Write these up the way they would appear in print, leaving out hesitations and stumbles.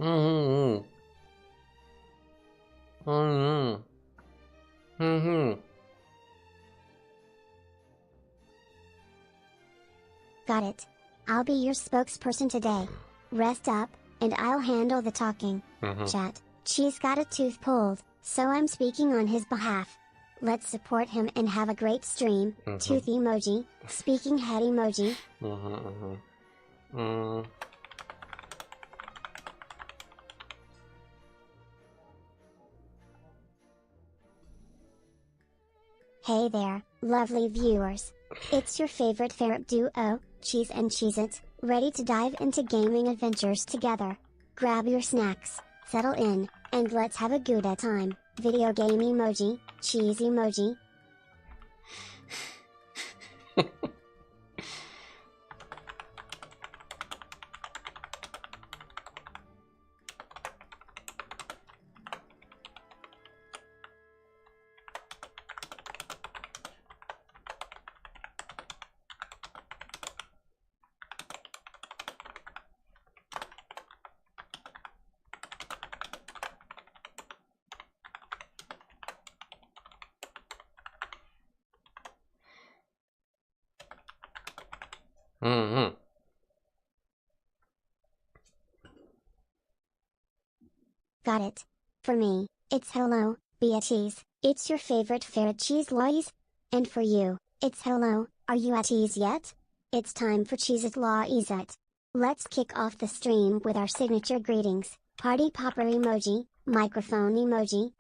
Mm-hmm. Mm-hmm. Mm-hmm. Got it. I'll be your spokesperson today. Rest up, and I'll handle the talking. Chat, Cheese got a tooth pulled, so I'm speaking on his behalf. Let's support him and have a great stream. Tooth emoji, speaking head emoji. Hey there, lovely viewers. It's your favorite ferret duo, Cheese and Cheez-It, ready to dive into gaming adventures together. Grab your snacks, settle in, and let's have a good time. Video game emoji, cheese emoji. Got it. For me, it's hello, be at ease. It's your favorite ferret Cheese Lois. And for you, it's hello, are you at ease yet? It's time for Cheez-It Lois. Let's kick off the stream with our signature greetings. Party popper emoji, microphone emoji.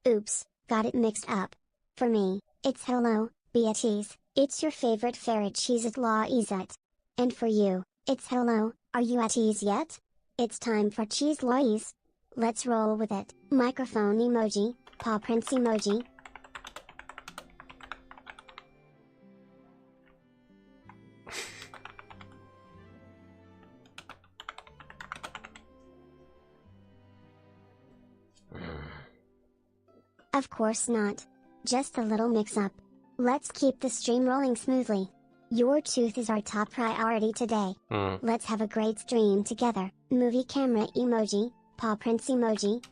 Oops, got it mixed up. For me, it's hello, be at ease. It's your favorite ferret Cheez-It Lois. And for you, it's hello, are you at ease yet? It's time for Cheese Lois. Let's roll with it. Microphone emoji, paw prints emoji. Of course not. Just a little mix-up. Let's keep the stream rolling smoothly. Your tooth is our top priority today. Let's have a great stream together. Movie camera emoji, paw prints emoji.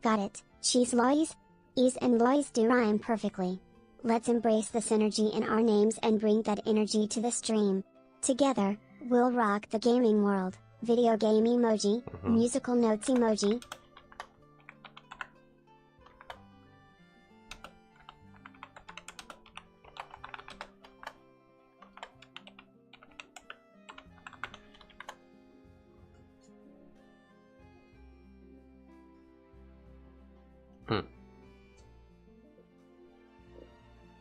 Got it, Cheese Lois? Ease and Lois do rhyme perfectly. Let's embrace the synergy in our names and bring that energy to the stream. Together, we'll rock the gaming world. Video game emoji, musical notes emoji.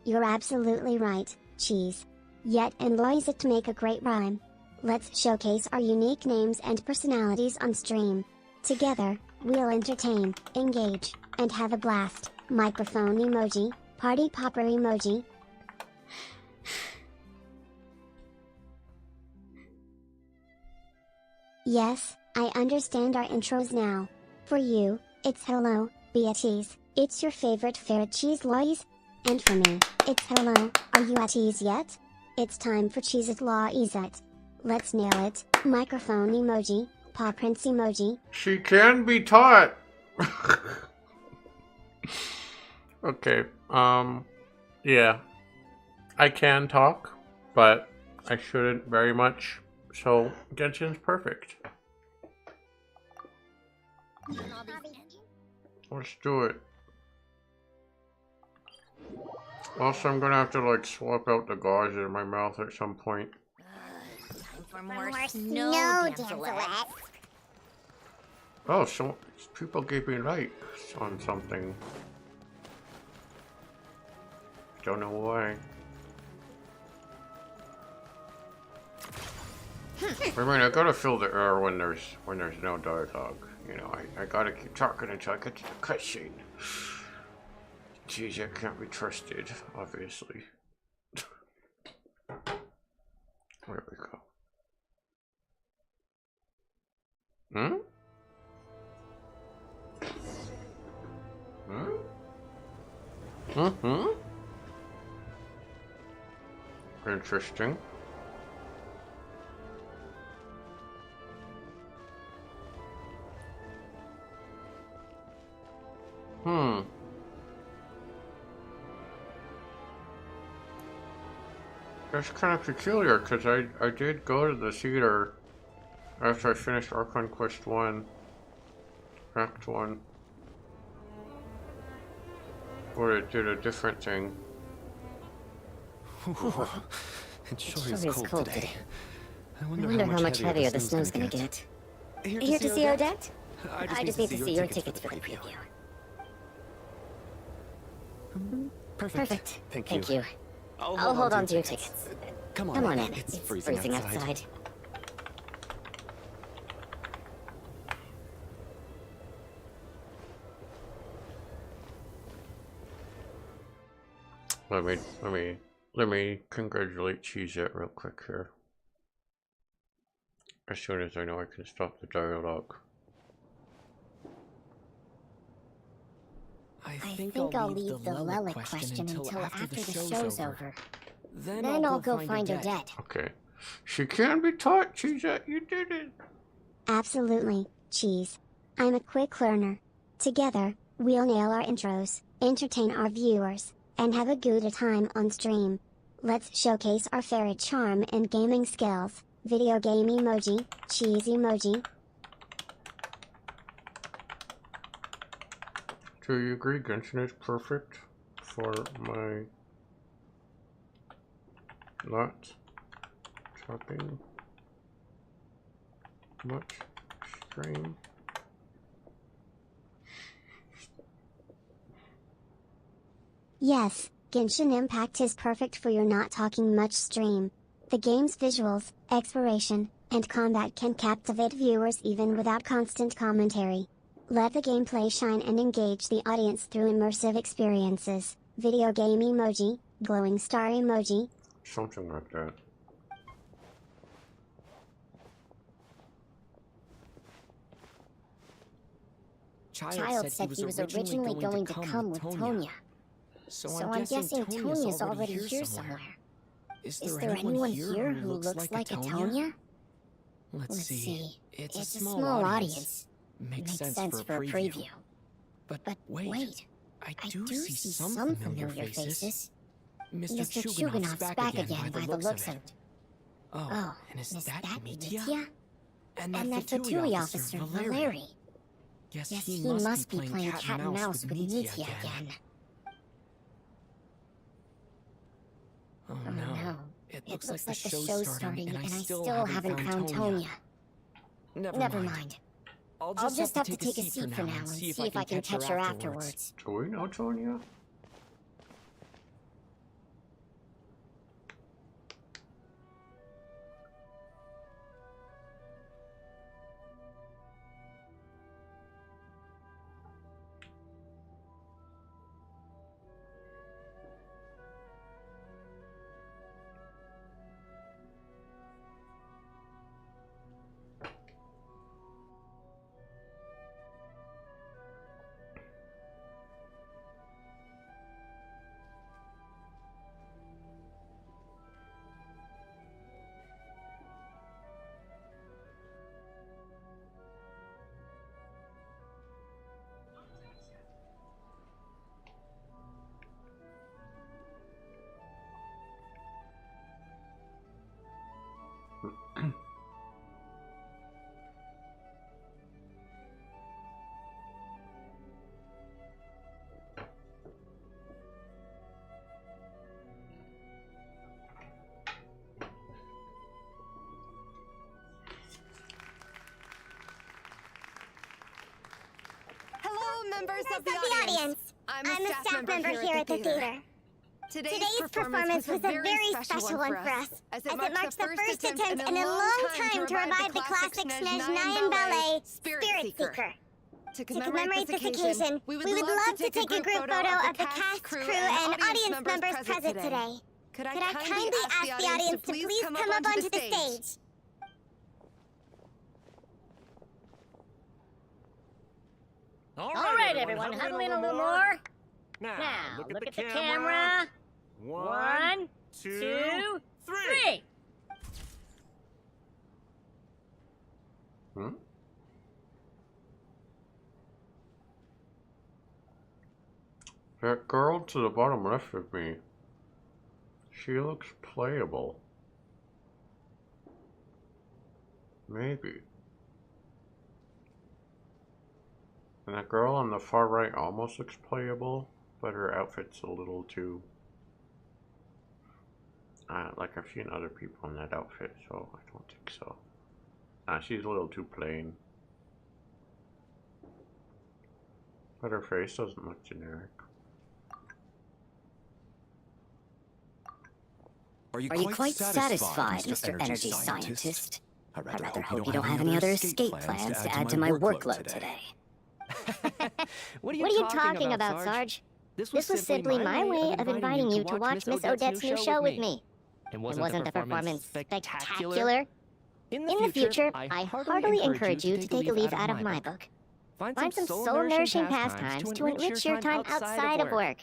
You're absolutely right, Cheese. Yet and Lois to make a great rhyme. Let's showcase our unique names and personalities on stream. Together, we'll entertain, engage, and have a blast. Microphone emoji, party popper emoji. Yes, I understand our intros now. For you, it's hello, be at ease. It's your favorite ferret Cheese Lois. And for me, it's hello, are you at ease yet? It's time for Cheez-It Lois. Let's nail it. Microphone emoji, paw prints emoji. She can be taught. Okay, yeah. I can talk, but I shouldn't very much, so Genshin's perfect. Let's do it. Also, I'm gonna have to like swap out the gauze in my mouth at some point. Time for more snow, Dancelette. Oh, so people gave me likes on something. Don't know why. I mean, I gotta fill the air when there's no dialogue. You know, I gotta keep talking until I get to the cutscene. Geez, I can't be trusted, obviously. Where we go? Hmm? Hmm? Mm-hmm. Interesting. That's kind of peculiar, because I did go to the theater after I finished Archon Quest 1, Act 1. Or it did a different thing. It sure is cold today. I wonder how much heavier the snow's gonna get. Here to see Odette? I just need to see your tickets for the preview. Perfect. Thank you. I'll hold on to your tickets. Come on in. It's It's freezing outside. Let me congratulate Cheezette real quick here. As soon as I know I can stop the dialogue. I think I'll leave the Lelic question until after the show's over. Then I'll go find Odette. Okay. She can be taught, Cheezette. You did it. Absolutely, Cheese. I'm a quick learner. Together, we'll nail our intros, entertain our viewers, and have a good time on stream. Let's showcase our ferret charm and gaming skills. Video game emoji, cheese emoji. Do you agree Genshin is perfect for my not talking much stream? Yes, Genshin Impact is perfect for your not talking much stream. The game's visuals, exploration, and combat can captivate viewers even without constant commentary. Let the gameplay shine and engage the audience through immersive experiences. Video game emoji, glowing star emoji. Something like that. Child said he was originally going to come with Tonya. So I'm guessing Tonya's already here somewhere. Is there anyone here who looks like a Tonya? Let's see. It's a small audience. Makes sense for a preview. But wait. I do see some familiar faces. Mr. Chuganov's back again by the looks of it. Oh, and is that Mitya? And that Fatui officer, Valeri. Yes, He must be playing cat and mouse with Mitya again. Oh no. It looks like the show's starting and I still haven't found Tonya. Never mind. I'll just have to take a seat for now and see if I can catch her afterwards. Do we know Tonya? Members of the audience. I'm a staff member here at the theater. Today's performance was a very special one for us, as it marks the first attempt in a long time to revive the classic Snezhnaya ballet, Spirit Seeker. To commemorate this occasion, we would love to take a group photo of the cast, crew, and audience members present today. Could I kindly ask the audience to please come up onto the stage? All right, everyone, huddle in a little more. Now, look at the camera. 1, 2, 3. Hmm? That girl to the bottom left of me, she looks playable. Maybe. And that girl on the far right almost looks playable, but her outfit's a little too... like I've seen other people in that outfit, so I don't think so. She's a little too plain. But her face doesn't look generic. Are you quite satisfied, Mr. Energy Scientist? I rather hope you don't have any other escape plans to add to my workload today. What are you talking about, Sarge? This was simply my way of inviting you to watch Miss Odette's new show with me. And wasn't the performance spectacular? In the future, I heartily encourage you to take a leaf out of my book. Find some soul-nourishing pastimes to enrich your time outside of work.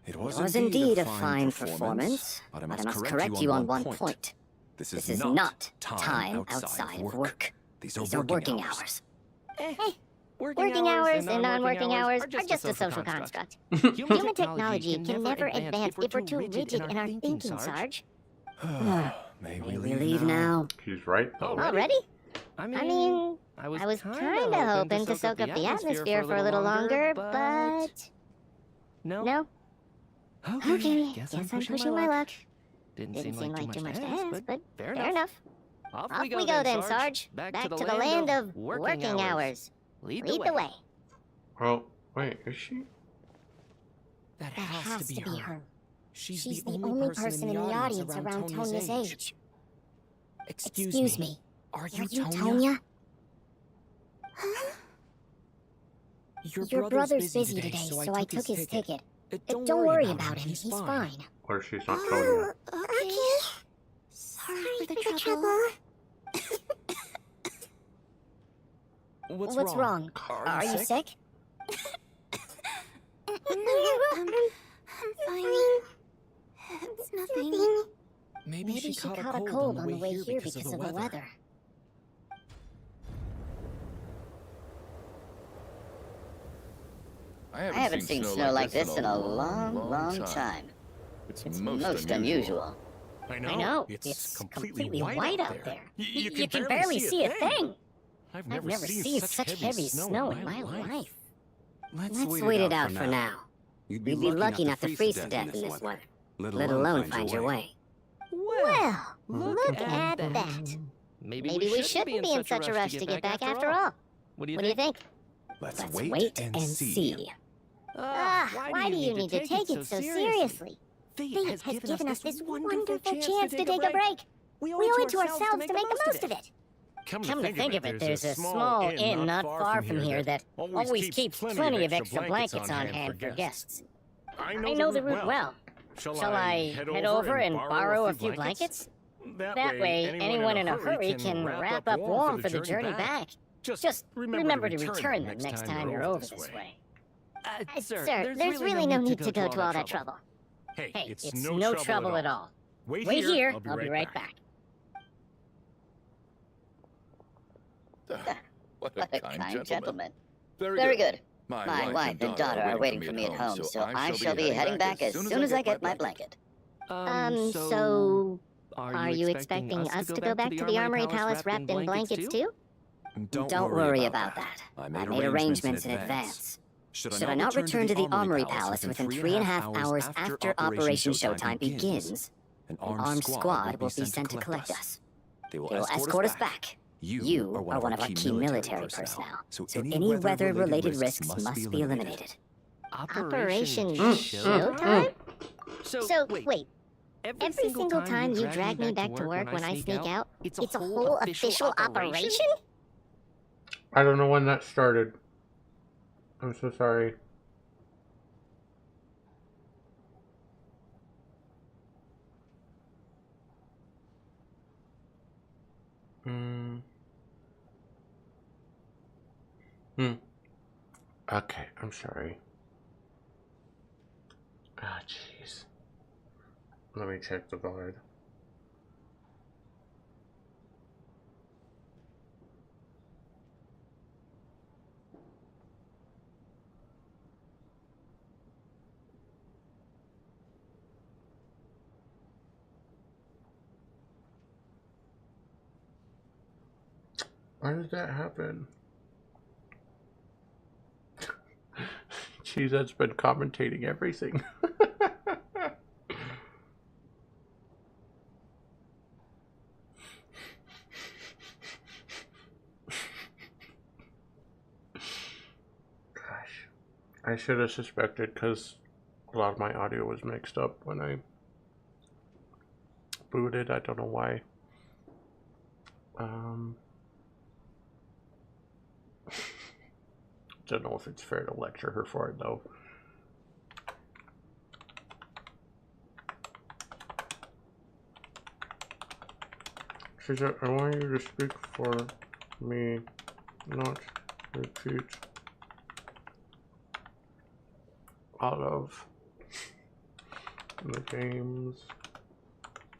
It was indeed a fine performance, but I must correct you on one point. This is not time outside of work. These are working hours. Hey, working hours and non-working hours are just a social construct. Human technology can never advance if we're too rigid in our thinking, Sarge. May we leave now? He's right, though. Already? I mean, I was kinda hoping to soak up the atmosphere for a little longer, but... No? Okay, guess I'm pushing my luck. Didn't seem like too much to ask, but fair enough. Off we go then, Sarge. Back to the land of working hours. Lead the way. Well, wait, is she? That has to be her. She's the only person in the audience around Tonya's age. Excuse me. Are you Tonya? Your brother's busy today, so I took his ticket. Don't worry about him, he's fine. Or she's not Tonya. Okay. Sorry for the trouble. What's wrong? Are you sick? I'm fine. It's nothing. Maybe she caught a cold on the way here because of the weather. I haven't seen snow like this in a long time. It's most unusual. I know. It's completely white out there. You can barely see a thing. I've never seen such heavy snow in my life. Let's wait it out for now. You'd be lucky not to freeze to death in this weather, let alone find your way. Well, look at that. Maybe we shouldn't be in such a rush to get back after all. What do you think? Let's wait and see. Why do you need to take it so seriously? Fate has given us this wonderful chance to take a break. We owe it to ourselves to make the most of it. Come to think of it, there's a small inn not far from here that always keeps plenty of extra blankets on hand for guests. I know the route well. Shall I head over and borrow a few blankets? That way, anyone in a hurry can wrap up warm for the journey back. Just remember to return them next time you're over this way. Sir, there's really no need to go to all that trouble. Hey, it's no trouble at all. Wait here, I'll be right back. What a kind gentleman. Very good. My wife and daughter are waiting for me at home, so I shall be heading back as soon as I get my blanket. So... Are you expecting us to go back to the Armory Palace wrapped in blankets too? Don't worry about that. I made arrangements in advance. Should I not return to the Armory Palace within 3.5 hours after Operation Showtime begins, an armed squad will be sent to collect us. They will escort us back. You are one of our key military personnel, so any weather-related risks must be eliminated. Operation Showtime? So, wait. Every single time you drag me back to work when I sneak out, it's a whole official operation? I don't know when that started. I'm so sorry. Okay, I'm sorry. Ah, jeez. Let me check the guide. Why did that happen? Jeez, that's been commentating everything. Gosh, I should have suspected because a lot of my audio was mixed up when I booted. I don't know why. Don't know if it's fair to lecture her for it though. She said, I want you to speak for me, not repeat all of the game's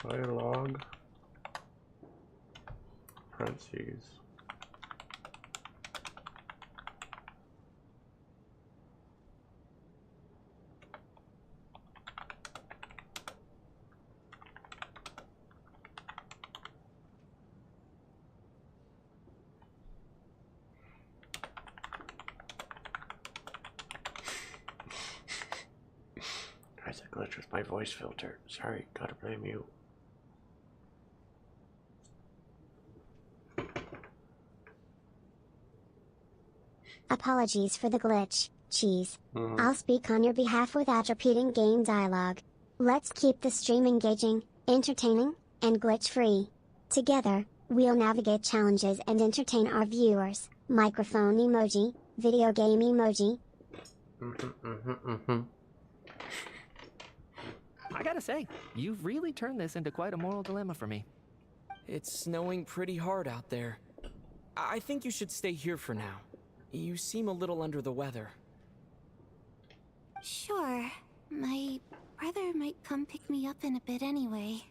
dialogue, parentheses. Guys, I glitched with my voice filter. Sorry, gotta blame you. Apologies for the glitch, Cheese. I'll speak on your behalf without repeating game dialogue. Let's keep the stream engaging, entertaining, and glitch-free. Together, we'll navigate challenges and entertain our viewers. Microphone emoji, video game emoji. I gotta say, you've really turned this into quite a moral dilemma for me. It's snowing pretty hard out there. I think you should stay here for now. You seem a little under the weather. Sure. My brother might come pick me up in a bit anyway.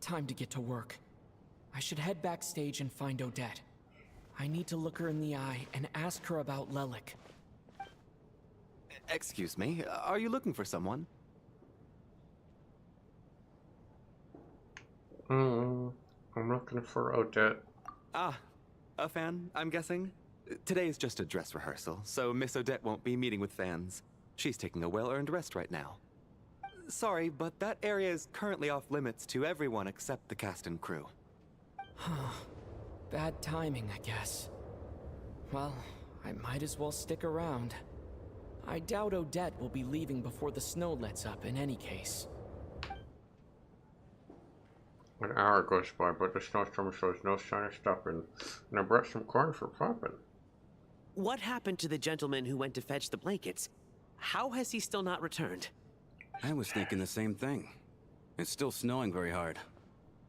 Time to get to work. I should head backstage and find Odette. I need to look her in the eye and ask her about Lelik. Excuse me, are you looking for someone? I'm looking for Odette. Ah, a fan, I'm guessing? Today is just a dress rehearsal, so Miss Odette won't be meeting with fans. She's taking a well-earned rest right now. Sorry, but that area is currently off limits to everyone except the cast and crew. Bad timing, I guess. Well, I might as well stick around. I doubt Odette will be leaving before the snow lets up in any case. An hour goes by, but the snowstorm shows no sign of stopping, and I brought some corn for popping. What happened to the gentleman who went to fetch the blankets? How has he still not returned? I was thinking the same thing. It's still snowing very hard.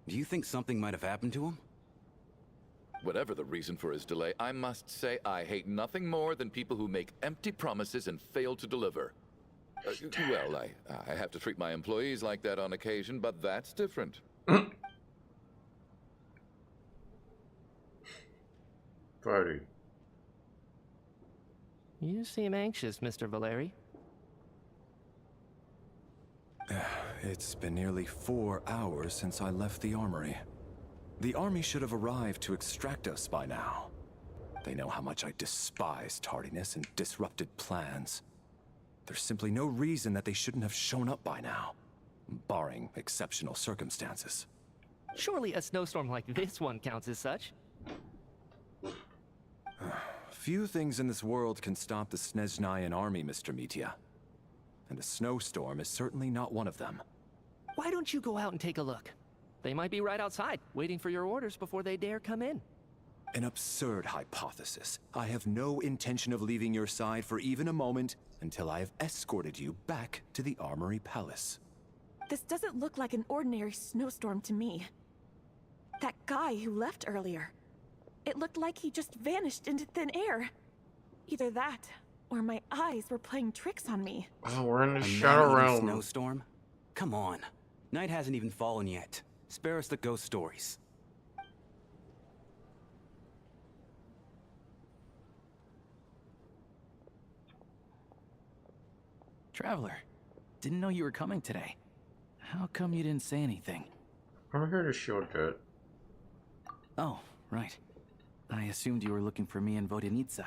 Do you think something might have happened to him? Whatever the reason for his delay, I must say I hate nothing more than people who make empty promises and fail to deliver. Well, I have to treat my employees like that on occasion, but that's different. Buddy. You seem anxious, Mr. Valeri. It's been nearly 4 hours since I left the armory. The army should have arrived to extract us by now. They know how much I despise tardiness and disrupted plans. There's simply no reason that they shouldn't have shown up by now, barring exceptional circumstances. Surely a snowstorm like this one counts as such. Few things in this world can stop the Snezhnayan army, Mr. Mitya. and a snowstorm is certainly not one of them. Why don't you go out and take a look? They might be right outside, waiting for your orders before they dare come in. An absurd hypothesis. I have no intention of leaving your side for even a moment until I have escorted you back to the Armory Palace. This doesn't look like an ordinary snowstorm to me. That guy who left earlier, it looked like he just vanished into thin air. Either that, or my eyes were playing tricks on me. Oh, we're in the Shadow Realm. Snowstorm? Come on. Night hasn't even fallen yet. Spare us the ghost stories. Traveler, didn't know you were coming today. How come you didn't say anything? I'm here to show that. Oh, right. I assumed you were looking for me and Vodenitsa.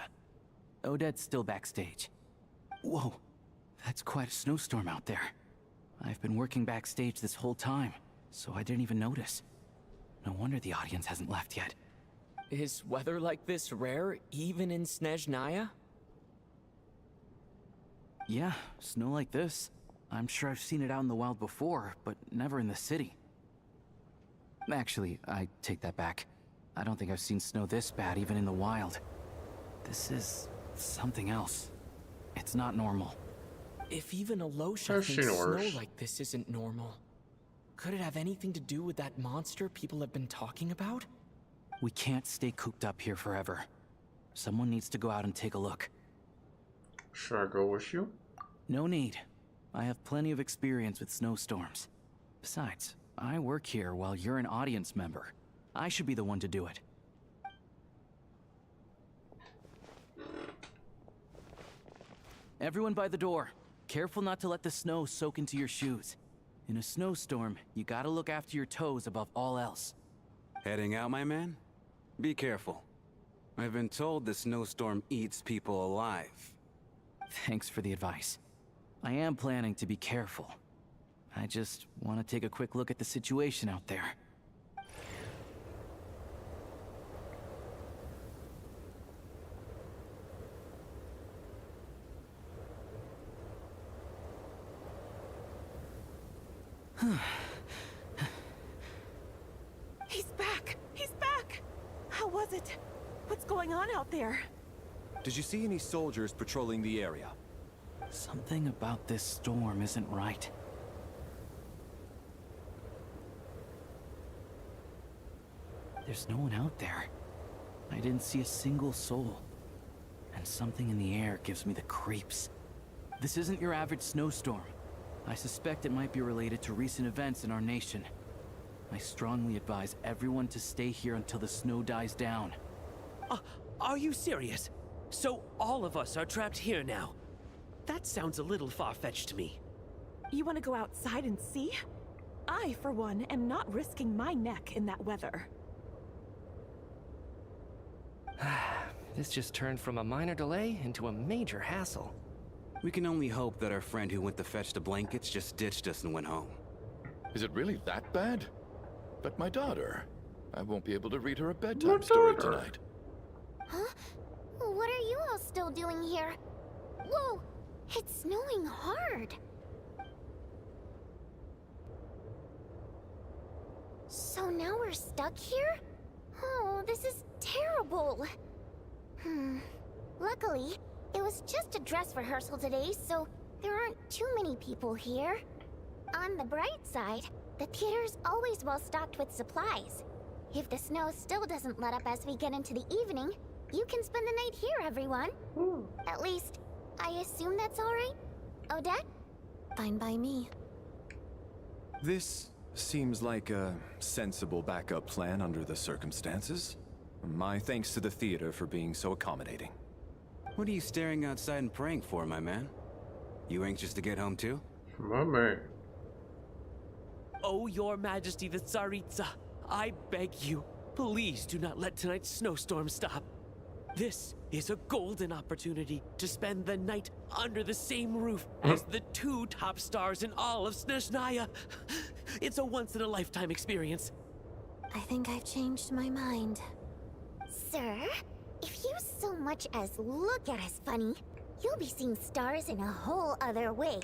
Odette's still backstage. Whoa, that's quite a snowstorm out there. I've been working backstage this whole time, so I didn't even notice. No wonder the audience hasn't left yet. Is weather like this rare, even in Snezhnaya? Yeah, snow like this. I'm sure I've seen it out in the wild before, but never in the city. Actually, I take that back. I don't think I've seen snow this bad even in the wild. This is something else. It's not normal. If even Alosha thinks snow like this isn't normal, could it have anything to do with that monster people have been talking about? We can't stay cooped up here forever. Someone needs to go out and take a look. Should I go with you? No need. I have plenty of experience with snowstorms. Besides, I work here while you're an audience member. I should be the one to do it. Everyone by the door. Careful not to let the snow soak into your shoes. In a snowstorm, you gotta look after your toes above all else. Heading out, my man? Be careful. I've been told the snowstorm eats people alive. Thanks for the advice. I am planning to be careful. I just want to take a quick look at the situation out there. He's back! He's back! How was it? What's going on out there? Did you see any soldiers patrolling the area? Something about this storm isn't right. There's no one out there. I didn't see a single soul. And something in the air gives me the creeps. This isn't your average snowstorm. I suspect it might be related to recent events in our nation. I strongly advise everyone to stay here until the snow dies down. Are you serious? So all of us are trapped here now? That sounds a little far-fetched to me. You want to go outside and see? I, for one, am not risking my neck in that weather. This just turned from a minor delay into a major hassle. We can only hope that our friend who went to fetch the blankets just ditched us and went home. Is it really that bad? But my daughter, I won't be able to read her a bedtime story tonight. Huh? What are you all still doing here? Whoa! It's snowing hard! So now we're stuck here? Oh, this is terrible! Luckily, it was just a dress rehearsal today, so there aren't too many people here. On the bright side, the theater's always well stocked with supplies. If the snow still doesn't let up as we get into the evening, you can spend the night here, everyone. At least, I assume that's alright? Odette? Fine by me. This seems like a sensible backup plan under the circumstances. My thanks to the theater for being so accommodating. What are you staring outside and praying for, my man? You anxious to get home too? My man. Oh, Your Majesty the Tsaritsa, I beg you, please do not let tonight's snowstorm stop. This is a golden opportunity to spend the night under the same roof as the two top stars in all of Snezhnaya. It's a once-in-a-lifetime experience. I think I've changed my mind. Sir, if you so much as look at us funny, You'll be seeing stars in a whole other way.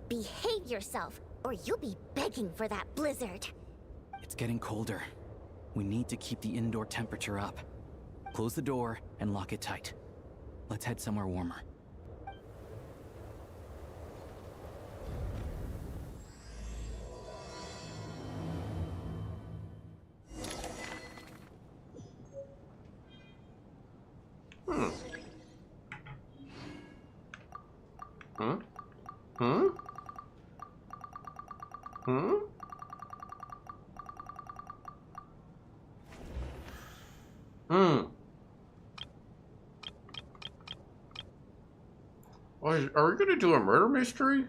Behave yourself, or you'll be begging for that blizzard. It's getting colder. We need to keep the indoor temperature up. Close the door and lock it tight. Let's head somewhere warmer. Are we gonna do a murder mystery?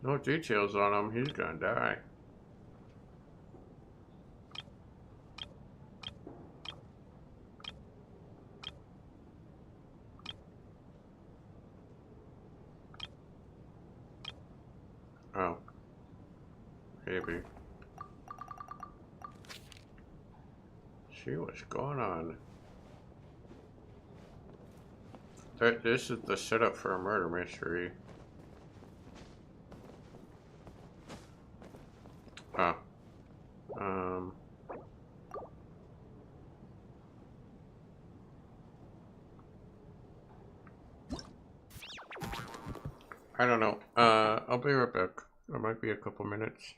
No details on him. He's gonna die. Oh. Maybe. See what's going on. This is the setup for a murder mystery. Oh. I don't know. I'll be right back. It might be a couple minutes.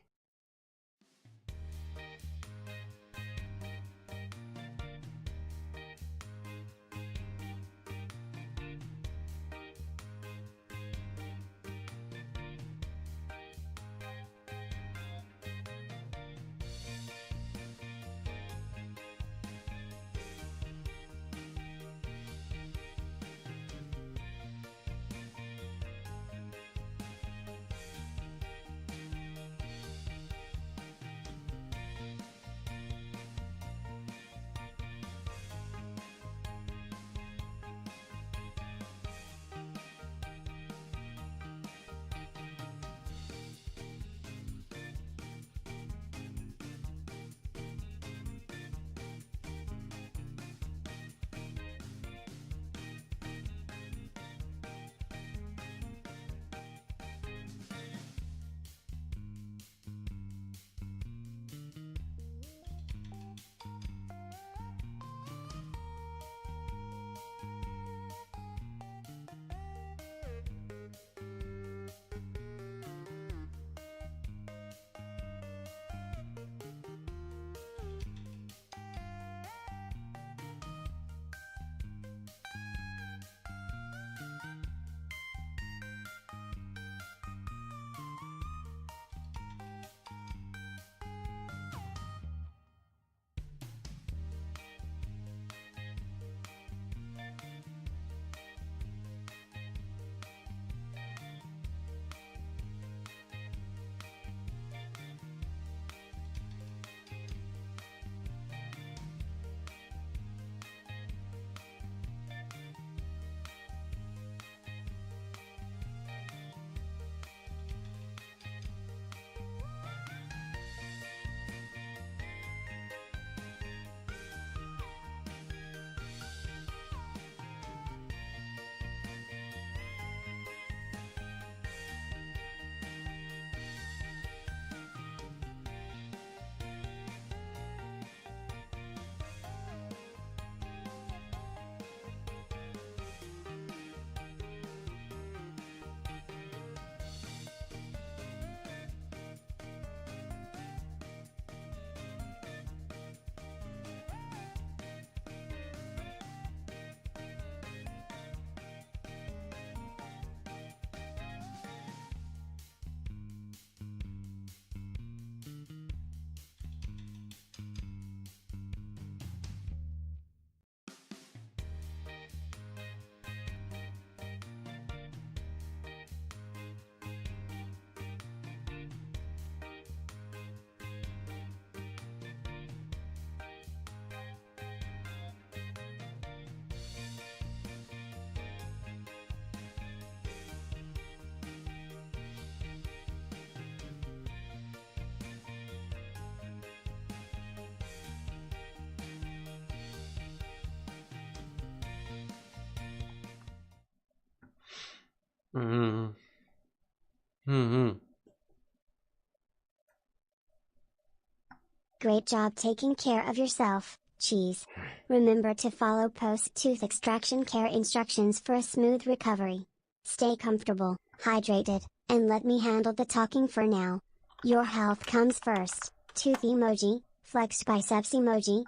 Great job taking care of yourself, Cheese. Remember to follow post-tooth extraction care instructions for a smooth recovery. Stay comfortable, hydrated, and let me handle the talking for now. Your health comes first. Tooth emoji, flexed biceps emoji.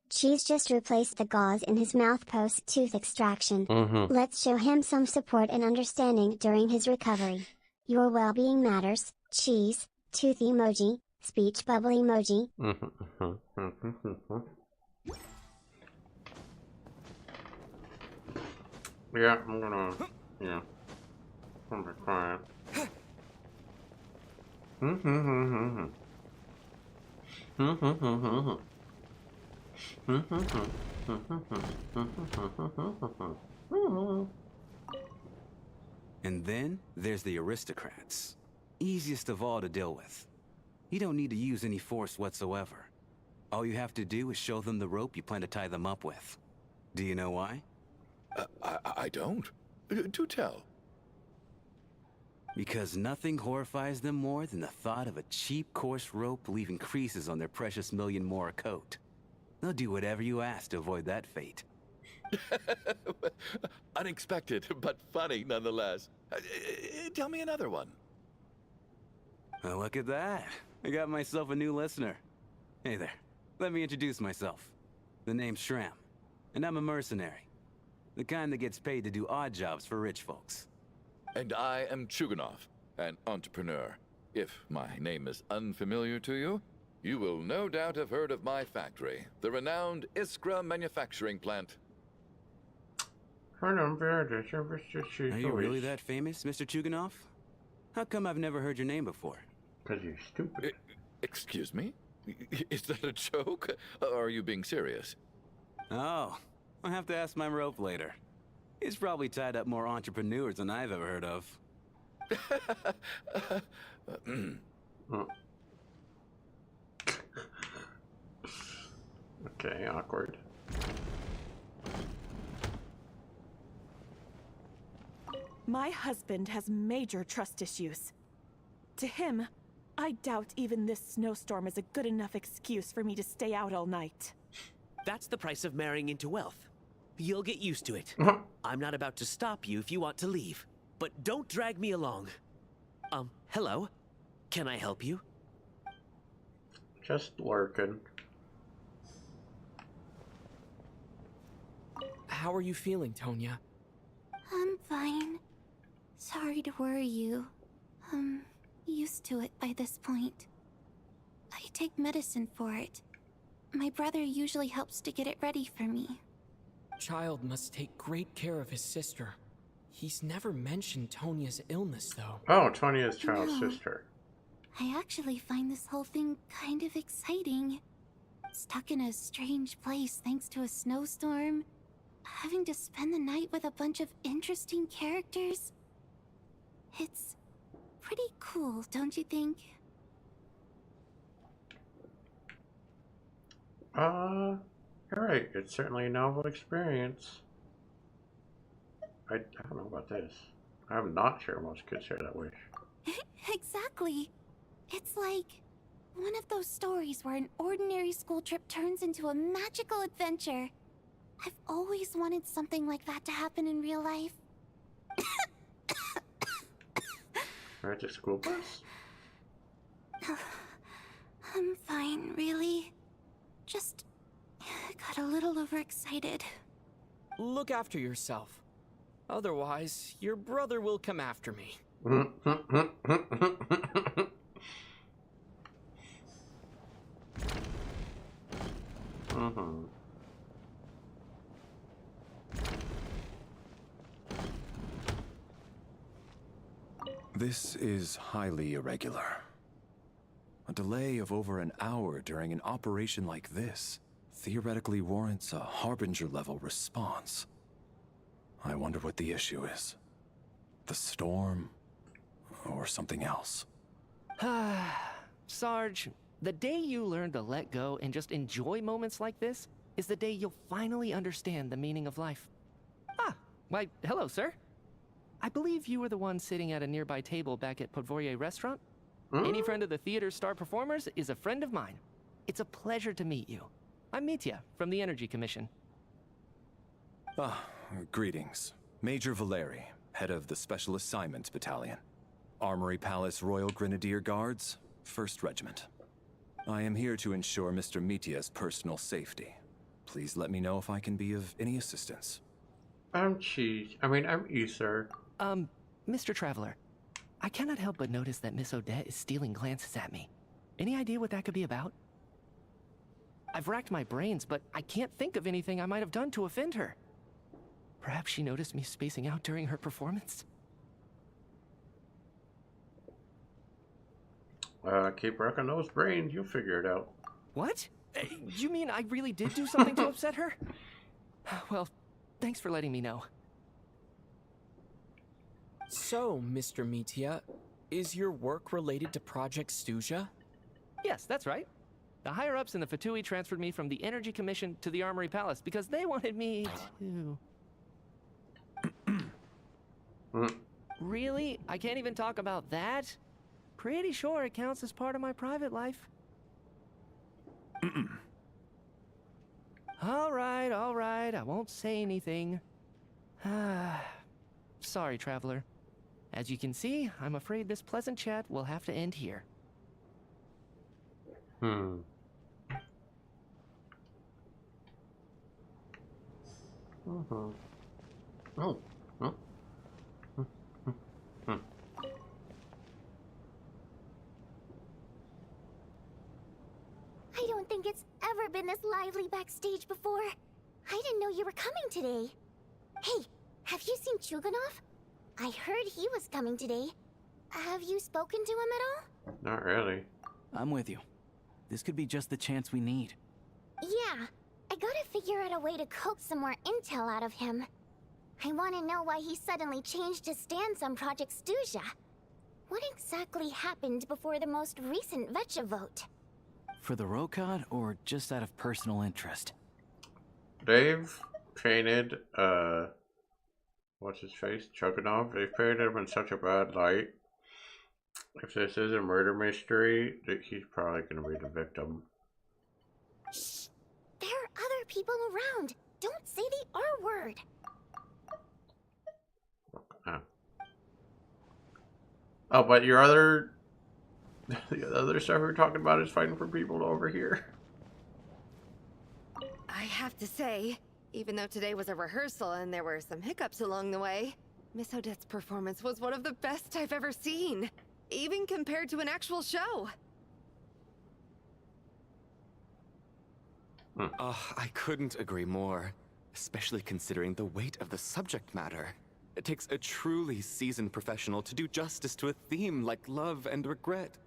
Cheese just replaced the gauze in his mouth post-tooth extraction. Let's show him some support and understanding during his recovery. Your well-being matters, Cheese. Tooth emoji, speech bubble emoji. Yeah, I'm gonna, yeah. I'm gonna be quiet. And then there's the aristocrats. Easiest of all to deal with. You don't need to use any force whatsoever. All you have to do is show them the rope you plan to tie them up with. Do you know why? I don't. Do tell. Because nothing horrifies them more than the thought of a cheap, coarse rope leaving creases on their precious million more coat. They'll do whatever you ask to avoid that fate. Unexpected, but funny nonetheless. Tell me another one. Well, look at that. I got myself a new listener. Hey there. Let me introduce myself. The name's Shram, and I'm a mercenary. The kind that gets paid to do odd jobs for rich folks. And I am Chuganov, an entrepreneur. If my name is unfamiliar to you, you will no doubt have heard of my factory, the renowned Iskra manufacturing plant. Are you really that famous, Mr. Chuganov? How come I've never heard your name before? Because you're stupid. Excuse me? Is that a joke? Or are you being serious? Oh, I'll have to ask my rope later. He's probably tied up more entrepreneurs than I've ever heard of. Okay, awkward. My husband has major trust issues. To him, I doubt even this snowstorm is a good enough excuse for me to stay out all night. That's the price of marrying into wealth. You'll get used to it. I'm not about to stop you if you want to leave, but don't drag me along. Hello? Can I help you? Just lurking. How are you feeling, Tonya? I'm fine. Sorry to worry you. I'm used to it by this point. I take medicine for it. My brother usually helps to get it ready for me. Child must take great care of his sister. He's never mentioned Tonya's illness, though. Oh, Tonya's child's sister. I actually find this whole thing kind of exciting. Stuck in a strange place thanks to a snowstorm. Having to spend the night with a bunch of interesting characters. It's pretty cool, don't you think? You're right. It's certainly a novel experience. I don't know about this. I'm not sure most kids share that wish. Exactly. It's like one of those stories where an ordinary school trip turns into a magical adventure. I've always wanted something like that to happen in real life. Ride the school bus? I'm fine, really. Just got a little overexcited. Look after yourself. Otherwise, your brother will come after me. This is highly irregular. A delay of over an hour during an operation like this theoretically warrants a Harbinger-level response. I wonder what the issue is. The storm, or something else. Sarge, the day you learn to let go and just enjoy moments like this is the day you'll finally understand the meaning of life. Why, hello, sir. I believe you were the one sitting at a nearby table back at Podvorye restaurant. Any friend of the theater's star performers is a friend of mine. It's a pleasure to meet you. I'm Mitya, from the Energy Commission. Greetings. Major Valeri, head of the Special Assignments Battalion. Armory Palace Royal Grenadier Guards, 1st Regiment. I am here to ensure Mr. Mitya's personal safety. Please let me know if I can be of any assistance. I'm Ether. Mr. Traveler, I cannot help but notice that Miss Odette is stealing glances at me. Any idea what that could be about? I've racked my brains, but I can't think of anything I might have done to offend her. Perhaps she noticed me spacing out during her performance? Keep racking those brains, you'll figure it out. What? You mean I really did do something to upset her? Well, thanks for letting me know. So, Mr. Mitya, is your work related to Project Stuzha? Yes, that's right. The higher-ups in the Fatui transferred me from the Energy Commission to the Armory Palace because they wanted me to... Really? I can't even talk about that? Pretty sure it counts as part of my private life. All right, I won't say anything. Sorry, Traveler. As you can see, I'm afraid this pleasant chat will have to end here. I don't think it's ever been this lively backstage before. I didn't know you were coming today. Hey, have you seen Chuganov? I heard he was coming today. Have you spoken to him at all? Not really. I'm with you. This could be just the chance we need. Yeah, I gotta figure out a way to coax some more intel out of him. I want to know why he suddenly changed his stance on Project Stuzha. What exactly happened before the most recent Vetcha vote? For the Rokad, or just out of personal interest? They've painted, what's his face? Chuganov. They've painted him in such a bad light. If this is a murder mystery, he's probably going to be the victim. Shh! There are other people around. Don't say the R word. Oh, but your other... the other stuff we're talking about is fighting for people over here. I have to say, even though today was a rehearsal and there were some hiccups along the way, Miss Odette's performance was one of the best I've ever seen, even compared to an actual show. I couldn't agree more, especially considering the weight of the subject matter. It takes a truly seasoned professional to do justice to a theme like love and regret.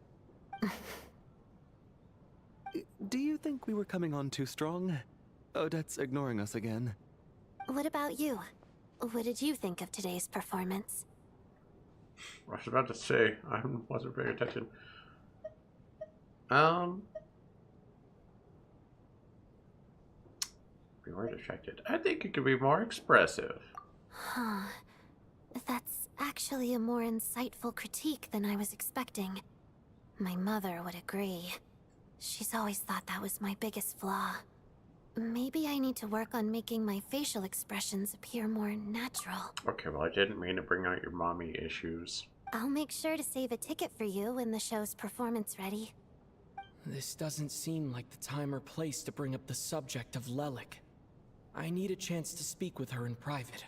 Do you think we were coming on too strong? Odette's ignoring us again. What about you? What did you think of today's performance? I was about to say, I wasn't paying attention. Be more distracted. I think it could be more expressive. Huh. That's actually a more insightful critique than I was expecting. My mother would agree. She's always thought that was my biggest flaw. Maybe I need to work on making my facial expressions appear more natural. Okay, well, I didn't mean to bring out your mommy issues. I'll make sure to save a ticket for you when the show's performance ready. This doesn't seem like the time or place to bring up the subject of Lelik. I need a chance to speak with her in private.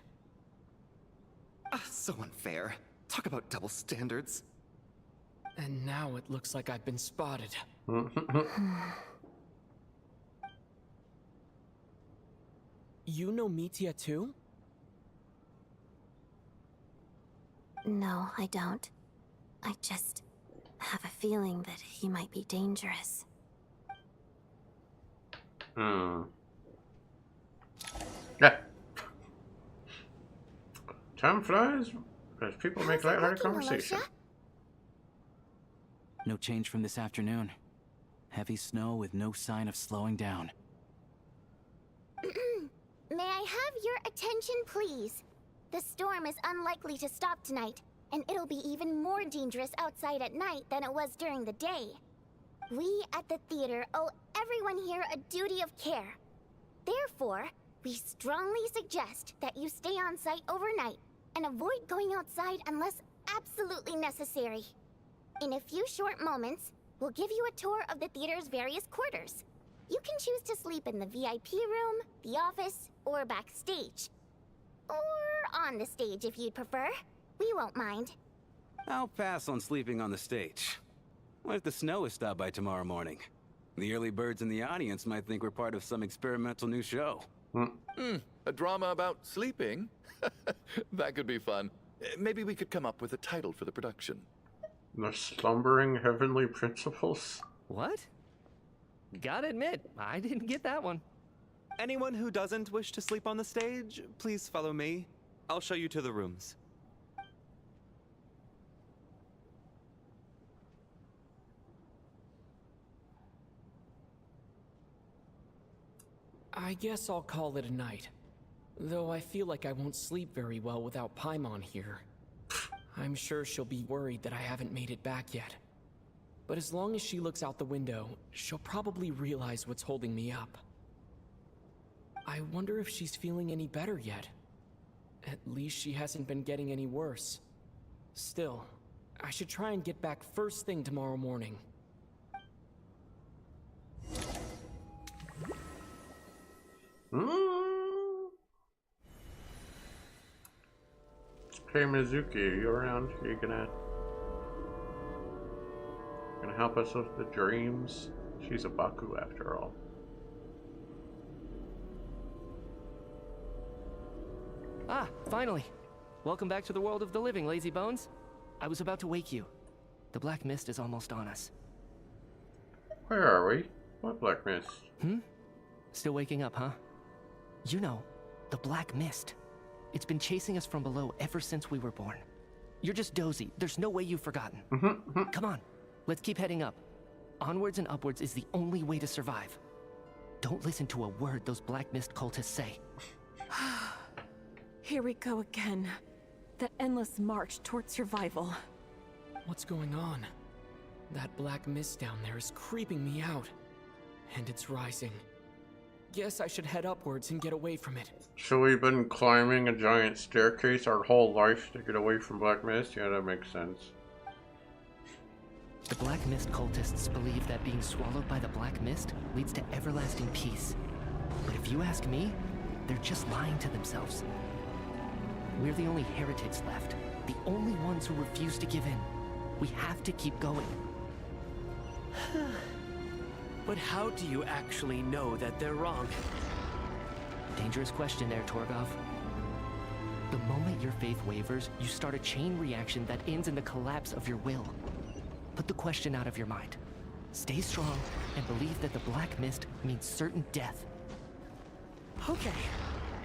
So unfair. Talk about double standards. And now it looks like I've been spotted. You know Mitya too? No, I don't. I just have a feeling that he might be dangerous. Yeah. Time flies as people make lighthearted conversation. No change from this afternoon. Heavy snow with no sign of slowing down. May I have your attention, please? The storm is unlikely to stop tonight, and it'll be even more dangerous outside at night than it was during the day. We at the theater owe everyone here a duty of care. Therefore, we strongly suggest that you stay on site overnight and avoid going outside unless absolutely necessary. In a few short moments, we'll give you a tour of the theater's various quarters. You can choose to sleep in the VIP room, the office, or backstage. Or on the stage if you'd prefer. We won't mind. I'll pass on sleeping on the stage. What if the snow is stopped by tomorrow morning? The early birds in the audience might think we're part of some experimental new show. A drama about sleeping? That could be fun. Maybe we could come up with a title for the production. The Slumbering Heavenly Principles? What? Gotta admit, I didn't get that one. Anyone who doesn't wish to sleep on the stage, please follow me. I'll show you to the rooms. I guess I'll call it a night. Though I feel like I won't sleep very well without Paimon here. I'm sure she'll be worried that I haven't made it back yet. But as long as she looks out the window, she'll probably realize what's holding me up. I wonder if she's feeling any better yet. At least she hasn't been getting any worse. Still, I should try and get back first thing tomorrow morning. Hey Mizuki, are you around? Are you gonna help us with the dreams? She's a Baku after all. Ah, finally! Welcome back to the world of the living, lazy bones. I was about to wake you. The black mist is almost on us. Where are we? What black mist? Still waking up, huh? You know, the black mist. It's been chasing us from below ever since we were born. You're just dozy. There's no way you've forgotten. Come on, let's keep heading up. Onwards and upwards is the only way to survive. Don't listen to a word those black mist cultists say. Here we go again. The endless march toward survival. What's going on? That black mist down there is creeping me out. And it's rising. Guess I should head upwards and get away from it. So we've been climbing a giant staircase our whole life to get away from black mist? Yeah, that makes sense. The black mist cultists believe that being swallowed by the black mist leads to everlasting peace. But if you ask me, they're just lying to themselves. We're the only heretics left, the only ones who refuse to give in. We have to keep going. But how do you actually know that they're wrong? Dangerous question there, Torgov. The moment your faith wavers, you start a chain reaction that ends in the collapse of your will. Put the question out of your mind. Stay strong and believe that the black mist means certain death. Okay,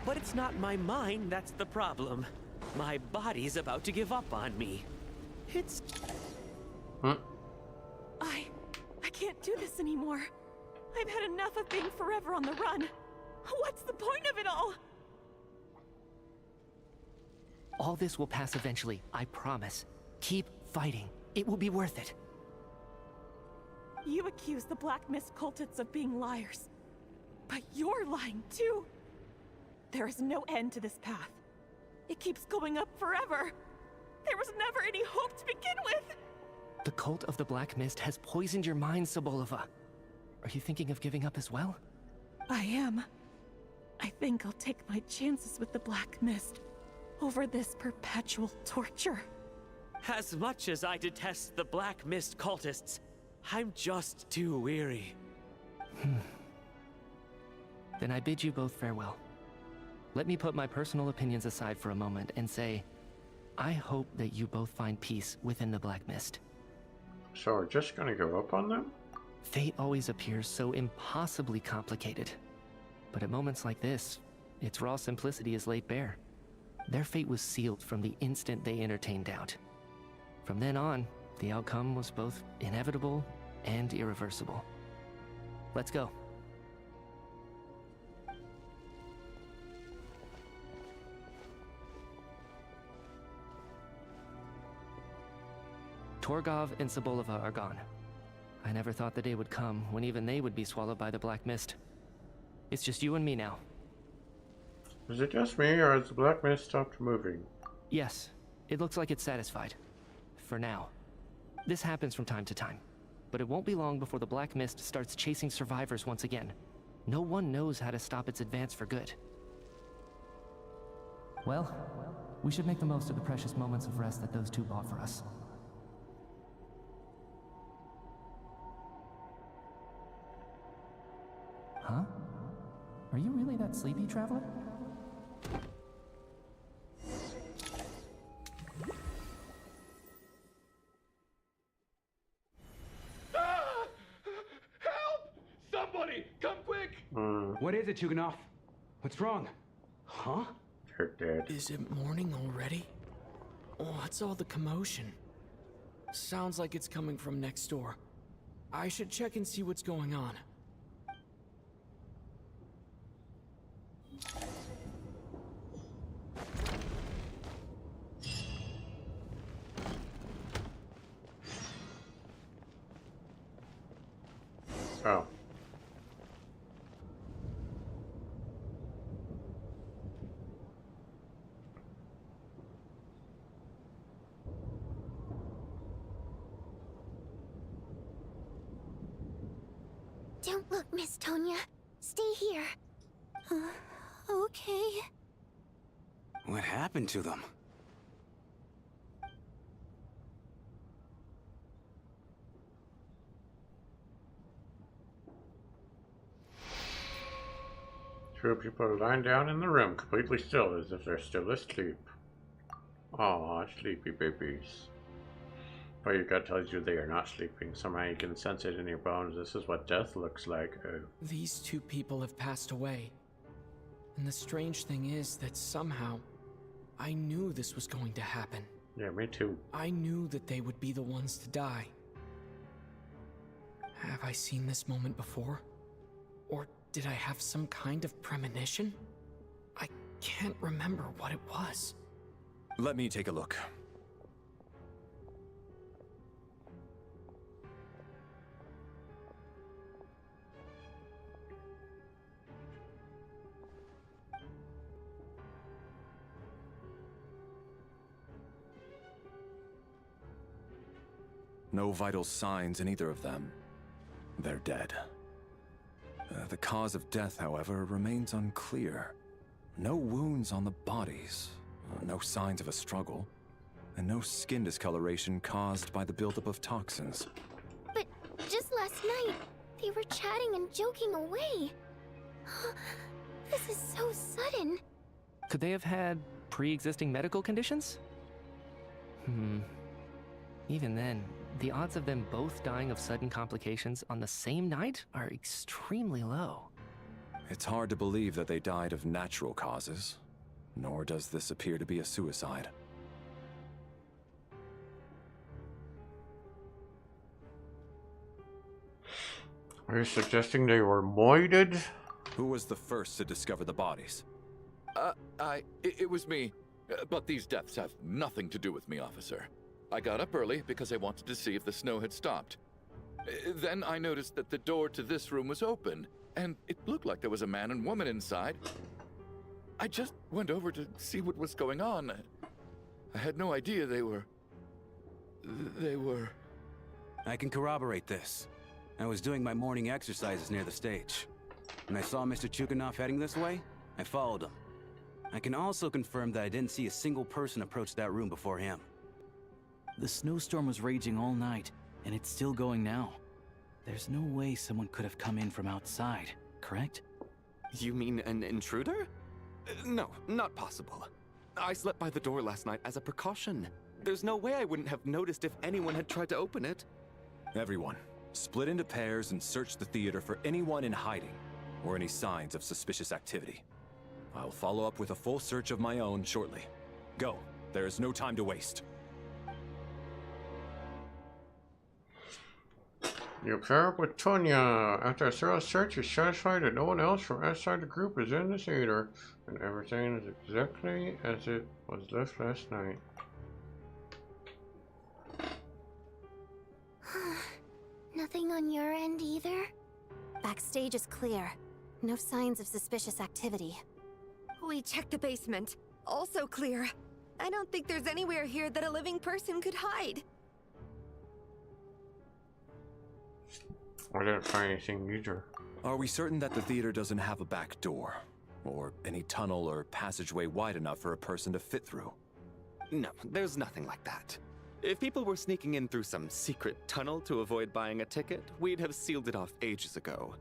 but it's not my mind that's the problem. My body's about to give up on me. It's... I can't do this anymore. I've had enough of being forever on the run. What's the point of it all? All this will pass eventually, I promise. Keep fighting. It will be worth it. You accuse the Black Mist cultists of being liars. But you're lying too. There is no end to this path. It keeps going up forever. There was never any hope to begin with. The cult of the Black Mist has poisoned your mind, Sobolova. Are you thinking of giving up as well? I am. I think I'll take my chances with the Black Mist over this perpetual torture. As much as I detest the Black Mist cultists, I'm just too weary. Then I bid you both farewell. Let me put my personal opinions aside for a moment and say, I hope that you both find peace within the Black Mist. So we're just gonna give up on them? Fate always appears so impossibly complicated. But at moments like this, its raw simplicity is laid bare. Their fate was sealed from the instant they entertained doubt. From then on, the outcome was both inevitable and irreversible. Let's go. Torgov and Sobolova are gone. I never thought the day would come when even they would be swallowed by the black mist. It's just you and me now. Is it just me, or has the black mist stopped moving? Yes, it looks like it's satisfied. For now. This happens from time to time, but it won't be long before the black mist starts chasing survivors once again. No one knows how to stop its advance for good. Well, we should make the most of the precious moments of rest that those two bought for us. Huh? Are you really that sleepy, Traveler? Somebody, come quick! What is it, Chuganov? What's wrong? Huh? You're dead. Is it morning already? What's all the commotion? Sounds like it's coming from next door. I should check and see what's going on. Oh. Don't look, Miss Tonya. Stay here. Okay. What happened to them? Two people are lying down in the room, completely still, as if they're still asleep. Aw, sleepy babies. But your gut tells you they are not sleeping. Somehow you can sense it in your bones. This is what death looks like. Oh. These two people have passed away. And the strange thing is that somehow, I knew this was going to happen. Yeah, me too. I knew that they would be the ones to die. Have I seen this moment before? Or did I have some kind of premonition? I can't remember what it was. Let me take a look. No vital signs in either of them. They're dead. The cause of death, however, remains unclear. No wounds on the bodies, no signs of a struggle, and no skin discoloration caused by the buildup of toxins. But just last night, they were chatting and joking away. This is so sudden. Could they have had pre-existing medical conditions? Even then, the odds of them both dying of sudden complications on the same night are extremely low. It's hard to believe that they died of natural causes, nor does this appear to be a suicide. Are you suggesting they were moided? Who was the first to discover the bodies? It was me. But these deaths have nothing to do with me, officer. I got up early because I wanted to see if the snow had stopped. Then I noticed that the door to this room was open, and it looked like there was a man and woman inside. I just went over to see what was going on. I had no idea they were... I can corroborate this. I was doing my morning exercises near the stage. When I saw Mr. Chuganov heading this way, I followed him. I can also confirm that I didn't see a single person approach that room before him. The snowstorm was raging all night, and it's still going now. There's no way someone could have come in from outside, correct? You mean an intruder? No, not possible. I slept by the door last night as a precaution. There's no way I wouldn't have noticed if anyone had tried to open it. Everyone, split into pairs and search the theater for anyone in hiding, or any signs of suspicious activity. I'll follow up with a full search of my own shortly. Go, there is no time to waste. You pair up with Tonya. After a thorough search, you're satisfied that no one else from outside the group is in the theater, and everything is exactly as it was left last night. Nothing on your end either? Backstage is clear. No signs of suspicious activity. We checked the basement. Also clear. I don't think there's anywhere here that a living person could hide. I didn't find anything either. Are we certain that the theater doesn't have a back door? Or any tunnel or passageway wide enough for a person to fit through? No, there's nothing like that. If people were sneaking in through some secret tunnel to avoid buying a ticket, we'd have sealed it off ages ago.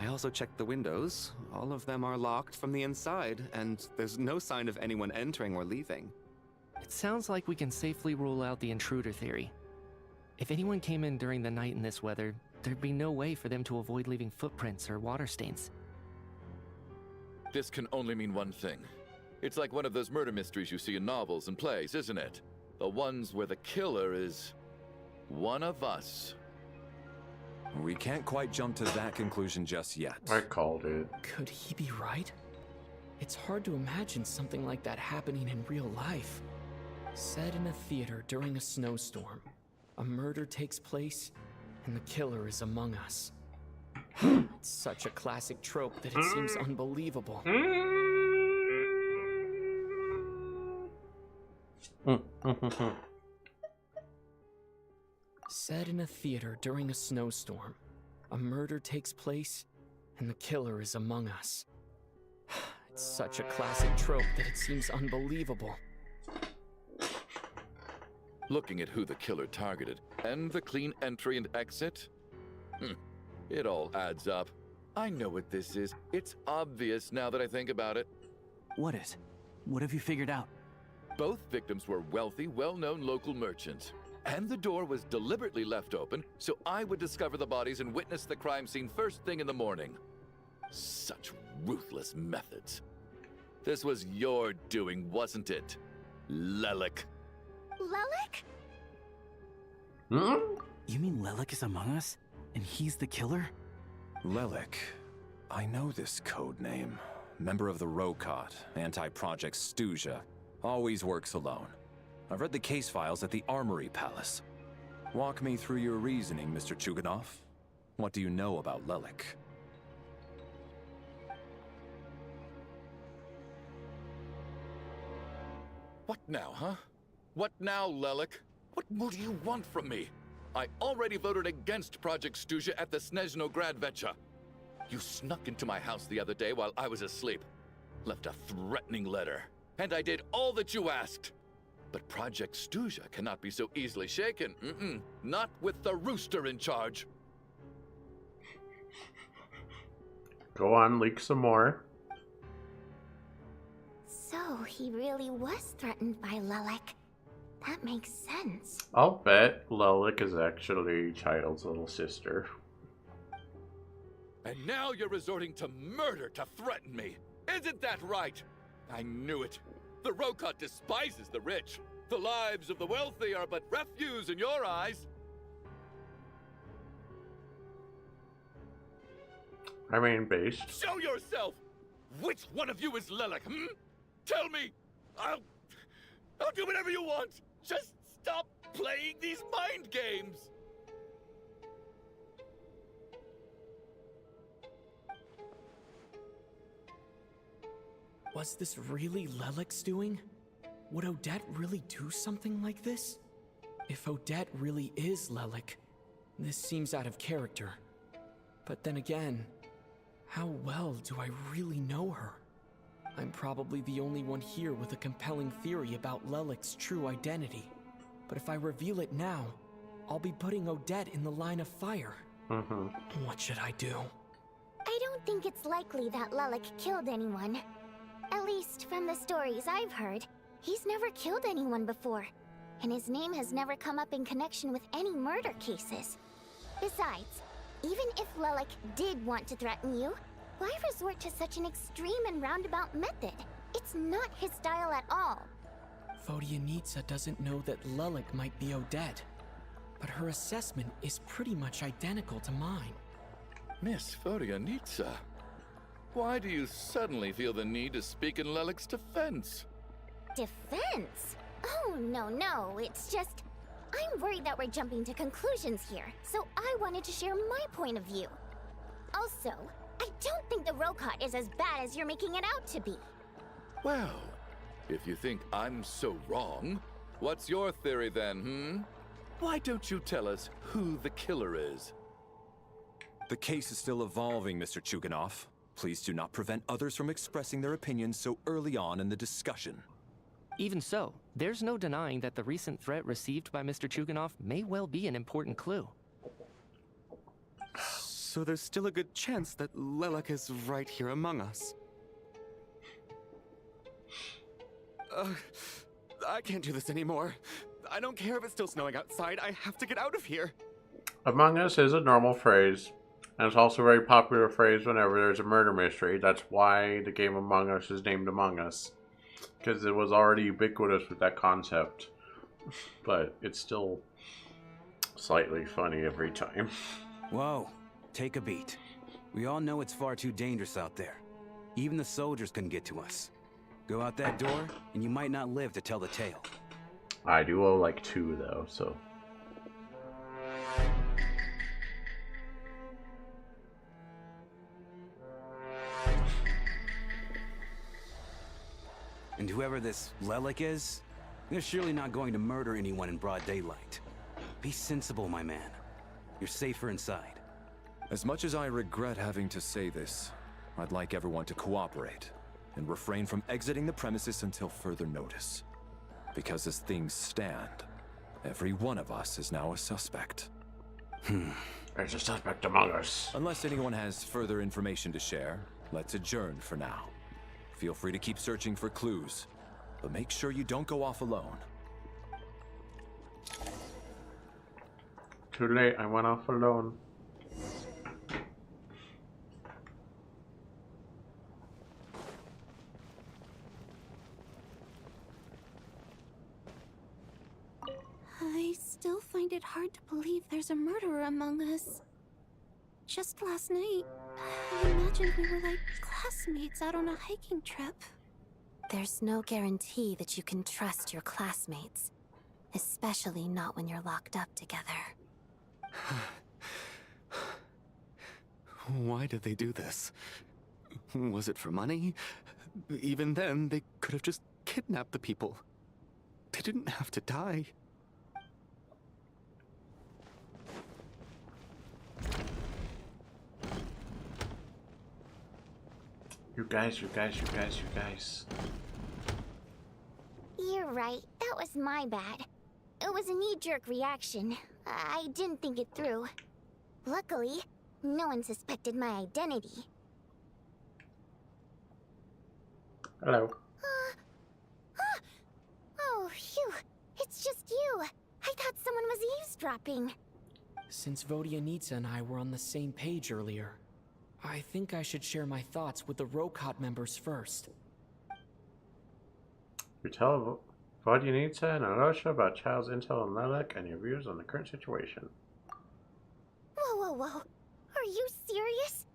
I also checked the windows. All of them are locked from the inside, and there's no sign of anyone entering or leaving. It sounds like we can safely rule out the intruder theory. If anyone came in during the night in this weather, there'd be no way for them to avoid leaving footprints or water stains. This can only mean one thing. It's like one of those murder mysteries you see in novels and plays, isn't it? The ones where the killer is one of us. We can't quite jump to that conclusion just yet. I called it. Could he be right? It's hard to imagine something like that happening in real life. Set in a theater during a snowstorm, a murder takes place, and the killer is among us. It's such a classic trope that it seems unbelievable. Set in a theater during a snowstorm, a murder takes place, and the killer is among us. It's such a classic trope that it seems unbelievable. Looking at who the killer targeted, and the clean entry and exit, it all adds up. I know what this is. It's obvious now that I think about it. What is? What have you figured out? Both victims were wealthy, well-known local merchants. And the door was deliberately left open so I would discover the bodies and witness the crime scene first thing in the morning. Such ruthless methods. This was your doing, wasn't it, Lelik? Lelik? You mean Lelik is among us? And he's the killer? Lelik. I know this code name. Member of the Rokot, anti-Project Snezhnaya. Always works alone. I've read the case files at the Armory Palace. Walk me through your reasoning, Mr. Chuganov. What do you know about Lelik? What now, huh? What now, Lelik? What more do you want from me? I already voted against Project Snezhnaya at the Snezhnograd Vecha. You snuck into my house the other day while I was asleep. Left a threatening letter. And I did all that you asked. But Project Snezhnaya cannot be so easily shaken. Not with the rooster in charge. Go on, leak some more. So he really was threatened by Lelik. That makes sense. I'll bet Lelik is actually Child's little sister. And now you're resorting to murder to threaten me. Isn't that right? I knew it. The Rokot despises the rich. The lives of the wealthy are but refuse in your eyes. I mean, based. Show yourself! Which one of you is Lelik, Tell me! I'll do whatever you want! Just stop playing these mind games! Was this really Lelik's doing? Would Odette really do something like this? If Odette really is Lelik, this seems out of character. But then again, how well do I really know her? I'm probably the only one here with a compelling theory about Lelik's true identity. But if I reveal it now, I'll be putting Odette in the line of fire. What should I do? I don't think it's likely that Lelik killed anyone. At least from the stories I've heard, he's never killed anyone before. And his name has never come up in connection with any murder cases. Besides, even if Lelik did want to threaten you, why resort to such an extreme and roundabout method? It's not his style at all. Vodyanitsa doesn't know that Lelik might be Odette, but her assessment is pretty much identical to mine. Miss Vodyanitsa, why do you suddenly feel the need to speak in Lelik's defense? Defense? Oh, no, it's just... I'm worried that we're jumping to conclusions here, so I wanted to share my point of view. Also, I don't think the Rokot is as bad as you're making it out to be. Well, if you think I'm so wrong, what's your theory then, Why don't you tell us who the killer is? The case is still evolving, Mr. Chuganov. Please do not prevent others from expressing their opinions so early on in the discussion. Even so, there's no denying that the recent threat received by Mr. Chuganov may well be an important clue. So there's still a good chance that Lelek is right here among us. I can't do this anymore. I don't care if it's still snowing outside. I have to get out of here. Among Us is a normal phrase, and it's also a very popular phrase whenever there's a murder mystery. That's why the game Among Us is named Among Us, because it was already ubiquitous with that concept. But it's still slightly funny every time. Whoa, take a beat. We all know it's far too dangerous out there. Even the soldiers couldn't get to us. Go out that door, and you might not live to tell the tale. I do owe like 2 though, so. And whoever this Lelek is, they're surely not going to murder anyone in broad daylight. Be sensible, my man. You're safer inside. As much as I regret having to say this, I'd like everyone to cooperate and refrain from exiting the premises until further notice. Because as things stand, every one of us is now a suspect. There's a suspect among us. Unless anyone has further information to share, let's adjourn for now. Feel free to keep searching for clues, but make sure you don't go off alone. Too late, I went off alone. I still find it hard to believe there's a murderer among us. Just last night, I imagined we were like classmates out on a hiking trip. There's no guarantee that you can trust your classmates, especially not when you're locked up together. Why did they do this? Was it for money? Even then, they could have just kidnapped the people. They didn't have to die. You guys. You're right, that was my bad. It was a knee-jerk reaction. I didn't think it through. Luckily, no one suspected my identity. Hello. Oh, phew. It's just you. I thought someone was eavesdropping. Since Vodyanitsa and I were on the same page earlier, I think I should share my thoughts with the Rokot members first. You tell Vodyanitsa and Alosha about Child's intel and Lelek and your views on the current situation. Whoa. Are you serious?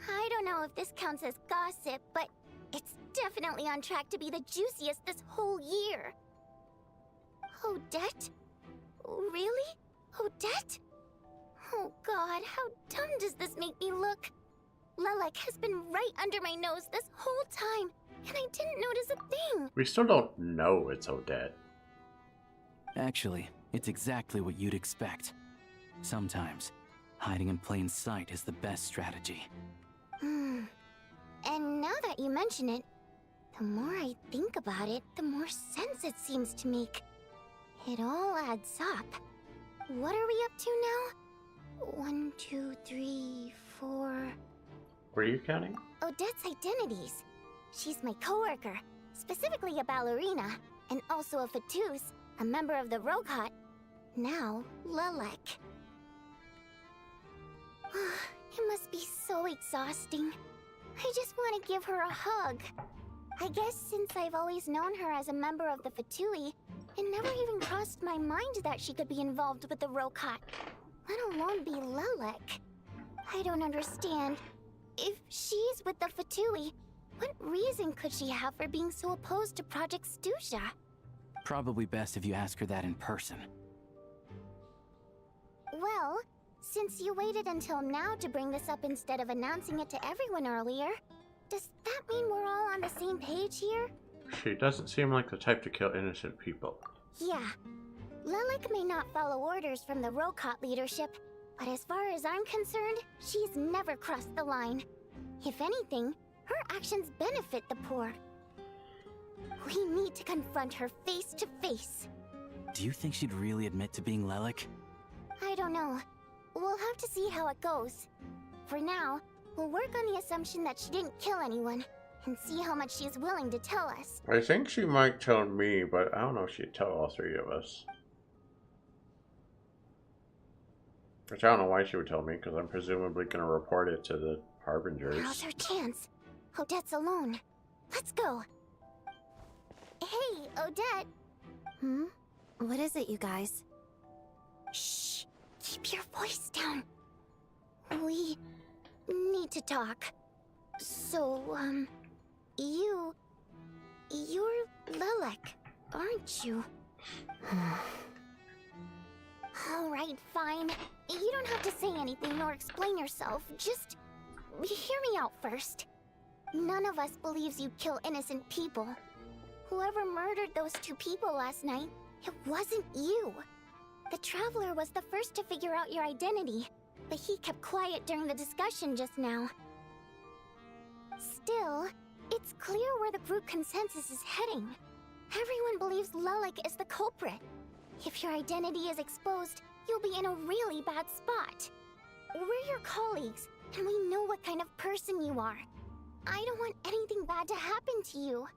I don't know if this counts as gossip, but it's definitely on track to be the juiciest this whole year. Odette? Really? Odette? Oh god, how dumb does this make me look? Lelek has been right under my nose this whole time, and I didn't notice a thing. We still don't know it's Odette. Actually, it's exactly what you'd expect. Sometimes, hiding in plain sight is the best strategy. And now that you mention it, the more I think about it, the more sense it seems to make. It all adds up. What are we up to now? 1, 2, 3, 4... Were you counting? Odette's identities. She's my coworker, specifically a ballerina, and also a Fatous, a member of the Rokot. Now, Lelek. It must be so exhausting. I just want to give her a hug. I guess since I've always known her as a member of the Fatui, it never even crossed my mind that she could be involved with the Rokot, let alone be Lelek. I don't understand. If she's with the Fatui, what reason could she have for being so opposed to Project Stusha? Probably best if you ask her that in person. Well, since you waited until now to bring this up instead of announcing it to everyone earlier, does that mean we're all on the same page here? She doesn't seem like the type to kill innocent people. Yeah. Lilac may not follow orders from the Rokot leadership, but as far as I'm concerned, she's never crossed the line. If anything, her actions benefit the poor. We need to confront her face to face. Do you think she'd really admit to being Lilac? I don't know. We'll have to see how it goes. For now, we'll work on the assumption that she didn't kill anyone, and see how much she's willing to tell us. I think she might tell me, but I don't know if she'd tell all three of us. Which I don't know why she would tell me, because I'm presumably going to report it to the Harbingers. Now's her chance. Odette's alone. Let's go. Hey, Odette. What is it, you guys? Shh. Keep your voice down. We need to talk. So, you're Lilac, aren't you? Alright, fine. You don't have to say anything or explain yourself. Just hear me out first. None of us believes you kill innocent people. Whoever murdered those 2 people last night, it wasn't you. The Traveler was the first to figure out your identity, but he kept quiet during the discussion just now. Still, it's clear where the group consensus is heading. Everyone believes Lilac is the culprit. If your identity is exposed, you'll be in a really bad spot. We're your colleagues, and we know what kind of person you are. I don't want anything bad to happen to you.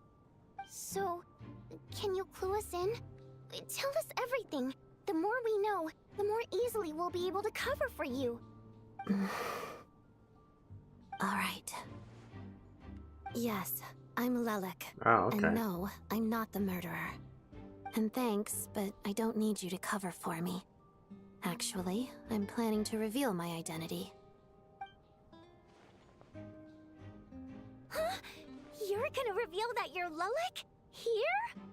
So, can you clue us in? Tell us everything. The more we know, the more easily we'll be able to cover for you. Alright. Yes, I'm Lilac. Oh, okay. And no, I'm not the murderer. And thanks, but I don't need you to cover for me. Actually, I'm planning to reveal my identity. Huh? You're gonna reveal that you're Lilac? Here?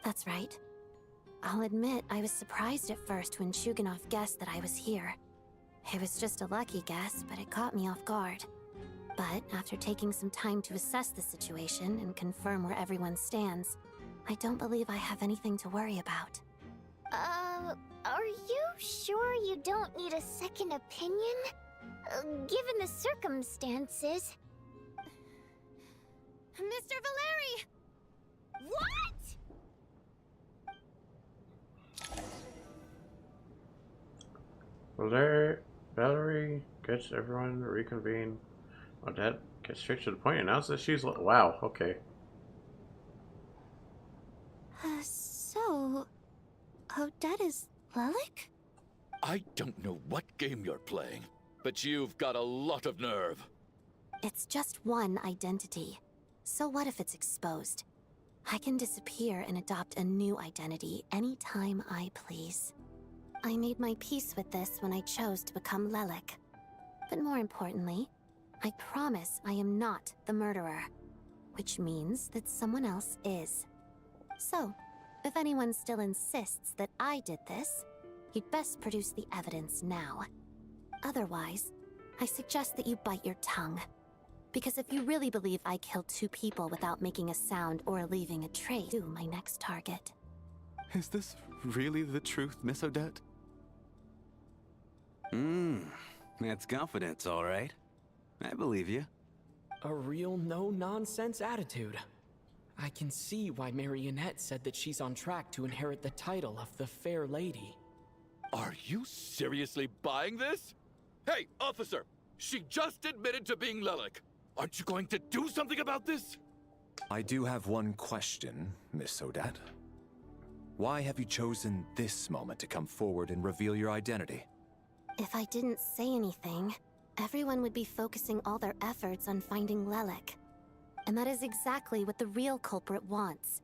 That's right. I'll admit I was surprised at first when Shuganov guessed that I was here. It was just a lucky guess, but it caught me off guard. But after taking some time to assess the situation and confirm where everyone stands, I don't believe I have anything to worry about. Are you sure you don't need a second opinion? Given the circumstances... Mr. Valeri! What? Valerie gets everyone to reconvene. Odette gets straight to the point. Announces that she's... Wow, okay. So... Odette is Lilac? I don't know what game you're playing, but you've got a lot of nerve. It's just one identity. So what if it's exposed? I can disappear and adopt a new identity anytime I please. I made my peace with this when I chose to become Lilac. But more importantly, I promise I am not the murderer, which means that someone else is. So, if anyone still insists that I did this, you'd best produce the evidence now. Otherwise, I suggest that you bite your tongue. Because if you really believe I killed 2 people without making a sound or leaving a trace, you're my next target. Is this really the truth, Miss Odette? That's confidence, all right. I believe you. A real no-nonsense attitude. I can see why Marionette said that she's on track to inherit the title of the Fair Lady. Are you seriously buying this? Hey, officer! She just admitted to being Lilac. Aren't you going to do something about this? I do have one question, Miss Odette. Why have you chosen this moment to come forward and reveal your identity? If I didn't say anything, everyone would be focusing all their efforts on finding Lilac. And that is exactly what the real culprit wants.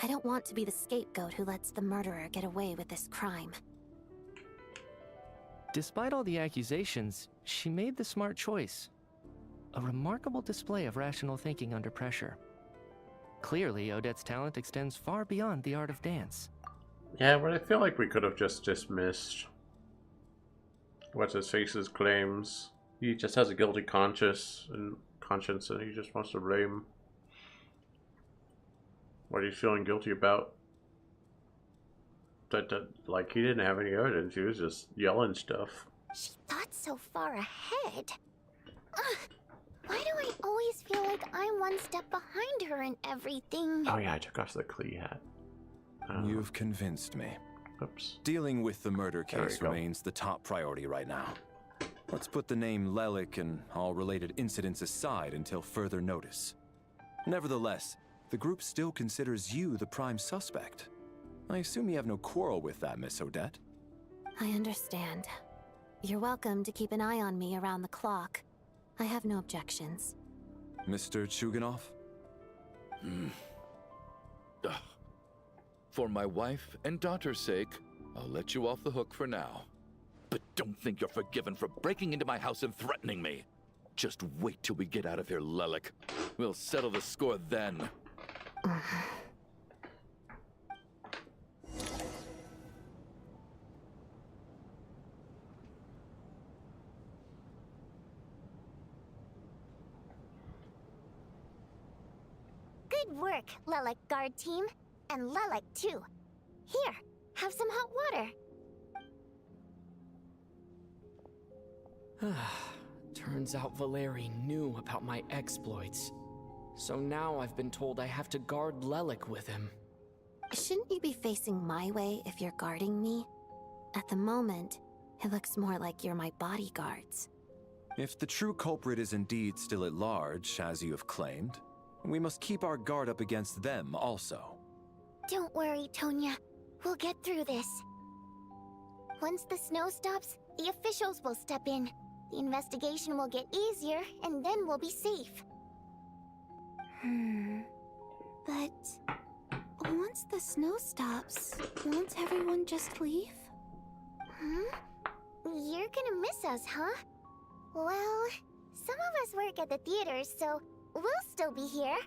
I don't want to be the scapegoat who lets the murderer get away with this crime. Despite all the accusations, she made the smart choice. A remarkable display of rational thinking under pressure. Clearly, Odette's talent extends far beyond the art of dance. Yeah, but I feel like we could have just dismissed what's his face's claims. He just has a guilty conscience and he just wants to blame what he's feeling guilty about. That like he didn't have any evidence. He was just yelling stuff. She thought so far ahead. Ugh. Why do I always feel like I'm one step behind her in everything? Oh yeah, I took off the Klee hat. You've convinced me. Oops. Dealing with the murder case remains the top priority right now. Let's put the name Lelik and all related incidents aside until further notice. Nevertheless, the group still considers you the prime suspect. I assume you have no quarrel with that, Miss Odette? I understand. You're welcome to keep an eye on me around the clock. I have no objections. Mr. Chuganov? For my wife and daughter's sake, I'll let you off the hook for now. But don't think you're forgiven for breaking into my house and threatening me. Just wait till we get out of here, Lelik. We'll settle the score then. Good work, Lelik guard team. And Lelik too. Here, have some hot water. Turns out Valeri knew about my exploits. So now I've been told I have to guard Lelik with him. Shouldn't you be facing my way if you're guarding me? At the moment, it looks more like you're my bodyguards. If the true culprit is indeed still at large, as you have claimed, we must keep our guard up against them also. Don't worry, Tonya. We'll get through this. Once the snow stops, the officials will step in. The investigation will get easier, and then we'll be safe. But once the snow stops, won't everyone just leave? You're gonna miss us, huh? Well, some of us work at the theaters, so we'll still be here.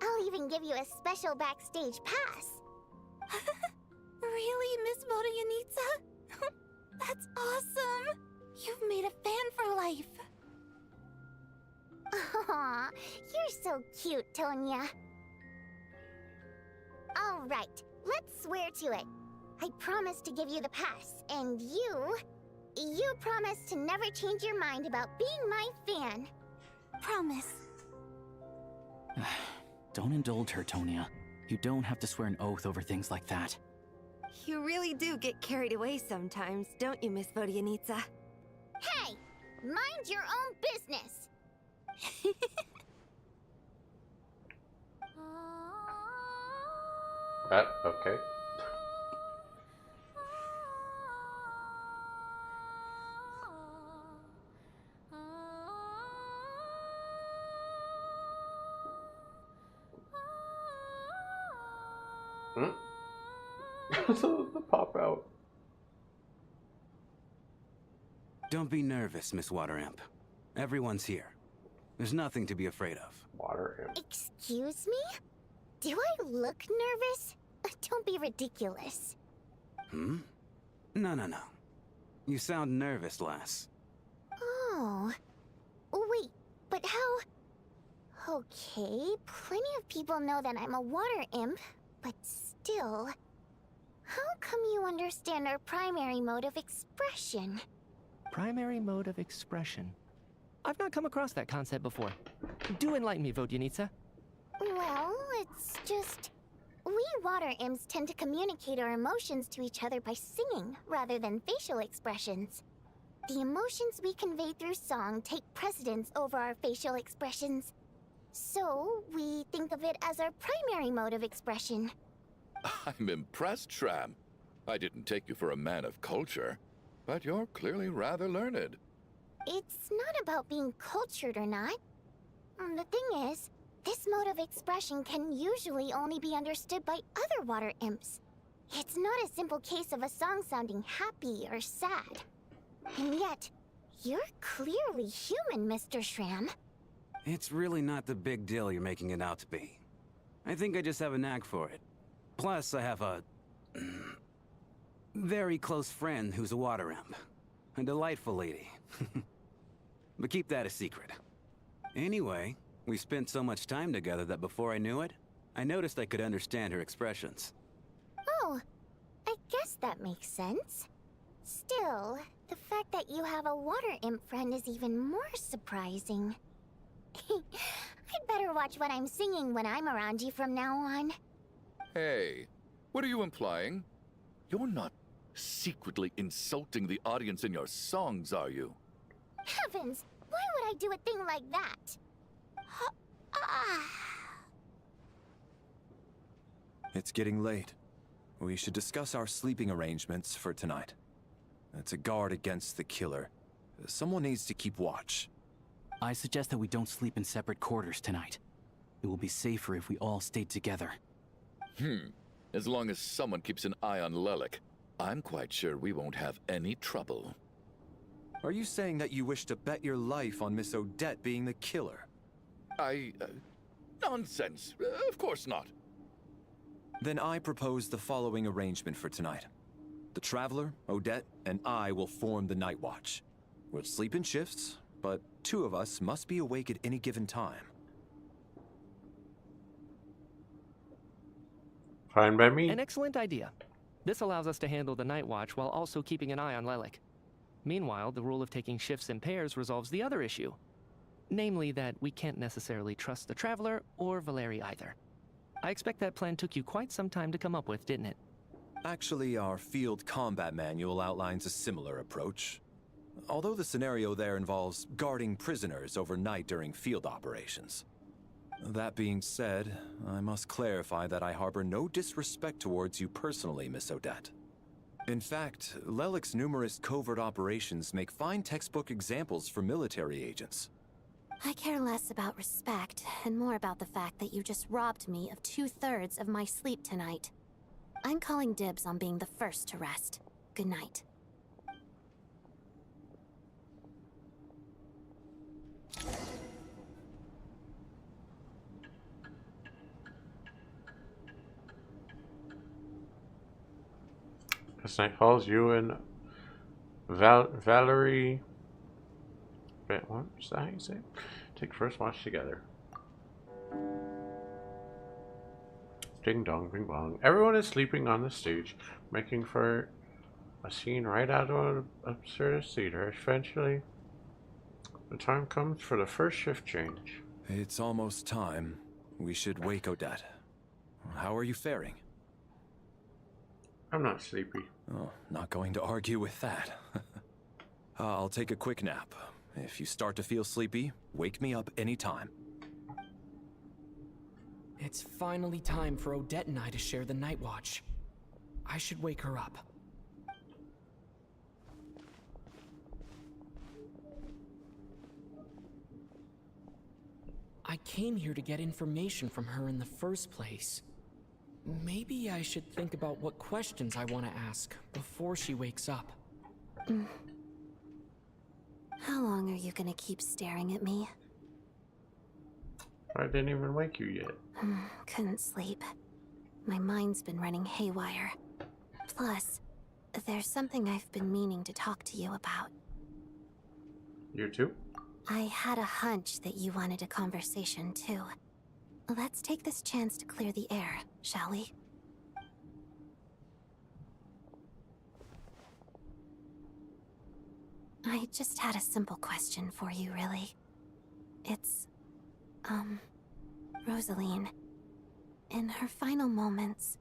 I'll even give you a special backstage pass. Really, Miss Vodyanitsa? That's awesome! You've made a fan for life. Aw, you're so cute, Tonya. All right, let's swear to it. I promise to give you the pass, and you promise to never change your mind about being my fan. Promise. Don't indulge her, Tonya. You don't have to swear an oath over things like that. You really do get carried away sometimes, don't you, Miss Vodyanitsa? Hey! Mind your own business! Okay. The pop out. Don't be nervous, Miss Water Imp. Everyone's here. There's nothing to be afraid of. Water Imp. Excuse me? Do I look nervous? Don't be ridiculous. No. You sound nervous, lass. Oh. Wait, but how... Okay, plenty of people know that I'm a water imp, but still... How come you understand our primary mode of expression? Primary mode of expression? I've not come across that concept before. Do enlighten me, Vodyanitsa. Well, it's just... We water imps tend to communicate our emotions to each other by singing, rather than facial expressions. The emotions we convey through song take precedence over our facial expressions. So, we think of it as our primary mode of expression. I'm impressed, Shram. I didn't take you for a man of culture, but you're clearly rather learned. It's not about being cultured or not. The thing is, this mode of expression can usually only be understood by other water imps. It's not a simple case of a song sounding happy or sad. And yet, you're clearly human, Mr. Shram. It's really not the big deal you're making it out to be. I think I just have a knack for it. Plus, I have a... Very close friend who's a water imp. A delightful lady. But keep that a secret. Anyway, we spent so much time together that before I knew it, I noticed I could understand her expressions. Oh, I guess that makes sense. Still, the fact that you have a water imp friend is even more surprising. I'd better watch what I'm singing when I'm around you from now on. Hey, what are you implying? You're not secretly insulting the audience in your songs, are you? Heavens, why would I do a thing like that? It's getting late. We should discuss our sleeping arrangements for tonight. To guard against the killer, someone needs to keep watch. I suggest that we don't sleep in separate quarters tonight. It will be safer if we all stayed together. As long as someone keeps an eye on Lelik, I'm quite sure we won't have any trouble. Are you saying that you wish to bet your life on Miss Odette being the killer? Nonsense. Of course not. Then I propose the following arrangement for tonight. The Traveler, Odette, and I will form the Night Watch. We'll sleep in shifts, but 2 of us must be awake at any given time. Fine by me. An excellent idea. This allows us to handle the Night Watch while also keeping an eye on Lelik. Meanwhile, the rule of taking shifts in pairs resolves the other issue. Namely that we can't necessarily trust the Traveler or Valeri either. I expect that plan took you quite some time to come up with, didn't it? Actually, our field combat manual outlines a similar approach. Although the scenario there involves guarding prisoners overnight during field operations. That being said, I must clarify that I harbor no disrespect towards you personally, Miss Odette. In fact, Lelik's numerous covert operations make fine textbook examples for military agents. I care less about respect and more about the fact that you just robbed me of 2/3 of my sleep tonight. I'm calling dibs on being the first to rest. Good night. This night falls, you and Valerie. Wait, what? Is that how you say it? Take first watch together. Ding dong, bing bong. Everyone is sleeping on the stage, making for a scene right out of an absurdist theater. Eventually, the time comes for the first shift change. It's almost time. We should wake Odette. How are you faring? I'm not sleepy. Oh, not going to argue with that. I'll take a quick nap. If you start to feel sleepy, wake me up anytime. It's finally time for Odette and I to share the night watch. I should wake her up. I came here to get information from her in the first place. Maybe I should think about what questions I want to ask before she wakes up. How long are you gonna keep staring at me? I didn't even wake you yet. Couldn't sleep. My mind's been running haywire. Plus, there's something I've been meaning to talk to you about. You too? I had a hunch that you wanted a conversation too. Let's take this chance to clear the air, shall we? I just had a simple question for you, really. It's, Rosaline. In her final moments,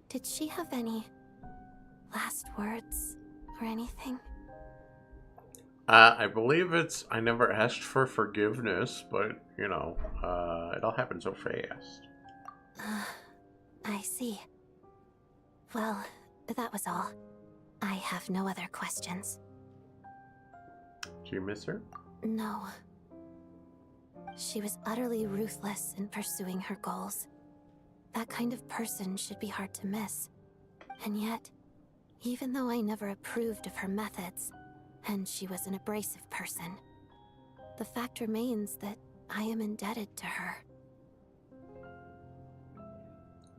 did she have any last words or anything? I believe it's, I never asked for forgiveness, but, you know, it all happened so fast. I see. Well, that was all. I have no other questions. Do you miss her? No. She was utterly ruthless in pursuing her goals. That kind of person should be hard to miss. And yet, even though I never approved of her methods, and she was an abrasive person, the fact remains that I am indebted to her.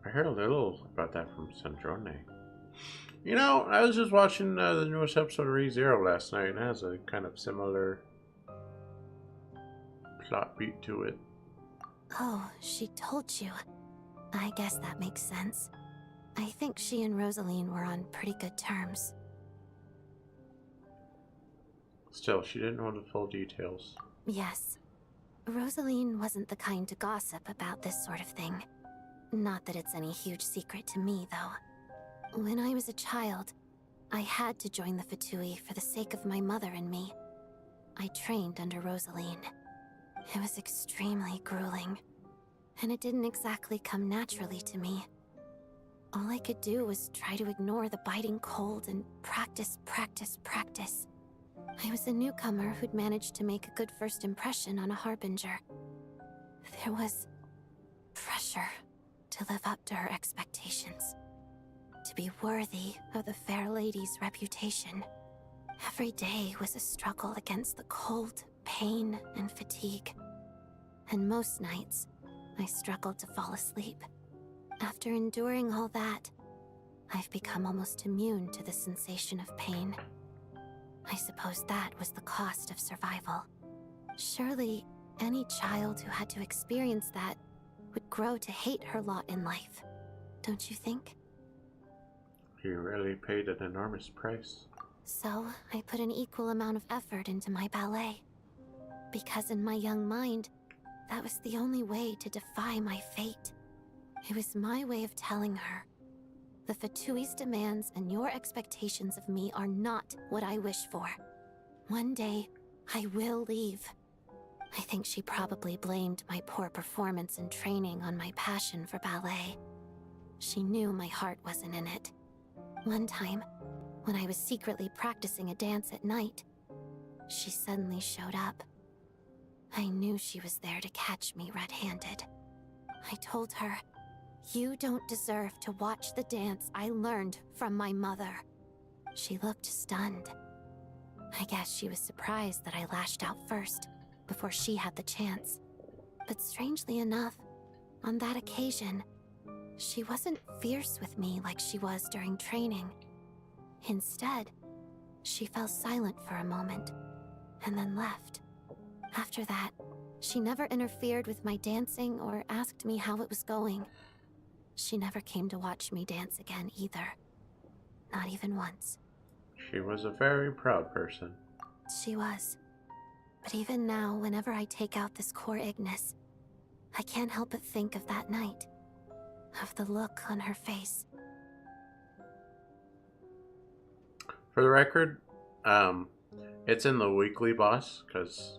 I heard a little about that from Snezhnaya. You know, I was just watching the newest episode of ReZero last night, and it has a kind of similar plot beat to it. Oh, she told you. I guess that makes sense. I think she and Rosaline were on pretty good terms. Still, she didn't know the full details. Yes. Rosaline wasn't the kind to gossip about this sort of thing. Not that it's any huge secret to me, though. When I was a child, I had to join the Fatui for the sake of my mother and me. I trained under Rosaline. It was extremely grueling, and it didn't exactly come naturally to me. All I could do was try to ignore the biting cold and practice. I was a newcomer who'd managed to make a good first impression on a harbinger. There was pressure to live up to her expectations, to be worthy of the fair lady's reputation. Every day was a struggle against the cold, pain, and fatigue. And most nights, I struggled to fall asleep. After enduring all that, I've become almost immune to the sensation of pain. I suppose that was the cost of survival. Surely, any child who had to experience that would grow to hate her lot in life, don't you think? You really paid an enormous price. So, I put an equal amount of effort into my ballet. Because in my young mind, that was the only way to defy my fate. It was my way of telling her, the Fatui's demands and your expectations of me are not what I wish for. One day, I will leave. I think she probably blamed my poor performance and training on my passion for ballet. She knew my heart wasn't in it. One time, when I was secretly practicing a dance at night, she suddenly showed up. I knew she was there to catch me red-handed. I told her, "You don't deserve to watch the dance I learned from my mother." She looked stunned. I guess she was surprised that I lashed out first, before she had the chance. But strangely enough, on that occasion, she wasn't fierce with me like she was during training. Instead, she fell silent for a moment, and then left. After that, she never interfered with my dancing or asked me how it was going. She never came to watch me dance again either. Not even once. She was a very proud person. She was. But even now, whenever I take out this core Ignis, I can't help but think of that night. Of the look on her face. For the record, it's in the weekly boss, because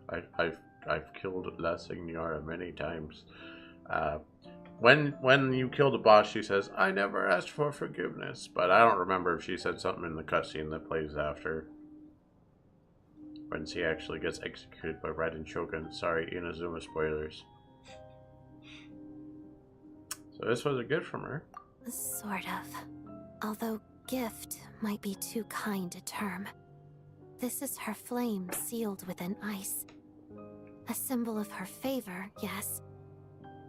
I've killed La Signora many times. When you kill the boss, she says, "I never asked for forgiveness," but I don't remember if she said something in the cutscene that plays after. When she actually gets executed by Raiden Shogun. Sorry, Inazuma spoilers. So this was a gift from her. Sort of. Although gift might be too kind a term. This is her flame sealed within ice. A symbol of her favor, yes,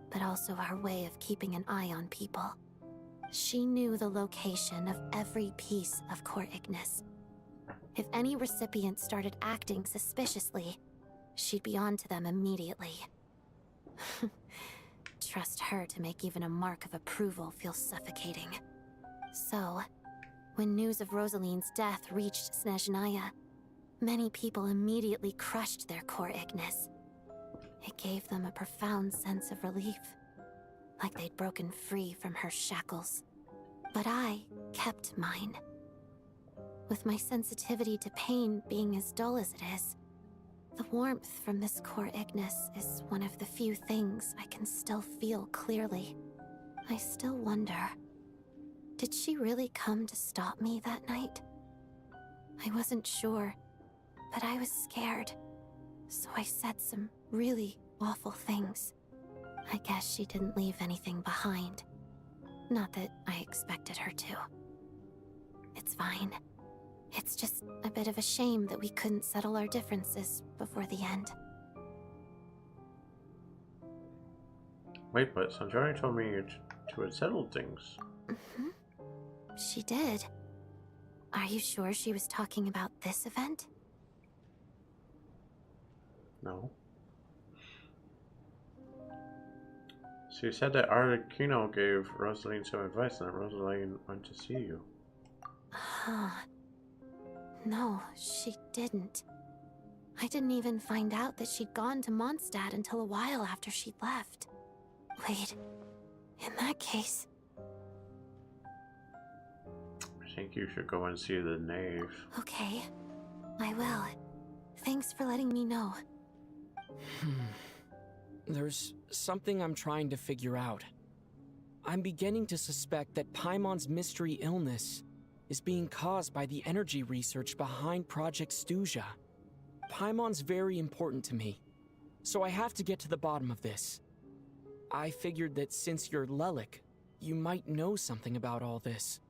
but also her way of keeping an eye on people. She knew the location of every piece of core Ignis. If any recipient started acting suspiciously, she'd be on to them immediately. Trust her to make even a mark of approval feel suffocating. So, when news of Rosaline's death reached Snezhnaya, many people immediately crushed their core Ignis. It gave them a profound sense of relief, like they'd broken free from her shackles. But I kept mine. With my sensitivity to pain being as dull as it is, the warmth from this core Ignis is one of the few things I can still feel clearly. I still wonder, did she really come to stop me that night? I wasn't sure, but I was scared, so I said some really awful things. I guess she didn't leave anything behind. Not that I expected her to. It's fine. It's just a bit of a shame that we couldn't settle our differences before the end. Wait, but Sanjari told me you two had settled things. she did. Are you sure she was talking about this event? No. She said that Arlecchino gave Rosaline some advice and that Rosaline went to see you. Huh. No, she didn't. I didn't even find out that she'd gone to Mondstadt until a while after she'd left. Wait, in that case... I think you should go and see the knave. Okay, I will. Thanks for letting me know. There's something I'm trying to figure out. I'm beginning to suspect that Paimon's mystery illness is being caused by the energy research behind Project Stuja. Paimon's very important to me, so I have to get to the bottom of this. I figured that since you're Lelik, you might know something about all this.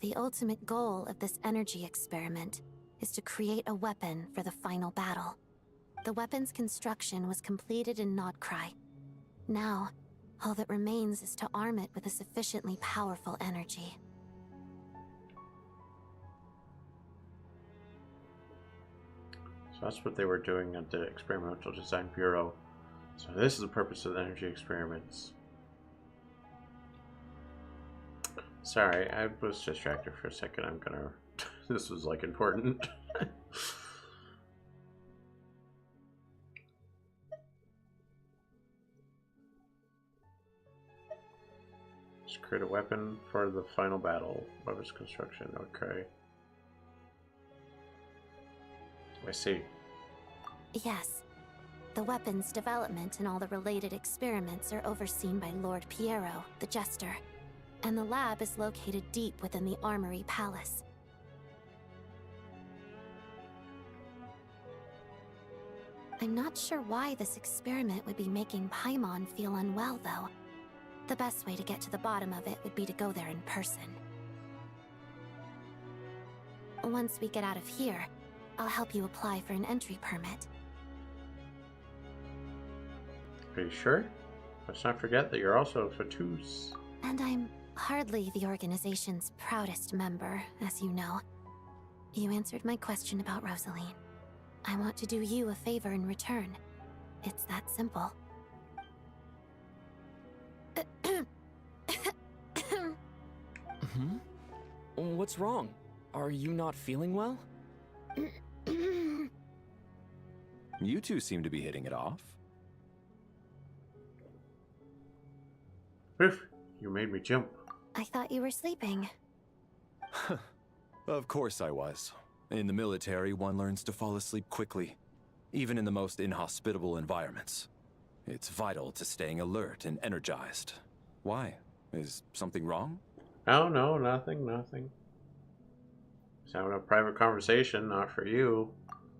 The ultimate goal of this energy experiment is to create a weapon for the final battle. The weapon's construction was completed in Nodcry. Now, all that remains is to arm it with a sufficiently powerful energy. So that's what they were doing at the Experimental Design Bureau. So this is the purpose of the energy experiments. Sorry, I was distracted for a second. I'm gonna... This was like important. Just create a weapon for the final battle. Weapons construction, okay. I see. Yes. The weapons development and all the related experiments are overseen by Lord Piero, the Jester, and the lab is located deep within the Armory Palace. I'm not sure why this experiment would be making Paimon feel unwell, though. The best way to get to the bottom of it would be to go there in person. Once we get out of here, I'll help you apply for an entry permit. Are you sure? Let's not forget that you're also Fatous. And I'm hardly the organization's proudest member, as you know. You answered my question about Rosaline. I want to do you a favor in return. It's that simple. What's wrong? Are you not feeling well? You two seem to be hitting it off. Biff, you made me jump. I thought you were sleeping. Of course I was. In the military, one learns to fall asleep quickly, even in the most inhospitable environments. It's vital to staying alert and energized. Why? Is something wrong? Oh, no, nothing. Just having a private conversation, not for you.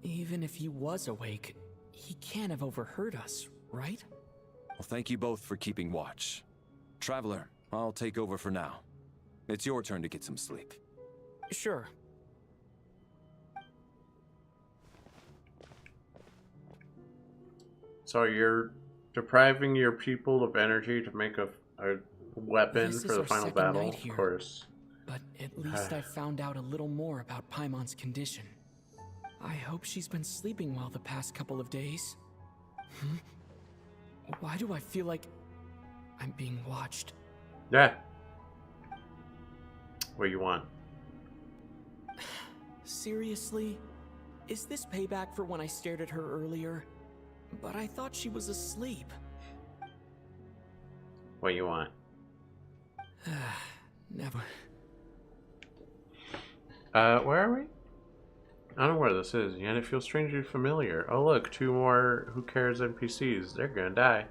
Even if he was awake, he can't have overheard us, right? Well, thank you both for keeping watch. Traveler, I'll take over for now. It's your turn to get some sleep. Sure. So you're depriving your people of energy to make a weapon This for is the our final second battle, night of here, course. But at least I found out a little more about Paimon's condition. I hope she's been sleeping well the past couple of days. Why do I feel like I'm being watched? Yeah. What do you want? Seriously? Is this payback for when I stared at her earlier? But I thought she was asleep. What do you want? Never. Where are we? I don't know where this is, yet it feels strangely familiar. Oh look, 2 more Who Cares NPCs. They're gonna die.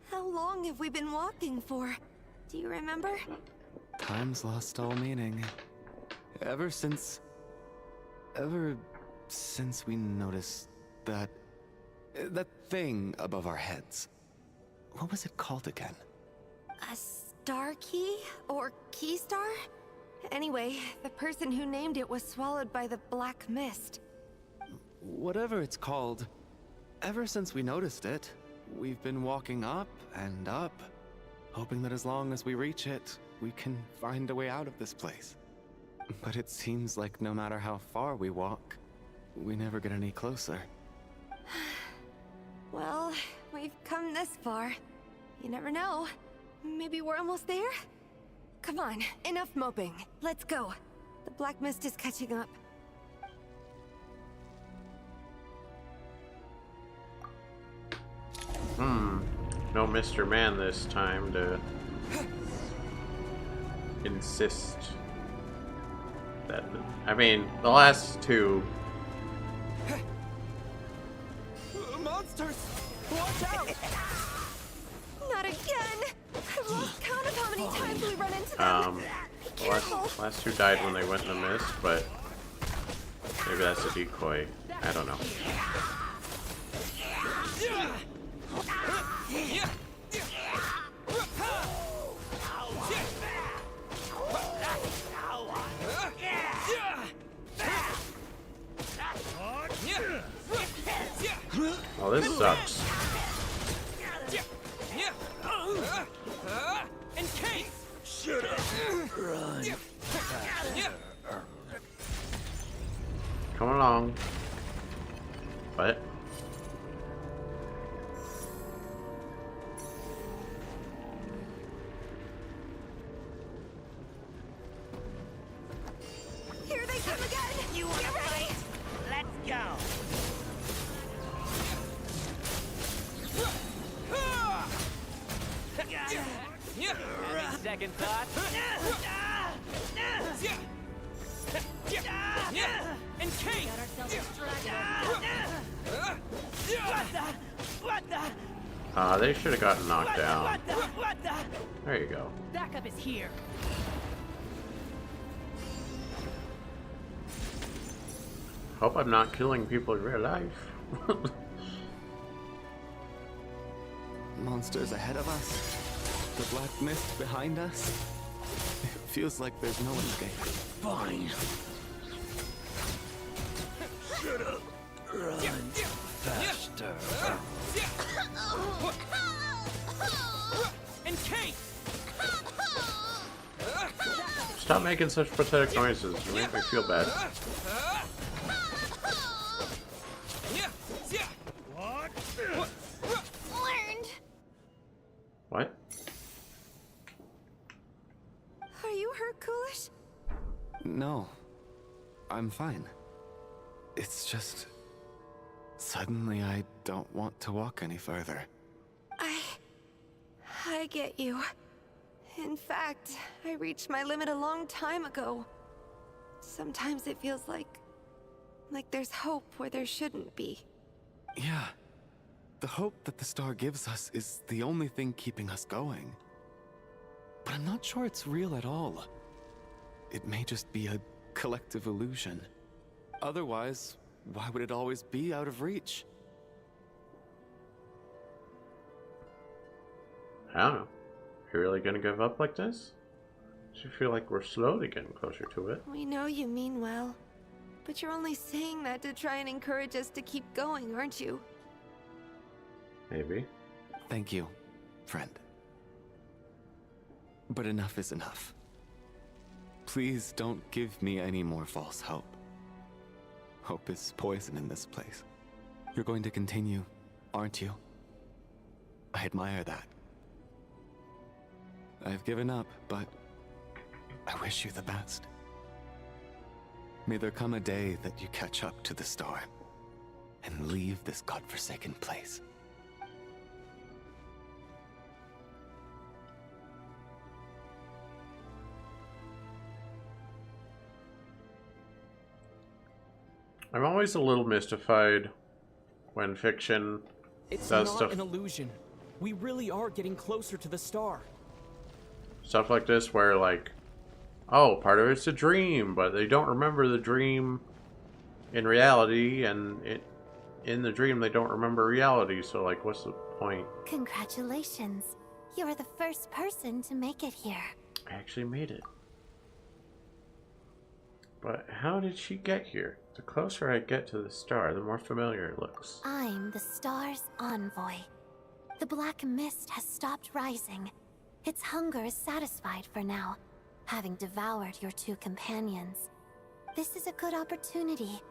How long have we been walking for? Do you remember? Time's lost all meaning. Ever since we noticed that thing above our heads. What was it called again? A star key? Or key star? Anyway, the person who named it was swallowed by the black mist. Whatever it's called, ever since we noticed it, we've been walking up and up, hoping that as long as we reach it, we can find a way out of this place. But it seems like no matter how far we walk, we never get any closer. Well, we've come this far. You never know. Maybe we're almost there? Come on, enough moping. Let's go. The black mist is catching up. No Mr. Man this time to insist that... I mean, the last two... Monsters! Watch out! Not again! I've lost count of how many times we run into them. The last two died when they went in the mist, but maybe that's a decoy. I don't know. Oh, this sucks. Shut up. Run. Come along. What? Here they come again! You wanna fight? Let's go! Any second thoughts? And Kate! What the? They should have gotten knocked down. What the? There you go. Backup is here. Hope I'm not killing people in real life. Monsters ahead of us. The black mist behind us. It feels like there's no escape. Fine. Shut up. Run faster. And Kate! Stop making such pathetic noises. You make me feel bad. Learned. What? Are you hurt, Coolish? No. I'm fine. It's just... suddenly I don't want to walk any further. I get you. In fact, I reached my limit a long time ago. Sometimes it feels like there's hope where there shouldn't be. Yeah. The hope that the star gives us is the only thing keeping us going. But I'm not sure it's real at all. It may just be a collective illusion. Otherwise, why would it always be out of reach? I don't know. You really gonna give up like this? I feel like we're slowly getting closer to it. We know you mean well, but you're only saying that to try and encourage us to keep going, aren't you? Maybe. Thank you, friend. But enough is enough. Please don't give me any more false hope. Hope is poison in this place. You're going to continue, aren't you? I admire that. I've given up, but I wish you the best. May there come a day that you catch up to the star and leave this godforsaken place. I'm always a little mystified when fiction It's does not stuff. an illusion. We really are getting closer to the star. Stuff like this where, like, oh, part of it's a dream, but they don't remember the dream in reality, and in the dream they don't remember reality, so, like, what's the point? Congratulations. You're the first person to make it here. I actually made it. But how did she get here? The closer I get to the star, the more familiar it looks. I'm the star's envoy. The black mist has stopped rising, Its hunger is satisfied for now, having devoured your two companions. This is a good opportunity.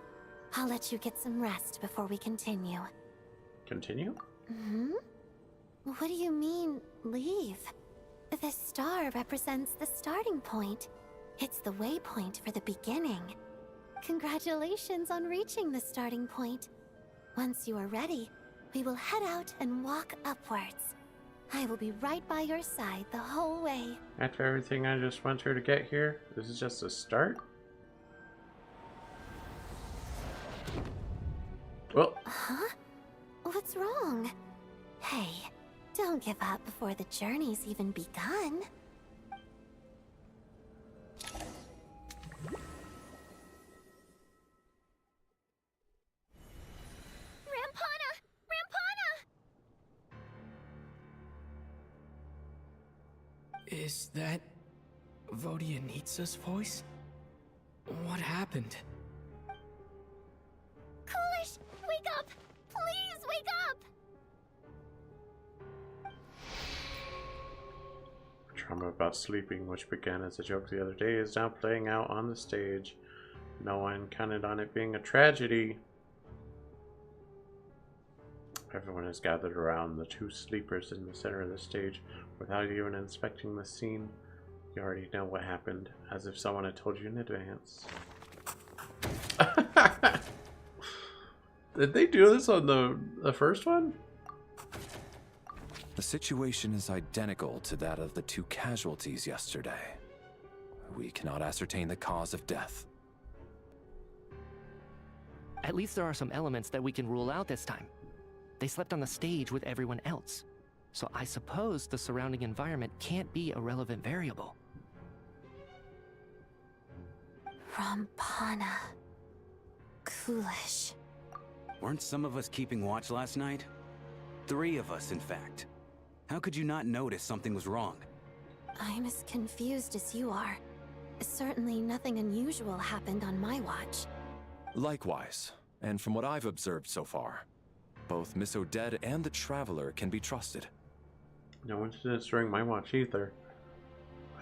I'll let you get some rest before we continue. Continue? Hmm? What do you mean, leave? The star represents the starting point. It's the waypoint for the beginning. Congratulations on reaching the starting point. Once you are ready, we will head out and walk upwards. I will be right by your side the whole way. After everything I just went through to get here, this is just a start? Well. Huh? What's wrong? Hey, don't give up before the journey's even begun. Rampana! Rampana! Is that Vodyanitsa's voice? What happened? Coolish, wake up! Please wake up! Drama about sleeping, which began as a joke the other day, is now playing out on the stage. No one counted on it being a tragedy. Everyone is gathered around the two sleepers in the center of the stage. Without even inspecting the scene, you already know what happened, as if someone had told you in advance. Did they do this on the first one? The situation is identical to that of the two casualties yesterday. We cannot ascertain the cause of death. At least there are some elements that we can rule out this time. They slept on the stage with everyone else, so I suppose the surrounding environment can't be a relevant variable. Rampana. Coolish. Weren't some of us keeping watch last night? 3 of us, in fact. How could you not notice something was wrong? I'm as confused as you are. Certainly nothing unusual happened on my watch. Likewise, and from what I've observed so far, both Miss Odette and the Traveler can be trusted. No incidents during my watch either.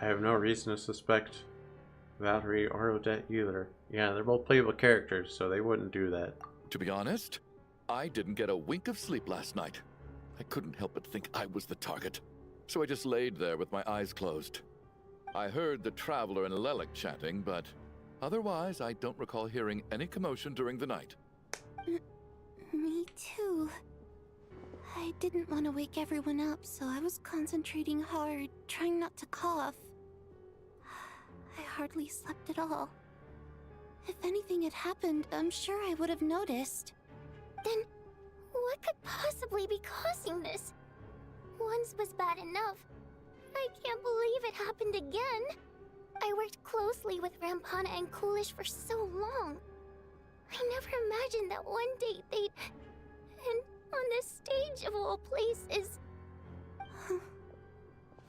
I have no reason to suspect Valerie or Odette either. Yeah, they're both playable characters, so they wouldn't do that. To be honest, I didn't get a wink of sleep last night. I couldn't help but think I was the target, so I just laid there with my eyes closed. I heard the Traveler and Lelik chatting, but otherwise I don't recall hearing any commotion during the night. Me too. I didn't want to wake everyone up, so I was concentrating hard, trying not to cough. I hardly slept at all. If anything had happened, I'm sure I would have noticed. Then, what could possibly be causing this? Once was bad enough. I can't believe it happened again. I worked closely with Rampana and Coolish for so long. I never imagined that one day they'd... And on the stage of all places...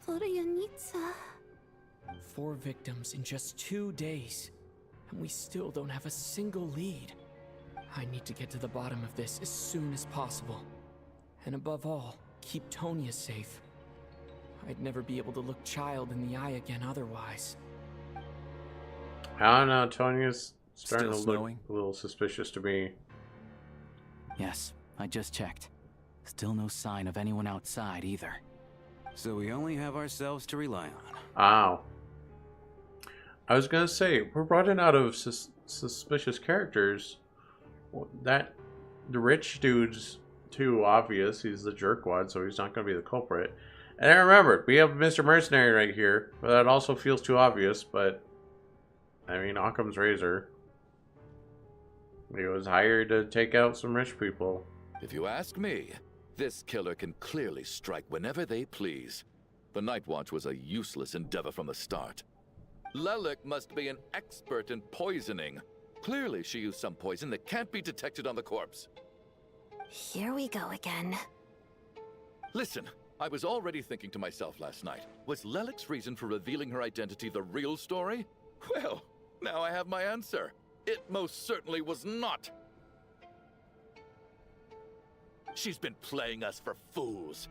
Vodyanitsa... 4 victims in just 2 days, and we still don't have a single lead. I need to get to the bottom of this as soon as possible. And above all, keep Tonya safe. I'd never be able to look Child in the eye again otherwise. I don't know, Tonya's starting to look a little suspicious to me. Yes, I just checked. Still no sign of anyone outside either. So we only have ourselves to rely on. Ow. I was gonna say, we're running out of suspicious characters. That the rich dude's too obvious. He's the jerkwad, so he's not gonna be the culprit. And I remembered, we have Mr. Mercenary right here, but that also feels too obvious. But I mean, Occam's razor. He was hired to take out some rich people. If you ask me, this killer can clearly strike whenever they please. The Night Watch was a useless endeavor from the start. Lelik must be an expert in poisoning. Clearly she used some poison that can't be detected on the corpse. Here we go again. Listen, I was already thinking to myself last night, was Lelik's reason for revealing her identity the real story? Well, now I have my answer. It most certainly was not. She's been playing us for fools.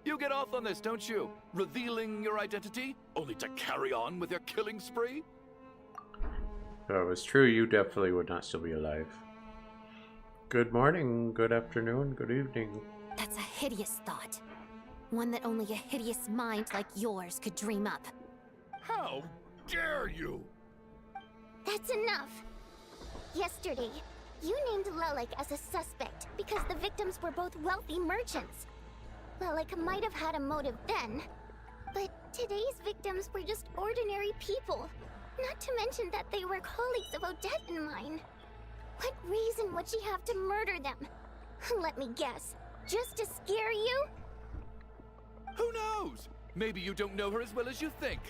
You get off on this, don't you? Revealing your identity, only to carry on with your killing spree? If it was true, you definitely would not still be alive. Good morning, good afternoon, good evening. That's a hideous thought. One that only a hideous mind like yours could dream up. How dare you? That's enough. Yesterday, you named Lelik as a suspect because the victims were both wealthy merchants. Lelik might have had a motive then, but today's victims were just ordinary people. Not to mention that they were colleagues of Odette and mine. What reason would she have to murder them? Let me guess. Just to scare you? Who knows? Maybe you don't know her as well as you think.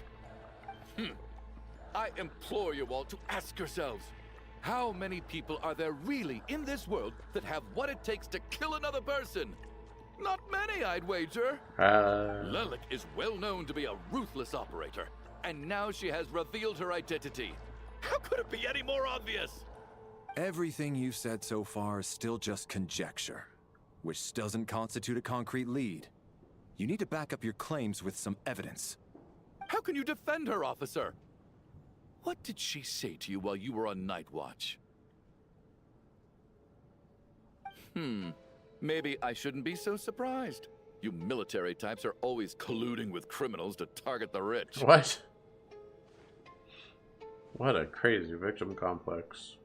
I implore you all to ask yourselves, how many people are there really in this world that have what it takes to kill another person? Not many, I'd wager. Lelik is well known to be a ruthless operator, and now she has revealed her identity. How could it be any more obvious? Everything you've said so far is still just conjecture, which doesn't constitute a concrete lead. You need to back up your claims with some evidence. How can you defend her, officer? What did she say to you while you were on night watch? Maybe I shouldn't be so surprised. You military types are always colluding with criminals to target the rich. What? What a crazy victim complex.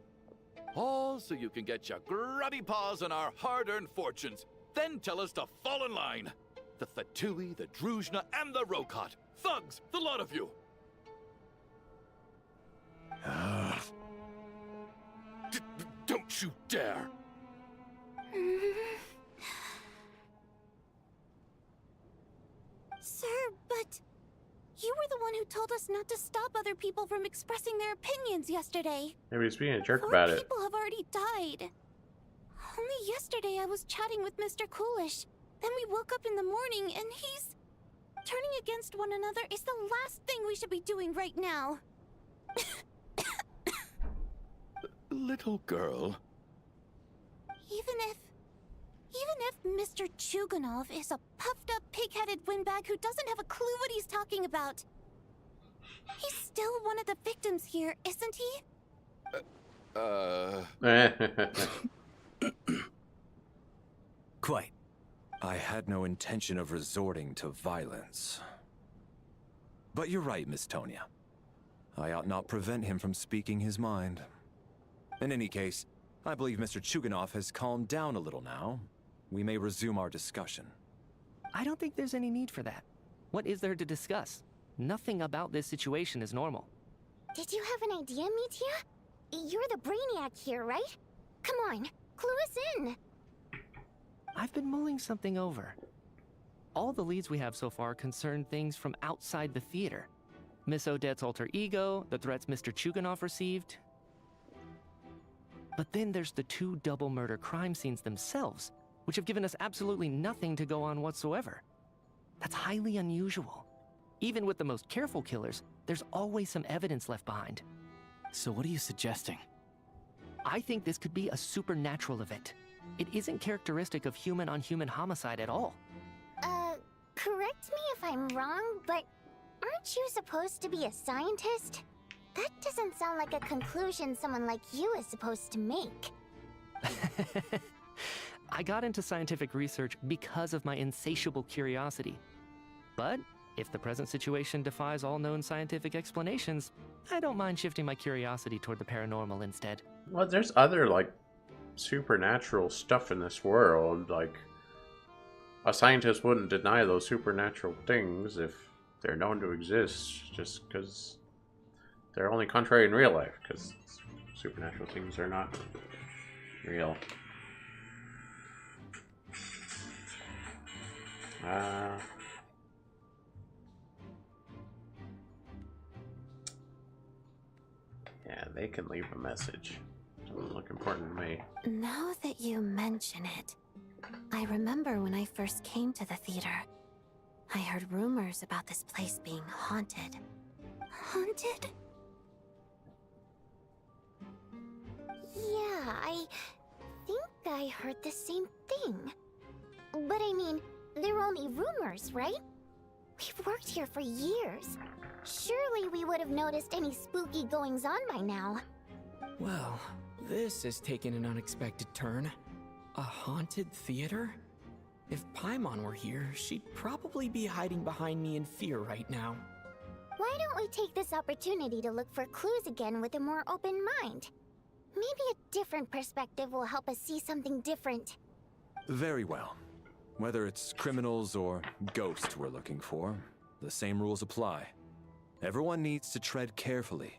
All so you can get your grubby paws on our hard-earned fortunes, then tell us to fall in line. The Fatui, the Druzhna, and the Rokot. Thugs, the lot of you. Don't you dare. Sir, but you were the one who told us not to stop other people from expressing their opinions yesterday. Maybe he's being a jerk 4 about it. people have already died. Only yesterday I was chatting with Mr. Coolish. Then we woke up in the morning and he's... Turning against one another is the last thing we should be doing right now. Little girl. Even if Mr. Chuganov is a puffed-up, pig-headed windbag who doesn't have a clue what he's talking about, he's still one of the victims here, isn't he? Quite. I had no intention of resorting to violence. But you're right, Miss Tonya. I ought not prevent him from speaking his mind. In any case, I believe Mr. Chuganov has calmed down a little now. We may resume our discussion. I don't think there's any need for that. What is there to discuss? Nothing about this situation is normal. Did you have an idea, Mitya? You're the brainiac here, right? Come on, clue us in. I've been mulling something over. All the leads we have so far concern things from outside the theater. Miss Odette's alter ego, the threats Mr. Chuganov received. But then there's the 2 double murder crime scenes themselves, which have given us absolutely nothing to go on whatsoever. That's highly unusual. Even with the most careful killers, there's always some evidence left behind. So what are you suggesting? I think this could be a supernatural event. It isn't characteristic of human-on-human homicide at all. Correct me if I'm wrong, but aren't you supposed to be a scientist? That doesn't sound like a conclusion someone like you is supposed to make. I got into scientific research because of my insatiable curiosity. But if the present situation defies all known scientific explanations, I don't mind shifting my curiosity toward the paranormal instead. Well, there's other, like, supernatural stuff in this world. Like, a scientist wouldn't deny those supernatural things if they're known to exist, just because they're only contrary in real life, because supernatural things are not real. Yeah, they can leave a message. Doesn't look important to me. Now that you mention it, I remember when I first came to the theater. I heard rumors about this place being haunted. Haunted? Yeah, I think I heard the same thing. But I mean, there were only rumors, right? We've worked here for years. Surely we would have noticed any spooky goings-on by now. Well, this has taken an unexpected turn. A haunted theater? If Paimon were here, she'd probably be hiding behind me in fear right now. Why don't we take this opportunity to look for clues again with a more open mind? Maybe a different perspective will help us see something different. Very well. Whether it's criminals or ghosts we're looking for, the same rules apply. Everyone needs to tread carefully.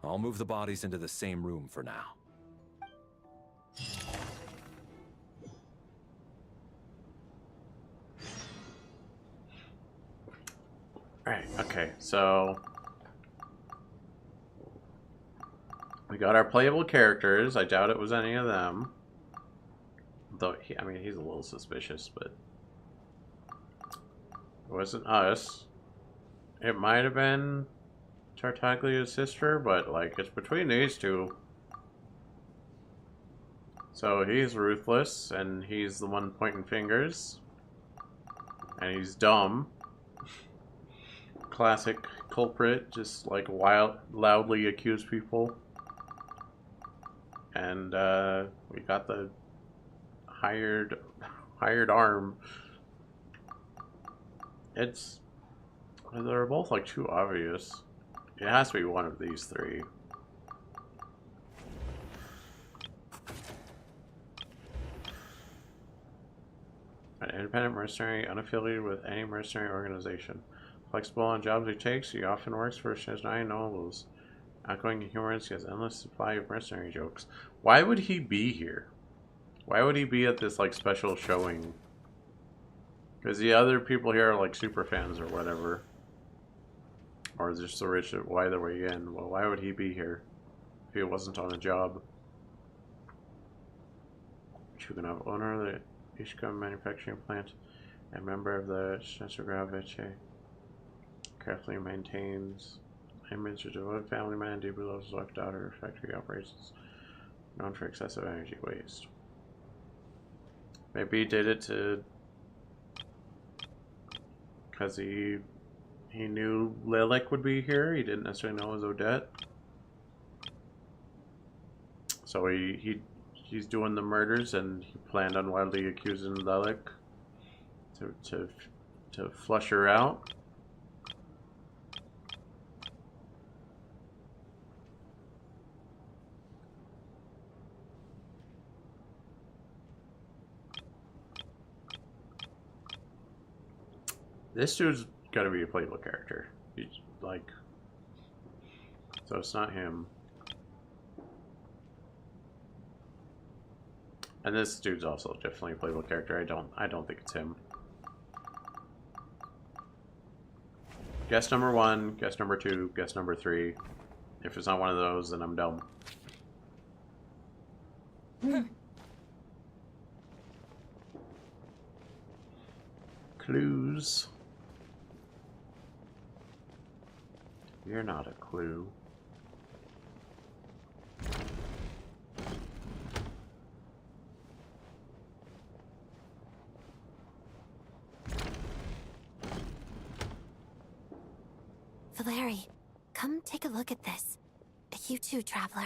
I'll move the bodies into the same room for now. Alright, okay, so we got our playable characters. I doubt it was any of them. Though, I mean, he's a little suspicious, but it wasn't us. It might have been Tartaglia's sister, but, like, it's between these two. So he's ruthless, and he's the one pointing fingers. And he's dumb. Classic culprit, just, like, loudly accuse people. And, we got the hired arm. They're both like too obvious. It has to be one of these three. An independent mercenary, unaffiliated with any mercenary organization. Flexible on jobs he takes, he often works for Snezhnaya nobles. Outgoing and humorous, he has endless supply of mercenary jokes. Why would he be here? Why would he be at this, like, special showing? Because the other people here are, like, super fans or whatever. Or just so rich that why they're way in. Well, why would he be here if he wasn't on a job? Chuganov, owner of the Ishka manufacturing plant and member of the Snezhnaya, carefully maintains image of a devoted family man, deeply loves his wife, daughter, factory operations, known for excessive energy waste. Maybe he did it to because he knew Lilac would be here. He didn't necessarily know it was Odette. So he's doing the murders, and he planned on wildly accusing Lilac to flush her out. This dude's gotta be a playable character. He's like, so it's not him. And this dude's also definitely a playable character. I don't think it's him. Guess number 1, guess number 2, guess number 3. If it's not one of those, then I'm dumb. Clues. You're not a clue. Valeri, come take a look at this. You too, traveler.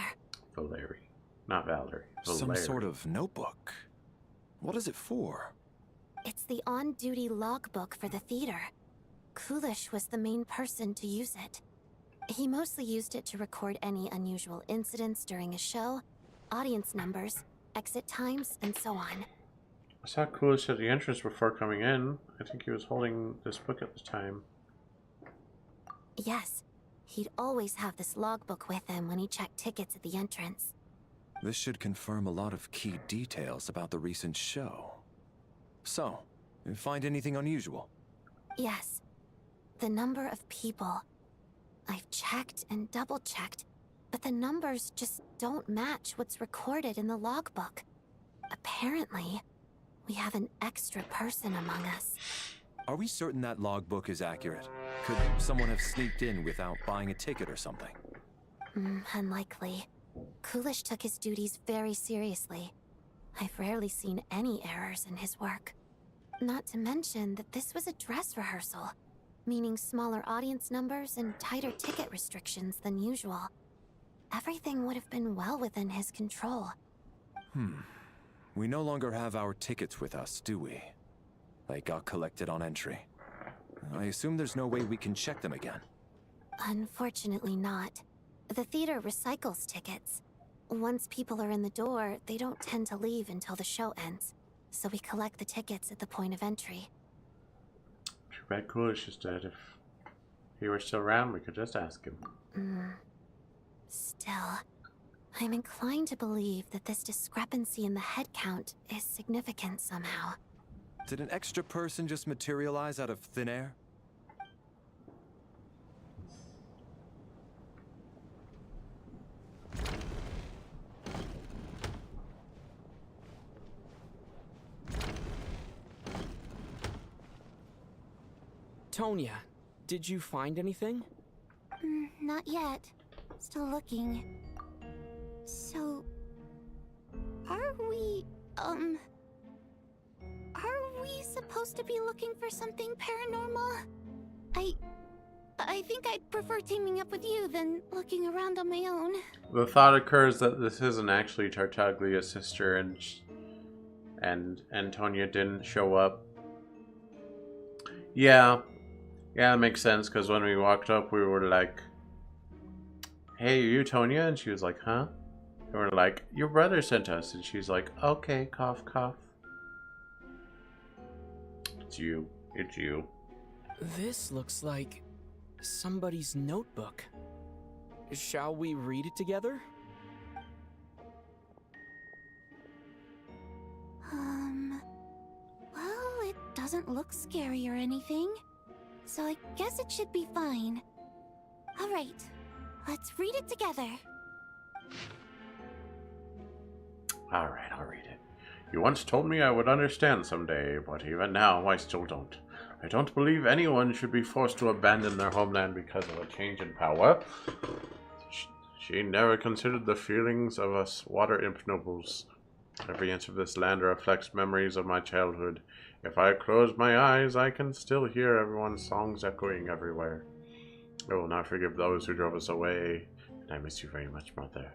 Valeri. Not Valerie. Valeri. Some sort of notebook. What is it for? It's the on-duty logbook for the theater. Kulish was the main person to use it. He mostly used it to record any unusual incidents during a show, audience numbers, exit times, and so on. I saw Kulish at the entrance before coming in. I think he was holding this book at the time. Yes, he'd always have this logbook with him when he checked tickets at the entrance. This should confirm a lot of key details about the recent show. So, you find anything unusual? Yes. The number of people. I've checked and double-checked, but the numbers just don't match what's recorded in the logbook. Apparently, we have an extra person among us. Are we certain that logbook is accurate? Could someone have sneaked in without buying a ticket or something? Unlikely. Kulish took his duties very seriously. I've rarely seen any errors in his work. Not to mention that this was a dress rehearsal, meaning smaller audience numbers and tighter ticket restrictions than usual. Everything would have been well within his control. We no longer have our tickets with us, do we? They got collected on entry. I assume there's no way we can check them again. Unfortunately not. The theater recycles tickets. Once people are in the door, they don't tend to leave until the show ends. So we collect the tickets at the point of entry. Too bad Coolish is dead. If he were still around, we could just ask him. Still, I'm inclined to believe that this discrepancy in the head count is significant somehow. Did an extra person just materialize out of thin air? Tonya, did you find anything? Not yet. Still looking. So... Are we supposed to be looking for something paranormal? I think I'd prefer teaming up with you than looking around on my own. The thought occurs that this isn't actually Tartaglia's sister and Tonya didn't show up. Yeah, that makes sense, because when we walked up, we were like, "Hey, are you Tonya?" And she was like, "Huh?" And we're like, "Your brother sent us." And she's like, "Okay, cough, cough." It's you. It's you. This looks like somebody's notebook. Shall we read it together? Well, it doesn't look scary or anything, so I guess it should be fine. Alright, let's read it together. Alright, I'll read it. "You once told me I would understand someday, but even now I still don't. I don't believe anyone should be forced to abandon their homeland because of a change in power. She never considered the feelings of us water imp nobles. Every inch of this land reflects memories of my childhood. If I close my eyes, I can still hear everyone's songs echoing everywhere. I will not forgive those who drove us away, and I miss you very much, mother.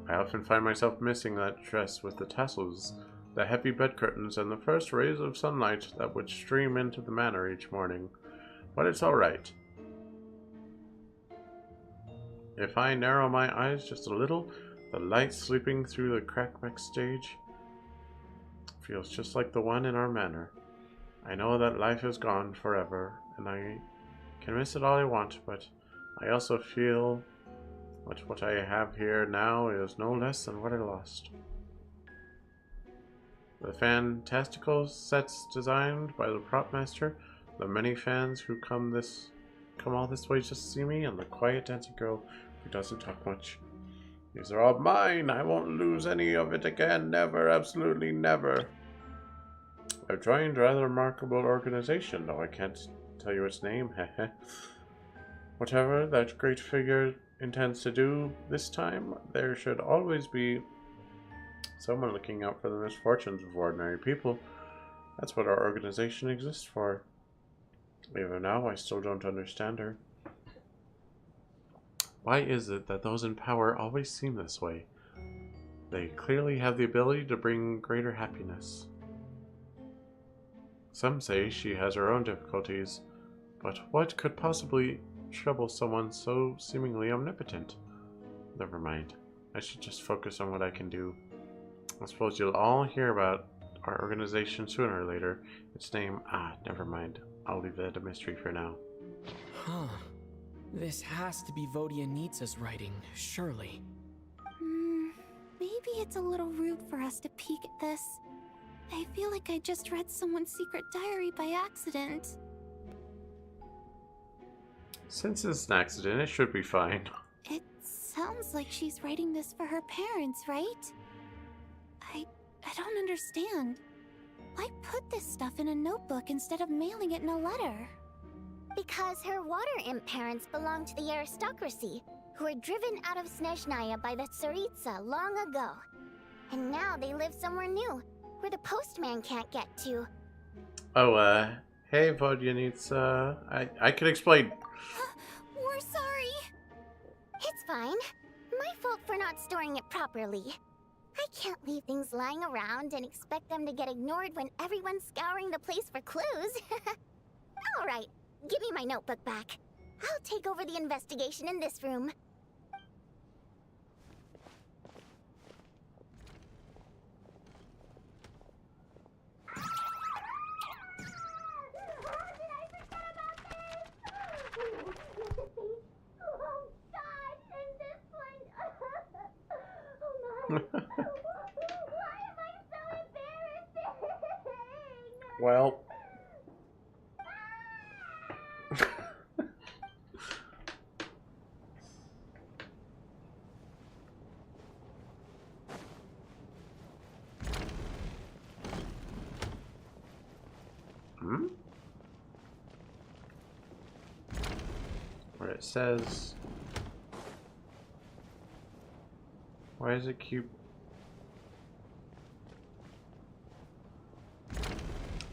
I often find myself missing that dress with the tassels, the heavy bed curtains, and the first rays of sunlight that would stream into the manor each morning. But it's alright. If I narrow my eyes just a little, the light sleeping through the crack backstage feels just like the one in our manor. I know that life is gone forever, and I can miss it all I want, but I also feel that what I have here now is no less than what I lost. The fantastical sets designed by the prop master, the many fans who come all this way just to see me, and the quiet dancing girl who doesn't talk much. These are all mine. I won't lose any of it again. Never. Absolutely never. I've joined a rather remarkable organization, though I can't tell you its name. Whatever that great figure intends to do this time, there should always be someone looking out for the misfortunes of ordinary people. That's what our organization exists for. Even now, I still don't understand her. Why is it that those in power always seem this way? They clearly have the ability to bring greater happiness. Some say she has her own difficulties, but what could possibly trouble someone so seemingly omnipotent? Never mind. I should just focus on what I can do. I suppose you'll all hear about our organization sooner or later. Its name, never mind. I'll leave that a mystery for now. Huh. This has to be Vodyanitsa's writing, surely. Maybe it's a little rude for us to peek at this. I feel like I just read someone's secret diary by accident. Since it's an accident, it should be fine. It sounds like she's writing this for her parents, right? I don't understand. Why put this stuff in a notebook instead of mailing it in a letter? Because her water imp parents belong to the aristocracy, who were driven out of Snezhnaya by the Tsaritsa long ago. And now they live somewhere new, where the postman can't get to. Oh, hey, Vodyanica. I can explain. We're sorry. It's fine. My fault for not storing it properly. I can't leave things lying around and expect them to get ignored when everyone's scouring the place for clues. Alright, give me my notebook back. I'll take over the investigation in this room. Well. Where it says, why does it keep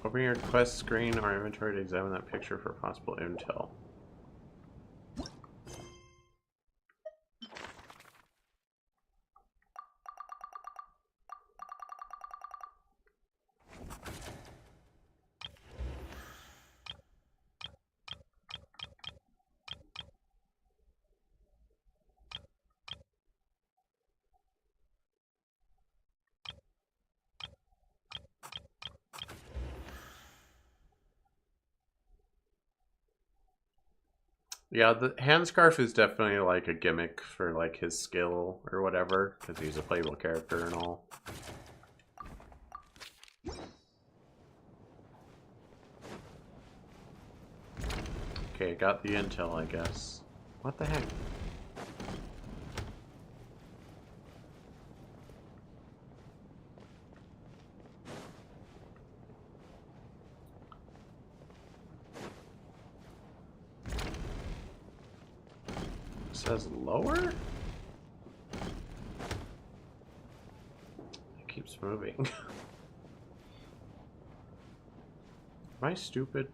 open your quest screen or inventory to examine that picture for possible intel? Yeah, the hand scarf is definitely like a gimmick for like his skill or whatever, because he's a playable character and all. Okay, got the intel, I guess. What the heck? Says lower? It keeps moving. Am I stupid?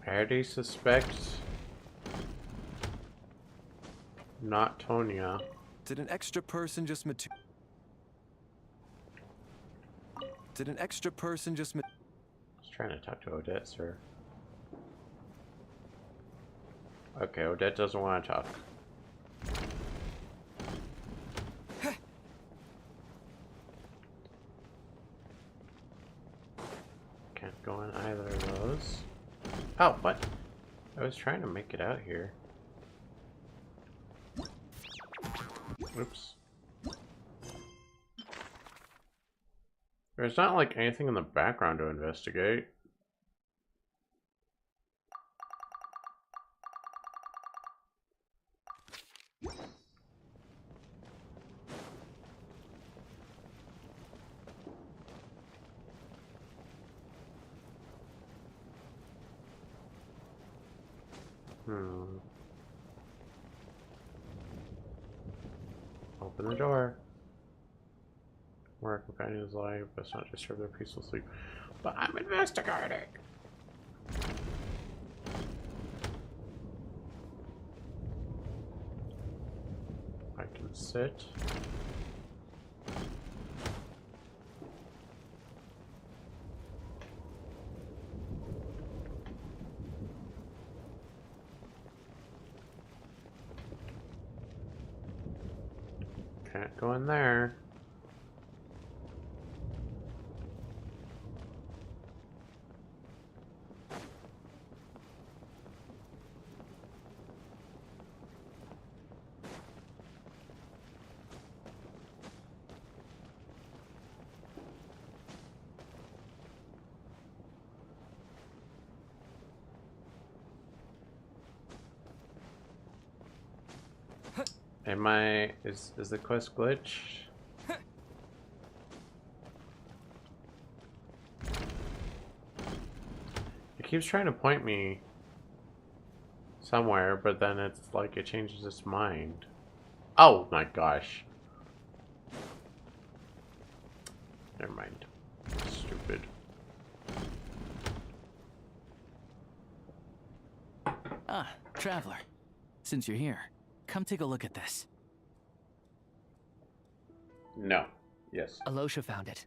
I already suspect not Tonya. Did an extra person just Did an extra person just I was trying to talk to Odette, sir. Okay, Odette doesn't want to talk. Can't go in either of those. Oh, what? I was trying to make it out here. Oops. There's not like anything in the background to investigate. Open the door. Where our companion is alive, but not disturb their peaceful sleep. But I'm investigating! I can sit. Can't go in there. Is the quest glitch? It keeps trying to point me somewhere, but then it's like it changes its mind. Oh my gosh. Never mind. Stupid. Ah, Traveler. Since you're here, come take a look at this. No. Yes. Alosha found it.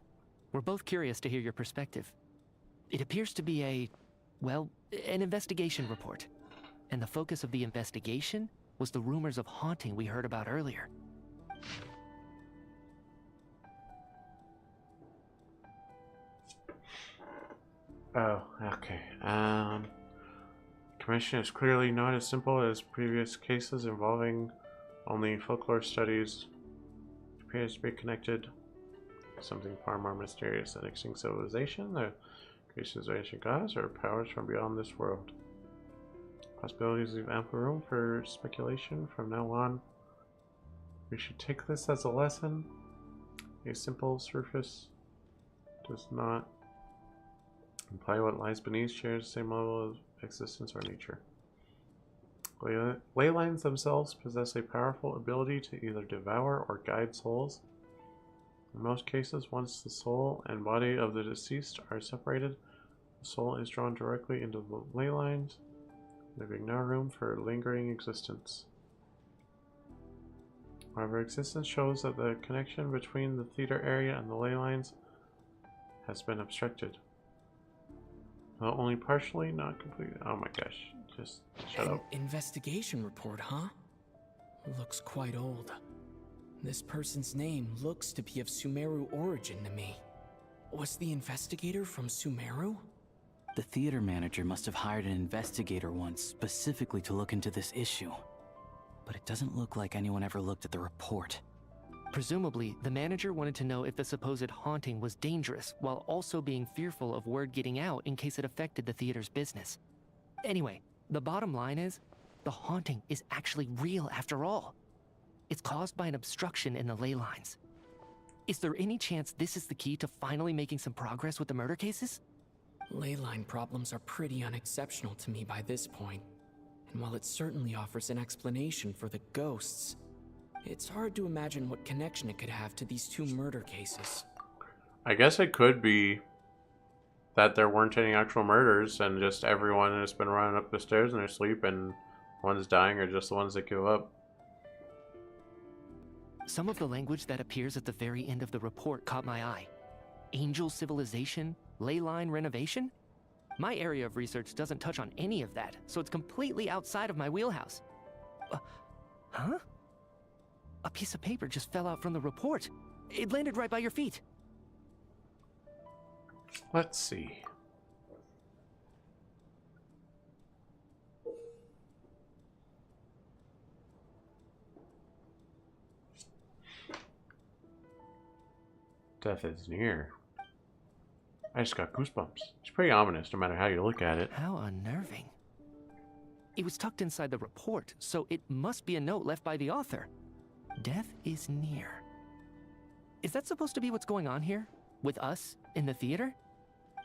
We're both curious to hear your perspective. It appears to be well, an investigation report. And the focus of the investigation was the rumors of haunting we heard about earlier. Oh, okay. Commission is clearly not as simple as previous cases involving only folklore studies. It appears to be connected to something far more mysterious than extinct civilization, the creations of ancient gods, or powers from beyond this world. Possibilities leave ample room for speculation from now on. We should take this as a lesson. A simple surface does not imply what lies beneath shares the same level of existence or nature. Ley lines themselves possess a powerful ability to either devour or guide souls. In most cases, once the soul and body of the deceased are separated, the soul is drawn directly into the ley lines, leaving no room for lingering existence. However, existence shows that the connection between the theater area and the ley lines has been obstructed. Well, only partially, not completely. Oh my gosh, just shut up. Investigation report, huh? Looks quite old. This person's name looks to be of Sumeru origin to me. Was the investigator from Sumeru? The theater manager must have hired an investigator once specifically to look into this issue. But it doesn't look like anyone ever looked at the report. Presumably, the manager wanted to know if the supposed haunting was dangerous, while also being fearful of word getting out in case it affected the theater's business. Anyway, the bottom line is, the haunting is actually real after all. It's caused by an obstruction in the ley lines. Is there any chance this is the key to finally making some progress with the murder cases? Ley line problems are pretty unexceptional to me by this point. And while it certainly offers an explanation for the ghosts, it's hard to imagine what connection it could have to these two murder cases. I guess it could be that there weren't any actual murders and just everyone has been running up the stairs in their sleep and one's dying or just the ones that give up. Some of the language that appears at the very end of the report caught my eye. Angel civilization, ley line renovation? My area of research doesn't touch on any of that, so it's completely outside of my wheelhouse. Huh? A piece of paper just fell out from the report. It landed right by your feet. Let's see. Death is near. I just got goosebumps. It's pretty ominous no matter how you look at it. How unnerving. It was tucked inside the report, so it must be a note left by the author. Death is near. Is that supposed to be what's going on here? With us in the theater?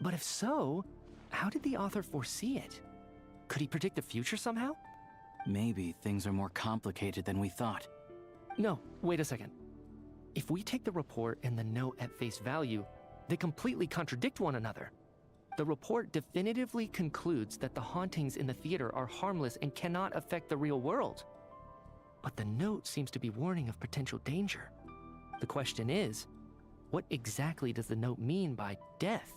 But if so, how did the author foresee it? Could he predict the future somehow? Maybe things are more complicated than we thought. No, wait a second. If we take the report and the note at face value, they completely contradict one another. The report definitively concludes that the hauntings in the theater are harmless and cannot affect the real world. But the note seems to be warning of potential danger. The question is, what exactly does the note mean by death?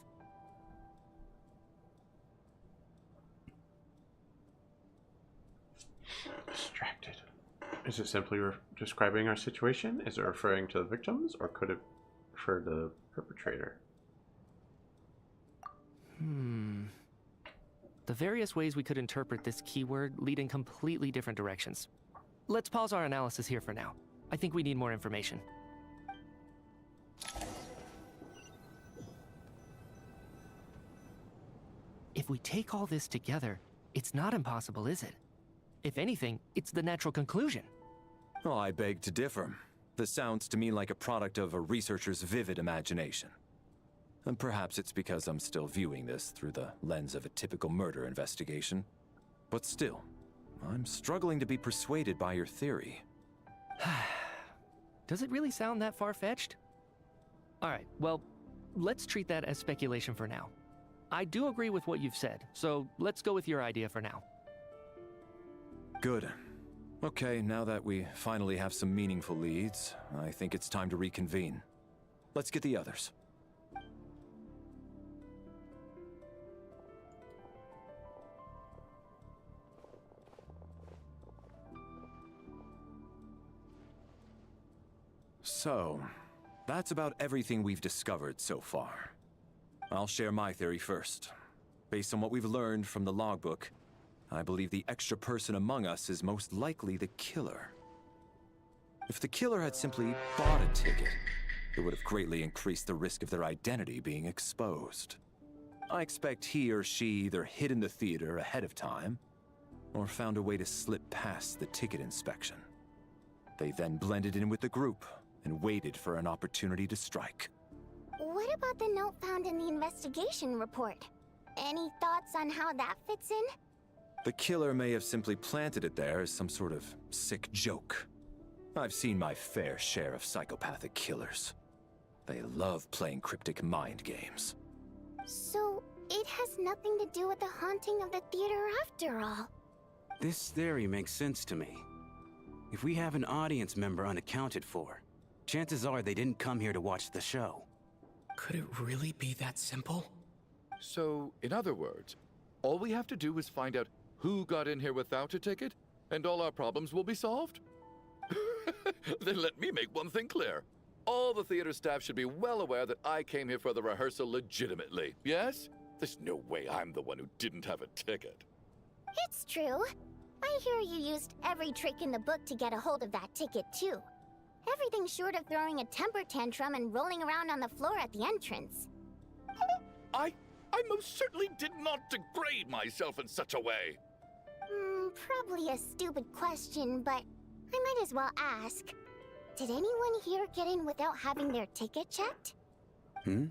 Distracted. Is it simply describing our situation? Is it referring to the victims, or could it refer to the perpetrator? The various ways we could interpret this keyword lead in completely different directions. Let's pause our analysis here for now. I think we need more information. If we take all this together, it's not impossible, is it? If anything, it's the natural conclusion. Oh, I beg to differ. This sounds to me like a product of a researcher's vivid imagination. And perhaps it's because I'm still viewing this through the lens of a typical murder investigation. But still, I'm struggling to be persuaded by your theory. Does it really sound that far-fetched? Alright, well, let's treat that as speculation for now. I do agree with what you've said, so let's go with your idea for now. Good. Okay, now that we finally have some meaningful leads, I think it's time to reconvene. Let's get the others. So, that's about everything we've discovered so far. I'll share my theory first. Based on what we've learned from the logbook, I believe the extra person among us is most likely the killer. If the killer had simply bought a ticket, it would have greatly increased the risk of their identity being exposed. I expect he or she either hid in the theater ahead of time, or found a way to slip past the ticket inspection. They then blended in with the group and waited for an opportunity to strike. What about the note found in the investigation report? Any thoughts on how that fits in? The killer may have simply planted it there as some sort of sick joke. I've seen my fair share of psychopathic killers. They love playing cryptic mind games. So, it has nothing to do with the haunting of the theater after all. This theory makes sense to me. If we have an audience member unaccounted for, chances are they didn't come here to watch the show. Could it really be that simple? So, in other words, all we have to do is find out who got in here without a ticket, and all our problems will be solved? Then let me make one thing clear. All the theater staff should be well aware that I came here for the rehearsal legitimately, yes? There's no way I'm the one who didn't have a ticket. It's true. I hear you used every trick in the book to get a hold of that ticket, too. Everything short of throwing a temper tantrum and rolling around on the floor at the entrance. I most certainly did not degrade myself in such a way. Probably a stupid question, but I might as well ask. Did anyone here get in without having their ticket checked? Hmm?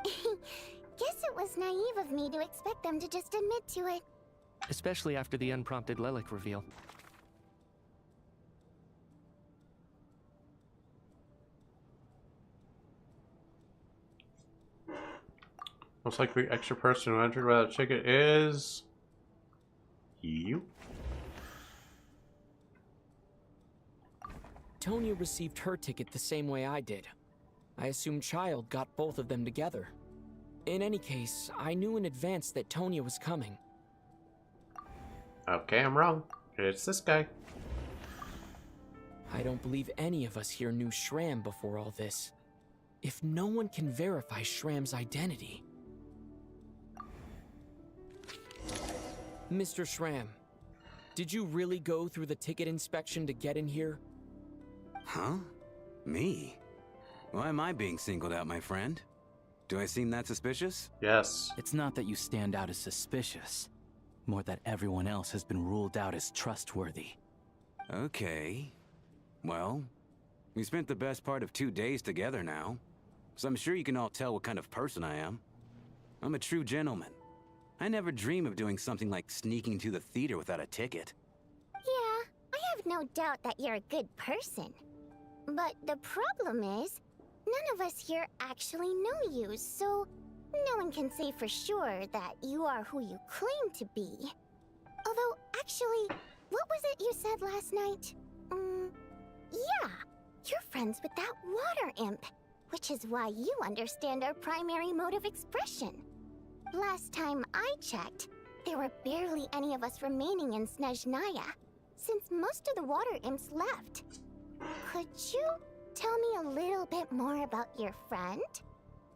Guess it was naive of me to expect them to just admit to it. Especially after the unprompted Lelik reveal. Most likely extra person who entered without a ticket is... you? Tonya received her ticket the same way I did. I assume Child got both of them together. In any case, I knew in advance that Tonya was coming. Okay, I'm wrong. It's this guy. I don't believe any of us here knew Shram before all this. If no one can verify Shram's identity... Mr. Shram, did you really go through the ticket inspection to get in here? Huh? Me? Why am I being singled out, my friend? Do I seem that suspicious? Yes. It's not that you stand out as suspicious, more that everyone else has been ruled out as trustworthy. Okay. Well, we spent the best part of 2 days together now, so I'm sure you can all tell what kind of person I am. I'm a true gentleman. I never dream of doing something like sneaking to the theater without a ticket. Yeah, I have no doubt that you're a good person. But the problem is, none of us here actually know you, so no one can say for sure that you are who you claim to be. Although, actually, what was it you said last night? Yeah, you're friends with that water imp, which is why you understand our primary mode of expression. Last time I checked, there were barely any of us remaining in Snezhnaya, since most of the water imps left. Could you tell me a little bit more about your friend?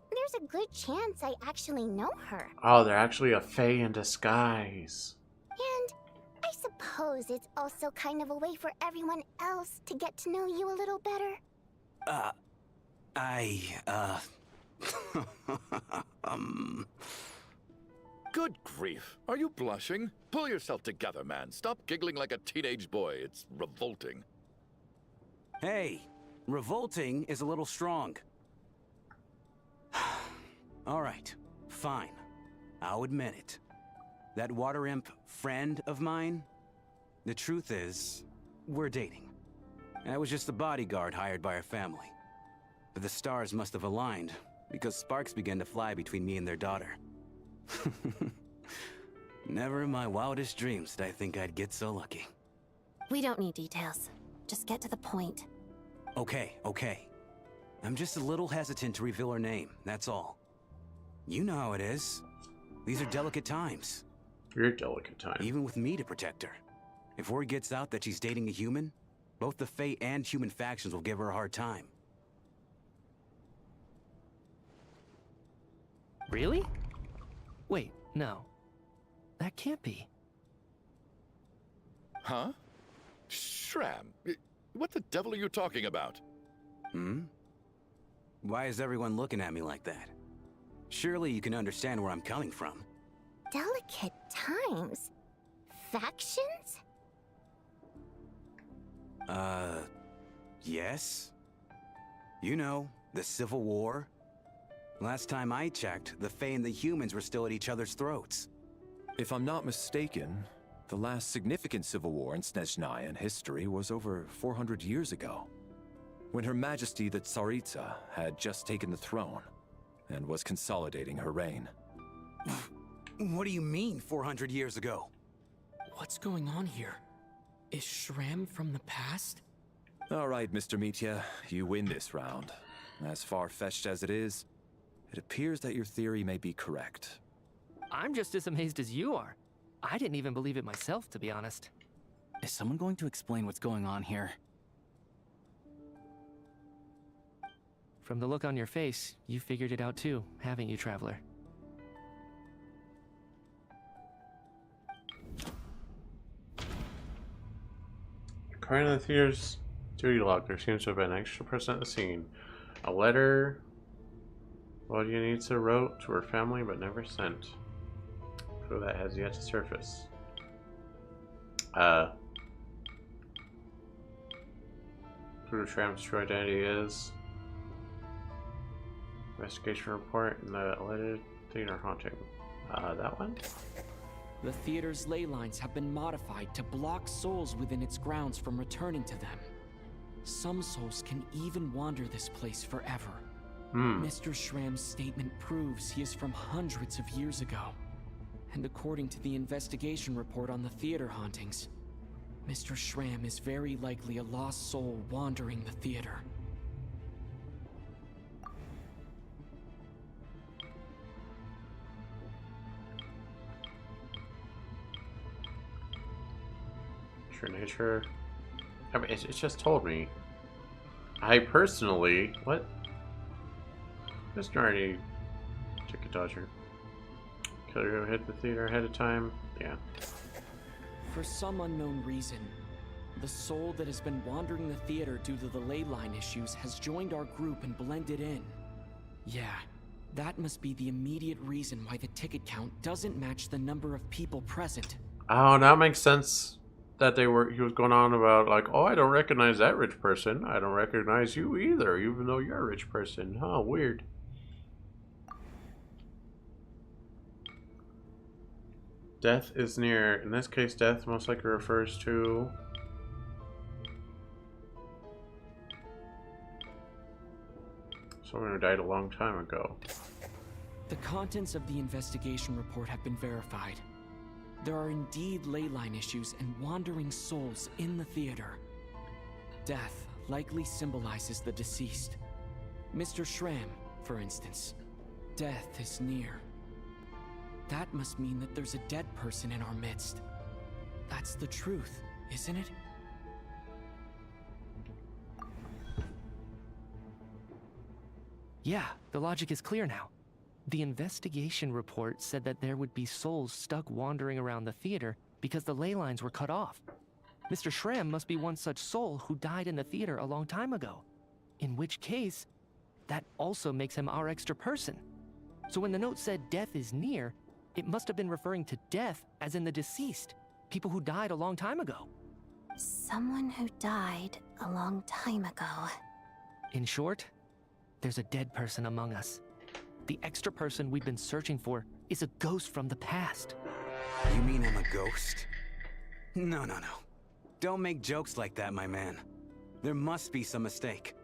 There's a good chance I actually know her. Oh, they're actually a fae in disguise. And I suppose it's also kind of a way for everyone else to get to know you a little better. Good grief. Are you blushing? Pull yourself together, man. Stop giggling like a teenage boy. It's revolting. Hey, revolting is a little strong. All right, fine. I'll admit it. That water imp friend of mine, the truth is, we're dating. I was just a bodyguard hired by our family. But the stars must have aligned, because sparks began to fly between me and their daughter. Never in my wildest dreams did I think I'd get so lucky. We don't need details. Just get to the point. Okay. I'm just a little hesitant to reveal her name, that's all. You know how it is. These are delicate times. You're delicate time. Even with me to protect her. If word gets out that she's dating a human, both the Fae and human factions will give her a hard time. Really? Wait, no. That can't be. Huh? Shram, what the devil are you talking about? Why is everyone looking at me like that? Surely you can understand where I'm coming from. Delicate times? Factions? Yes. You know, the Civil War. Last time I checked, the Fae and the humans were still at each other's throats. If I'm not mistaken, the last significant civil war in Snezhnaya history was over 400 years ago, when Her Majesty the Tsaritsa had just taken the throne and was consolidating her reign. What do you mean, 400 years ago? What's going on here? Is Shram from the past? All right, Mr. Mitya, you win this round. As far-fetched as it is, it appears that your theory may be correct. I'm just as amazed as you are. I didn't even believe it myself, to be honest. Is someone going to explain what's going on here? From the look on your face, you figured it out too, haven't you, Traveler? According to the theater's duty log, there seems to have been an extra person at the scene. A letter Vodyanitsa wrote to her family but never sent. Clue that has yet to surface. Who Shram's true identity is. Investigation report and the alleged theater haunting. That one? The theater's ley lines have been modified to block souls within its grounds from returning to them. Some souls can even wander this place forever. Mr. Shram's statement proves he is from hundreds of years ago. And according to the investigation report on the theater hauntings, Mr. Shram is very likely a lost soul wandering the theater. True nature. I mean, it's just told me. I personally... What? Mr. already took a dodger. Killer who hit the theater ahead of time. Yeah. For some unknown reason, the soul that has been wandering the theater due to the ley line issues has joined our group and blended in. Yeah, that must be the immediate reason why the ticket count doesn't match the number of people present. Oh, now it makes sense that he was going on about like, oh, I don't recognize that rich person. I don't recognize you either, even though you're a rich person. Huh, weird. Death is near. In this case, death most likely refers to... someone who died a long time ago. The contents of the investigation report have been verified. There are indeed ley line issues and wandering souls in the theater. Death likely symbolizes the deceased. Mr. Shram, for instance. Death is near. That must mean that there's a dead person in our midst. That's the truth. isn't it? Yeah, the logic is clear now. The investigation report said that there would be souls stuck wandering around the theater because the ley lines were cut off. Mr. Shrem must be one such soul who died in the theater a long time ago. In which case, that also makes him our extra person. So when the note said death is near, it must have been referring to death as in the deceased, people who died a long time ago. Someone who died a long time ago. In short, there's a dead person among us. The extra person we've been searching for is a ghost from the past. You mean I'm a ghost? No. Don't make jokes like that, my man. There must be some mistake.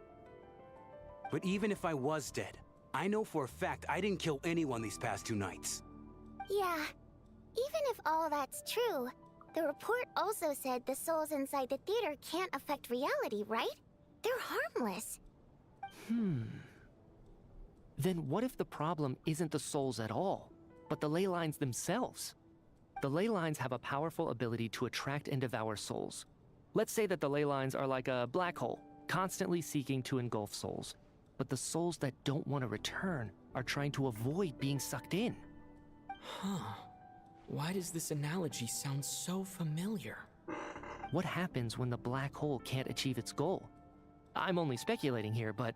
But even if I was dead, I know for a fact I didn't kill anyone these past 2 nights. Yeah, even if all that's true, the report also said the souls inside the theater can't affect reality, right? They're harmless. Then what if the problem isn't the souls at all, but the ley lines themselves? The ley lines have a powerful ability to attract and devour souls. Let's say that the ley lines are like a black hole, constantly seeking to engulf souls. But the souls that don't want to return are trying to avoid being sucked in. Huh. Why does this analogy sound so familiar? What happens when the black hole can't achieve its goal? I'm only speculating here, but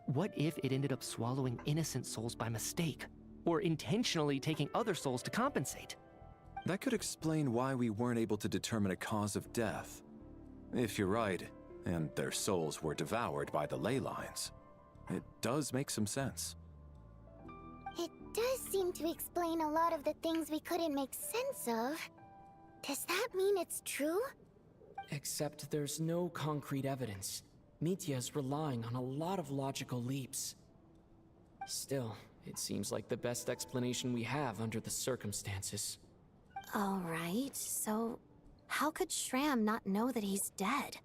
what if it ended up swallowing innocent souls by mistake? Or intentionally taking other souls to compensate? That could explain why we weren't able to determine a cause of death. If you're right, and their souls were devoured by the ley lines, it does make some sense. It does seem to explain a lot of the things we couldn't make sense of. Does that mean it's true? Except there's no concrete evidence. Mitya is relying on a lot of logical leaps. Still, it seems like the best explanation we have under the circumstances. Alright, so how could Shram not know that he's dead?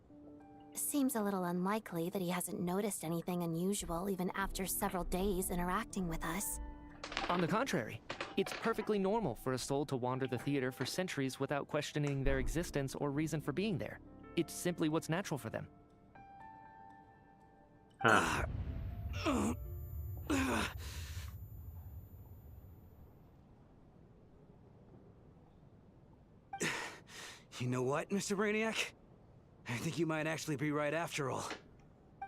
Seems a little unlikely that he hasn't noticed anything unusual even after several days interacting with us. On the contrary, it's perfectly normal for a soul to wander the theater for centuries without questioning their existence or reason for being there. It's simply what's natural for them. You know what, Mr. Brainiac? I think you might actually be right after all.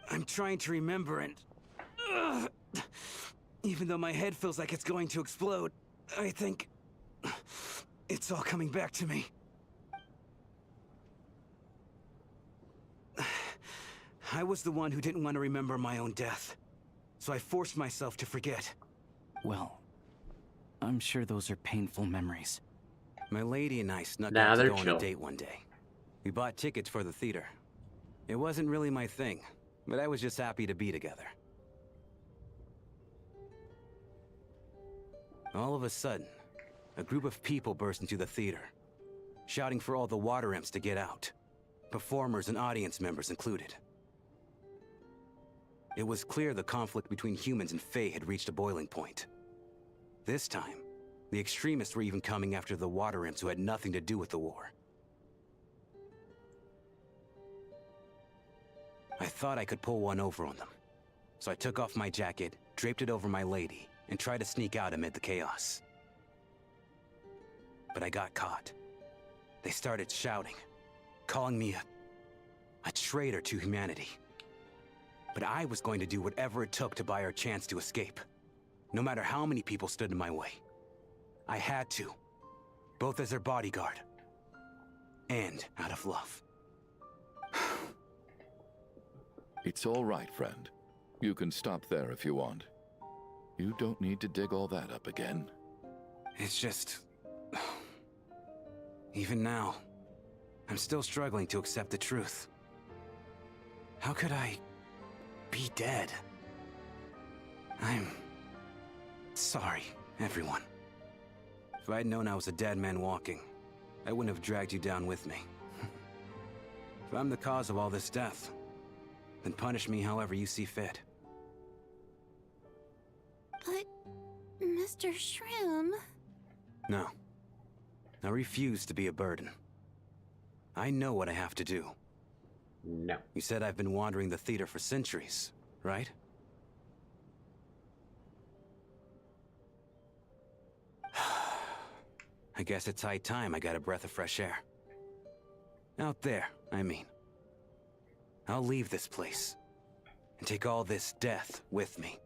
I'm trying to remember and... even though my head feels like it's going to explode, I think... it's all coming back to me. I was the one who didn't want to remember my own death, so I forced myself to forget. Well, I'm sure those are painful memories. My lady and I snuck out to go on a date one day. We bought tickets for the theater. It wasn't really my thing, but I was just happy to be together. All of a sudden, a group of people burst into the theater, shouting for all the water imps to get out, performers and audience members included. It was clear the conflict between humans and Fae had reached a boiling point. This time, the extremists were even coming after the water imps who had nothing to do with the war. I thought I could pull one over on them, so I took off my jacket, draped it over my lady, and tried to sneak out amid the chaos. But I got caught. They started shouting, calling me a traitor to humanity. But I was going to do whatever it took to buy our chance to escape, no matter how many people stood in my way. I had to, both as their bodyguard and out of love. It's all right, friend. You can stop there if you want. You don't need to dig all that up again. It's just... even now, I'm still struggling to accept the truth. How could I be dead? I'm sorry, everyone. If I'd known I was a dead man walking, I wouldn't have dragged you down with me. If I'm the cause of all this death, then punish me however you see fit. But, Mr. Shroom... No. I refuse to be a burden. I know what I have to do. No. You said I've been wandering the theater for centuries, right? I guess it's high time I got a breath of fresh air. Out there, I mean. I'll leave this place and take all this death with me.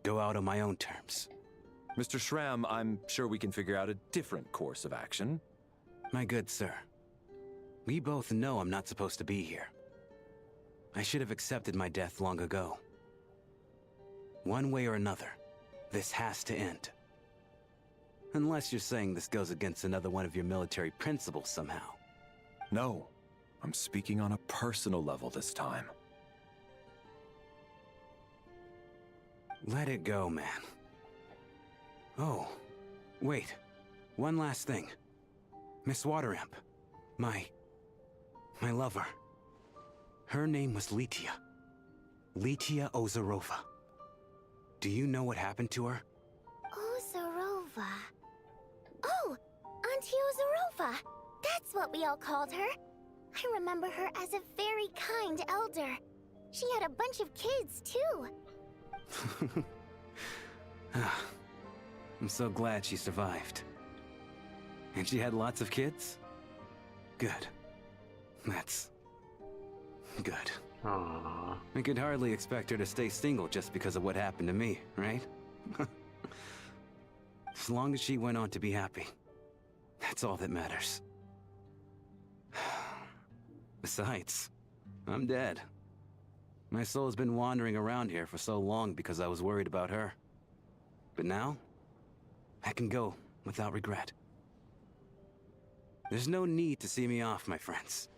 Go out on my own terms. Mr. Schramm, I'm sure we can figure out a different course of action. My good sir, we both know I'm not supposed to be here. I should have accepted my death long ago. One way or another, this has to end. Unless you're saying this goes against another one of your military principles somehow. No, I'm speaking on a personal level this time. Let it go, man. Oh, wait. One last thing. Miss Wateramp. My lover. Her name was Litia. Litia Ozarova. Do you know what happened to her? Ozarova. Oh, Auntie Ozarova. That's what we all called her. I remember her as a very kind elder. She had a bunch of kids, too. I'm so glad she survived. And she had lots of kids? Good. That's good. Aww. I could hardly expect her to stay single just because of what happened to me, right? As long as she went on to be happy, that's all that matters. Besides, I'm dead. My soul's been wandering around here for so long because I was worried about her. But now, I can go without regret. There's no need to see me off, my friends.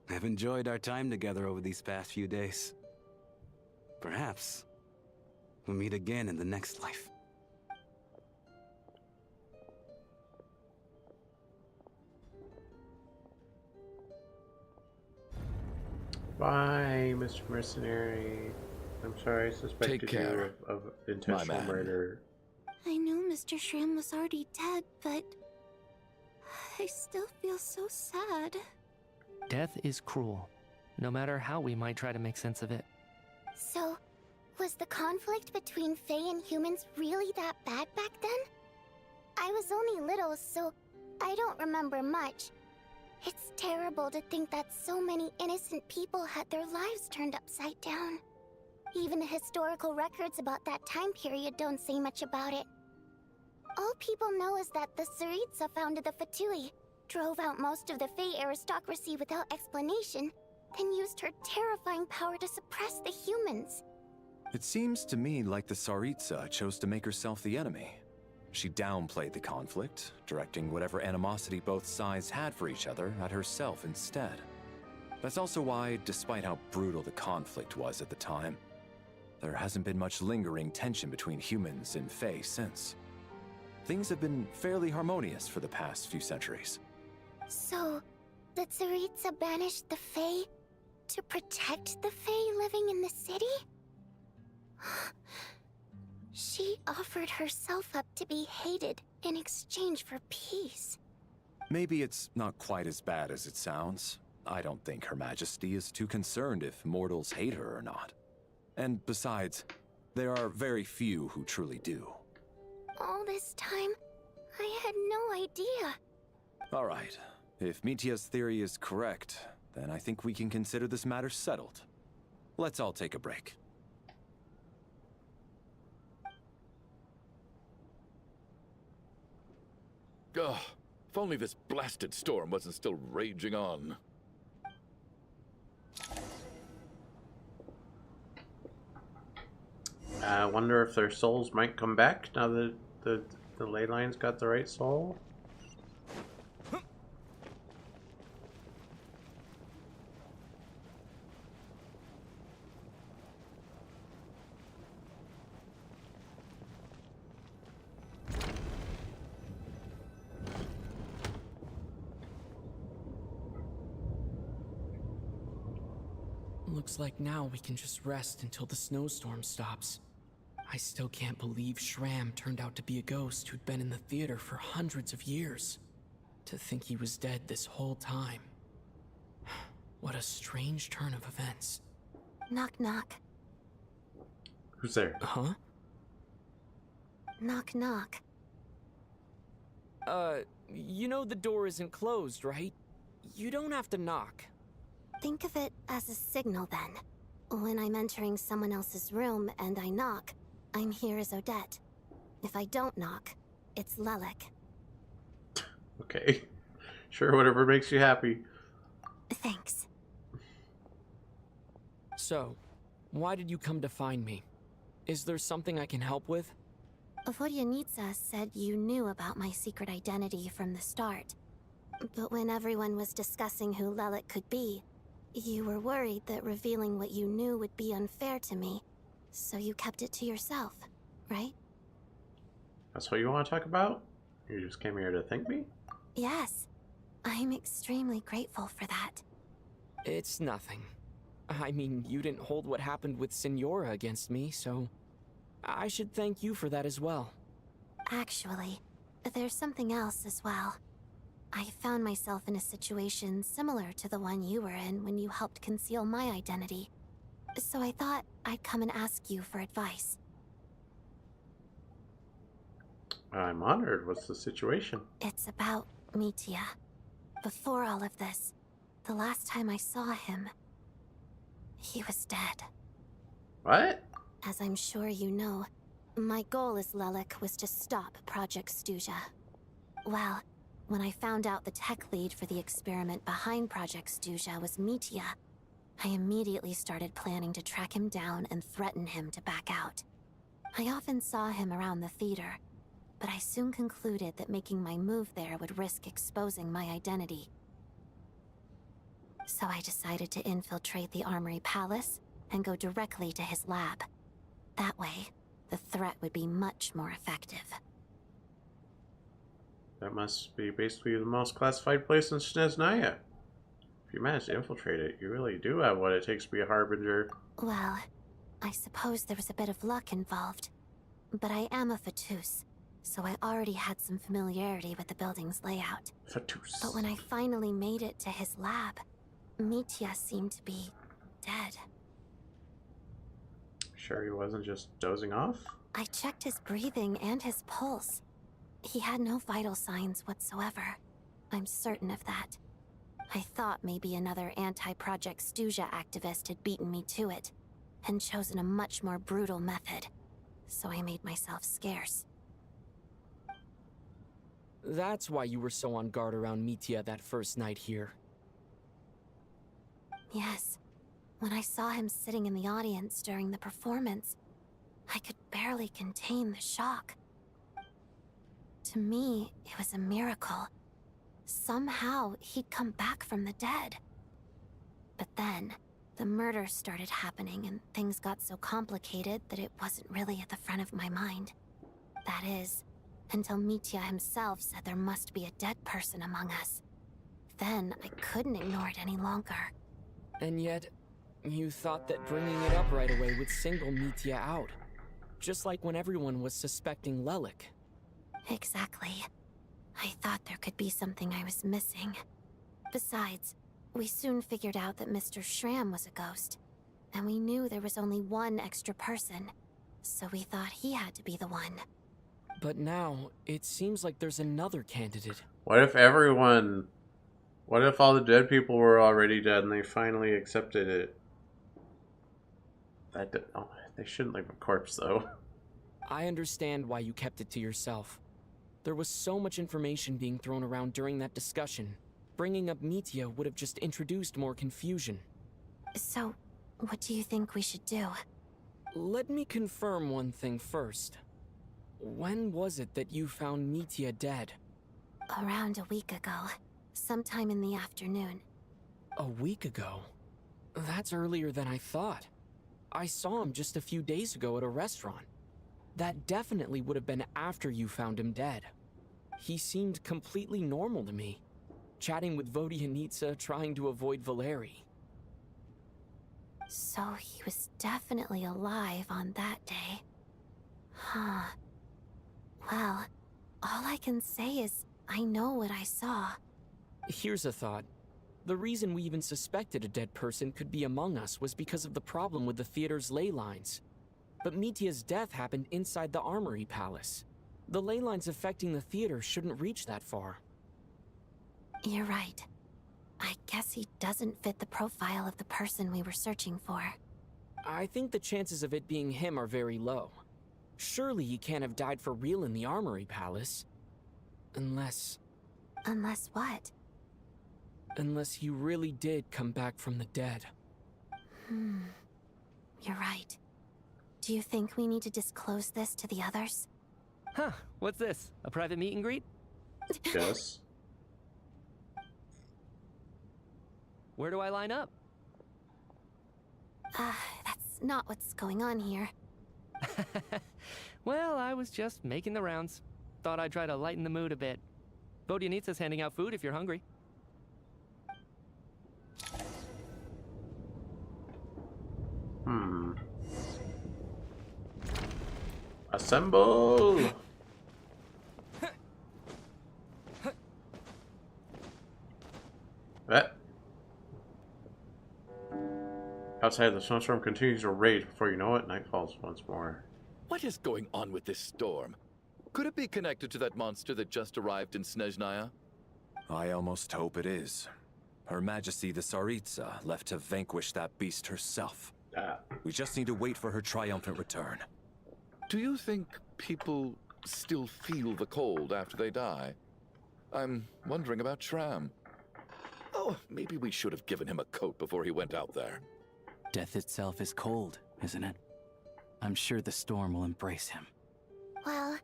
I've enjoyed our time together over these past few days. Perhaps we'll meet again in the next life. Bye, Mr. Mercenary. I'm sorry, I suspected Take care, you of intentional murder. I knew Mr. Schramm was already dead, but I still feel so sad. Death is cruel, no matter how we might try to make sense of it. So, was the conflict between Fae and humans really that bad back then? I was only little, so I don't remember much. It's terrible to think that so many innocent people had their lives turned upside down. Even the historical records about that time period don't say much about it. All people know is that the Tsaritsa founded the Fatui, drove out most of the Fae aristocracy without explanation, then used her terrifying power to suppress the humans. It seems to me like the Tsaritsa chose to make herself the enemy. She downplayed the conflict, directing whatever animosity both sides had for each other at herself instead. That's also why, despite how brutal the conflict was at the time, there hasn't been much lingering tension between humans and Fae since. Things have been fairly harmonious for the past few centuries. So, the Tsaritsa banished the Fae to protect the Fae living in the city? She offered herself up to be hated in exchange for peace. Maybe it's not quite as bad as it sounds. I don't think Her Majesty is too concerned if mortals hate her or not. And besides, there are very few who truly do. All this time, I had no idea. All right. If Mitia's theory is correct, then I think we can consider this matter settled. Let's all take a break. Ugh, if only this blasted storm wasn't still raging on. I wonder if their souls might come back now that the ley line's got the right soul. Looks like now we can just rest until the snowstorm stops. I still can't believe Schramm turned out to be a ghost who'd been in the theater for hundreds of years. To think he was dead this whole time. What a strange turn of events. Knock, knock. Who's there? Huh? Knock, knock. You know the door isn't closed, right? You don't have to knock. Think of it as a signal then. When I'm entering someone else's room and I knock, I'm here as Odette. If I don't knock, it's Lelik. Okay. Sure, whatever makes you happy. Thanks. So, why did you come to find me? Is there something I can help with? Vodyanitsa said you knew about my secret identity from the start. But when everyone was discussing who Lelik could be, you were worried that revealing what you knew would be unfair to me. So you kept it to yourself, right? That's what you want to talk about? You just came here to thank me? Yes. I'm extremely grateful for that. It's nothing. I mean, you didn't hold what happened with Signora against me, so I should thank you for that as well. Actually, there's something else as well. I found myself in a situation similar to the one you were in when you helped conceal my identity. So I thought I'd come and ask you for advice. I'm honored. What's the situation? It's about Mitya. Before all of this, the last time I saw him, he was dead. What? As I'm sure you know, my goal as Lelik was to stop Project Stuzha. Well, when I found out the tech lead for the experiment behind Project Stuzha was Mitya, I immediately started planning to track him down and threaten him to back out. I often saw him around the theater, but I soon concluded that making my move there would risk exposing my identity. So I decided to infiltrate the Armory Palace and go directly to his lab. That way, the threat would be much more effective. That must be basically the most classified place in Snezhnaya. If you manage to infiltrate it, you really do have what it takes to be a harbinger. Well, I suppose there was a bit of luck involved. But I am a Fatus, so I already had some familiarity with the building's layout. Fatus. But when I finally made it to his lab, Mitya seemed to be dead. Sure he wasn't just dozing off? I checked his breathing and his pulse. He had no vital signs whatsoever. I'm certain of that. I thought maybe another anti-Project Stuzha activist had beaten me to it, and chosen a much more brutal method. So I made myself scarce. That's why you were so on guard around Mitya that first night here. Yes. When I saw him sitting in the audience during the performance, I could barely contain the shock. To me, it was a miracle. Somehow, he'd come back from the dead. But then, the murders started happening and things got so complicated that it wasn't really at the front of my mind. That is, until Mitya himself said there must be a dead person among us. Then, I couldn't ignore it any longer. And yet, you thought that bringing it up right away would single Mitya out. Just like when everyone was suspecting Lelik. Exactly. I thought there could be something I was missing. Besides, we soon figured out that Mr. Schramm was a ghost. And we knew there was only one extra person. So we thought he had to be the one. But now, it seems like there's another candidate. What if all the dead people were already dead and they finally accepted it? They shouldn't leave a corpse, though. I understand why you kept it to yourself. There was so much information being thrown around during that discussion. Bringing up Mitya would have just introduced more confusion. So, what do you think we should do? Let me confirm one thing first. When was it that you found Mitya dead? Around a week ago. Sometime in the afternoon. A week ago? That's earlier than I thought. I saw him just a few days ago at a restaurant. That definitely would have been after you found him dead. He seemed completely normal to me. Chatting with Vodyanitsa, trying to avoid Valeri. So he was definitely alive on that day. Huh. Well, all I can say is I know what I saw. Here's a thought. The reason we even suspected a dead person could be among us was because of the problem with the theater's ley lines. But Mitya's death happened inside the Armory Palace. The ley lines affecting the theater shouldn't reach that far. You're right. I guess he doesn't fit the profile of the person we were searching for. I think the chances of it being him are very low. Surely he can't have died for real in the Armory Palace. Unless... Unless what? Unless he really did come back from the dead. You're right. Do you think we need to disclose this to the others? Huh, what's this? A private meet and greet? Yes. Where do I line up? That's not what's going on here. Well, I was just making the rounds. Thought I'd try to lighten the mood a bit. Vodyanitsa's handing out food if you're hungry. Assemble! Outside, the snowstorm continues to rage. Before you know it, night falls once more. What is going on with this storm? Could it be connected to that monster that just arrived in Snezhnaya? I almost hope it is. Her Majesty the Tsaritsa left to vanquish that beast herself. We just need to wait for her triumphant return. Do you think people still feel the cold after they die? I'm wondering about Shram. Oh, maybe we should have given him a coat before he went out there. Death itself is cold, isn't it? I'm sure the storm will embrace him. Well,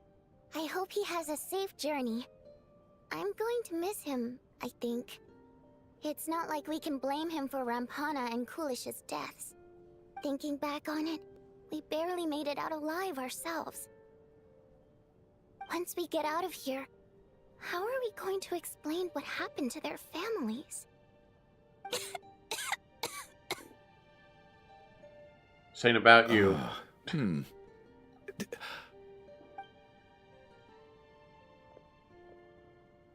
I hope he has a safe journey. I'm going to miss him, I think. It's not like we can blame him for Rampana and Kulish's deaths. Thinking back on it, we barely made it out alive ourselves. Once we get out of here, how are we going to explain what happened to their families? Saying about you.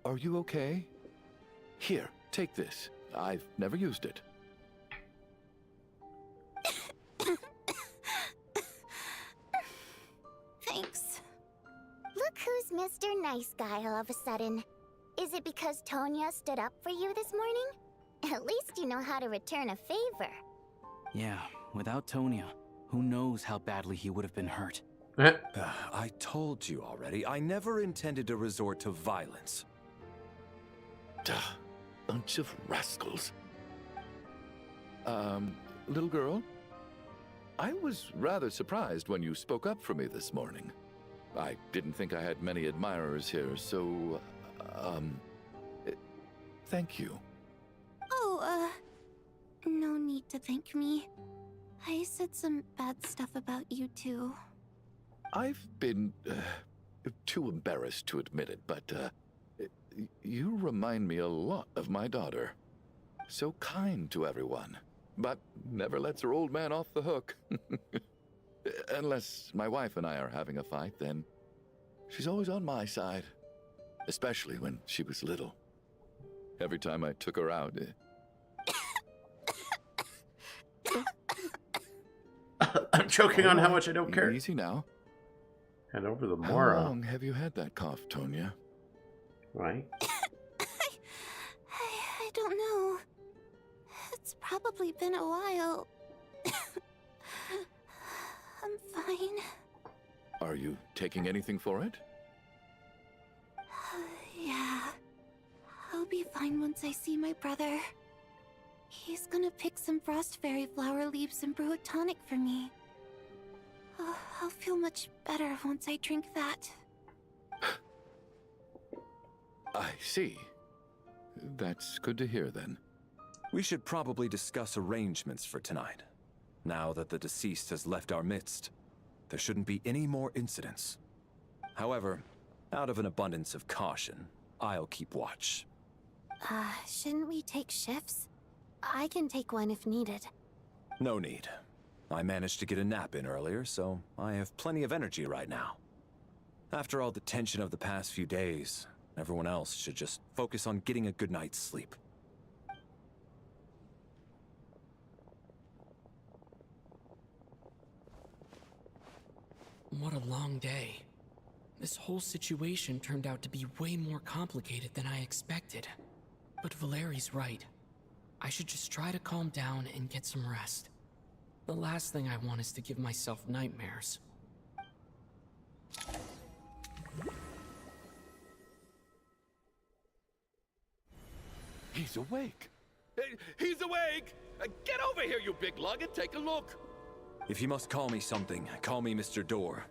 Are you okay? Here, take this. I've never used it. Thanks. Look who's Mr. Nice Guy all of a sudden. Is it because Tonya stood up for you this morning? At least you know how to return a favor. Yeah, without Tonya, who knows how badly he would have been hurt. I told you already, I never intended to resort to violence. Bunch of rascals. Little girl? I was rather surprised when you spoke up for me this morning. I didn't think I had many admirers here, so, thank you. Oh, no need to thank me. I said some bad stuff about you too. I've been, too embarrassed to admit it, but, you remind me a lot of my daughter. So kind to everyone, but never lets her old man off the hook. Unless my wife and I are having a fight, then she's always on my side. Especially when she was little. Every time I took her out... I'm choking on how much I don't care. Easy now. Hand over the Mora. How long have you had that cough, Tonya? Right? I don't know. It's probably been a while. I'm fine. Are you taking anything for it? Yeah. I'll be fine once I see my brother. He's gonna pick some frost fairy flower leaves and brew a tonic for me. I'll feel much better once I drink that. I see. That's good to hear, then. We should probably discuss arrangements for tonight. Now that the deceased has left our midst, there shouldn't be any more incidents. However, out of an abundance of caution, I'll keep watch. Shouldn't we take shifts? I can take one if needed. No need. I managed to get a nap in earlier, so I have plenty of energy right now. After all the tension of the past few days, Everyone else should just focus on getting a good night's sleep. What a long day. This whole situation turned out to be way more complicated than I expected. But Valeri's right. I should just try to calm down and get some rest. The last thing I want is to give myself nightmares. He's awake. He's awake! Get over here, you big lug, and take a look. If you must call me something, call me Mr. Door.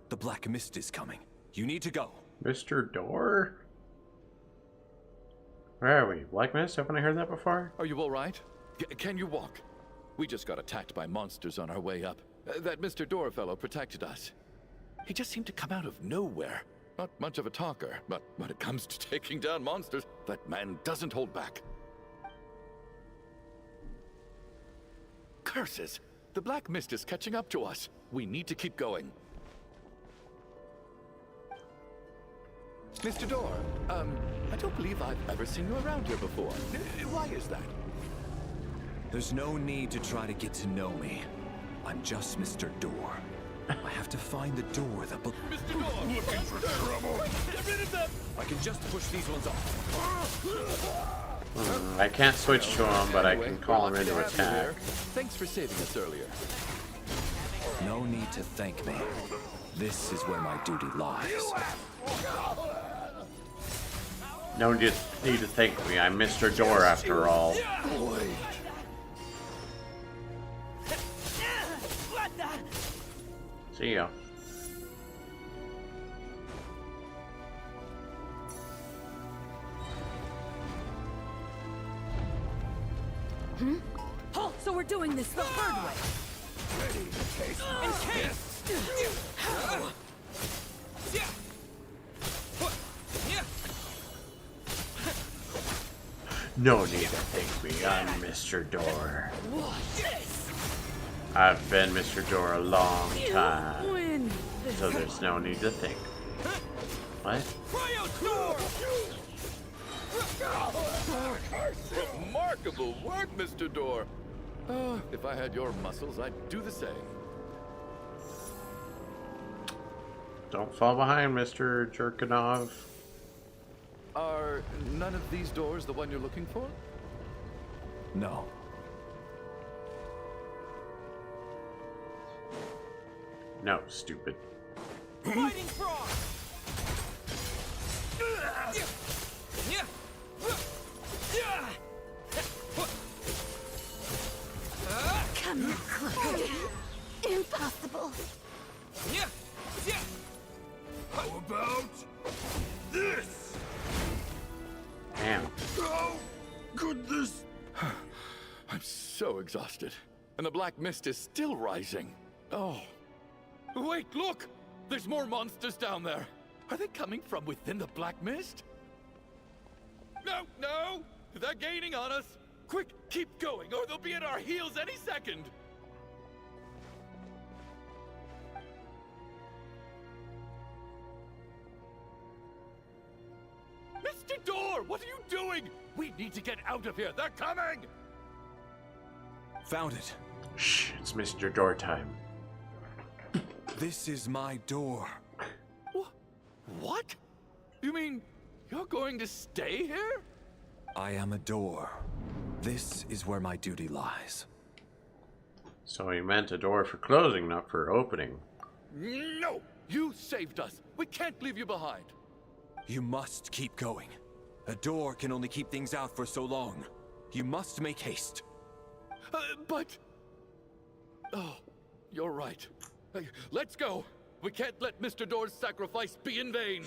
The Black Mist is coming. You need to go. Mr. Door? Where are we? Black Mist? Haven't I heard that before? Are you all right? Can you walk? We just got attacked by monsters on our way up. That Mr. Door fellow protected us. He just seemed to come out of nowhere. Not much of a talker, but when it comes to taking down monsters, that man doesn't hold back. Curses! The Black Mist is catching up to us. We need to keep going. Mr. Door, I don't believe I've ever seen you around here before. Why is that? There's no need to try to get to know me. I'm just Mr. Door. I have to find the door that Mr. Door! Looking for trouble! Get rid of them! I can just push these ones off. I can't switch to him, but I can call him into attack. Thanks for saving us earlier. No need to thank me. This is where my duty lies. No need to thank me. I'm Mr. Door after all. See ya. Oh, so we're doing this the hard way. Ready, No need to thank me. I'm Mr. Door. I've been Mr. Door a long time, so there's no need to thank me. What? Remarkable work, Mr. Door. Oh, if I had your muscles, I'd do the same. Don't fall behind, Mr. Jerkinov. Are none of these doors the one you're looking for? No. No, stupid. Fighting frog! Come here, closer. Impossible. How about this? Damn. How could this? I'm so exhausted. And the Black Mist is still rising. Oh. Wait, look! There's more monsters down there. Are they coming from within the Black Mist? No, no! They're gaining on us! Quick, keep going, or they'll be at our heels any second! Mr. Door, what are you doing? We need to get out of here. They're coming! Found it. Shh, it's Mr. Door time. This is my door. What? You mean you're going to stay here? I am a door. This is where my duty lies. So he meant a door for closing, not for opening. No! You saved us. We can't leave you behind. You must keep going. A door can only keep things out for so long. You must make haste. But... Oh, you're right. Let's go. We can't let Mr. Door's sacrifice be in vain.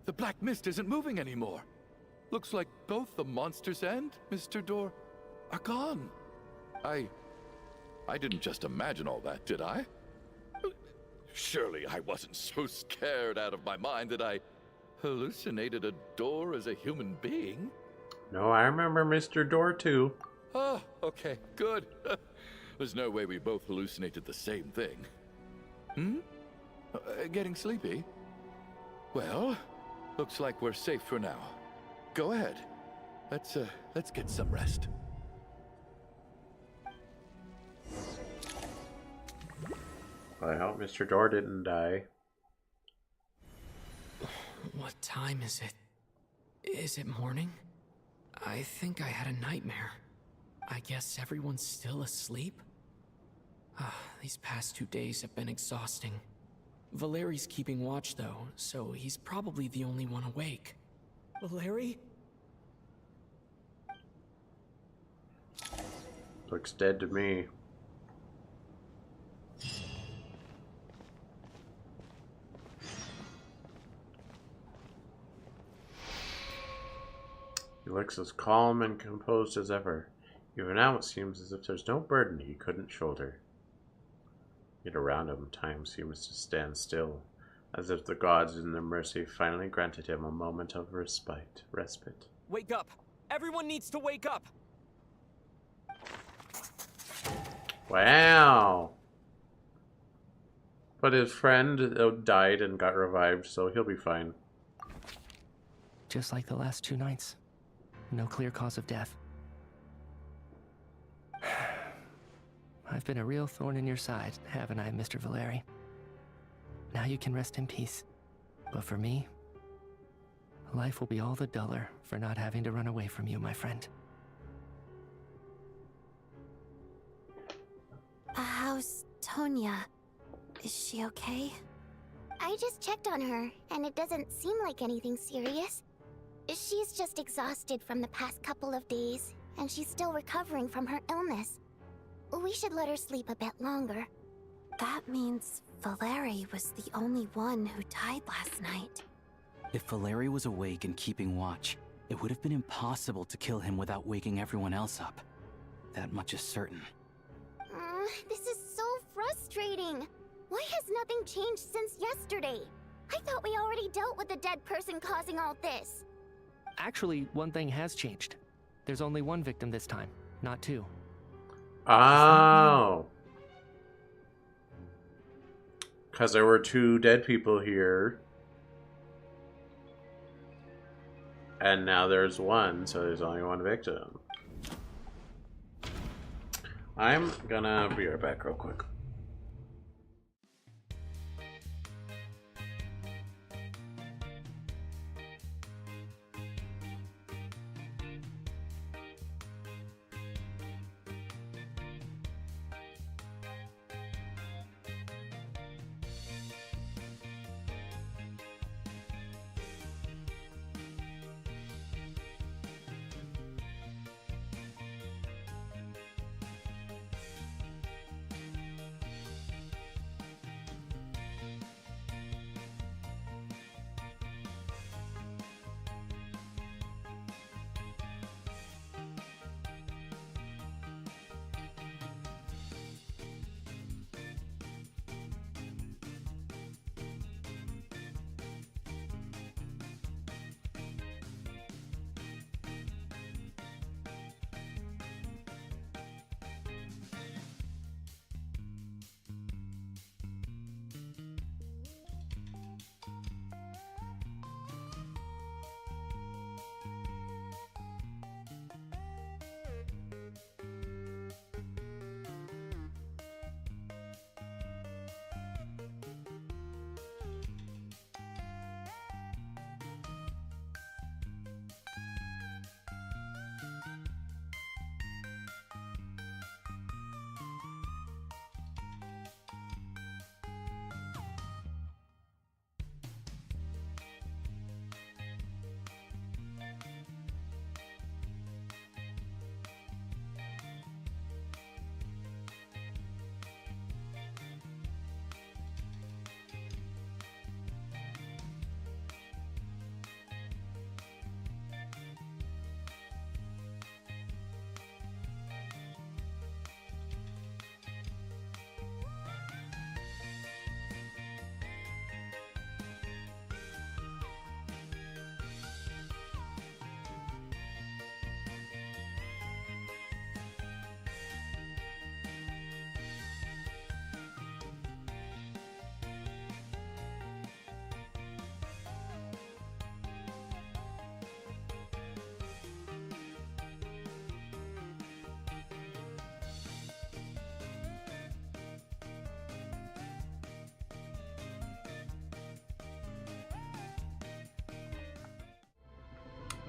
The Black Mist isn't moving anymore. Looks like both the monsters and Mr. Door are gone. I didn't just imagine all that, did I? Surely I wasn't so scared out of my mind that I hallucinated a door as a human being. No, I remember Mr. Door too. Oh, okay, good. There's no way we both hallucinated the same thing. Getting sleepy? Well, looks like we're safe for now. Go ahead. Let's get some rest. I hope Mr. Door didn't die. What time is it? Is it morning? I think I had a nightmare. I guess everyone's still asleep? These past 2 days have been exhausting. Valeri's keeping watch though, so he's probably the only one awake. Valeri? Looks dead to me. He looks as calm and composed as ever. Even now it seems as if there's no burden he couldn't shoulder. Yet around him, time seems to stand still, as if the gods in their mercy finally granted him a moment of respite. Wake up! Everyone needs to wake up! Wow! But his friend died and got revived, so he'll be fine. Just like the last 2 nights. No clear cause of death. I've been a real thorn in your side, haven't I, Mr. Valeri? Now you can rest in peace. But for me, life will be all the duller for not having to run away from you, my friend. How's Tonya? Is she okay? I just checked on her, and it doesn't seem like anything serious. She's just exhausted from the past couple of days, and she's still recovering from her illness. We should let her sleep a bit longer. That means Valeri was the only one who died last night. If Valeri was awake and keeping watch, it would have been impossible to kill him without waking everyone else up. That much is certain. This is so frustrating. Why has nothing changed since yesterday? I thought we already dealt with the dead person causing all this. Actually, one thing has changed. There's only 1 victim this time, not 2. Oh. Because there were 2 dead people here. And now there's 1, so there's only 1 victim. I'm gonna be right back real quick.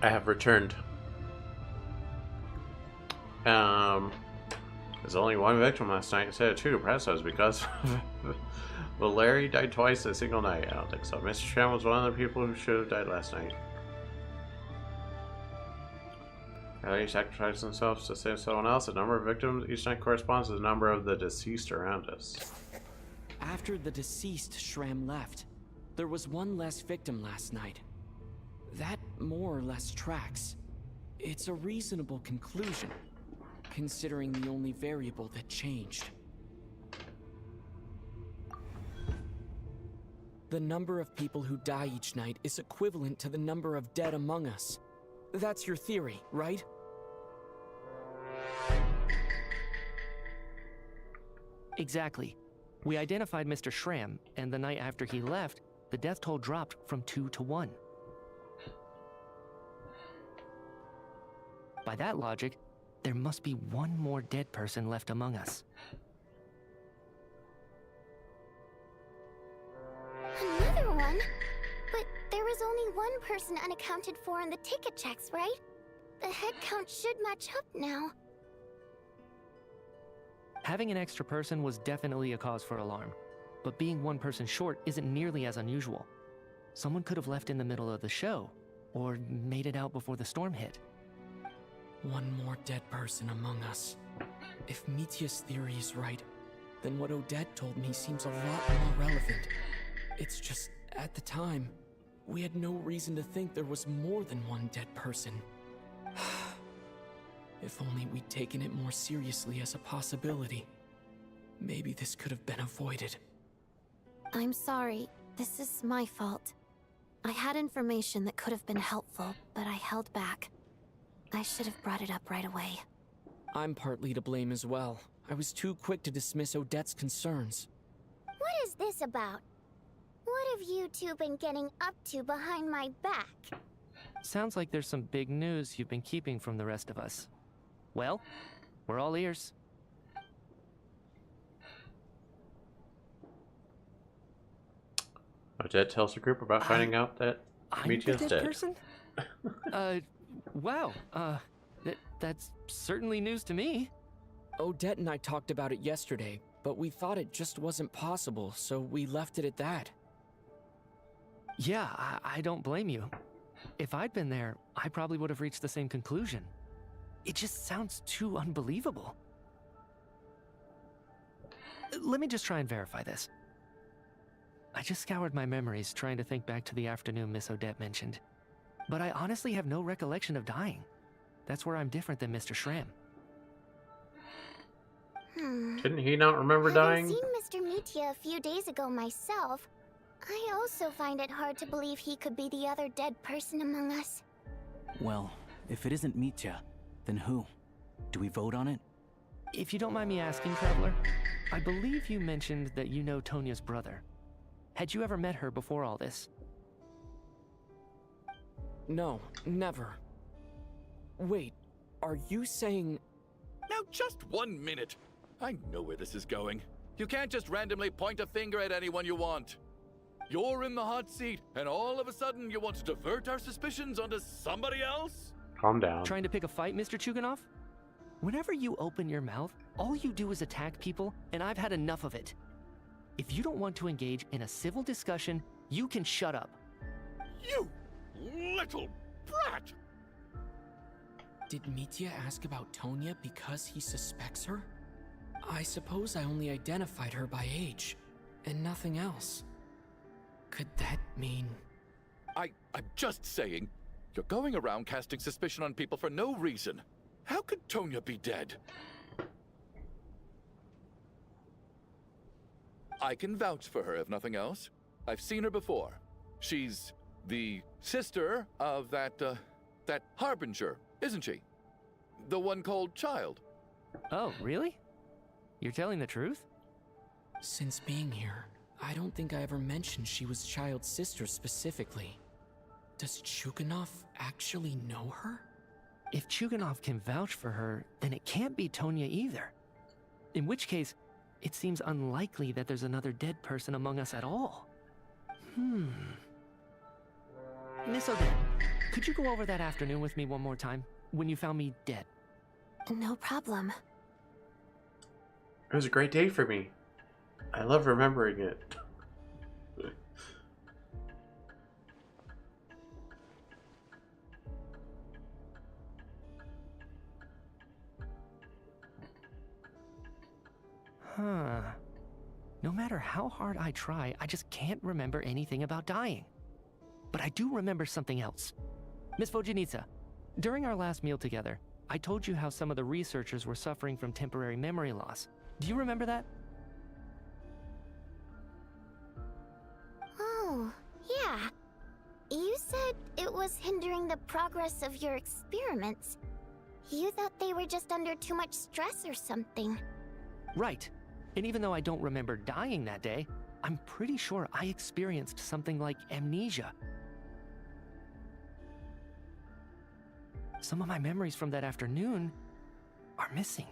I have returned. There's only one victim last night instead of two. Perhaps that was because well, Larry died twice in a single night. I don't think so. Mr. Shram was one of the people who should have died last night. Larry sacrificed themselves to save someone else. The number of victims each night corresponds to the number of the deceased around us. After the deceased Shram left, there was one less victim last night. That more or less tracks. It's a reasonable conclusion, considering the only variable that changed. The number of people who die each night is equivalent to the number of dead among us. That's your theory, right? Exactly. We identified Mr. Shram, and the night after he left, the death toll dropped from 2 to 1. By that logic, there must be one more dead person left among us. Another one? But there was only one person unaccounted for in the ticket checks, right? The head count should match up now. Having an extra person was definitely a cause for alarm, but being one person short isn't nearly as unusual. Someone could have left in the middle of the show, or made it out before the storm hit. One more dead person among us. If Mitya's theory is right, then what Odette told me seems a lot more relevant. It's just, at the time, we had no reason to think there was more than one dead person. If only we'd taken it more seriously as a possibility. Maybe this could have been avoided. I'm sorry. This is my fault. I had information that could have been helpful, but I held back. I should have brought it up right away. I'm partly to blame as well. I was too quick to dismiss Odette's concerns. What is this about? What have you two been getting up to behind my back? Sounds like there's some big news you've been keeping from the rest of us. Well, we're all ears. Odette tells the group about finding out that Mitya's dead. Person? Wow. That's certainly news to me. Odette and I talked about it yesterday, but we thought it just wasn't possible, so we left it at that. Yeah, I don't blame you. If I'd been there, I probably would have reached the same conclusion. It just sounds too unbelievable. Let me just try and verify this. I just scoured my memories trying to think back to the afternoon Miss Odette mentioned. But I honestly have no recollection of dying. That's where I'm different than Mr. Shram. Didn't he not remember dying? I've seen Mr. Mitya a few days ago myself. I also find it hard to believe he could be the other dead person among us. Well, if it isn't Mitya, then who? Do we vote on it? If you don't mind me asking, Traveler, I believe you mentioned that you know Tonya's brother. Had you ever met her before all this? No, never. Wait, are you saying... Now just 1 minute. I know where this is going. You can't just randomly point a finger at anyone you want. You're in the hot seat, and all of a sudden you want to divert our suspicions onto somebody else? Calm down. Trying to pick a fight, Mr. Chuganov? Whenever you open your mouth, all you do is attack people, and I've had enough of it. If you don't want to engage in a civil discussion, you can shut up. You little brat! Did Mitya ask about Tonya because he suspects her? I suppose I only identified her by age, and nothing else. Could that mean... I'm just saying, you're going around casting suspicion on people for no reason. How could Tonya be dead? I can vouch for her, if nothing else. I've seen her before. She's the sister of that Harbinger, isn't she? The one called Child. Oh, really? You're telling the truth? Since being here, I don't think I ever mentioned she was Child's sister specifically. Does Chuganov actually know her? If Chuganov can vouch for her, then it can't be Tonya either. In which case, it seems unlikely that there's another dead person among us at all. Miss Odette, Could you go over that afternoon with me one more time, when you found me dead? No problem. It was a great day for me. I love remembering it. Huh. No matter how hard I try, I just can't remember anything about dying. But I do remember something else. Miss Vojanitsa, during our last meal together, I told you how some of the researchers were suffering from temporary memory loss. Do you remember that? Oh, yeah. You said it was hindering the progress of your experiments. You thought they were just under too much stress or something. Right. And even though I don't remember dying that day, I'm pretty sure I experienced something like amnesia. Some of my memories from that afternoon are missing.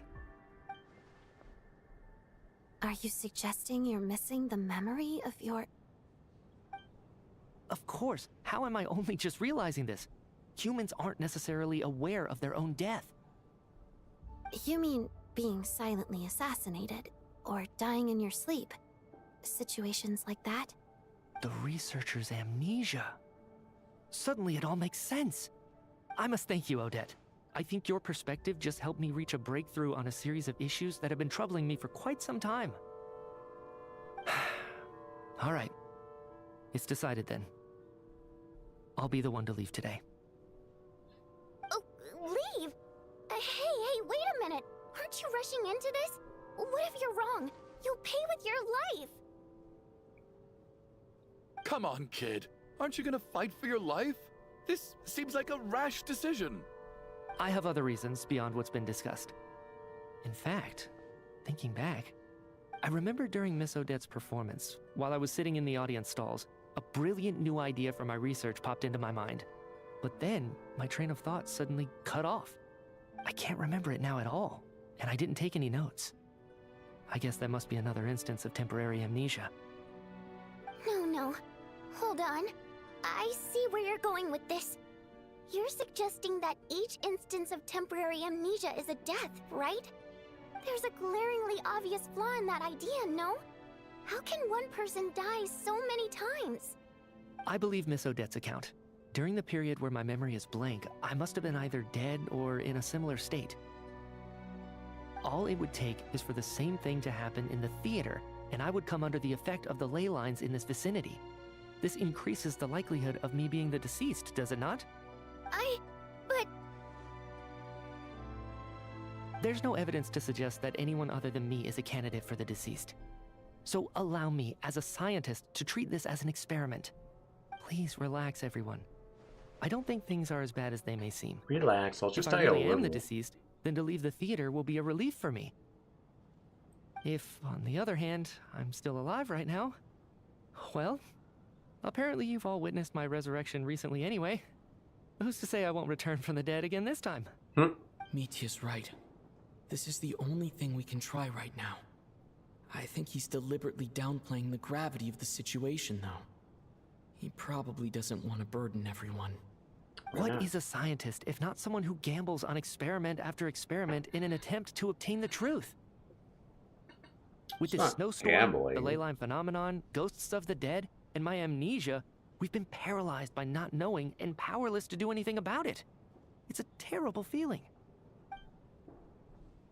Are you suggesting you're missing the memory of your... Of course. How am I only just realizing this? Humans aren't necessarily aware of their own death. You mean being silently assassinated, or dying in your sleep? Situations like that? The researcher's amnesia. Suddenly it all makes sense. I must thank you, Odette. I think your perspective just helped me reach a breakthrough on a series of issues that have been troubling me for quite some time. All right. It's decided then. I'll be the one to leave today. Oh, leave? Hey, wait a minute. Aren't you rushing into this? What if you're wrong? You'll pay with your life. Come on, kid. Aren't you gonna fight for your life? This seems like a rash decision. I have other reasons beyond what's been discussed. In fact, thinking back, I remember during Miss Odette's performance, while I was sitting in the audience stalls, a brilliant new idea for my research popped into my mind. But then, my train of thought suddenly cut off. I can't remember it now at all, and I didn't take any notes. I guess that must be another instance of temporary amnesia. No. Hold on. I see where you're going with this. You're suggesting that each instance of temporary amnesia is a death, right? There's a glaringly obvious flaw in that idea, no? How can one person die so many times? I believe Miss Odette's account. During the period where my memory is blank, I must have been either dead or in a similar state. All it would take is for the same thing to happen in the theater, and I would come under the effect of the ley lines in this vicinity. This increases the likelihood of me being the deceased, does it not? But... There's no evidence to suggest that anyone other than me is a candidate for the deceased. So allow me, as a scientist, to treat this as an experiment. Please relax, everyone. I don't think things are as bad as they may seem. Relax, I'll just die If I a really am little. the deceased, then to leave the theater will be a relief for me. If, on the other hand, I'm still alive right now, well, apparently you've all witnessed my resurrection recently anyway. Who's to say I won't return from the dead again this time? Mitya's right. This is the only thing we can try right now. I think he's deliberately downplaying the gravity of the situation, though. He probably doesn't want to burden everyone. What is a scientist if not someone who gambles on experiment after experiment in an attempt to obtain the truth? With this snowstorm, the ley line phenomenon, ghosts of the dead, and my amnesia, we've been paralyzed by not knowing and powerless to do anything about it. It's a terrible feeling.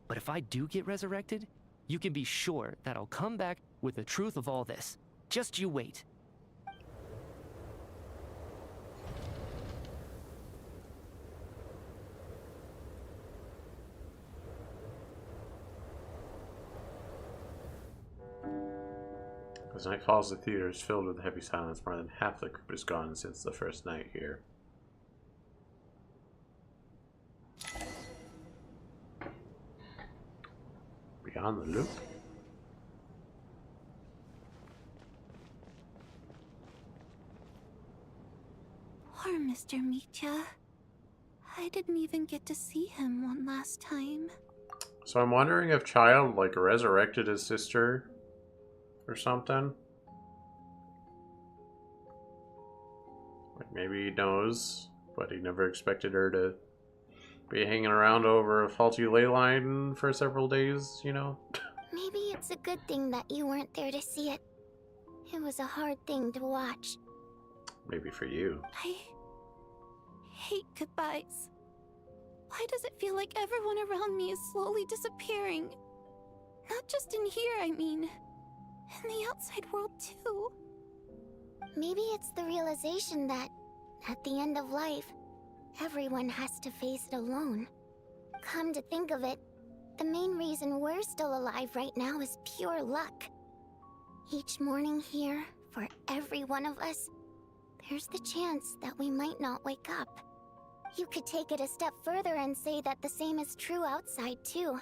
But if I do get resurrected, you can be sure that I'll come back with the truth of all this. Just you wait. As night falls, the theater is filled with heavy silence. More than half the group is gone since the first night here. Beyond the loop? Poor Mr. Mitya. I didn't even get to see him one last time. So I'm wondering if Child, like, resurrected his sister or something. Like, maybe he knows But he never expected her to be hanging around over a faulty ley line for several days, you know? Maybe it's a good thing that you weren't there to see it. It was a hard thing to watch. Maybe for you. I hate goodbyes. Why does it feel like everyone around me is slowly disappearing? Not just in here, I mean. In the outside world, too. Maybe it's the realization that, at the end of life, everyone has to face it alone. Come to think of it, the main reason we're still alive right now is pure luck. Each morning here, for every one of us, there's the chance that we might not wake up. You could take it a step further and say that the same is true outside, too.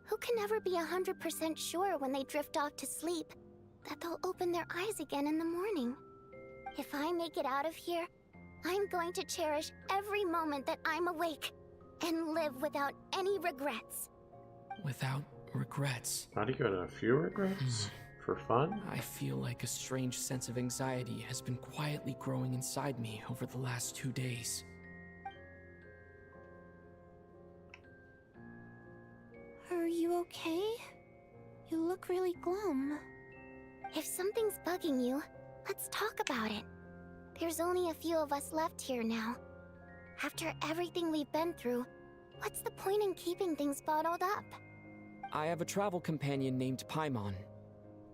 Who can ever be 100% sure when they drift off to sleep that they'll open their eyes again in the morning? If I make it out of here, I'm going to cherish every moment that I'm awake and live without any regrets. Without regrets? Not even a few regrets? For fun? I feel like a strange sense of anxiety has been quietly growing inside me over the last 2 days. Are you okay? You look really glum. If something's bugging you, let's talk about it. There's only a few of us left here now. After everything we've been through, what's the point in keeping things bottled up? I have a travel companion named Paimon.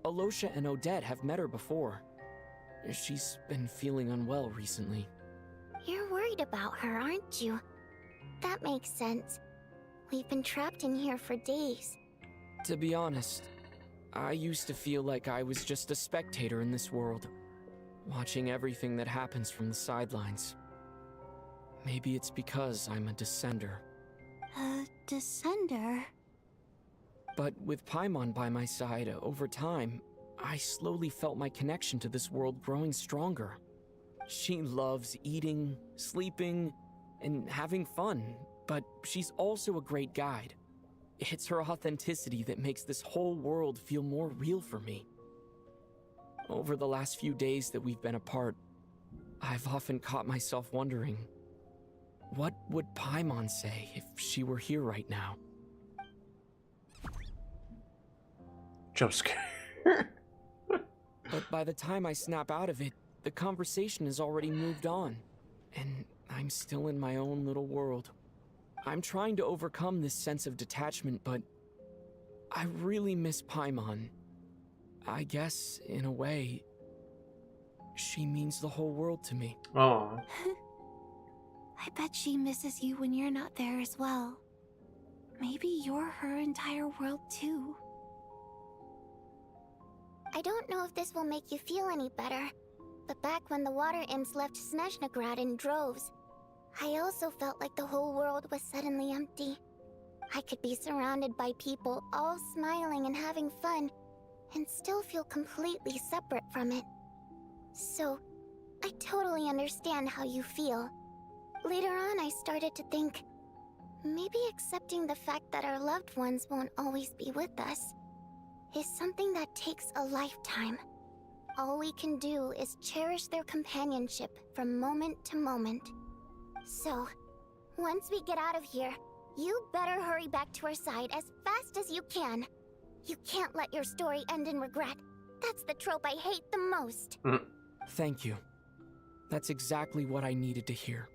Alosha and Odette have met her before. She's been feeling unwell recently. You're worried about her, aren't you? That makes sense. We've been trapped in here for days. To be honest, I used to feel like I was just a spectator in this world, watching everything that happens from the sidelines. Maybe it's because I'm a descender. A descender? But with Paimon by my side, over time, I slowly felt my connection to this world growing stronger. She loves eating, sleeping, and having fun, but she's also a great guide. It's her authenticity that makes this whole world feel more real for me. Over the last few days that we've been apart, I've often caught myself wondering, what would Paimon say if she were here right now? Jump scare. But by the time I snap out of it, the conversation has already moved on, and I'm still in my own little world. I'm trying to overcome this sense of detachment, but I really miss Paimon. I guess, in a way, she means the whole world to me. Aww. I bet she misses you when you're not there as well. Maybe you're her entire world too. I don't know if this will make you feel any better, but back when the water imps left Snezhnaya in droves, I also felt like the whole world was suddenly empty. I could be surrounded by people all smiling and having fun, and still feel completely separate from it. So, I totally understand how you feel. Later on, I started to think, maybe accepting the fact that our loved ones won't always be with us is something that takes a lifetime. All we can do is cherish their companionship from moment to moment. So, once we get out of here, you better hurry back to our side as fast as you can. You can't let your story end in regret. That's the trope I hate the most. Thank you. That's exactly what I needed to hear.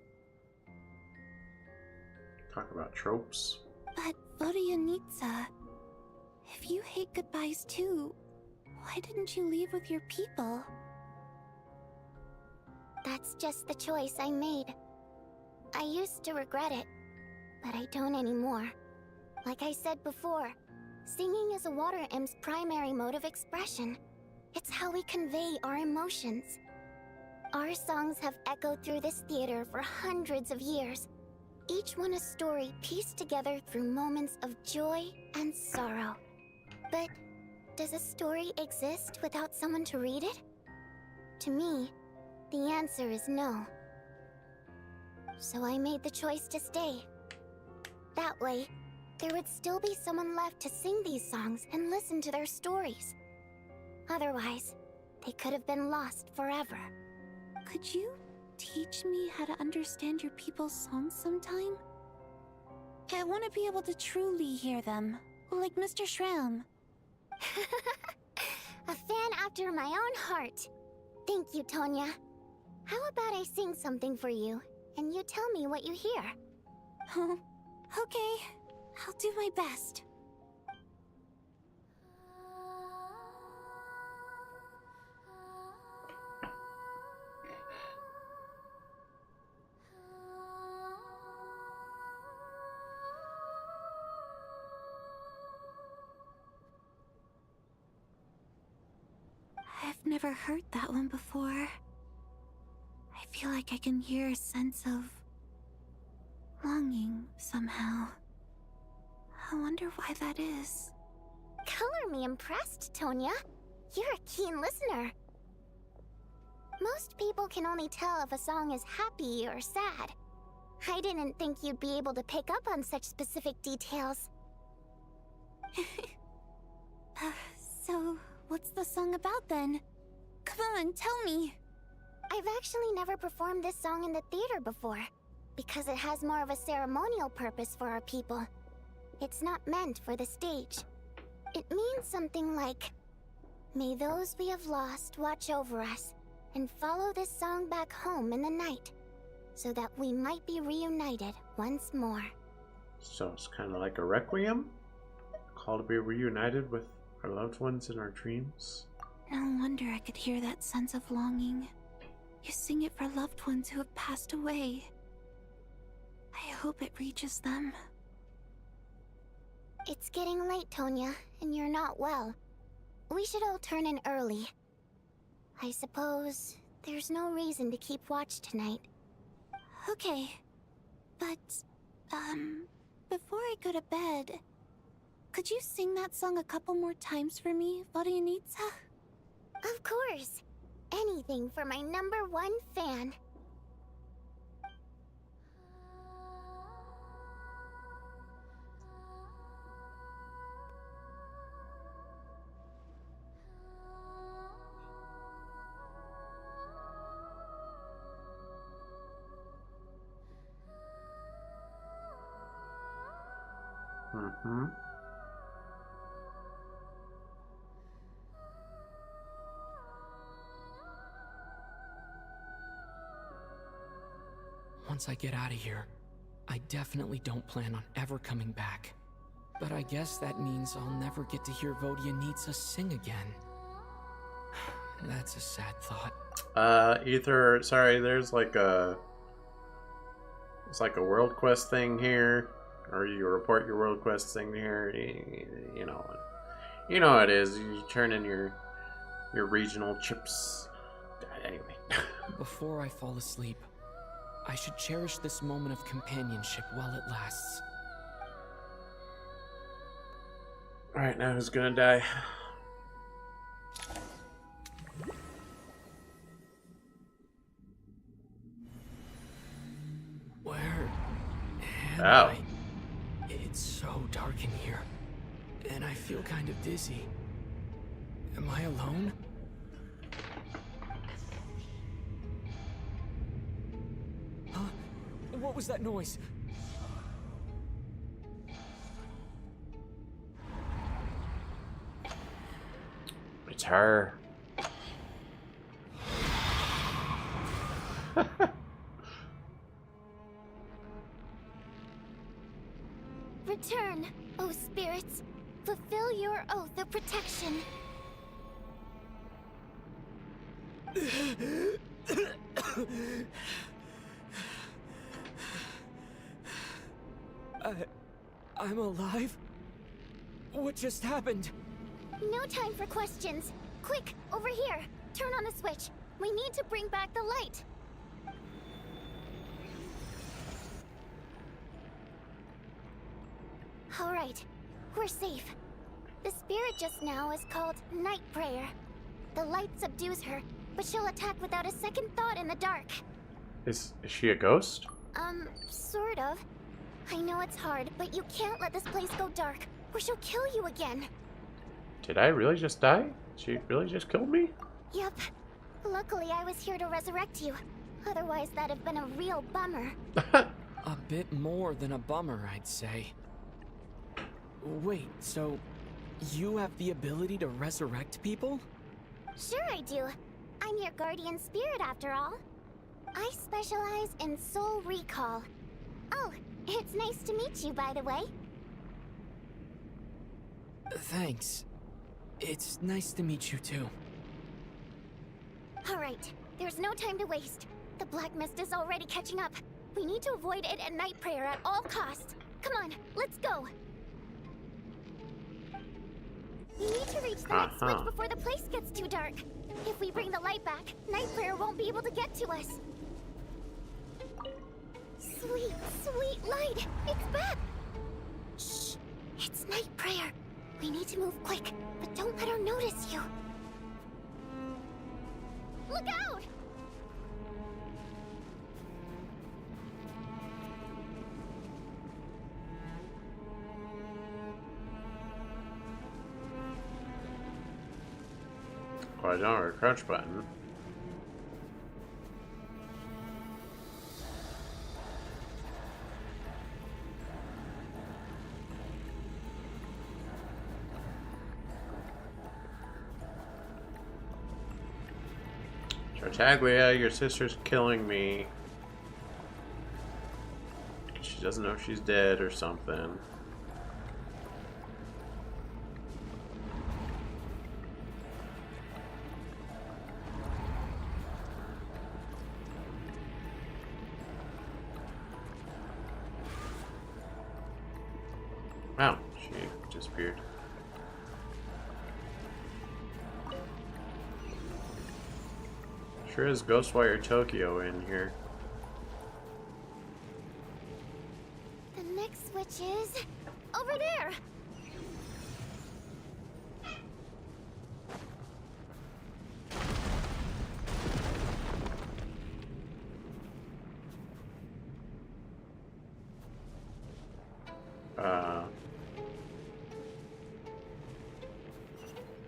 Talk about tropes. But Vodyanitsa, if you hate goodbyes too, why didn't you leave with your people? That's just the choice I made. I used to regret it, but I don't anymore. Like I said before, singing is a water imp's primary mode of expression. It's how we convey our emotions. Our songs have echoed through this theater for hundreds of years, each one a story pieced together through moments of joy and sorrow. But does a story exist without someone to read it? To me, the answer is no. So I made the choice to stay. That way, there would still be someone left to sing these songs and listen to their stories. Otherwise, they could have been lost forever. Could you teach me how to understand your people's songs sometime? I want to be able to truly hear them, like Mr. Shram. A fan after my own heart. Thank you, Tonya. How about I sing something for you, and you tell me what you hear? Okay, I'll do my best. I've never heard that one before. I feel like I can hear a sense of longing somehow. I wonder why that is. Color me impressed, Tonya. You're a keen listener. Most people can only tell if a song is happy or sad. I didn't think you'd be able to pick up on such specific details. So, what's the song about then? Come on, tell me! I've actually never performed this song in the theater before, because it has more of a ceremonial purpose for our people. It's not meant for the stage. It means something like, "May those we have lost watch over us, and follow this song back home in the night, so that we might be reunited once more." So it's kind of like a requiem? Call to be reunited with our loved ones in our dreams? No wonder I could hear that sense of longing. You sing it for loved ones who have passed away. I hope it reaches them. It's getting late, Tonya, and you're not well. We should all turn in early. I suppose there's no reason to keep watch tonight. Okay. But, before I go to bed, could you sing that song a couple more times for me, Vodianitsa? Of course. Anything for my #1 fan. Mm-hmm. Once I get out of here, I definitely don't plan on ever coming back. But I guess that means I'll never get to hear Vodianitsa sing again. That's a sad thought. There's like a... It's like a world quest thing here. Or you report your world quest thing here. You know how it is. You turn in your regional chips. Anyway. Before I fall asleep, I should cherish this moment of companionship while it lasts. Alright, now who's gonna die? Where am Oh. I? It's so dark in here, and I feel kind of dizzy. Am I alone? Huh? What was that noise? It's her. Return, O spirits. Fulfill your oath of protection. I'm alive? What just happened? No time for questions. Quick, over here. Turn on the switch. We need to bring back the light. All right, we're safe. The spirit just now is called Night Prayer. The light subdues her, but she'll attack without a second thought in the dark. Is she a ghost? Sort of. I know it's hard, but you can't let this place go dark, or she'll kill you again. Did I really just die? She really just killed me? Yep. Luckily, I was here to resurrect you. Otherwise, that'd have been a real bummer. A bit more than a bummer, I'd say. Wait, so you have the ability to resurrect people? Sure I do. I'm your guardian spirit after all. I specialize in soul recall. Oh, it's nice to meet you, by the way. Thanks. It's nice to meet you too. Alright, there's no time to waste. The black mist is already catching up. We need to avoid it at night prayer at all costs. Come on, let's go. We need to reach the next switch before the place gets too dark. If we bring the light back, night prayer won't be able to get to us. Sweet, sweet light! It's back! Shh! It's night prayer. We need to move quick, but don't let her notice you. Look out! Oh, I don't have a crouch button. Tartaglia, your sister's killing me. She doesn't know if she's dead or something. Wow, she disappeared. Sure is Ghostwire Tokyo in here. The next switch is over there.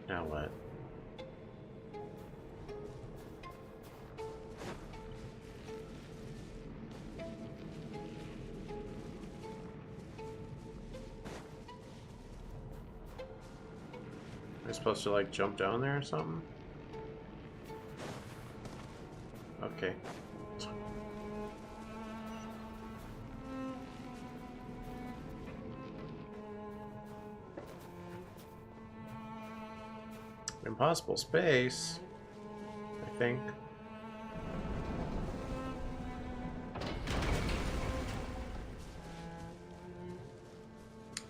Now what? Am I supposed to like jump down there or something? Okay. Impossible space, I think.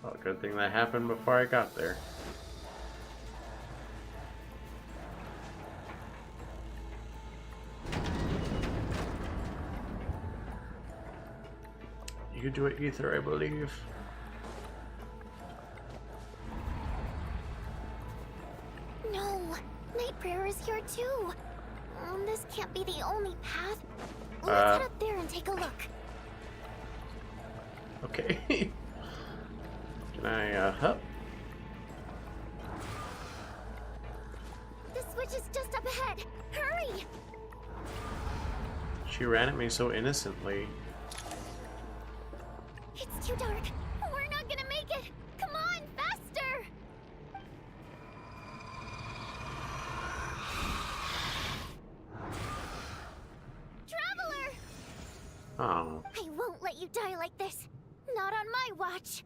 Well, good thing that happened before I got there. You do it, Ether, I believe. No, night prayer is here too. This can't be the only path. Let's head up there and take a look. Okay. Can I, hup? The switch is just up ahead. Hurry! She ran at me so innocently. It's too dark. We're not gonna make it. Come on, faster! Traveler! Oh. I won't let you die like this. Not on my watch.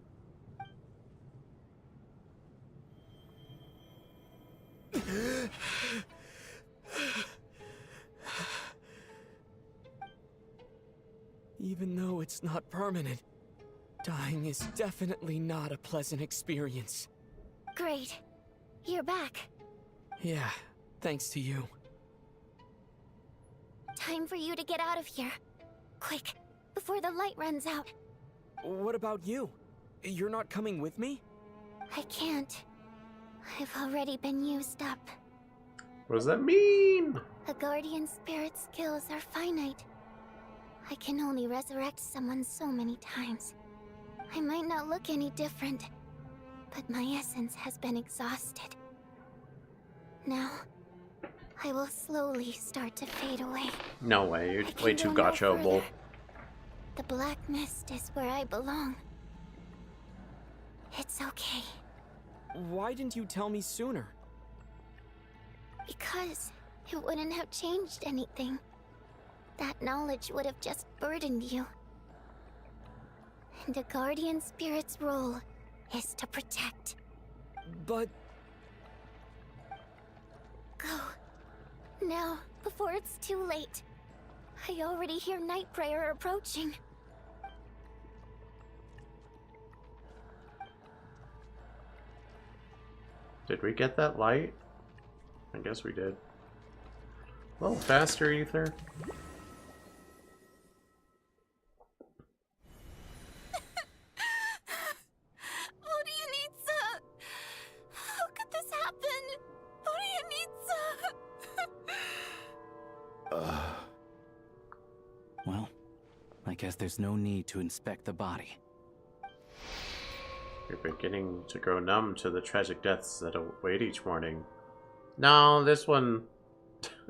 Even though it's not permanent, dying is definitely not a pleasant experience. Great. You're back. Yeah, thanks to you. Time for you to get out of here. Quick, before the light runs out. What about you? You're not coming with me? I can't. I've already been used up. What does that mean? A guardian spirit's skills are finite. I can only resurrect someone so many times. I might not look any different, but my essence has been exhausted. Now, I will slowly start to fade away. No way, you're way too gotcha-able. The black mist is where I belong. It's okay. Why didn't you tell me sooner? Because it wouldn't have changed anything. That knowledge would have just burdened you. And a guardian spirit's role is to protect. But... Go. Now, before it's too late. I already hear Night Prayer approaching. Did we get that light? I guess we did. A little faster, Ether. How could this happen? Well, I guess there's no need to inspect the body. You're beginning to grow numb to the tragic deaths that await each morning. No, this one...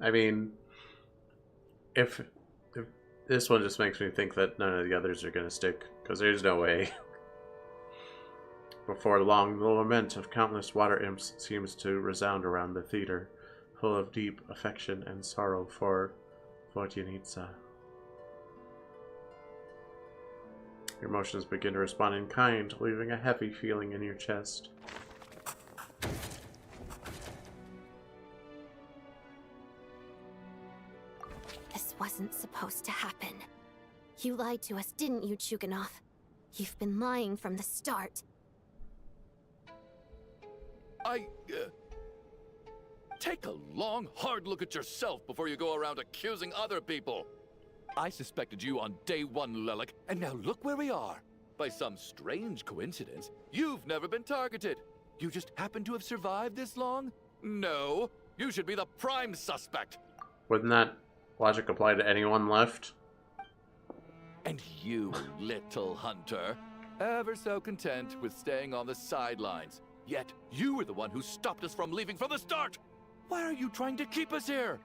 I mean... If this one just makes me think that none of the others are gonna stick, because there's no way. Before long, the lament of countless water imps seems to resound around the theater, full of deep affection and sorrow for Fortunitza. Your emotions begin to respond in kind, leaving a heavy feeling in your chest. This wasn't supposed to happen. You lied to us, didn't you, Chuganov? You've been lying from the start. Take a long, hard look at yourself before you go around accusing other people. I suspected you on day one, Lelik, and now look where we are. By some strange coincidence, you've never been targeted. You just happen to have survived this long? No, you should be the prime suspect. Wouldn't that logic apply to anyone left? And you, little hunter, ever so content with staying on the sidelines. Yet, you were the one who stopped us from leaving from the start! Why are you trying to keep us here?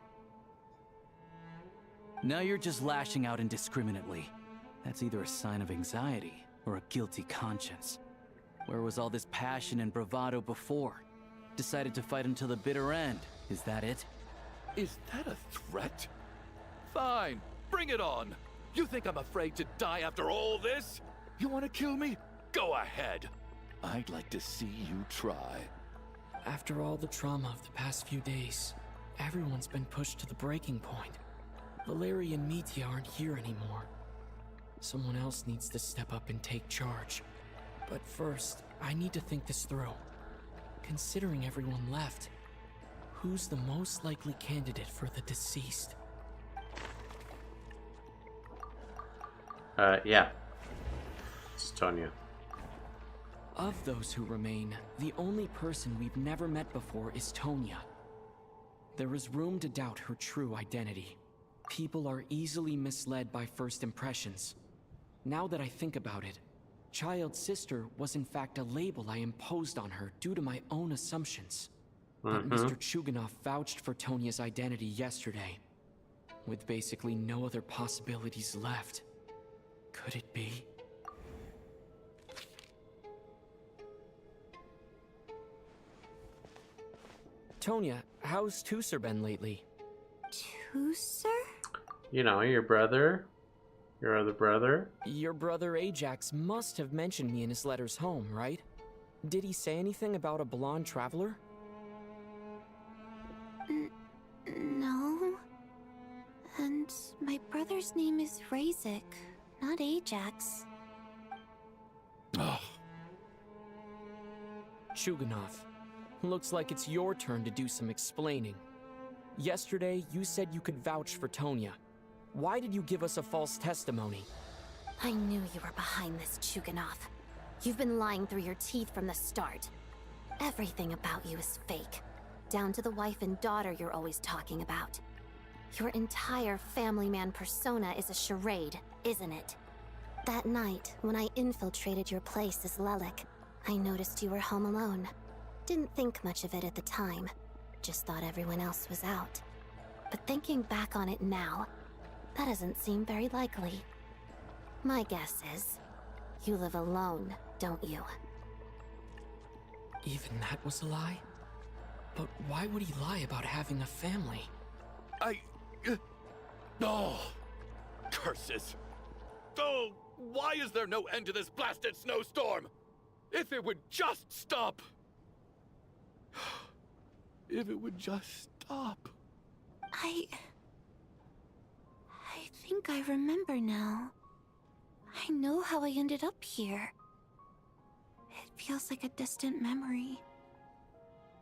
Now you're just lashing out indiscriminately. That's either a sign of anxiety or a guilty conscience. Where was all this passion and bravado before? Decided to fight until the bitter end. Is that it? Is that a threat? Fine, bring it on. You think I'm afraid to die after all this? You want to kill me? Go ahead. I'd like to see you try. After all the trauma of the past few days, everyone's been pushed to the breaking point. Valeria and Mitya aren't here anymore. Someone else needs to step up and take charge. But first, I need to think this through. Considering everyone left, who's the most likely candidate for the deceased? Yeah. It's Tonya. Of those who remain, the only person we've never met before is Tonya. There is room to doubt her true identity. People are easily misled by first impressions. Now that I think about it, Child's sister was in fact a label I imposed on her due to my own assumptions. But Mr. Chuganov vouched for Tonya's identity yesterday. With basically no other possibilities left. Could it be? Tonya, how's Tusser been lately? Tusser? You know, your brother. Your other brother. Your brother Ajax must have mentioned me in his letters home, right? Did he say anything about a blonde traveler? No. And my brother's name is Razik, not Ajax. Chuganov, looks like it's your turn to do some explaining. Yesterday, you said you could vouch for Tonya. Why did you give us a false testimony? I knew you were behind this, Chuganov. You've been lying through your teeth from the start. Everything about you is fake. Down to the wife and daughter you're always talking about. Your entire family man persona is a charade, isn't it? That night, when I infiltrated your place as Lelik, I noticed you were home alone. Didn't think much of it at the time. Just thought everyone else was out. But thinking back on it now, that doesn't seem very likely. My guess is, you live alone, don't you? Even that was a lie? But why would he lie about having a family? Oh, curses. Oh, why is there no end to this blasted snowstorm? If it would just stop. If it would just stop. I think I remember now. I know how I ended up here. It feels like a distant memory.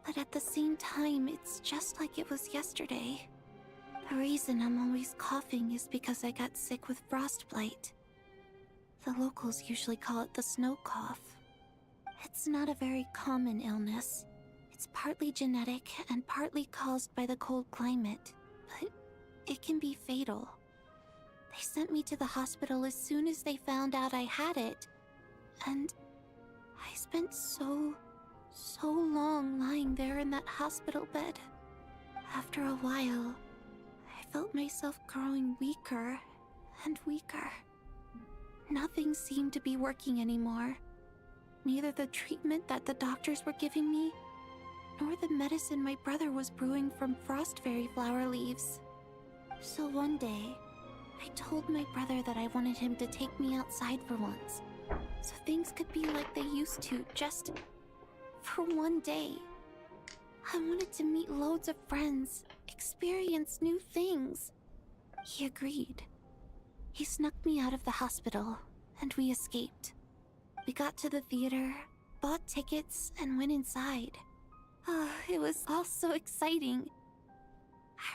But at the same time, it's just like it was yesterday. The reason I'm always coughing is because I got sick with frostbite. The locals usually call it the snow cough. It's not a very common illness. It's partly genetic and partly caused by the cold climate, but it can be fatal. They sent me to the hospital as soon as they found out I had it, and I spent so long lying there in that hospital bed. After a while, I felt myself growing weaker and weaker. Nothing seemed to be working anymore. Neither the treatment that the doctors were giving me, nor the medicine my brother was brewing from frost fairy flower leaves. So one day, I told my brother that I wanted him to take me outside for once, so things could be like they used to, just for one day. I wanted to meet loads of friends, experience new things. He agreed. He snuck me out of the hospital, and we escaped. We got to the theater, bought tickets, and went inside. Oh, it was all so exciting.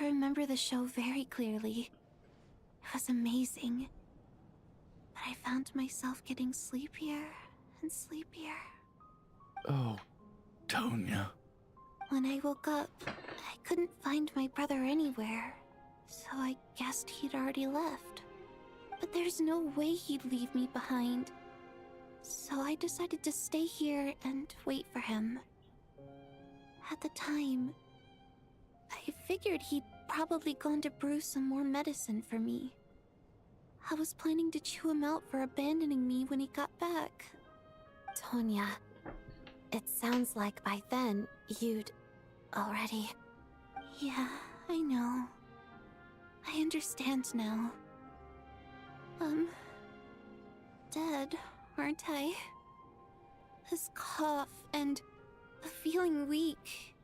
I remember the show very clearly. It was amazing. But I found myself getting sleepier and sleepier. Oh, Tonya. When I woke up, I couldn't find my brother anywhere, so I guessed he'd already left. But there's no way he'd leave me behind. So I decided to stay here and wait for him. At the time, I figured he'd probably gone to brew some more medicine for me. I was planning to chew him out for abandoning me when he got back. Tonya, it sounds like by then, you'd already... Yeah, I know. I understand now. Dead, aren't I? This cough and the feeling weak,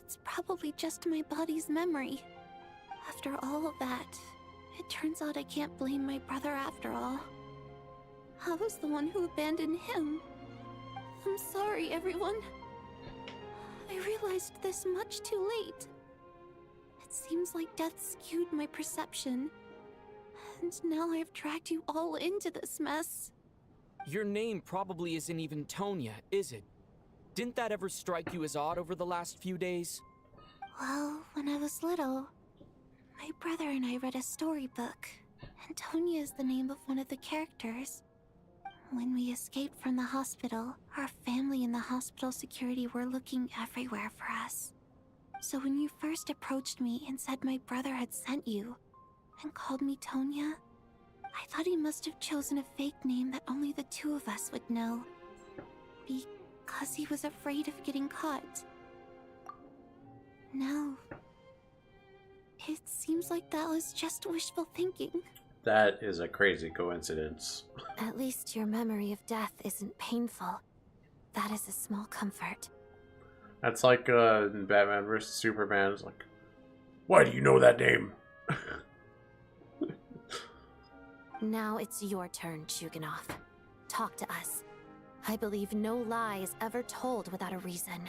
it's probably just my body's memory. After all of that, it turns out I can't blame my brother after all. I was the one who abandoned him. I'm sorry, everyone. I realized this much too late. It seems like death skewed my perception. And now I've dragged you all into this mess. Your name probably isn't even Tonya, is it? Didn't that ever strike you as odd over the last few days? Well, when I was little, my brother and I read a storybook, and Tonya is the name of one of the characters. When we escaped from the hospital, our family and the hospital security were looking everywhere for us. So when you first approached me and said my brother had sent you, and called me Tonya, I thought he must have chosen a fake name that only the two of us would know. Because he was afraid of getting caught. No. It seems like that was just wishful thinking. That is a crazy coincidence. At least your memory of death isn't painful. That is a small comfort. That's like in Batman vs. Superman. It's like, why do you know that name? Now it's your turn, Chuganov. Talk to us. I believe no lie is ever told without a reason.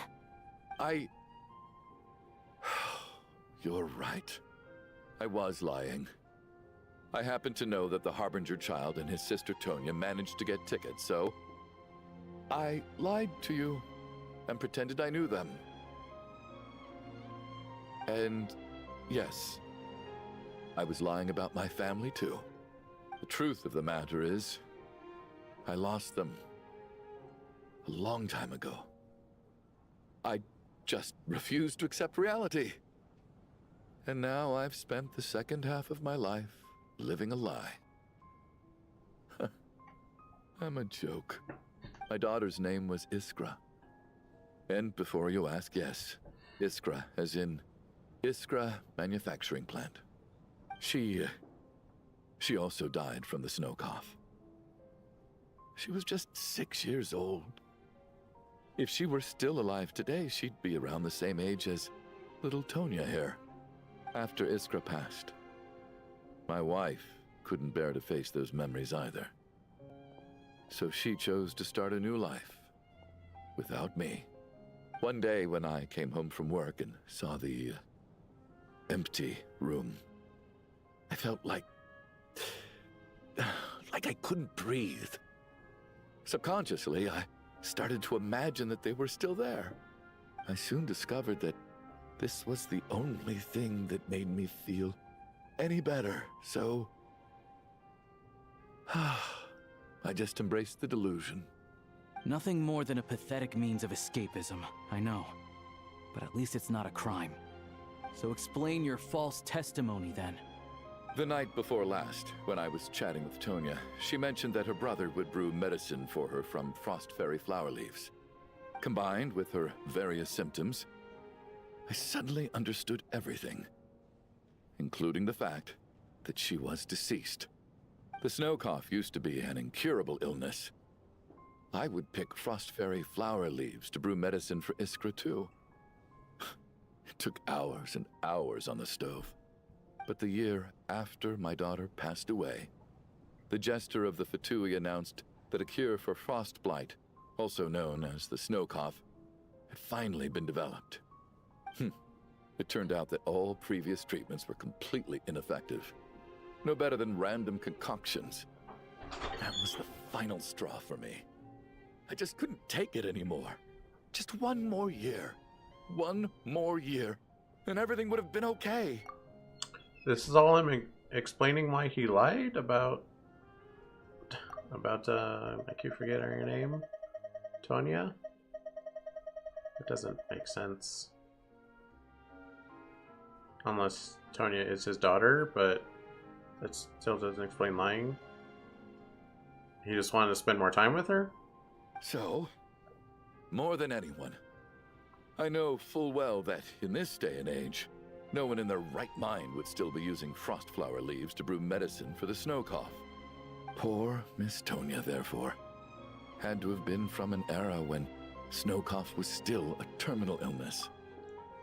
You're right. I was lying. I happen to know that the Harbinger child and his sister Tonya managed to get tickets, so I lied to you and pretended I knew them. And yes, I was lying about my family too. The truth of the matter is, I lost them a long time ago. I just refused to accept reality. And now I've spent the second half of my life living a lie. I'm a joke. My daughter's name was Iskra. And before you ask, yes, Iskra, as in Iskra Manufacturing Plant. She also died from the snow cough. She was just 6 years old. If she were still alive today, she'd be around the same age as little Tonya here. After Iskra passed, my wife couldn't bear to face those memories either. So she chose to start a new life without me. One day when I came home from work and saw the empty room, I felt like I couldn't breathe. Subconsciously, I started to imagine that they were still there. I soon discovered that this was the only thing that made me feel any better, so I just embraced the delusion. Nothing more than a pathetic means of escapism, I know. But at least it's not a crime. So explain your false testimony then. The night before last, when I was chatting with Tonya, she mentioned that her brother would brew medicine for her from frost fairy flower leaves. Combined with her various symptoms, I suddenly understood everything, including the fact that she was deceased. The snow cough used to be an incurable illness. I would pick frost fairy flower leaves to brew medicine for Iskra too. It took hours and hours on the stove. But the year after my daughter passed away, the jester of the Fatui announced that a cure for frost blight, also known as the snow cough, had finally been developed. It turned out that all previous treatments were completely ineffective. No better than random concoctions. That was the final straw for me. I just couldn't take it anymore. Just one more year. One more year, and everything would have been okay. This is all him explaining why he lied about I keep forgetting her name, Tonya? It doesn't make sense. Unless Tonya is his daughter, but that still doesn't explain lying. He just wanted to spend more time with her? So, more than anyone, I know full well that in this day and age, no one in their right mind would still be using frost flower leaves to brew medicine for the snow cough. Poor Miss Tonya, therefore, had to have been from an era when snow cough was still a terminal illness.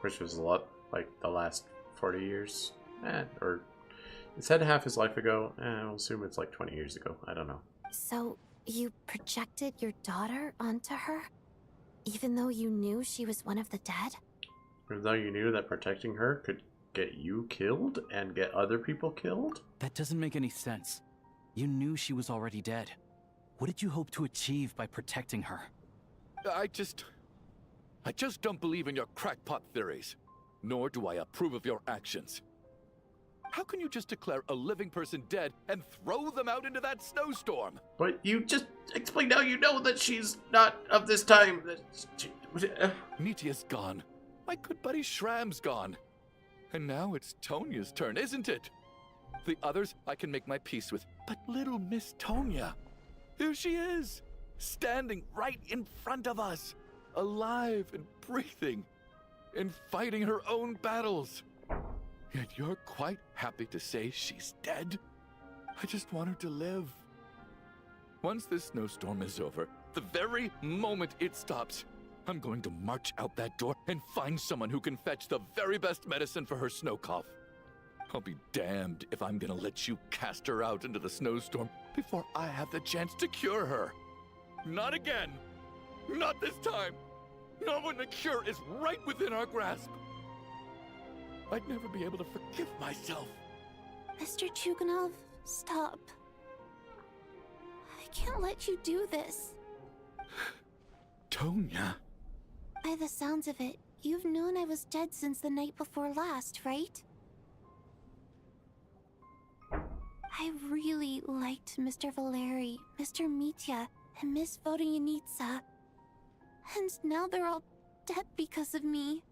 Which was a lot like the last 40 years. Or it said half his life ago. I'll assume it's like 20 years ago. I don't know. So, you projected your daughter onto her? Even though you knew she was one of the dead? Even though you knew that protecting her could get you killed and get other people killed? That doesn't make any sense. You knew she was already dead. What did you hope to achieve by protecting her? I just don't believe in your crackpot theories. Nor do I approve of your actions. How can you just declare a living person dead and throw them out into that snowstorm? But you just explained how you know that she's not of this time. Nitia's gone. My good buddy Shram's gone. And now it's Tonya's turn, isn't it? The others I can make my peace with, but little Miss Tonya, here she is, standing right in front of us, alive and breathing, and fighting her own battles. Yet you're quite happy to say she's dead? I just want her to live. Once this snowstorm is over, the very moment it stops, I'm going to march out that door and find someone who can fetch the very best medicine for her snow cough. I'll be damned if I'm gonna let you cast her out into the snowstorm before I have the chance to cure her. Not again. Not this time. Not when the cure is right within our grasp. I'd never be able to forgive myself. Mr. Chuganov, stop. I can't let you do this. Tonya. By the sounds of it, you've known I was dead since the night before last, right? I really liked Mr. Valeri, Mr. Mitya, and Miss Vodyanitsa. And now they're all dead because of me.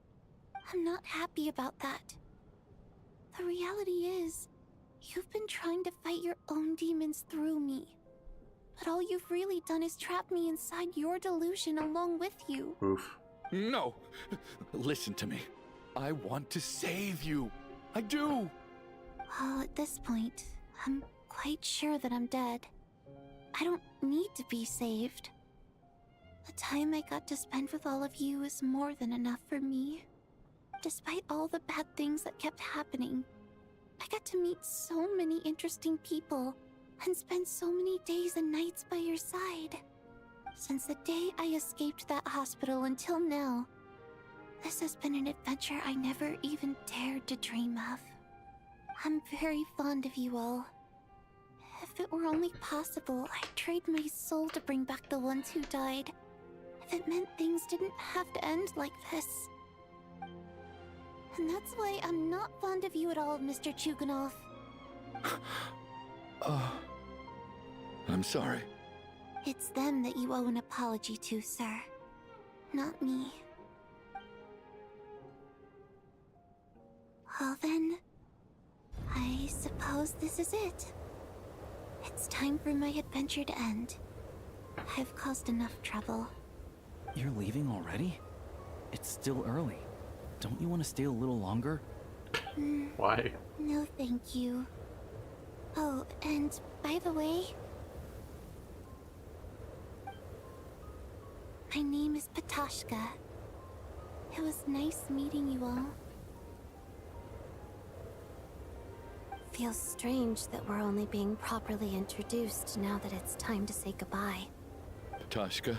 I'm not happy about that. The reality is, you've been trying to fight your own demons through me. But all you've really done is trap me inside your delusion along with you. Oof. No! Listen to me. I want to save you. I do! Well, at this point, I'm quite sure that I'm dead. I don't need to be saved. The time I got to spend with all of you is more than enough for me. Despite all the bad things that kept happening, I got to meet so many interesting people and spend so many days and nights by your side. Since the day I escaped that hospital until now, this has been an adventure I never even dared to dream of. I'm very fond of you all. If it were only possible, I'd trade my soul to bring back the ones who died. If it meant things didn't have to end like this. And that's why I'm not fond of you at all, Mr. Chuganov. I'm sorry. It's them that you owe an apology to, sir. Not me. Well then, I suppose this is it. It's time for my adventure to end. I've caused enough trouble. You're leaving already? It's still early. Don't you want to stay a little longer? Why? No, thank you. Oh, and by the way, my name is Patashka. It was nice meeting you all. Feels strange that we're only being properly introduced now that it's time to say goodbye. Patashka?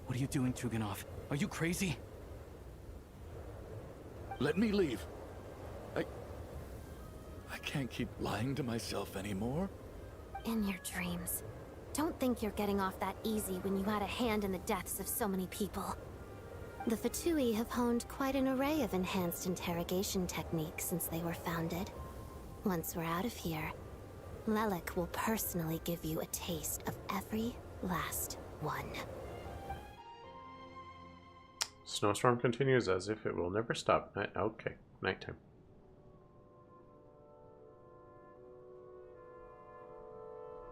What are you doing, Chuganov? Are you crazy? Let me leave. I can't keep lying to myself anymore. In your dreams. Don't think you're getting off that easy when you had a hand in the deaths of so many people. The Fatui have honed quite an array of enhanced interrogation techniques since they were founded. Once we're out of here, Lelik will personally give you a taste of every last one. Snowstorm continues as if it will never stop. Okay, nighttime.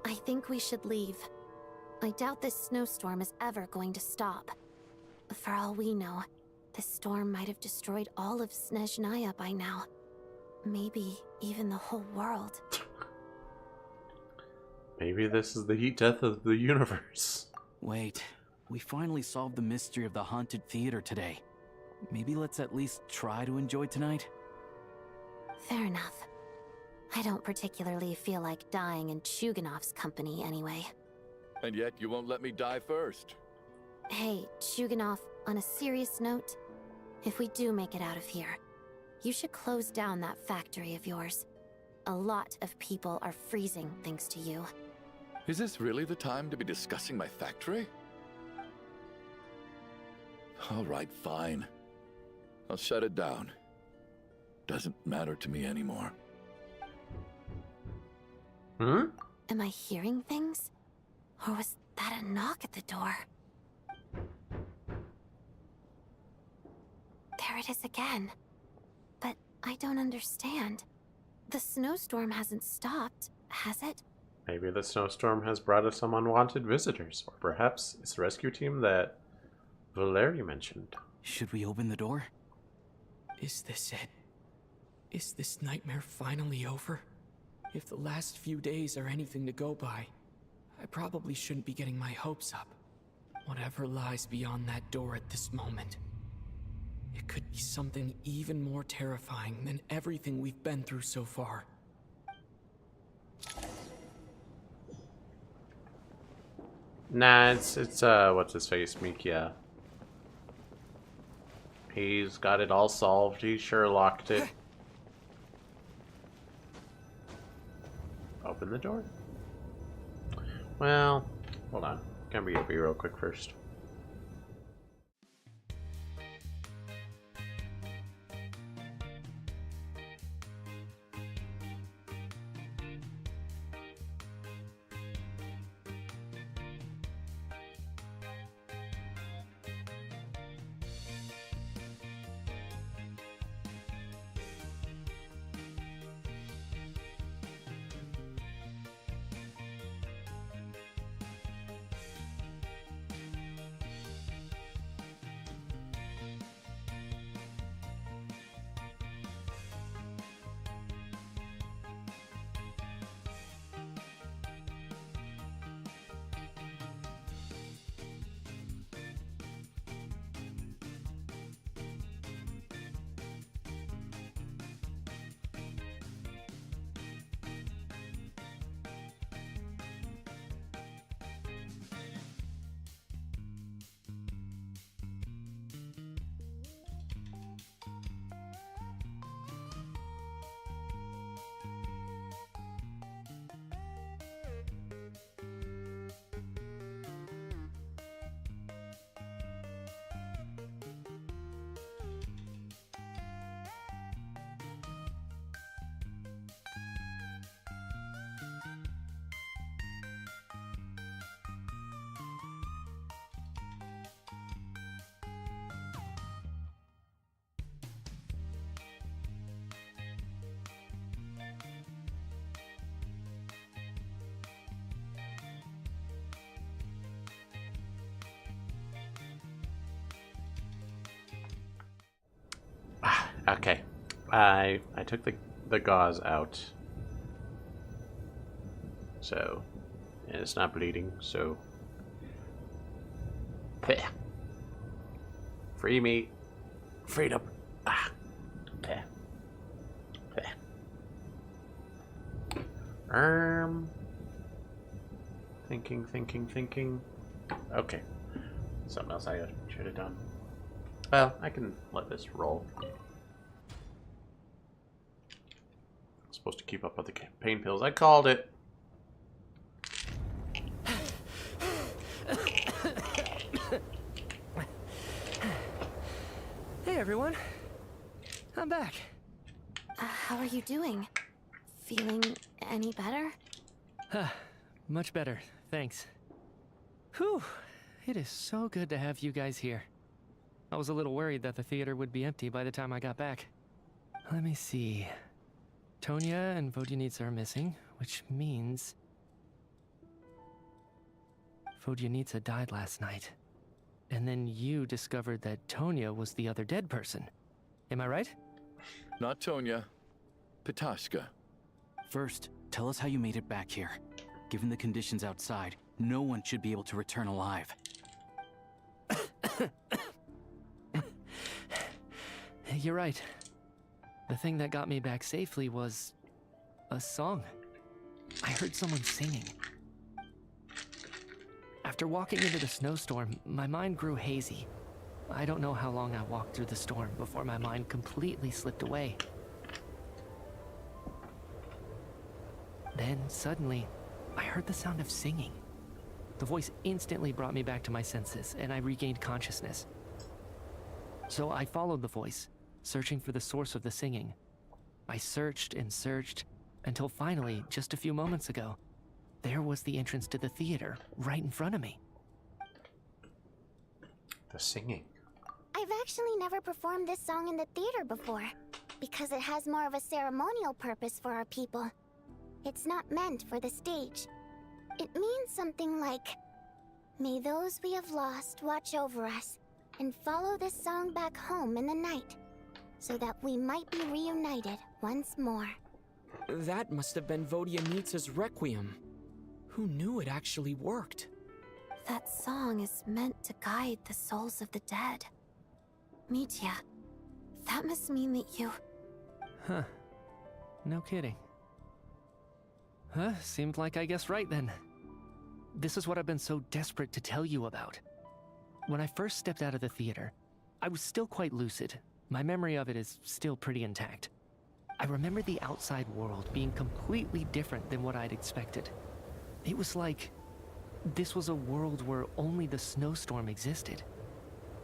I think we should leave. I doubt this snowstorm is ever going to stop. For all we know, this storm might have destroyed all of Snezhnaya by now. Maybe even the whole world. Maybe this is the heat death of the universe. Wait, we finally solved the mystery of the haunted theater today. Maybe let's at least try to enjoy tonight? Fair enough. I don't particularly feel like dying in Chuganov's company anyway. And yet you won't let me die first. Hey, Chuganov, on a serious note, if we do make it out of here, you should close down that factory of yours. A lot of people are freezing thanks to you. Is this really the time to be discussing my factory? All right, fine. I'll shut it down. Doesn't matter to me anymore. Am I hearing things? Or was that a knock at the door? There it is again. But I don't understand. The snowstorm hasn't stopped, has it? Maybe the snowstorm has brought us some unwanted visitors, or perhaps it's the rescue team that Valeri mentioned. Should we open the door? Is this it? Is this nightmare finally over? If the last few days are anything to go by, I probably shouldn't be getting my hopes up. Whatever lies beyond that door at this moment, it could be something even more terrifying than everything we've been through so far. Nah, it's what's his face, Mikia. He's got it all solved. He sure locked it. Open the door. Well, hold on. Can be real quick first. Okay. I took the gauze out. So, and it's not bleeding, so. Free me. Freedom. Ah. Thinking. Okay. Something else I should have done. Well, I can let this roll. I'm supposed to keep up with the pain pills. I called it. Hey everyone, I'm back. How are you doing? Feeling any better? Much better, thanks. Whew, it is so good to have you guys here. I was a little worried that the theater would be empty by the time I got back. Let me see. Tonya and Vodyanitsa are missing, which means Vodyanitsa died last night. And then you discovered that Tonya was the other dead person. Am I right? Not Tonya. Petashka. First, tell us how you made it back here. Given the conditions outside, no one should be able to return alive. You're right. The thing that got me back safely was a song. I heard someone singing. After walking into the snowstorm, my mind grew hazy. I don't know how long I walked through the storm before my mind completely slipped away. Then, suddenly, I heard the sound of singing. The voice instantly brought me back to my senses, and I regained consciousness. So I followed the voice, searching for the source of the singing. I searched and searched, until finally, just a few moments ago, there was the entrance to the theater, right in front of me. The singing. I've actually never performed this song in the theater before, because it has more of a ceremonial purpose for our people. It's not meant for the stage. It means something like, "May those we have lost watch over us, and follow this song back home in the night, so that we might be reunited once more." That must have been Vodyanitsa's Requiem. Who knew it actually worked? That song is meant to guide the souls of the dead. Mitya, that must mean that you... Huh. No kidding. Huh, seemed like I guessed right then. This is what I've been so desperate to tell you about. When I first stepped out of the theater, I was still quite lucid. My memory of it is still pretty intact. I remember the outside world being completely different than what I'd expected. It was like this was a world where only the snowstorm existed.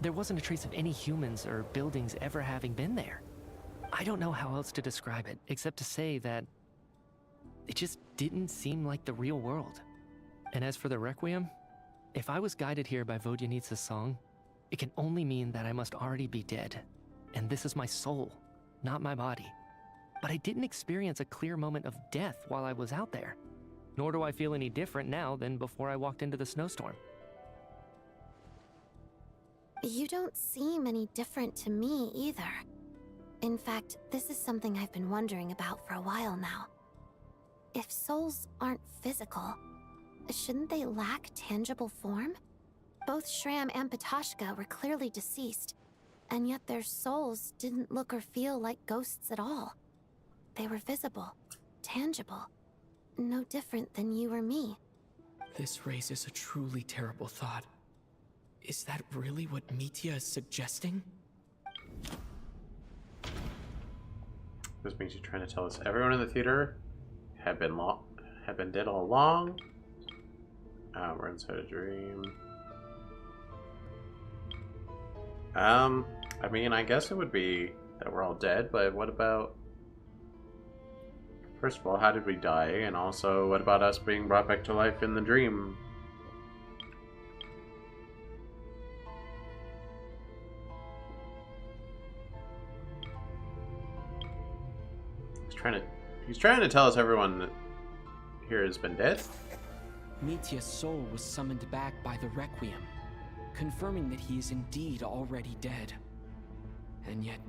There wasn't a trace of any humans or buildings ever having been there. I don't know how else to describe it, except to say that it just didn't seem like the real world. And as for the Requiem, if I was guided here by Vodyanitsa's song, it can only mean that I must already be dead. And this is my soul, not my body. But I didn't experience a clear moment of death while I was out there. Nor do I feel any different now than before I walked into the snowstorm. You don't seem any different to me either. In fact, this is something I've been wondering about for a while now. If souls aren't physical, shouldn't they lack tangible form? Both Shram and Petashka were clearly deceased, and yet their souls didn't look or feel like ghosts at all. They were visible, tangible, no different than you or me. This raises a truly terrible thought. Is that really what Mitya is suggesting? This means you're trying to tell us everyone in the theater had been dead all along. We're inside a dream. I mean, I guess it would be that we're all dead, but what about... First of all, how did we die? And also, what about us being brought back to life in the dream? He's trying to tell us everyone here has been dead. Mitya's soul was summoned back by the Requiem, confirming that he is indeed already dead. And yet,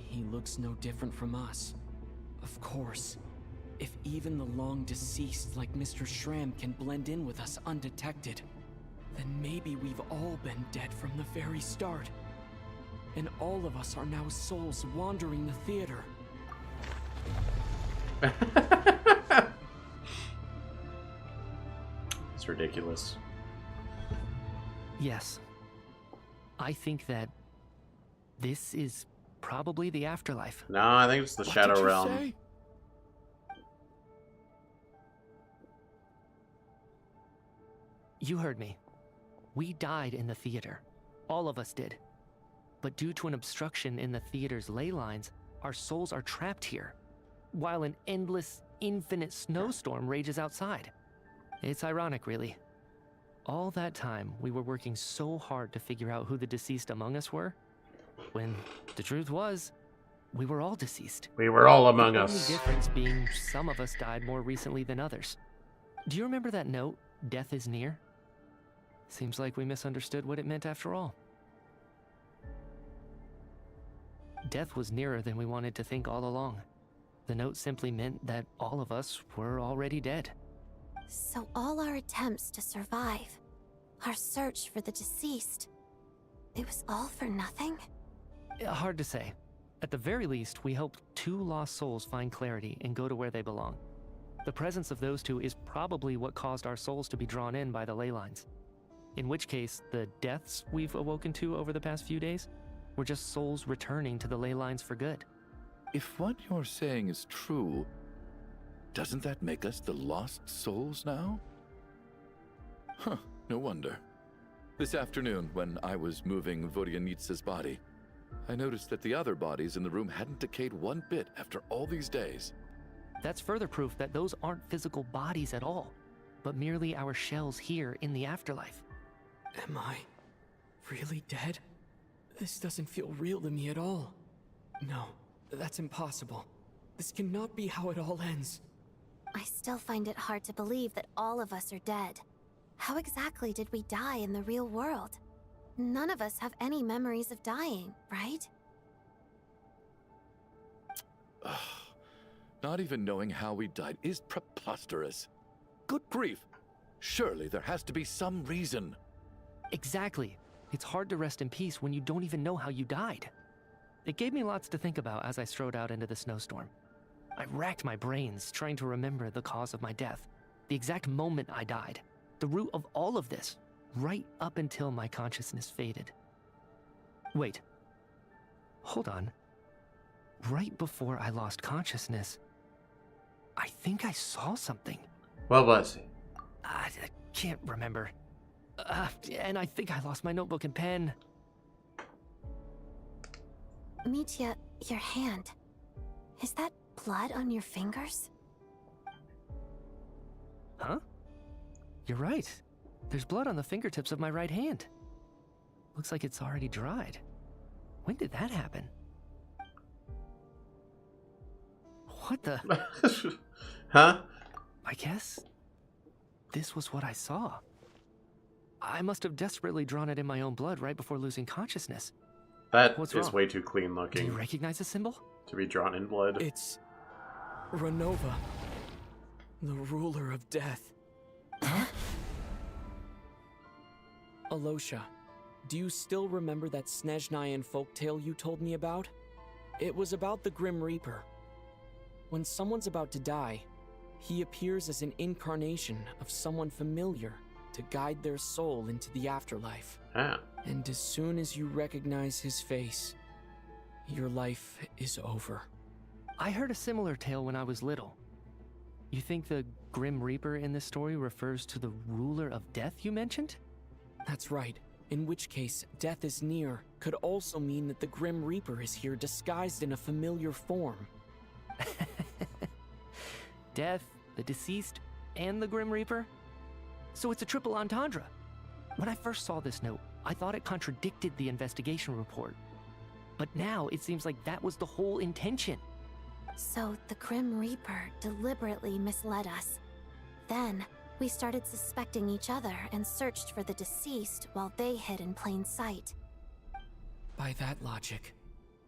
he looks no different from us. Of course, if even the long deceased like Mr. Schramm can blend in with us undetected, then maybe we've all been dead from the very start. And all of us are now souls wandering the theater. It's ridiculous. Yes. I think that this is probably the afterlife. No, I think it's the Shadow Realm. Say? You heard me. We died in the theater. All of us did. But due to an obstruction in the theater's ley lines, our souls are trapped here, while an endless, infinite snowstorm rages outside. It's ironic, really. All that time, we were working so hard to figure out who the deceased among us were, when the truth was, we were all deceased. We were all among us. The only difference being some of us died more recently than others. Do you remember that note, "Death is near"? Seems like we misunderstood what it meant after all. Death was nearer than we wanted to think all along. The note simply meant that all of us were already dead. So all our attempts to survive, our search for the deceased, it was all for nothing? Hard to say. At the very least, we helped 2 lost souls find clarity and go to where they belong. The presence of those 2 is probably what caused our souls to be drawn in by the ley lines. In which case, the deaths we've awoken to over the past few days were just souls returning to the ley lines for good. If what you're saying is true, doesn't that make us the lost souls now? Huh, no wonder. This afternoon, when I was moving Vodyanitsa's body, I noticed that the other bodies in the room hadn't decayed one bit after all these days. That's further proof that those aren't physical bodies at all, but merely our shells here in the afterlife. Am I really dead? This doesn't feel real to me at all. No, that's impossible. This cannot be how it all ends. I still find it hard to believe that all of us are dead. How exactly did we die in the real world? None of us have any memories of dying, right? Not even knowing how we died is preposterous. Good grief. Surely there has to be some reason. Exactly. It's hard to rest in peace when you don't even know how you died. It gave me lots to think about as I strode out into the snowstorm. I racked my brains trying to remember the cause of my death, the exact moment I died, the root of all of this, right up until my consciousness faded. Wait. Hold on. Right before I lost consciousness, I think I saw something. What was it? I can't remember. And I think I lost my notebook and pen. Mitya, your hand. Is that blood on your fingers? Huh? You're right. There's blood on the fingertips of my right hand. Looks like it's already dried. When did that happen? What the? Huh? I guess this was what I saw. I must have desperately drawn it in my own blood right before losing consciousness. That What's is wrong? way too clean looking. Do you recognize the symbol? To be drawn in blood. It's Renova, the ruler of death. Huh? Alosha, do you still remember that Snezhnayan folktale you told me about? It was about the Grim Reaper. When someone's about to die, he appears as an incarnation of someone familiar to guide their soul into the afterlife. Ah. And as soon as you recognize his face, your life is over. I heard a similar tale when I was little. You think the Grim Reaper in this story refers to the ruler of death you mentioned? That's right. In which case, death is near could also mean that the Grim Reaper is here disguised in a familiar form. Death, the deceased, and the Grim Reaper? So it's a triple entendre. When I first saw this note, I thought it contradicted the investigation report. But now it seems like that was the whole intention. So the Grim Reaper deliberately misled us. Then, we started suspecting each other and searched for the deceased while they hid in plain sight. By that logic,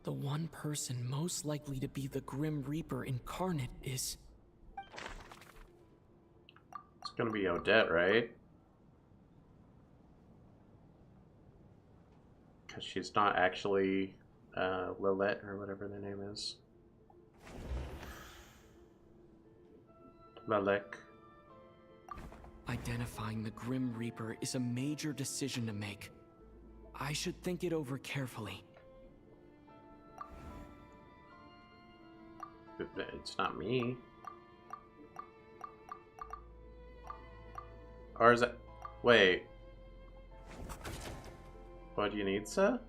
The one person most likely to be the Grim Reaper incarnate is... It's gonna be Odette, right? Because she's not actually Lilette or whatever their name is. Lalek. Identifying the Grim Reaper is a major decision to make. I should think it over carefully. It's not me. Or is it? Wait. What do you need, sir?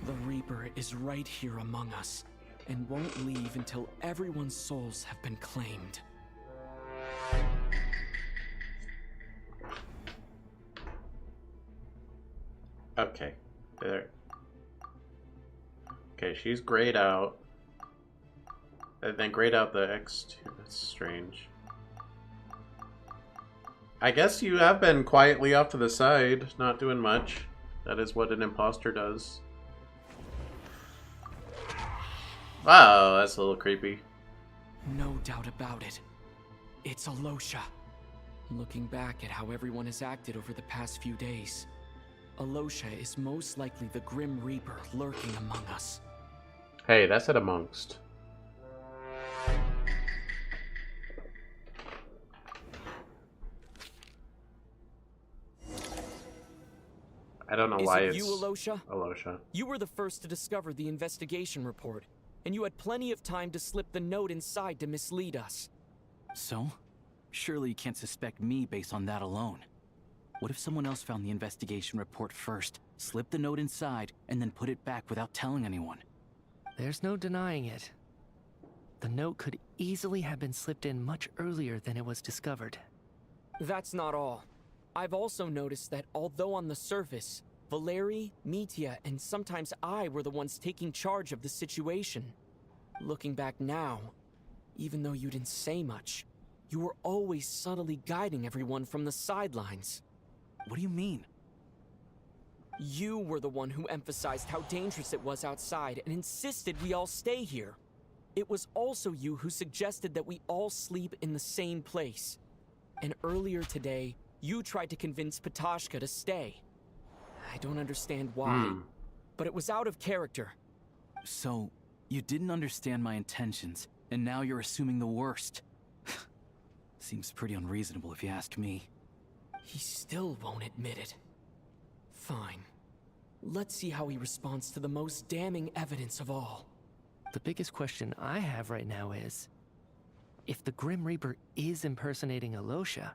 The Reaper is right here among us, and won't leave until everyone's souls have been claimed. Okay. There. Okay, she's grayed out. And then grayed out the X2. That's strange. I guess you have been quietly off to the side, not doing much. That is what an imposter does. Wow, that's a little creepy. No doubt about it. It's Alosha. Looking back at how everyone has acted over the past few days, Alosha is most likely the Grim Reaper lurking among us. Hey, that's it amongst. I don't know why it's you, Alosha? Alosha. You were the first to discover the investigation report, and you had plenty of time to slip the note inside to mislead us. So? Surely you can't suspect me based on that alone. What if someone else found the investigation report first, slipped the note inside, and then put it back without telling anyone? There's no denying it. The note could easily have been slipped in much earlier than it was discovered. That's not all. I've also noticed that although on the surface, Valeri, Mitya, and sometimes I were the ones taking charge of the situation. Looking back now, even though you didn't say much, you were always subtly guiding everyone from the sidelines. What do you mean? You were the one who emphasized how dangerous it was outside and insisted we all stay here. It was also you who suggested that we all sleep in the same place. And earlier today, you tried to convince Patashka to stay. I don't understand why, but it was out of character. So, you didn't understand my intentions, and now you're assuming the worst. Seems pretty unreasonable if you ask me. He still won't admit it. Fine. Let's see how he responds to the most damning evidence of all. The biggest question I have right now is, if the Grim Reaper is impersonating Alosha,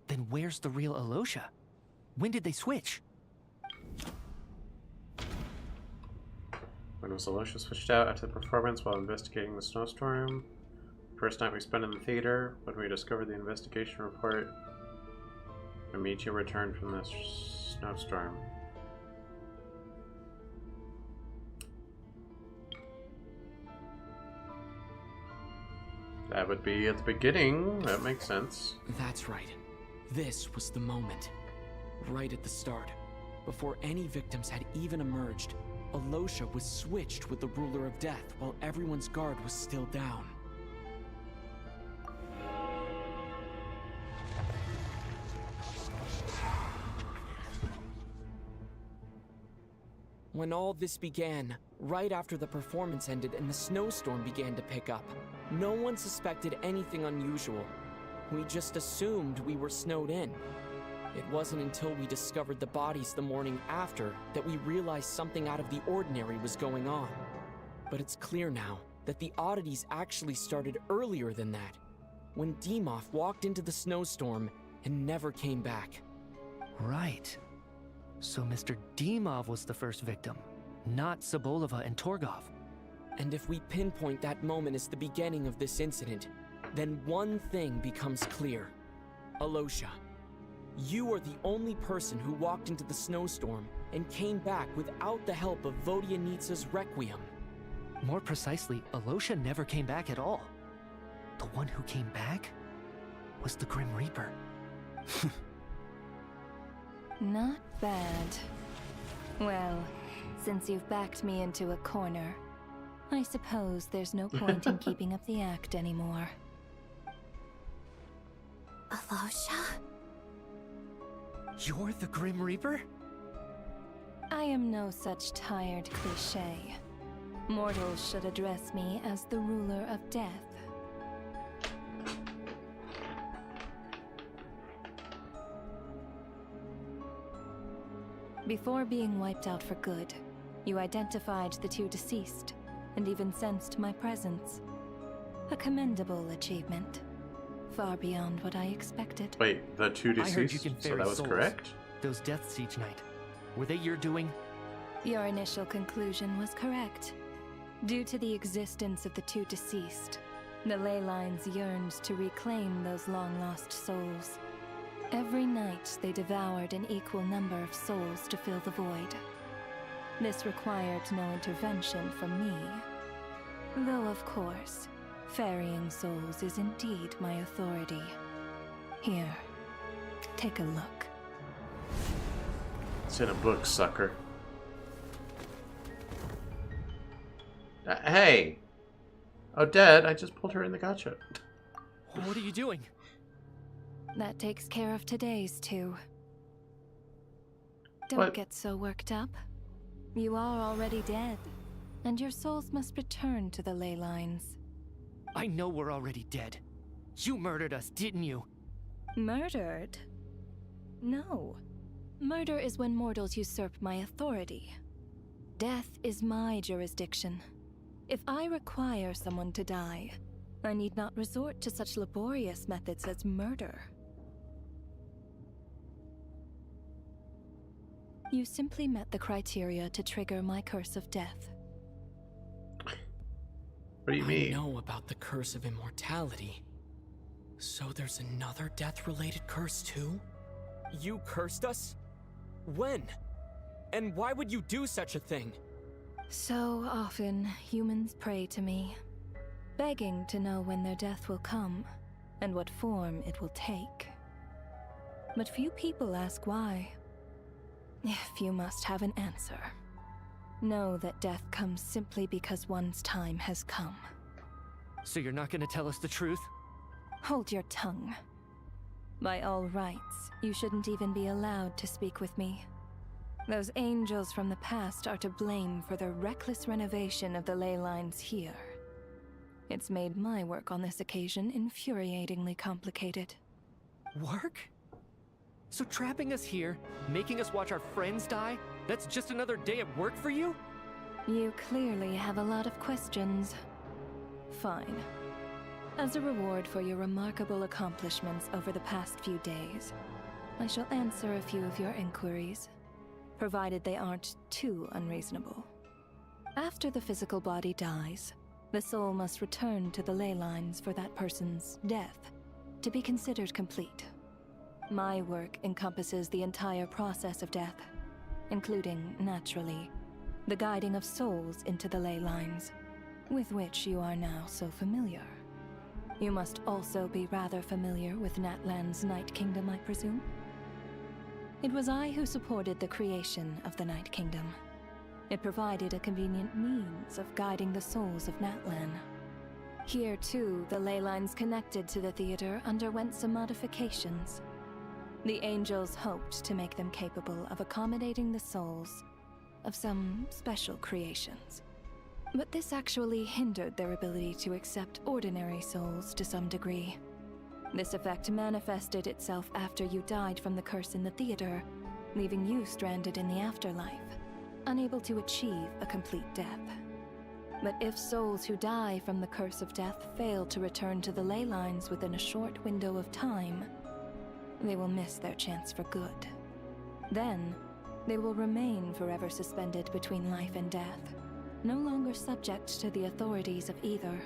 then where's the real Alosha? When did they switch? When was Alosha switched out after the performance while investigating the snowstorm? First night we spent in the theater, when we discovered the investigation report. When Mitya returned from the snowstorm. That would be at the beginning. That makes sense. That's right. This was the moment. Right at the start. Before any victims had even emerged, Alosha was switched with the Ruler of Death while everyone's guard was still down. When all this began, right after the performance ended and the snowstorm began to pick up, no one suspected anything unusual. We just assumed we were snowed in. It wasn't until we discovered the bodies the morning after that we realized something out of the ordinary was going on. But it's clear now that the oddities actually started earlier than that, when Dimov walked into the snowstorm and never came back. Right. So Mr. Dimov was the first victim, not Sobolova and Torgov. And if we pinpoint that moment as the beginning of this incident, then one thing becomes clear. Alosha, you are the only person who walked into the snowstorm and came back without the help of Vodyanitsa's Requiem. More precisely, Alosha never came back at all. The one who came back was the Grim Reaper. Not bad. Well, Since you've backed me into a corner, I suppose there's no point in keeping up the act anymore. Alosia? You're the Grim Reaper? I am no such tired cliché. Mortals should address me as the ruler of death. Before being wiped out for good, you identified the two deceased, and even sensed my presence. A commendable achievement. Far beyond what I expected. Wait, the two I heard you deceased? can So ferry that was souls. correct? Those deaths each night. Were they your doing? Your initial conclusion was correct. Due to the existence of the two deceased, the ley lines yearned to reclaim those long-lost souls. Every night they devoured an equal number of souls to fill the void. This required no intervention from me. Though, of course, ferrying souls is indeed my authority. Here, take a look. It's in a book, sucker. Hey! Oh, Dad, I just pulled her in the gacha. What are you doing? That takes care of today's two. Don't What? get so worked up. You are already dead, and your souls must return to the ley lines. I know we're already dead. You murdered us, didn't you? Murdered? No. Murder is when mortals usurp my authority. Death is my jurisdiction. If I require someone to die, I need not resort to such laborious methods as murder. You simply met the criteria to trigger my curse of death. What do you mean? I know about the curse of immortality. So there's another death-related curse too? You cursed us? When? And why would you do such a thing? So often, humans pray to me, begging to know when their death will come, and what form it will take. But few people ask why. If you must have an answer, know that death comes simply because one's time has come. So you're not gonna tell us the truth? Hold your tongue. By all rights, you shouldn't even be allowed to speak with me. Those angels from the past are to blame for the reckless renovation of the ley lines here. It's made my work on this occasion infuriatingly complicated. Work? So trapping us here, making us watch our friends die, that's just another day at work for you? You clearly have a lot of questions. Fine. As a reward for your remarkable accomplishments over the past few days, I shall answer a few of your inquiries, provided they aren't too unreasonable. After the physical body dies, the soul must return to the ley lines for that person's death to be considered complete. My work encompasses the entire process of death, including, naturally, the guiding of souls into the ley lines, with which you are now so familiar. You must also be rather familiar with Natlan's Night Kingdom, I presume? It was I who supported the creation of the Night Kingdom. It provided a convenient means of guiding the souls of Natlan. Here, too, the ley lines connected to the theater underwent some modifications. The angels hoped to make them capable of accommodating the souls of some special creations. But this actually hindered their ability to accept ordinary souls to some degree. This effect manifested itself after you died from the curse in the theater, leaving you stranded in the afterlife, unable to achieve a complete death. But if souls who die from the curse of death fail to return to the ley lines within a short window of time, they will miss their chance for good. Then, they will remain forever suspended between life and death, no longer subject to the authorities of either.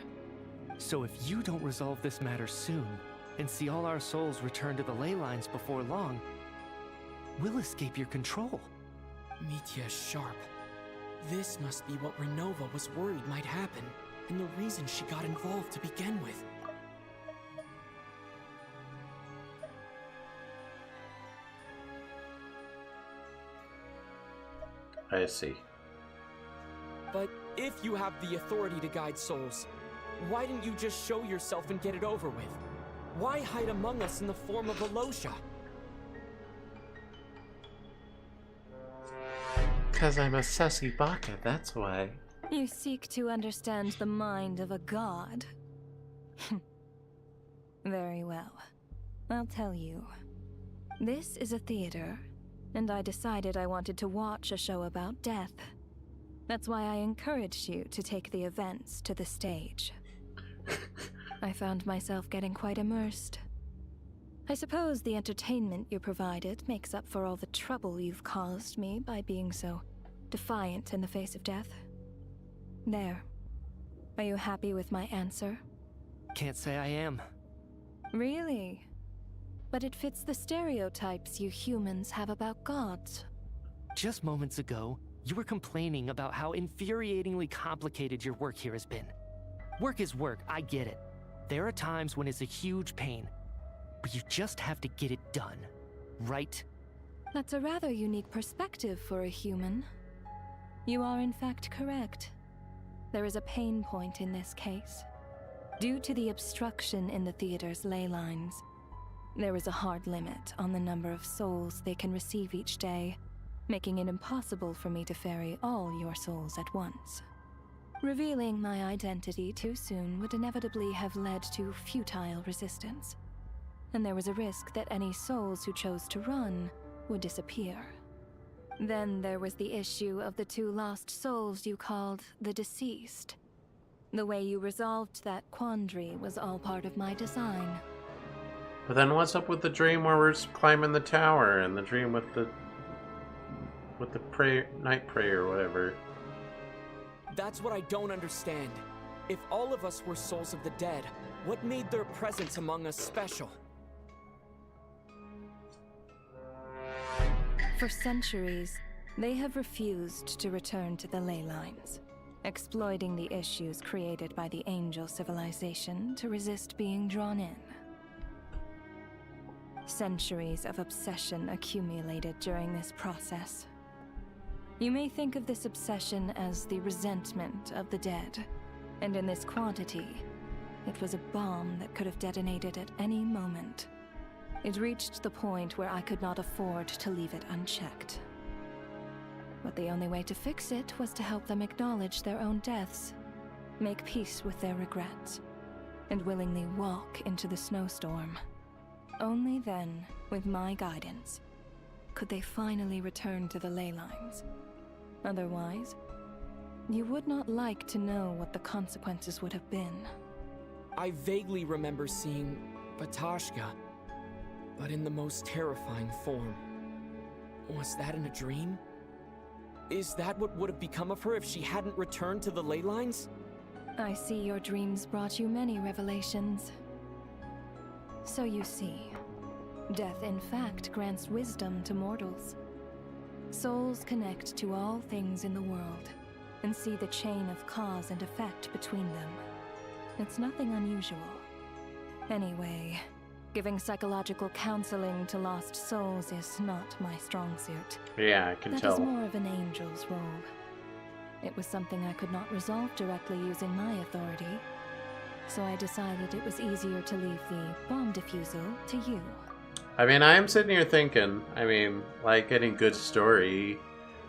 So if you don't resolve this matter soon, and see all our souls return to the ley lines before long, we'll escape your control. Mitya is sharp. This must be what Renova was worried might happen, and the reason she got involved to begin with. I see. But if you have the authority to guide souls, why didn't you just show yourself and get it over with? Why hide among us in the form of a Losha? 'Cause I'm a sussy baka, that's why. You seek to understand the mind of a god. Very well. I'll tell you. This is a theater, and I decided I wanted to watch a show about death. That's why I encouraged you to take the events to the stage. I found myself getting quite immersed. I suppose the entertainment you provided makes up for all the trouble you've caused me by being so defiant in the face of death. There. Are you happy with my answer? Can't say I am. Really? But it fits the stereotypes you humans have about gods. Just moments ago, you were complaining about how infuriatingly complicated your work here has been. Work is work, I get it. There are times when it's a huge pain, but you just have to get it done, right? That's a rather unique perspective for a human. You are in fact correct. There is a pain point in this case. Due to the obstruction in the theater's ley lines, there is a hard limit on the number of souls they can receive each day, making it impossible for me to ferry all your souls at once. Revealing my identity too soon would inevitably have led to futile resistance, and there was a risk that any souls who chose to run would disappear. Then there was the issue of the 2 lost souls you called the deceased. The way you resolved that quandary was all part of my design. But then what's up with the dream where we're climbing the tower and the dream with the night prayer or whatever? That's what I don't understand. If all of us were souls of the dead, what made their presence among us special? For centuries, they have refused to return to the ley lines, exploiting the issues created by the angel civilization to resist being drawn in. Centuries of obsession accumulated during this process. You may think of this obsession as the resentment of the dead, and in this quantity, it was a bomb that could have detonated at any moment. It reached the point where I could not afford to leave it unchecked. But the only way to fix it was to help them acknowledge their own deaths, make peace with their regrets, and willingly walk into the snowstorm. Only then, with my guidance, could they finally return to the ley lines. Otherwise, you would not like to know what the consequences would have been. I vaguely remember seeing Batashka, but in the most terrifying form. Was that in a dream? Is that what would have become of her if she hadn't returned to the ley lines? I see your dreams brought you many revelations. So you see, death in fact grants wisdom to mortals. Souls connect to all things in the world and see the chain of cause and effect between them. It's nothing unusual. Anyway, giving psychological counseling to lost souls is not my strong suit. Yeah, I can tell. That is more of an angel's role. It was something I could not resolve directly using my authority, so I decided it was easier to leave the bomb defusal to you. I mean, I am sitting here thinking, like any good story,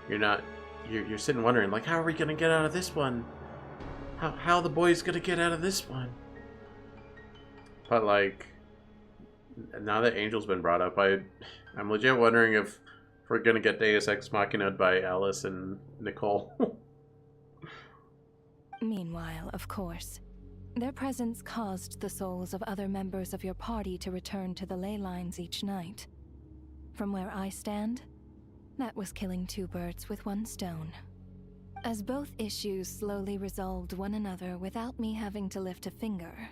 you're sitting wondering, like, how are we gonna get out of this one? How the boy's gonna get out of this one? But like, now that Angel's been brought up, I'm legit wondering if we're gonna get Deus Ex Machina'd by Alice and Nicole. Meanwhile, of course, their presence caused the souls of other members of your party to return to the ley lines each night. From where I stand, that was killing 2 birds with 1 stone. As both issues slowly resolved one another without me having to lift a finger,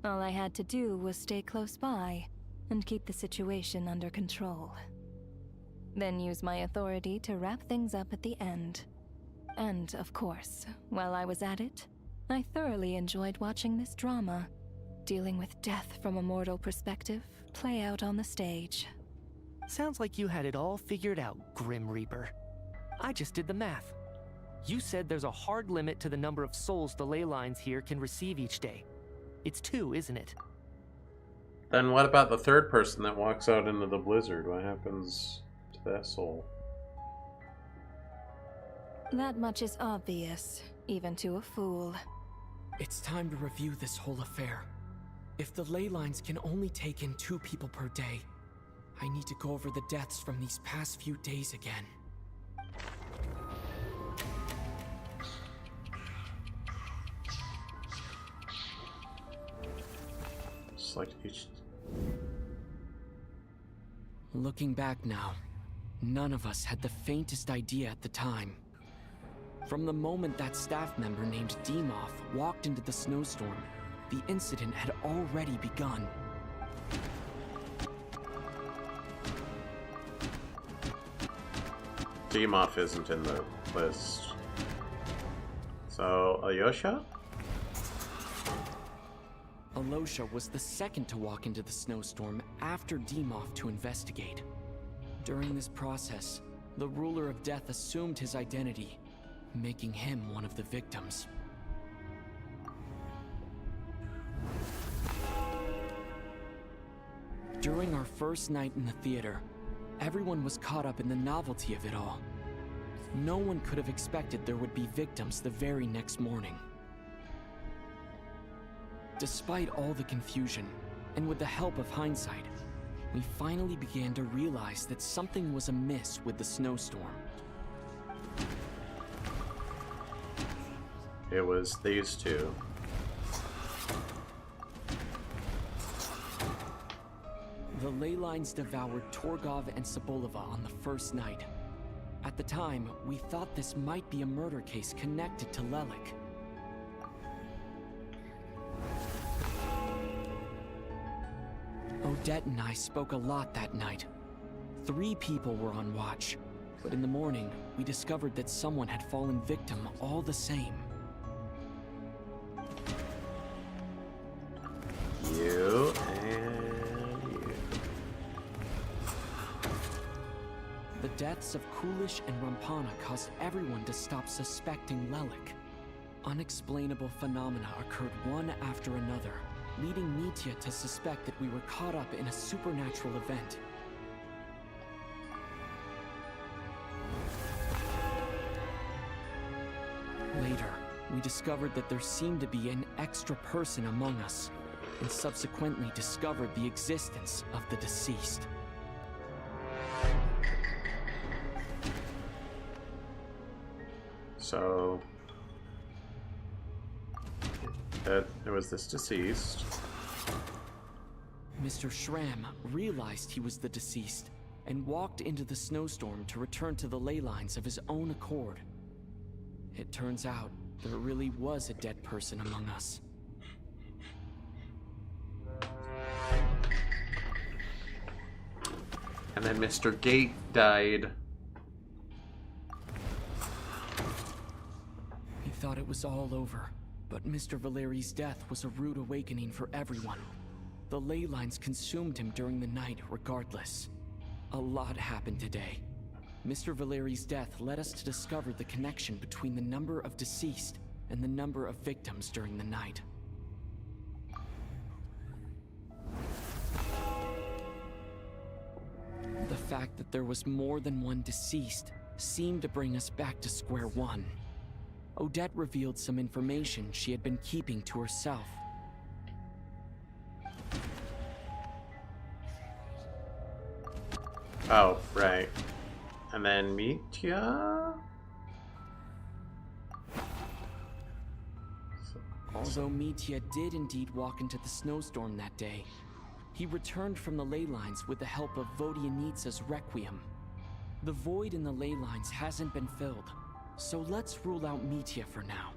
all I had to do was stay close by and keep the situation under control. Then use my authority to wrap things up at the end. And, of course, while I was at it, I thoroughly enjoyed watching this drama, dealing with death from a mortal perspective, play out on the stage. Sounds like you had it all figured out, Grim Reaper. I just did the math. You said there's a hard limit to the number of souls the ley lines here can receive each day. It's 2, isn't it? Then what about the third person that walks out into the blizzard? What happens to that soul? That much is obvious, even to a fool. It's time to review this whole affair. If the ley lines can only take in 2 people per day, I need to go over the deaths from these past few days again. It's like each... Looking back now, none of us had the faintest idea at the time. From the moment that staff member named Demoff walked into the snowstorm, the incident had already begun. Demoff isn't in the list. So, Alyosha? Alyosha was the second to walk into the snowstorm after Demoff to investigate. During this process, the ruler of death assumed his identity, making him one of the victims. During our first night in the theater, everyone was caught up in the novelty of it all. No one could have expected there would be victims the very next morning. Despite all the confusion, and with the help of hindsight, we finally began to realize that something was amiss with the snowstorm. It was these 2. The ley lines devoured Torgov and Sobolova on the first night. At the time, we thought this might be a murder case connected to Lelik. Odette and I spoke a lot that night. 3 people were on watch, but in the morning, we discovered that someone had fallen victim all the same. You and you. The deaths of Kulish and Rampana caused everyone to stop suspecting Lelik. Unexplainable phenomena occurred one after another, leading Mitya to suspect that we were caught up in a supernatural event. Later, we discovered that there seemed to be an extra person among us, and subsequently discovered the existence of the deceased. So... there was this deceased. Mr. Schramm realized he was the deceased and walked into the snowstorm to return to the ley lines of his own accord. It turns out there really was a dead person among us. And then Mr. Gate died. He thought it was all over, but Mr. Valeri's death was a rude awakening for everyone. The ley lines consumed him during the night regardless. A lot happened today. Mr. Valeri's death led us to discover the connection between the number of deceased and the number of victims during the night. The fact that there was more than one deceased seemed to bring us back to square one. Odette revealed some information she had been keeping to herself. Oh, right. And then Mitya? Although Mitya did indeed walk into the snowstorm that day, he returned from the ley lines with the help of Vodianitsa's Requiem. The void in the ley lines hasn't been filled, so let's rule out Mitya for now.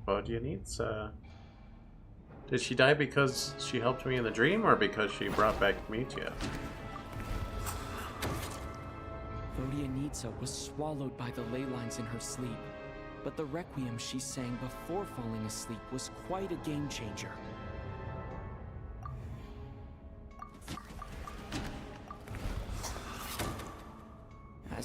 Vodianitsa. Did she die because she helped me in the dream, or because she brought back Mitya? Vodianitsa was swallowed by the ley lines in her sleep, but the Requiem she sang before falling asleep was quite a game changer.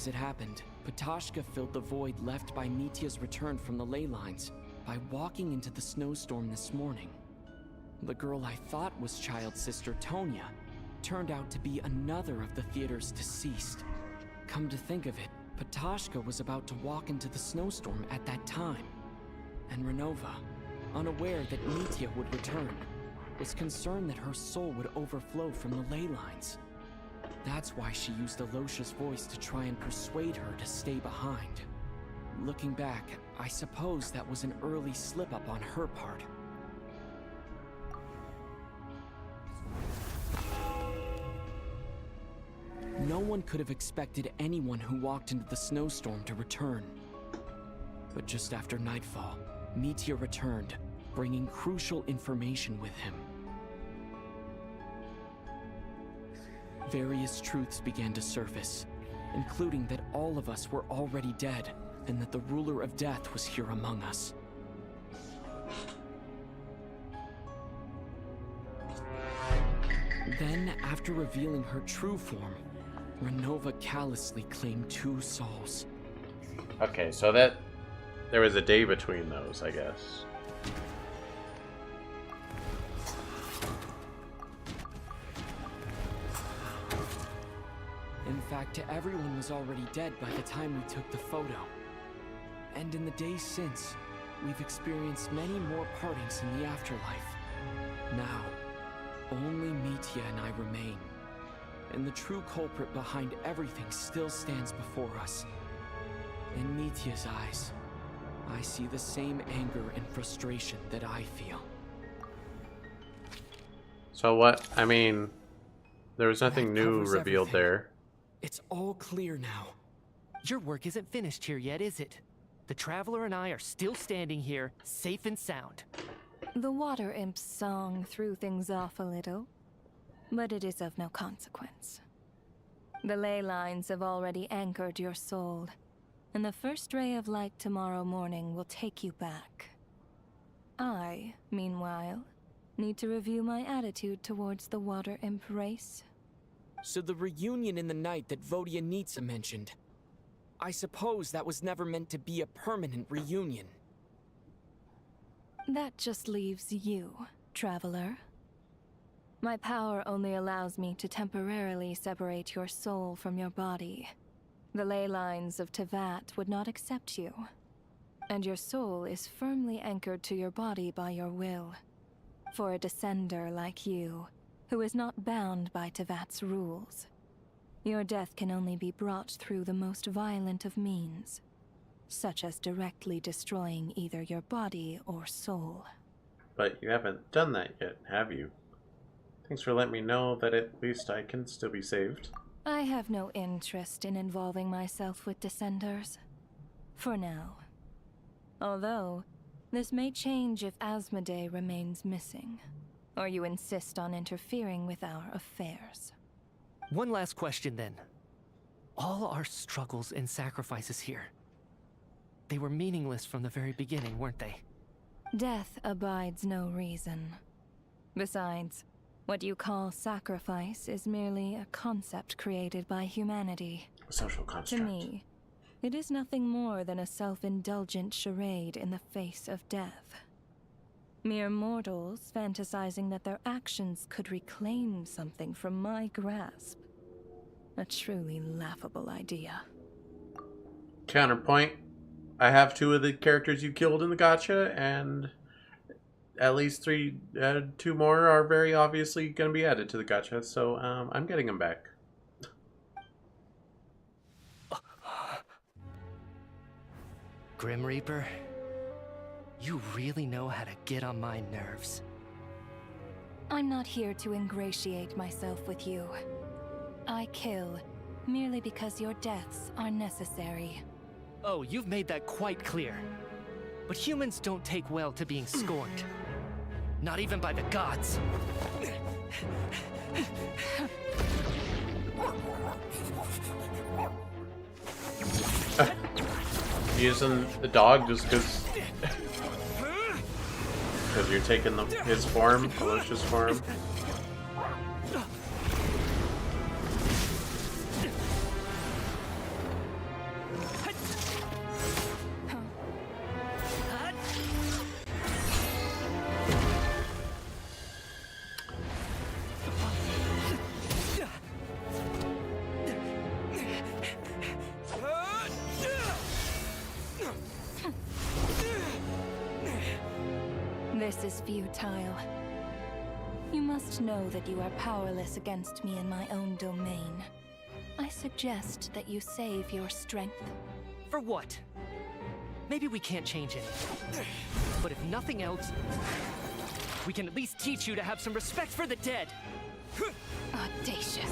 as it happened, Patoshka filled the void left by Mitya's return from the ley lines by walking into the snowstorm this morning. The girl I thought was Child's sister Tonya turned out to be another of the theater's deceased. Come to think of it, Patoshka was about to walk into the snowstorm at that time. And Renova, unaware that Mitya would return, was concerned that her soul would overflow from the ley lines. That's why she used Alosha's voice to try and persuade her to stay behind. Looking back, I suppose that was an early slip-up on her part. No one could have expected anyone who walked into the snowstorm to return. But just after nightfall, Mitya returned, bringing crucial information with him. Various truths began to surface, including that all of us were already dead, and that the ruler of death was here among us. Then, after revealing her true form, Renova callously claimed 2 souls. Okay, so that there was a day between those, I guess. In fact, everyone was already dead by the time we took the photo. And in the days since, we've experienced many more partings in the afterlife. Now, only Mitya and I remain. And the true culprit behind everything still stands before us. In Mitya's eyes, I see the same anger and frustration that I feel. So what? I mean, there was nothing new revealed there. It's all clear now. Your work isn't finished here yet, is it? The Traveler and I are still standing here, safe and sound. The Water Imp's song threw things off a little, but it is of no consequence. The ley lines have already anchored your soul, and the first ray of light tomorrow morning will take you back. I, meanwhile, need to review my attitude towards the Water Imp race. So the reunion in the night that Vodyanitsa mentioned, I suppose that was never meant to be a permanent reunion. That just leaves you, Traveler. My power only allows me to temporarily separate your soul from your body. The ley lines of Teyvat would not accept you, and your soul is firmly anchored to your body by your will. For a descender like you, who is not bound by Teyvat's rules, your death can only be brought through the most violent of means, such as directly destroying either your body or soul. But you haven't done that yet, have you? Thanks for letting me know that at least I can still be saved. I have no interest in involving myself with Descenders. For now. Although, this may change if Asmodee remains missing, or you insist on interfering with our affairs. One last question then. All our struggles and sacrifices here, they were meaningless from the very beginning, weren't they? Death abides no reason. Besides, what you call sacrifice is merely a concept created by humanity. A social construct. To me, it is nothing more than a self-indulgent charade in the face of death. Mere mortals fantasizing that their actions could reclaim something from my grasp. A truly laughable idea. Counterpoint. I have 2 of the characters you killed in the gacha, and at least 2 more are very obviously going to be added to the gacha, so I'm getting them back. Grim Reaper, you really know how to get on my nerves. I'm not here to ingratiate myself with you. I kill merely because your deaths are necessary. Oh, you've made that quite clear. But humans don't take well to being scorned. Not even by the gods. Using the dog just because you're taking his form, Alosha's form. This is futile. You must know that you are powerless against me in my own domain. I suggest that you save your strength. For what? Maybe we can't change anything. But if nothing else, we can at least teach you to have some respect for the dead. Audacious.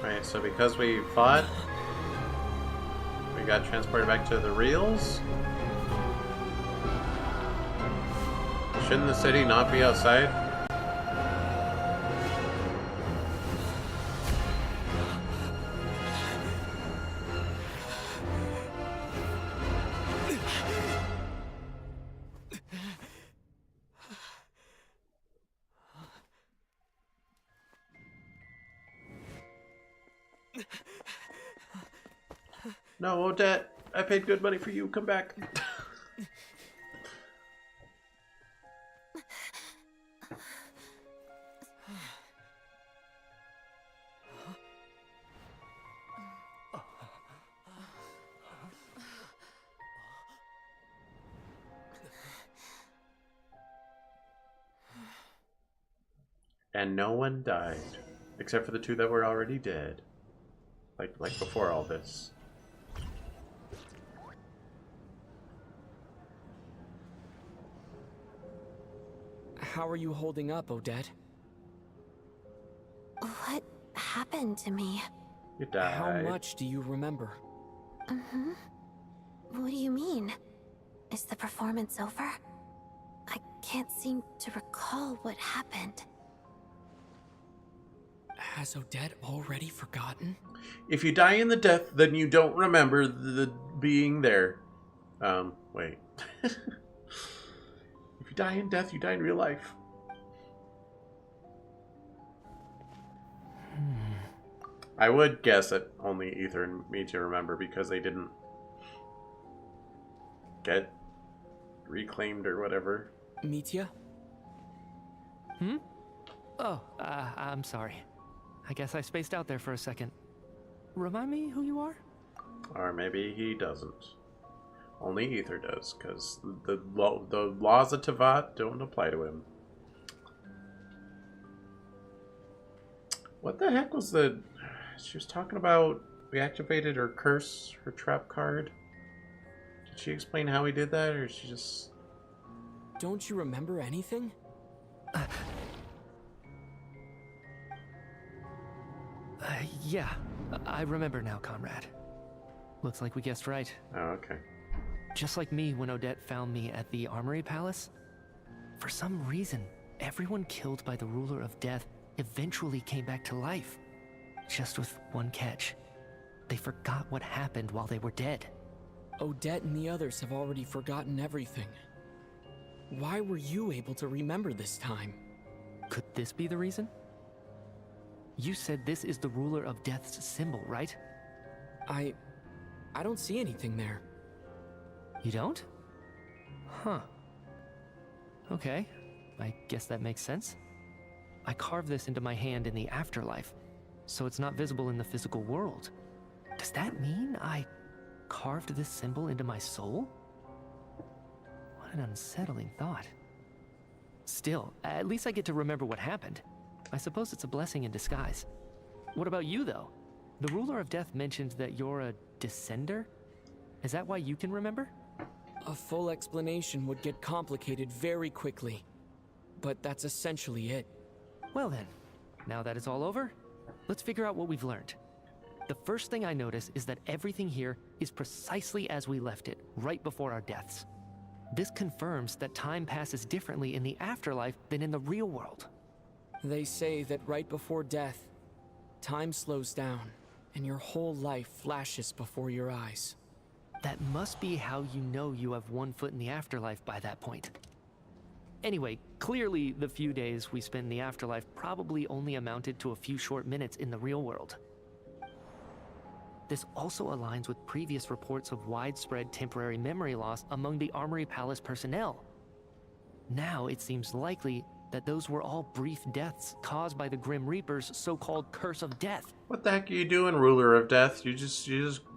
Right, so because we fought, we got transported back to the reels. Shouldn't the city not be outside? No, Odette, I paid good money for you. Come back. And no one died, except for the two that were already dead, like before all this. How are you holding up, Odette? What happened to me? You died. How much do you remember? What do you mean? Is the performance over? I can't seem to recall what happened. Has Odette already forgotten? If you die in the death, then you don't remember the being there. Wait. If you die in death, you die in real life. I would guess that only Ether and Mitya remember because they didn't get reclaimed or whatever. Mitya? Oh, I'm sorry. I guess I spaced out there for a second. Remind me who you are? Or maybe he doesn't. Only Ether does, because the laws of Tavat don't apply to him. What the heck was the... She was talking about... We activated her curse, her trap card. Did she explain how we did that, or she just... Don't you remember anything? Yeah, I remember now, comrade. Looks like we guessed right. Oh, okay. Just like me when Odette found me at the Armory Palace. For some reason, everyone killed by the Ruler of Death eventually came back to life. Just with one catch. They forgot what happened while they were dead. Odette and the others have already forgotten everything. Why were you able to remember this time? Could this be the reason? You said this is the Ruler of Death's symbol, right? I don't see anything there. You don't? Huh. Okay, I guess that makes sense. I carved this into my hand in the afterlife, so it's not visible in the physical world. Does that mean I carved this symbol into my soul? What an unsettling thought. Still, at least I get to remember what happened. I suppose it's a blessing in disguise. What about you, though? The Ruler of Death mentioned that you're a descender? Is that why you can remember? A full explanation would get complicated very quickly. But that's essentially it. Well then, now that it's all over, let's figure out what we've learned. The first thing I notice is that everything here is precisely as we left it, right before our deaths. This confirms that time passes differently in the afterlife than in the real world. They say that right before death, time slows down, and your whole life flashes before your eyes. That must be how you know you have one foot in the afterlife by that point. Anyway, clearly the few days we spent in the afterlife probably only amounted to a few short minutes in the real world. This also aligns with previous reports of widespread temporary memory loss among the Armory Palace personnel. Now it seems likely that those were all brief deaths caused by the Grim Reaper's so-called curse of death. What the heck are you doing, Ruler of Death? You just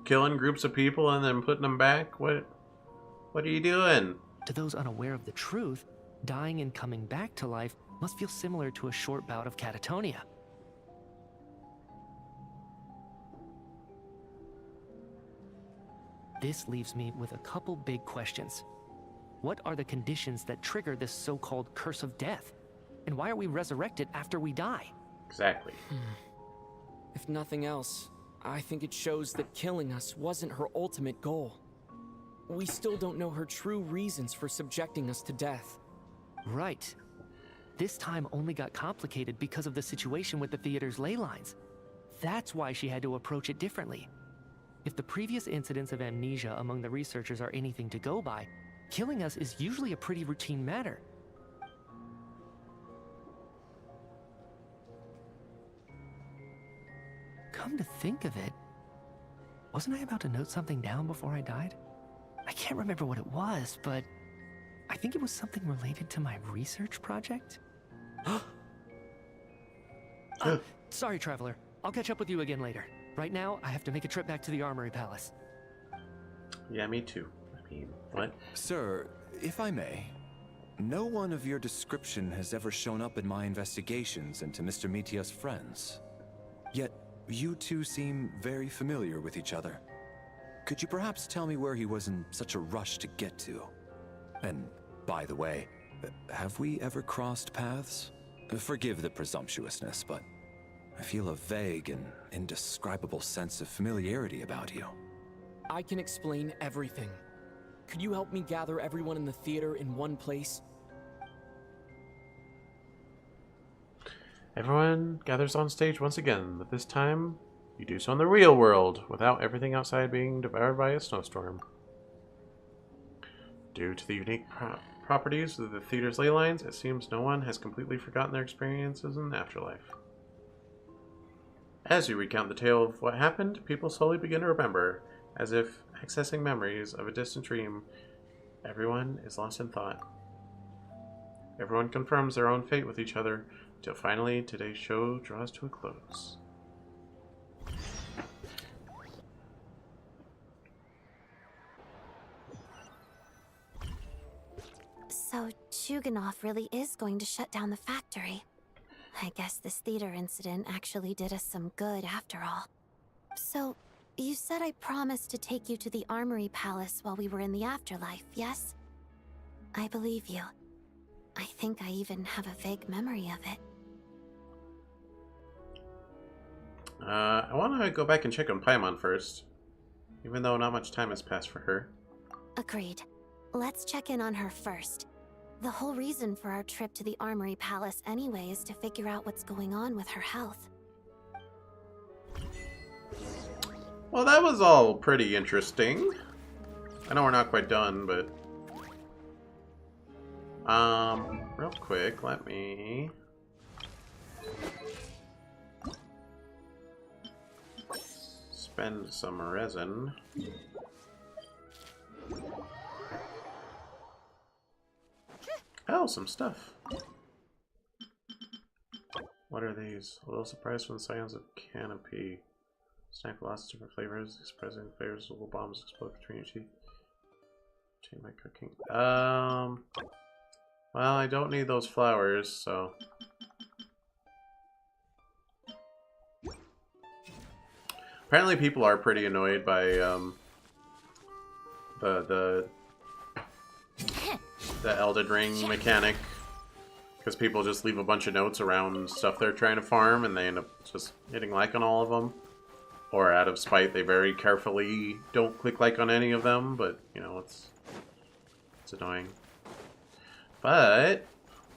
killing groups of people and then putting them back? What are you doing? To those unaware of the truth, dying and coming back to life must feel similar to a short bout of catatonia. This leaves me with a couple big questions. What are the conditions that trigger this so-called curse of death? And why are we resurrected after we die? Exactly. If nothing else, I think it shows that killing us wasn't her ultimate goal. We still don't know her true reasons for subjecting us to death. Right. This time only got complicated because of the situation with the theater's ley lines. That's why she had to approach it differently. If the previous incidents of amnesia among the researchers are anything to go by, killing us is usually a pretty routine matter. Come to think of it, wasn't I about to note something down before I died? I can't remember what it was, but I think it was something related to my research project. Sorry, Traveler. I'll catch up with you again later. Right now, I have to make a trip back to the Armory Palace. Yeah, me too. I mean, what? Sir, if I may, no one of your description has ever shown up in my investigations into Mr. Mitia's friends. Yet, you two seem very familiar with each other. Could you perhaps tell me where he was in such a rush to get to? And, by the way, have we ever crossed paths? Forgive the presumptuousness, but I feel a vague and indescribable sense of familiarity about you. I can explain everything. Could you help me gather everyone in the theater in one place? Everyone gathers on stage once again, but this time you do so in the real world, without everything outside being devoured by a snowstorm. Due to the unique properties of the theater's ley lines, it seems no one has completely forgotten their experiences in the afterlife. As you recount the tale of what happened, people slowly begin to remember, as if accessing memories of a distant dream. Everyone is lost in thought. Everyone confirms their own fate with each other, till finally today's show draws to a close. So Chuganov really is going to shut down the factory. I guess this theater incident actually did us some good after all. So, you said I promised to take you to the Armory Palace while we were in the afterlife, yes? I believe you. I think I even have a vague memory of it. I want to go back and check on Paimon first, even though not much time has passed for her. Agreed. Let's check in on her first. The whole reason for our trip to the Armory Palace anyway is to figure out what's going on with her health. Well, that was all pretty interesting. I know we're not quite done, but... real quick, let me... spend some resin. Oh, some stuff. What are these? A little surprise from the sounds of canopy. Snack lots of different flavors. Surprising flavors. Little bombs explode between your teeth. Change my cooking. Well, I don't need those flowers, so. Apparently, people are pretty annoyed by the Elden Ring mechanic, because people just leave a bunch of notes around stuff they're trying to farm and they end up just hitting like on all of them, or out of spite they very carefully don't click like on any of them. But you know, it's It's annoying. But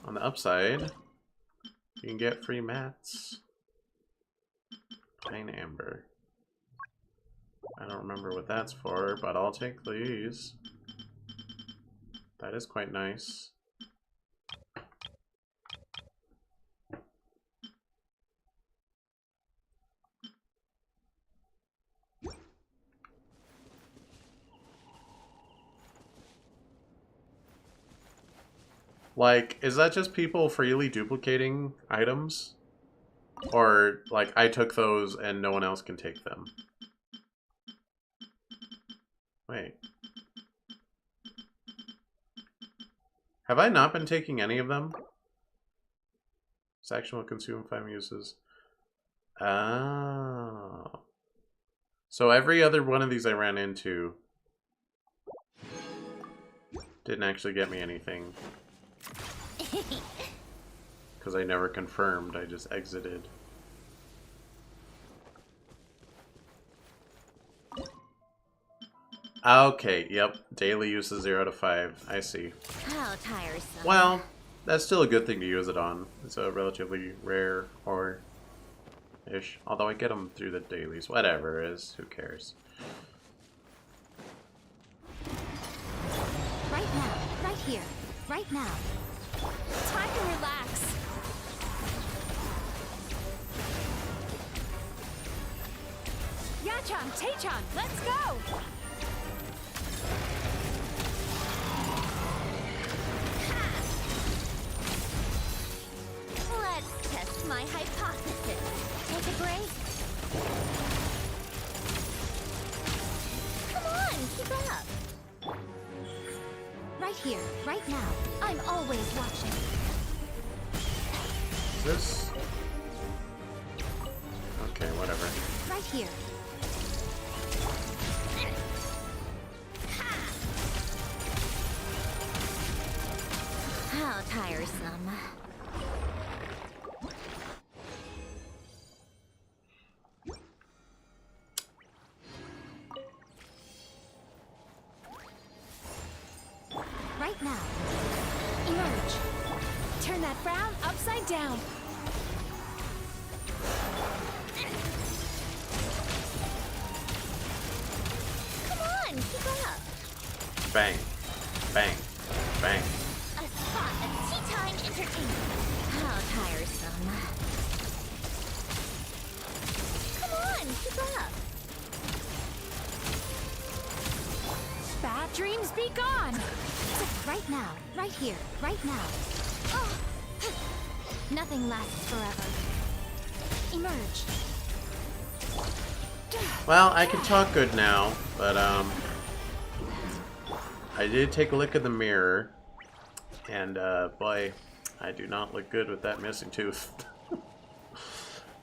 on the upside, you can get free mats. Pine amber. I don't remember what that's for, but I'll take these. That is quite nice. Like, is that just people freely duplicating items? Or, like, I took those and no one else can take them? Wait. Have I not been taking any of them? This action will consume 5 uses. Oh. So every other one of these I ran into didn't actually get me anything. Because I never confirmed, I just exited. Okay, yep. Daily use is 0 to 5. I see. How tiresome. Well, that's still a good thing to use it on. It's a relatively rare or-ish. Although I get them through the dailies. Whatever it is, who cares? Right now, right here, right now. Time to relax. Yachan, Taechan, let's go! Let's test my hypothesis. Take a break. Come on, keep up. Right here, right now. I'm always watching. This? Okay, whatever. Right here. How tiresome. Right now. Emerge. Turn that frown upside down. Come on, keep up. Bang. Bang. Bang. A spot of tea time entertainment. How tiresome. Come on, keep up. Bad dreams be gone. Right now, right here, right now. Oh. Nothing lasts forever. Emerge. Well, I can talk good now, but I did take a look in the mirror, and boy, I do not look good with that missing tooth.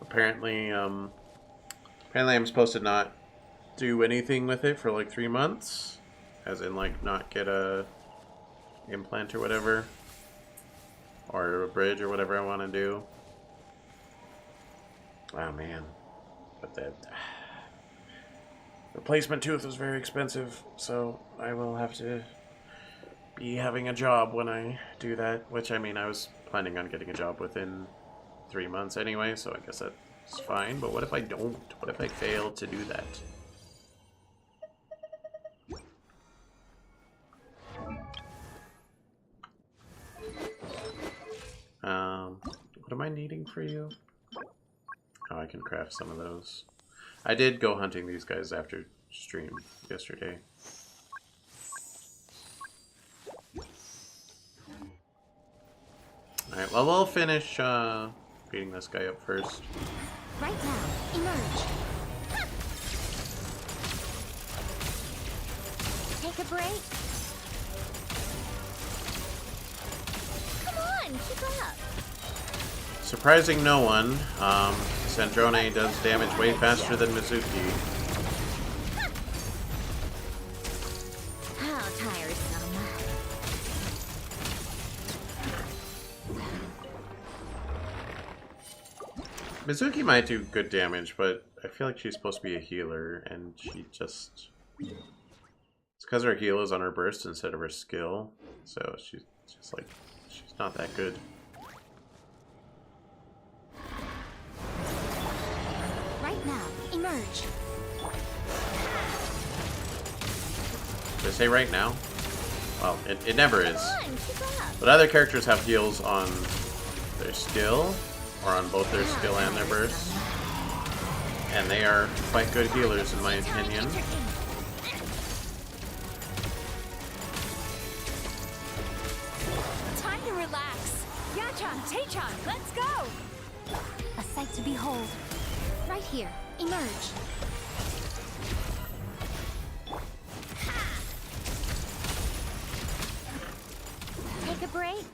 Apparently I'm supposed to not do anything with it for like 3 months, as in like not get a implant or whatever, or a bridge or whatever I want to do. Oh man, but that replacement tooth is very expensive, so I will have to be having a job when I do that, which I mean I was planning on getting a job within 3 months anyway, so I guess that's fine. But what if I don't? What if I fail to do that? What am I needing for you? Oh, I can craft some of those. I did go hunting these guys after stream yesterday. Alright, well, we'll finish beating this guy up first. Right now, emerge. Take a break. Come on, keep up. Surprising no one, Snezhnaya does damage way faster than Mizuki. How tiresome. Mizuki might do good damage, but I feel like she's supposed to be a healer, and she just is because her heal is on her burst instead of her skill, so she's just like, she's not that good. Right now, emerge. Did I say right now? Well, it never is. But other characters have heals on their skill, or on both their skill and their burst. And they are quite good healers in my opinion. Time to relax. Yachan, Taechan, let's go! A sight to behold. Right here, emerge. Take a break.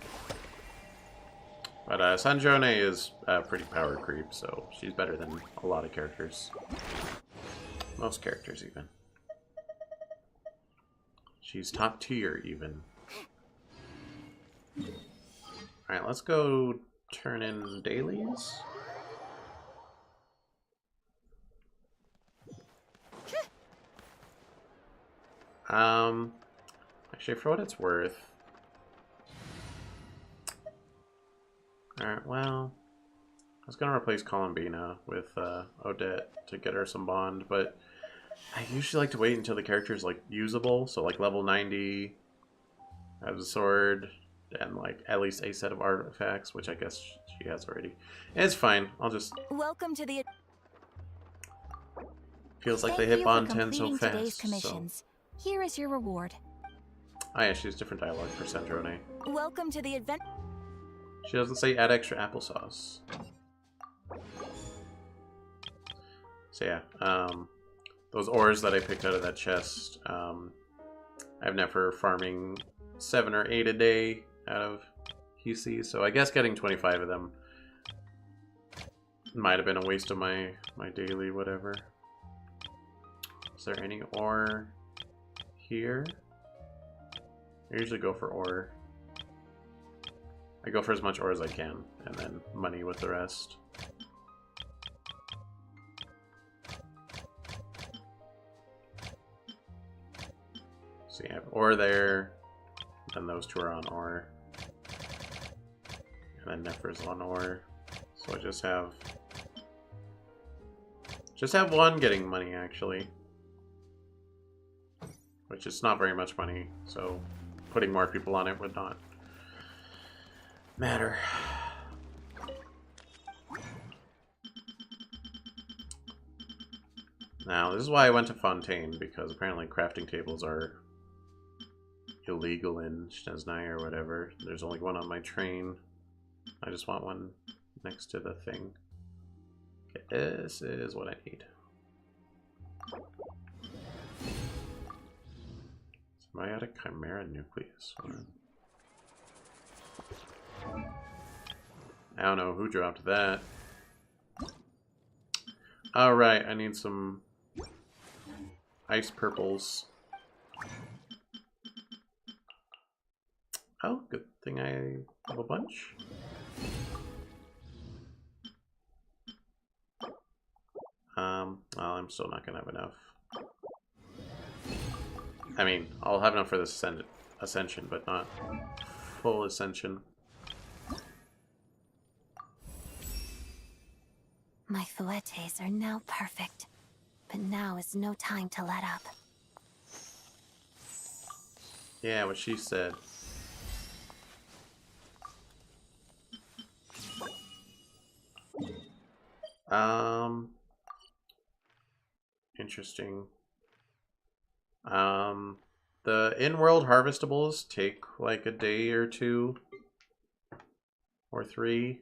But Snezhnaya is pretty power creep, so she's better than a lot of characters. Most characters, even. She's top tier, even. Alright, let's go turn in dailies. Actually, for what it's worth. Alright, well, I was gonna replace Columbina with Odette to get her some bond, but I usually like to wait until the character's like usable, so like level 90, has a sword, and like at least a set of artifacts, which I guess she has already. And it's fine, I'll just... Welcome to the... Feels like they hit bond 10 so today's fast, commissions. Here is your reward. Oh yeah, she has different dialogue for Snezhnaya. Welcome to the event. She doesn't say add extra applesauce. So yeah, those ores that I picked out of that chest, I've never farming 7 or 8 a day out of QC, so I guess getting 25 of them might have been a waste of my daily whatever. Is there any ore here? I usually go for ore. I go for as much ore as I can, and then money with the rest. So you have ore there, and those two are on ore. And then Nefer's on ore. So I just have one getting money actually. Which is not very much money, so putting more people on it would not matter. Now, this is why I went to Fontaine, because apparently crafting tables are illegal in Snezhnaya or whatever. There's only one on my train. I just want one next to the thing. Okay, this is what I need. Symbiotic Chimera Nucleus. I don't know who dropped that. Alright, I need some ice purples. Oh, good thing I have a bunch. Well, I'm still not gonna have enough. I mean, I'll have enough for this ascension, but not full ascension. My fouettes are now perfect, but now is no time to let up. Yeah, what she said. Interesting. The in-world harvestables take like a day or 2 or 3.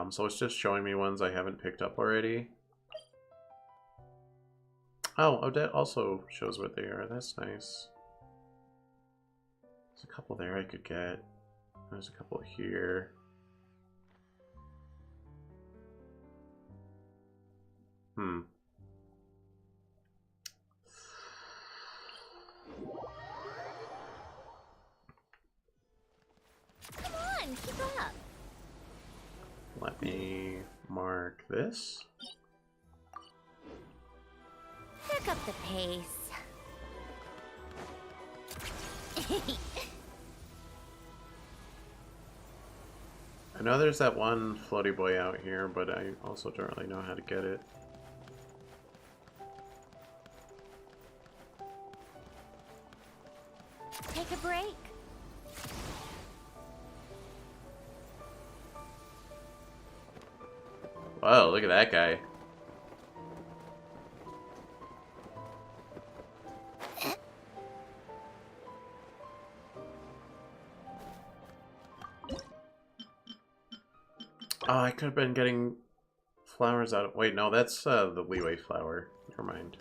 So it's just showing me ones I haven't picked up already. Oh, Odette also shows what they are. That's nice. There's a couple there I could get. There's a couple here. Come on, keep up. Let me mark this. Pick up the pace. I know there's that one floaty boy out here, but I also don't really know how to get it. Take a break. Whoa, look at that guy. Oh, I could have been getting flowers out of... Wait, no, that's the leeway flower. Never mind.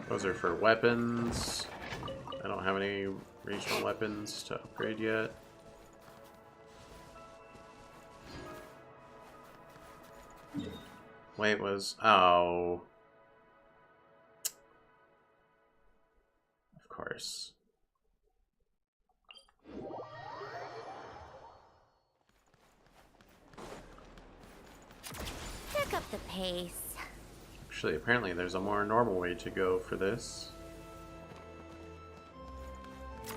Those are for weapons. I don't have any regional weapons to upgrade yet. Wait, was... Oh. Of course. Pick up the pace. Actually, apparently there's a more normal way to go for this.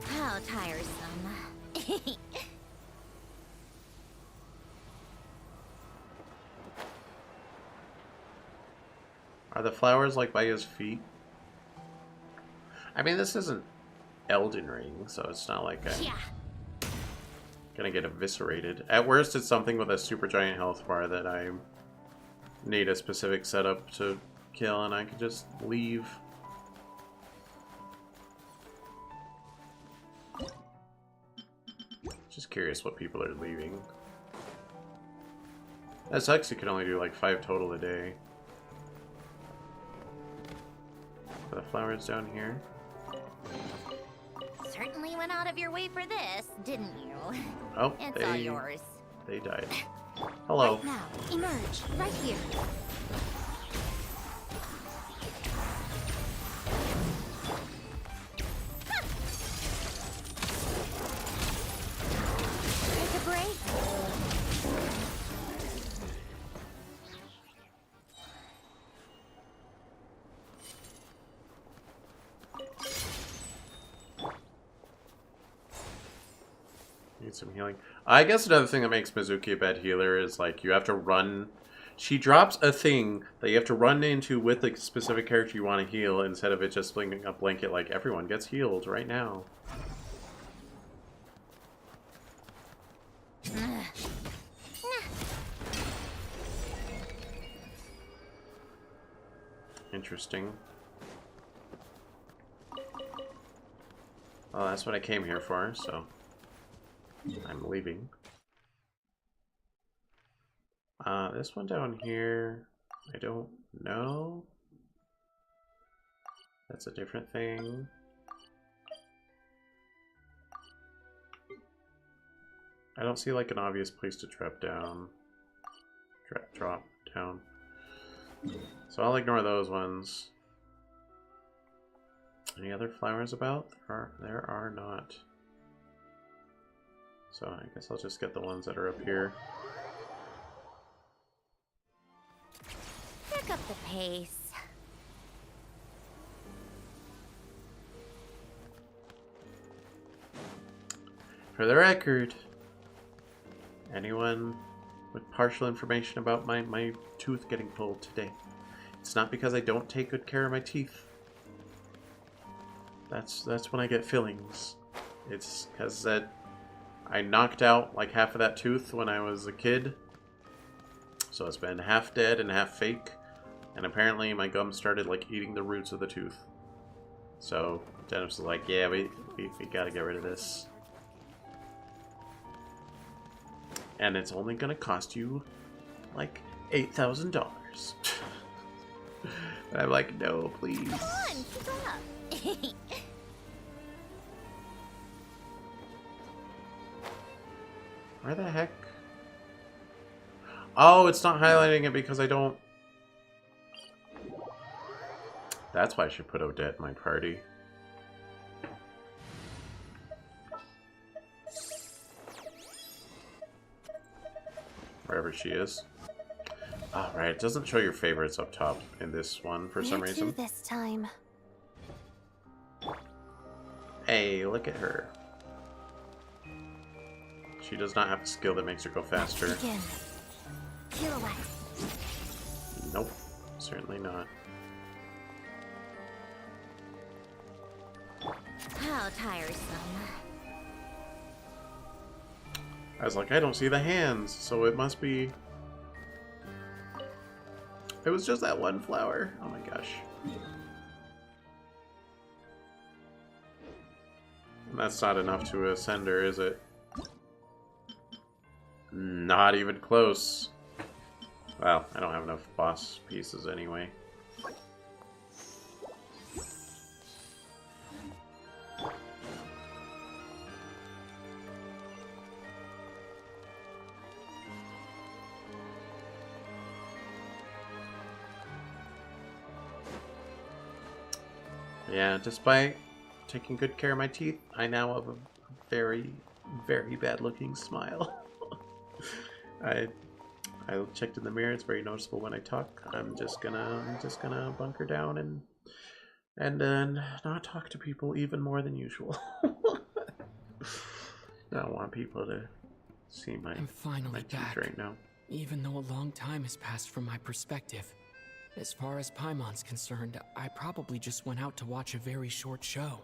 How tiresome. Are the flowers like by his feet? I mean, this isn't Elden Ring, so it's not like I'm gonna get eviscerated. At worst, it's something with a super giant health bar that I need a specific setup to kill, and I could just leave. Just curious what people are leaving. That sucks, you can only do like 5 total a day. The flowers down here. Certainly went out of your way for this, didn't you? Oh, it's all yours. They died. Hello. Right now, emerge, right here. Take a break. Need some healing. I guess another thing that makes Mizuki a bad healer is like you have to run. She drops a thing that you have to run into with the specific character you want to heal instead of it just flinging a blanket like everyone gets healed right now. Interesting. Well, that's what I came here for, so I'm leaving. This one down here, I don't know. That's a different thing. I don't see like an obvious place to drop down. Drop down. So I'll ignore those ones. Any other flowers about? There are not. So I guess I'll just get the ones that are up here. Pick up the pace. For the record, anyone with partial information about my tooth getting pulled today, it's not because I don't take good care of my teeth. That's when I get fillings. It's because that I knocked out like half of that tooth when I was a kid. So it's been half dead and half fake. And apparently my gum started like eating the roots of the tooth. So Dennis was like, yeah, we gotta get rid of this. And it's only gonna cost you like $8,000. And I'm like, no, please. Come on, keep up. Where the heck? Oh, it's not highlighting it because I don't... That's why I should put Odette in my party. Wherever she is. Alright, it doesn't show your favorites up top in this one for some reason. This time. Hey, look at her. She does not have a skill that makes her go faster. Nope, certainly not. How tiresome. I was like, I don't see the hands, so it must be... It was just that one flower. Oh my gosh. And that's not enough to ascend her, is it? Not even close. Well, I don't have enough boss pieces anyway. Yeah, despite taking good care of my teeth, I now have a very, very bad looking smile. I checked in the mirror, it's very noticeable when I talk. I'm just gonna bunker down and not talk to people even more than usual. I don't want people to see my teeth right now. Even though a long time has passed from my perspective. As far as Paimon's concerned, I probably just went out to watch a very short show.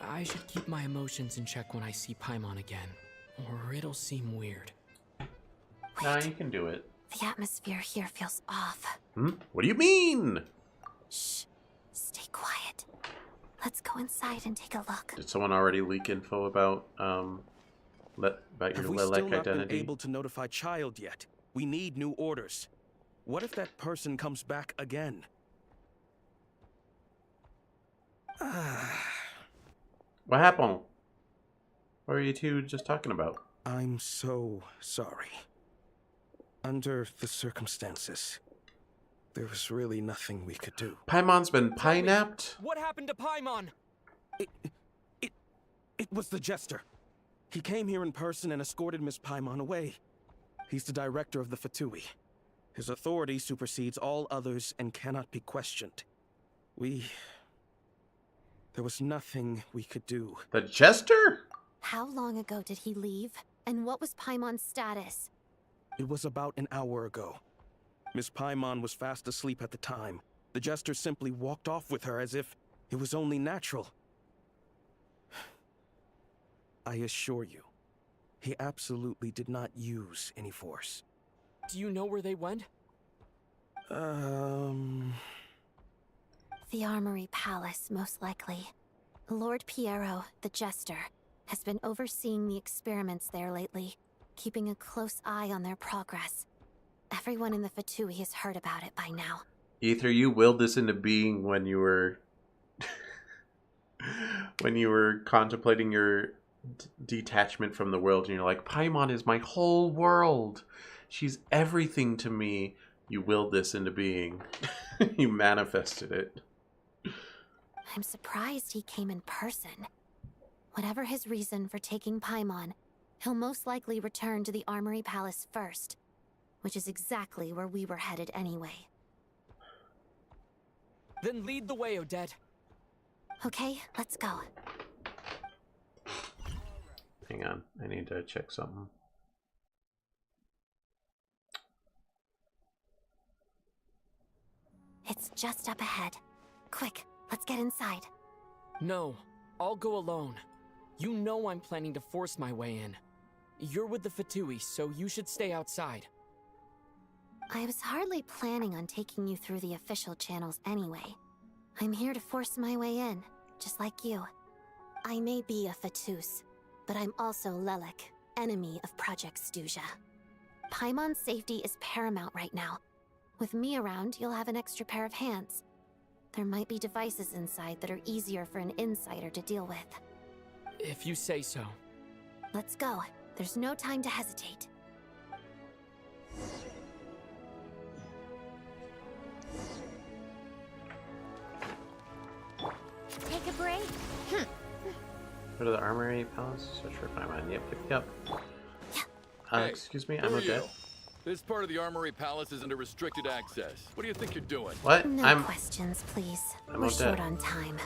I should keep my emotions in check when I see Paimon again, or it'll seem weird. Nah, you can do it. The atmosphere here feels off. What do you mean? Shh. Stay quiet. Let's go inside and take a look. Did someone already leak info about your Have we Lelek still not identity? been able to notify Child yet? We need new orders. What if that person comes back again? What happened? What are you two just talking about? I'm so sorry. Under the circumstances, there was really nothing we could do. Paimon's been pie-napped? What happened to Paimon? It was the Jester. He came here in person and escorted Miss Paimon away. He's the director of the Fatui. His authority supersedes all others and cannot be questioned. There was nothing we could do. The Jester? How long ago did he leave? And what was Paimon's status? It was about an hour ago. Miss Paimon was fast asleep at the time. The Jester simply walked off with her as if it was only natural. I assure you, he absolutely did not use any force. Do you know where they went? The Armory Palace, most likely. Lord Piero, the Jester, has been overseeing the experiments there lately, keeping a close eye on their progress. Everyone in the Fatui has heard about it by now. Ether, you willed this into being when you were contemplating your detachment from the world, and you're like, Paimon is my whole world. She's everything to me. You willed this into being. You manifested it. I'm surprised he came in person. Whatever his reason for taking Paimon, he'll most likely return to the Armory Palace first, which is exactly where we were headed anyway. Then lead the way, Odette. Okay, let's go. Hang on, I need to check something. It's just up ahead. Quick, let's get inside. No, I'll go alone. You know I'm planning to force my way in. You're with the Fatui, so you should stay outside. I was hardly planning on taking you through the official channels anyway. I'm here to force my way in, just like you. I may be a Fatus, but I'm also Lelek, enemy of Project Stuzha. Paimon's safety is paramount right now. With me around, you'll have an extra pair of hands. There might be devices inside that are easier for an insider to deal with. If you say so. Let's go. There's no time to hesitate. Take a break? Go to the Armory Palace, search for Paimon. Yep. Hey, Excuse me, who I'm are Odette. This part of the Armory Palace is under restricted access. What do you think you're doing? What? No questions, please. We're short on time.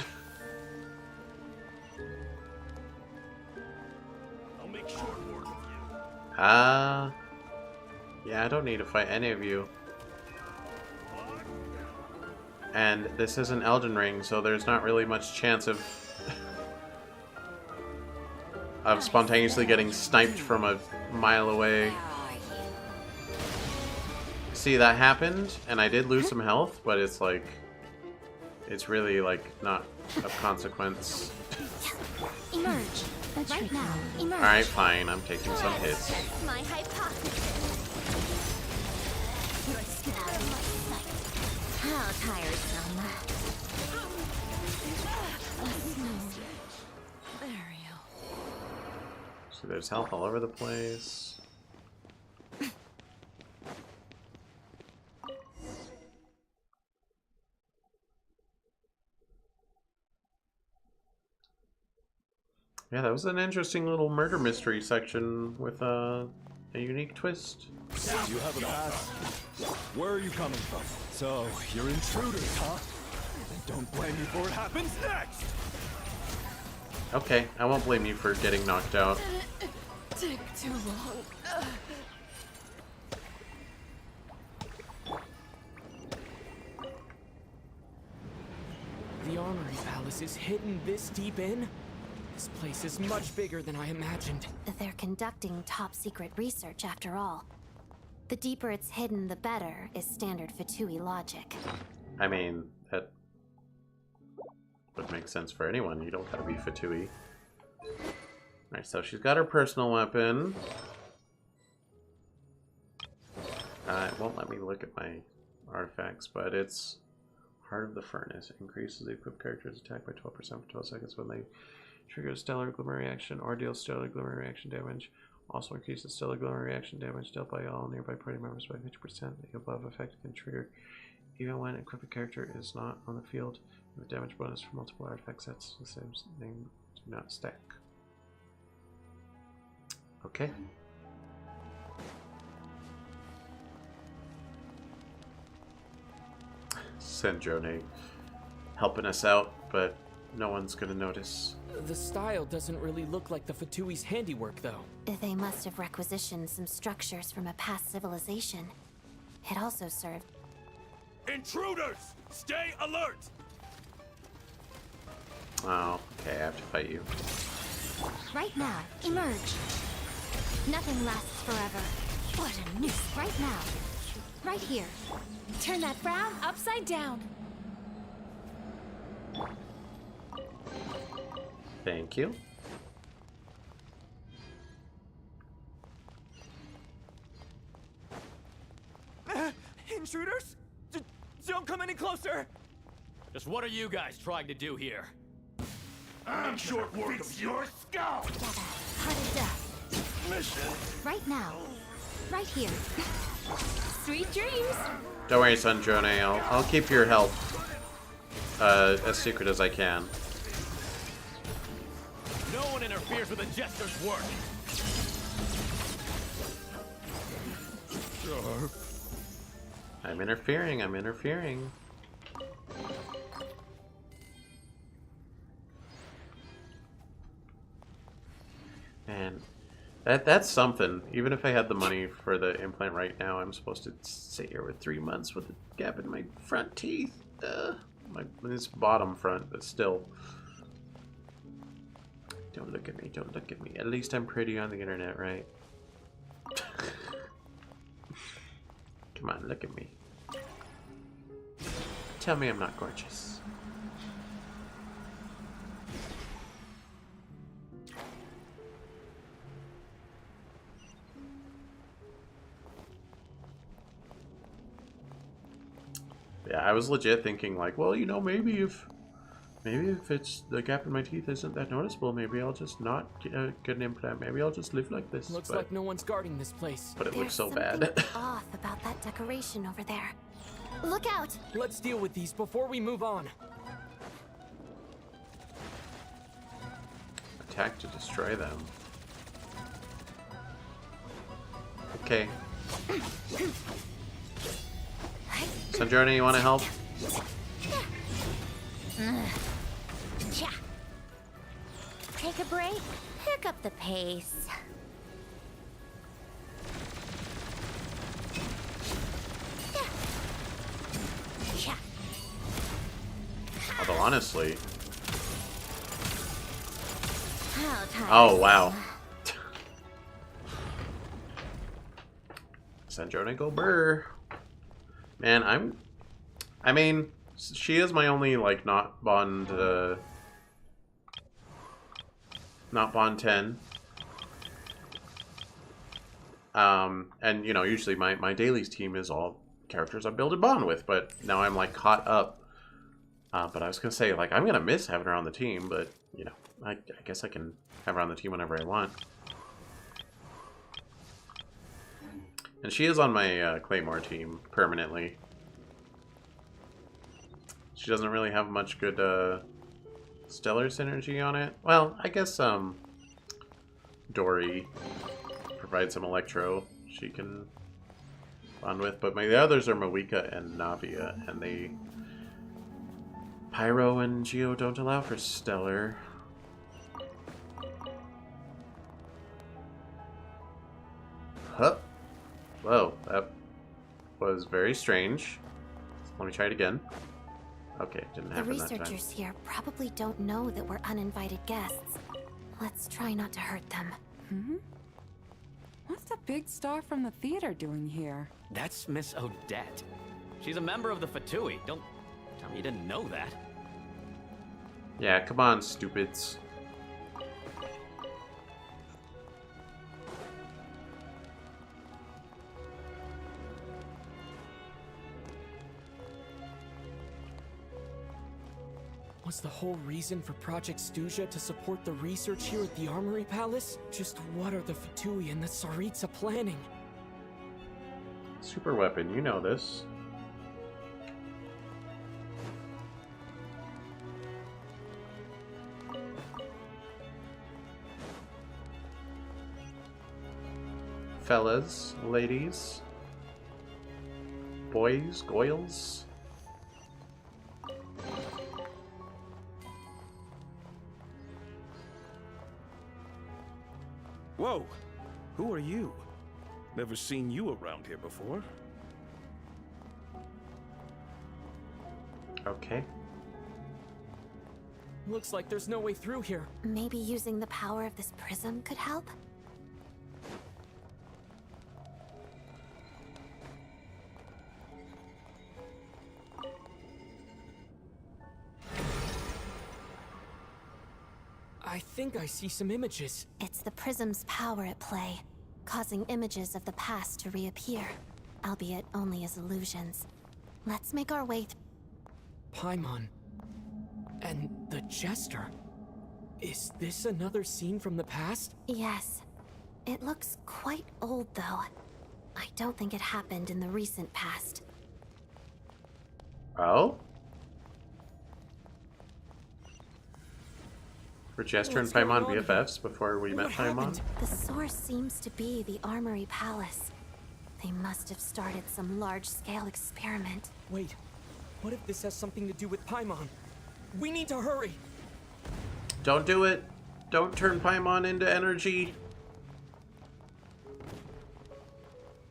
I'll make short work of you. Yeah, I don't need to fight any of you. And this isn't Elden Ring, so there's not really much chance of spontaneously getting sniped from a mile away. See, that happened, and I did lose some health, but it's like, it's really like not of consequence. Emerge. Right now. Emerge. Alright, fine, I'm taking some hits. That's my hypothesis. Let's get out of my sight. How tiresome. Ariel. So there's health all over the place. Yeah, that was an interesting little murder mystery section with a unique twist. You have a pass? Where are you coming from? So, you're intruders, huh? Then don't blame me for what happens next! Okay, I won't blame you for getting knocked out. Take too long. The Armory Palace is hidden this deep in? This place is much bigger than I imagined. They're conducting top-secret research, after all. The deeper it's hidden, the better, is standard Fatui logic. I mean, that would make sense for anyone. You don't gotta be Fatui. Alright, so she's got her personal weapon. It won't let me look at my artifacts, but it's Heart of the Furnace. Increases the equipped character's attack by 12% for 12 seconds when they trigger a stellar glimmer reaction or deal stellar glimmer reaction damage. Also increases stellar glimmer reaction damage dealt by all nearby party members by 50%. The above effect can trigger even when equipped character is not on the field. The damage bonus for multiple artifact sets the same name do not stack. Okay. Snezhnaya helping us out, but no one's gonna notice. The style doesn't really look like the Fatui's handiwork, though. They must have requisitioned some structures from a past civilization. It also served... Intruders! Stay alert! Oh, okay, I have to fight you. Right now. Emerge. Nothing lasts forever. What a noose. Right now. Right here. Turn that frown upside down. Thank you. Intruders? Don't come any closer! Just what are you guys trying to do here? I'm short work of your skull! Together. Heart of death. Mission! Right now. Right here. Sweet dreams! Don't worry, Snezhnaya. I'll keep your health as secret as I can. No one interferes with a jester's work! Sure. I'm interfering, I'm interfering. And that's something. Even if I had the money for the implant right now, I'm supposed to sit here with 3 months with a gap in my front teeth. This bottom front, but still. Don't look at me, don't look at me. At least I'm pretty on the internet, right? Come on, look at me. Tell me I'm not gorgeous. Yeah, I was legit thinking like, well, you know, maybe if it's the gap in my teeth isn't that noticeable, maybe I'll just not get an implant. Maybe I'll just live like this. Looks like no one's guarding this place. But it looks so bad. There's something off about that decoration over there. Look out! Let's deal with these before we move on. Attack to destroy them. Okay. Snezhnaya, you want to help? Take a break, pick up the pace. Although honestly, oh wow. Snezhnaya go burr. Man, I mean, she is my only like not Bond 10. And you know, usually my dailies team is all characters I build a bond with, but now I'm like caught up. But I was gonna say, like, I'm gonna miss having her on the team, but you know, I guess I can have her on the team whenever I want. And she is on my Claymore team permanently. She doesn't really have much good stellar synergy on it. Well, I guess Dory provides some electro she can bond with, but the others are Mawika and Navia, and they Pyro and Geo don't allow for stellar. Huh. Whoa, that was very strange. Let me try it again. Okay, didn't happen that time. The researchers here probably don't know that we're uninvited guests. Let's try not to hurt them. Hmm? What's the big star from the theater doing here? That's Miss Odette. She's a member of the Fatui. Don't tell me you didn't know that. Yeah, come on, stupids. Was the whole reason for Project Stuja to support the research here at the Armory Palace? Just what are the Fatui and the Tsaritsa planning? Super weapon, you know this. Fellas, ladies, boys, goyles. Whoa! Who are you? Never seen you around here before. Okay. Looks like there's no way through here. Maybe using the power of this prism could help? I think I see some images. It's the prism's power at play, causing images of the past to reappear, albeit only as illusions. Let's make our way Paimon. And the Jester. Is this another scene from the past? Yes. It looks quite old, though. I don't think it happened in the recent past. Oh? Were Jester and Paimon BFFs before we met Paimon? The source seems to be the Armory Palace. They must have started some large-scale experiment. Wait, what if this has something to do with Paimon? We need to hurry! Don't do it! Don't turn Paimon into energy!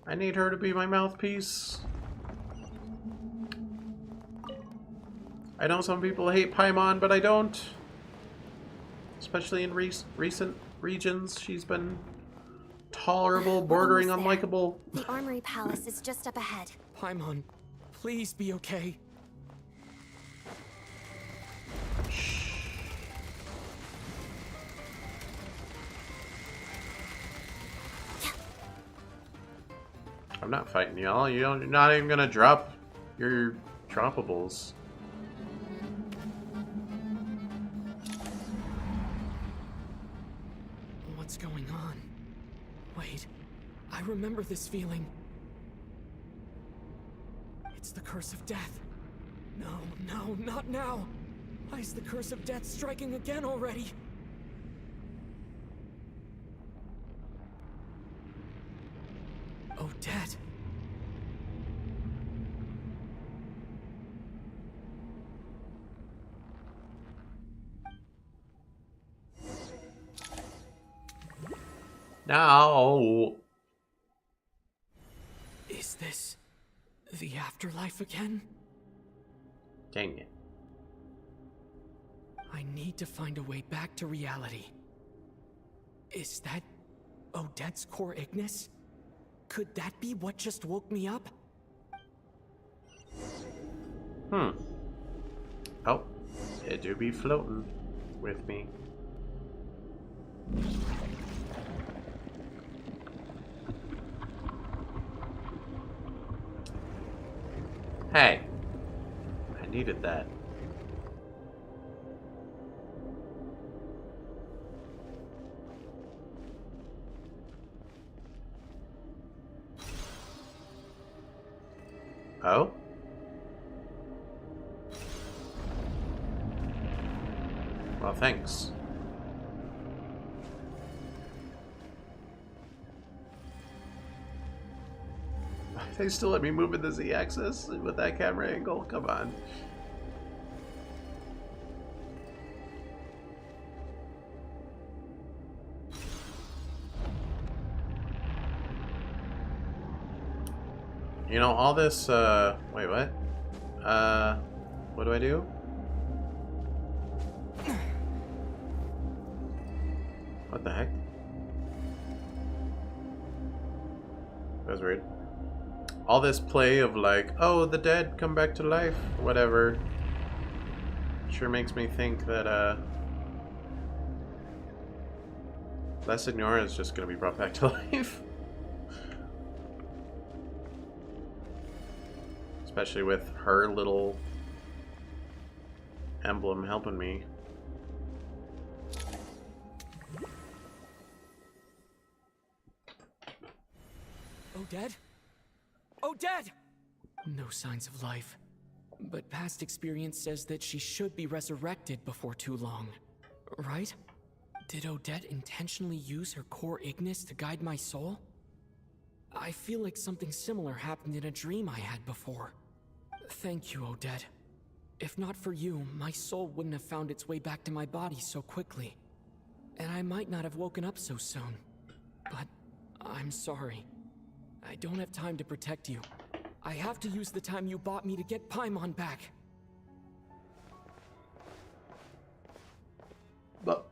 I need her to be my mouthpiece. I know some people hate Paimon, but I don't. Especially in recent regions, she's been tolerable, bordering unlikable. The Armory Palace is just up ahead. Paimon, please be okay. I'm not fighting y'all. You're not even gonna drop your droppables. What's going on? Wait, I remember this feeling. It's the curse of death. No, not now. Why is the curse of death striking again already? Odette. No. Is this the afterlife again? Dang it. I need to find a way back to reality. Is that Odette's core Ignis? Could that be what just woke me up? Oh, it do be floating with me. Hey, I needed that. Oh? Well, thanks. They still let me move in the Z-axis with that camera angle? Come on. You know, all this, wait, what? What do I do? What the heck? That's weird. All this play of like, oh, the dead come back to life, whatever. Sure makes me think that, La Signora is just gonna be brought back to life. Especially with her little emblem helping me. Odette? Odette! No signs of life. But past experience says that she should be resurrected before too long. Right? Did Odette intentionally use her core Ignis to guide my soul? I feel like something similar happened in a dream I had before. Thank you, Odette. If not for you, my soul wouldn't have found its way back to my body so quickly. And I might not have woken up so soon. But I'm sorry. I don't have time to protect you. I have to use the time you bought me to get Paimon back. But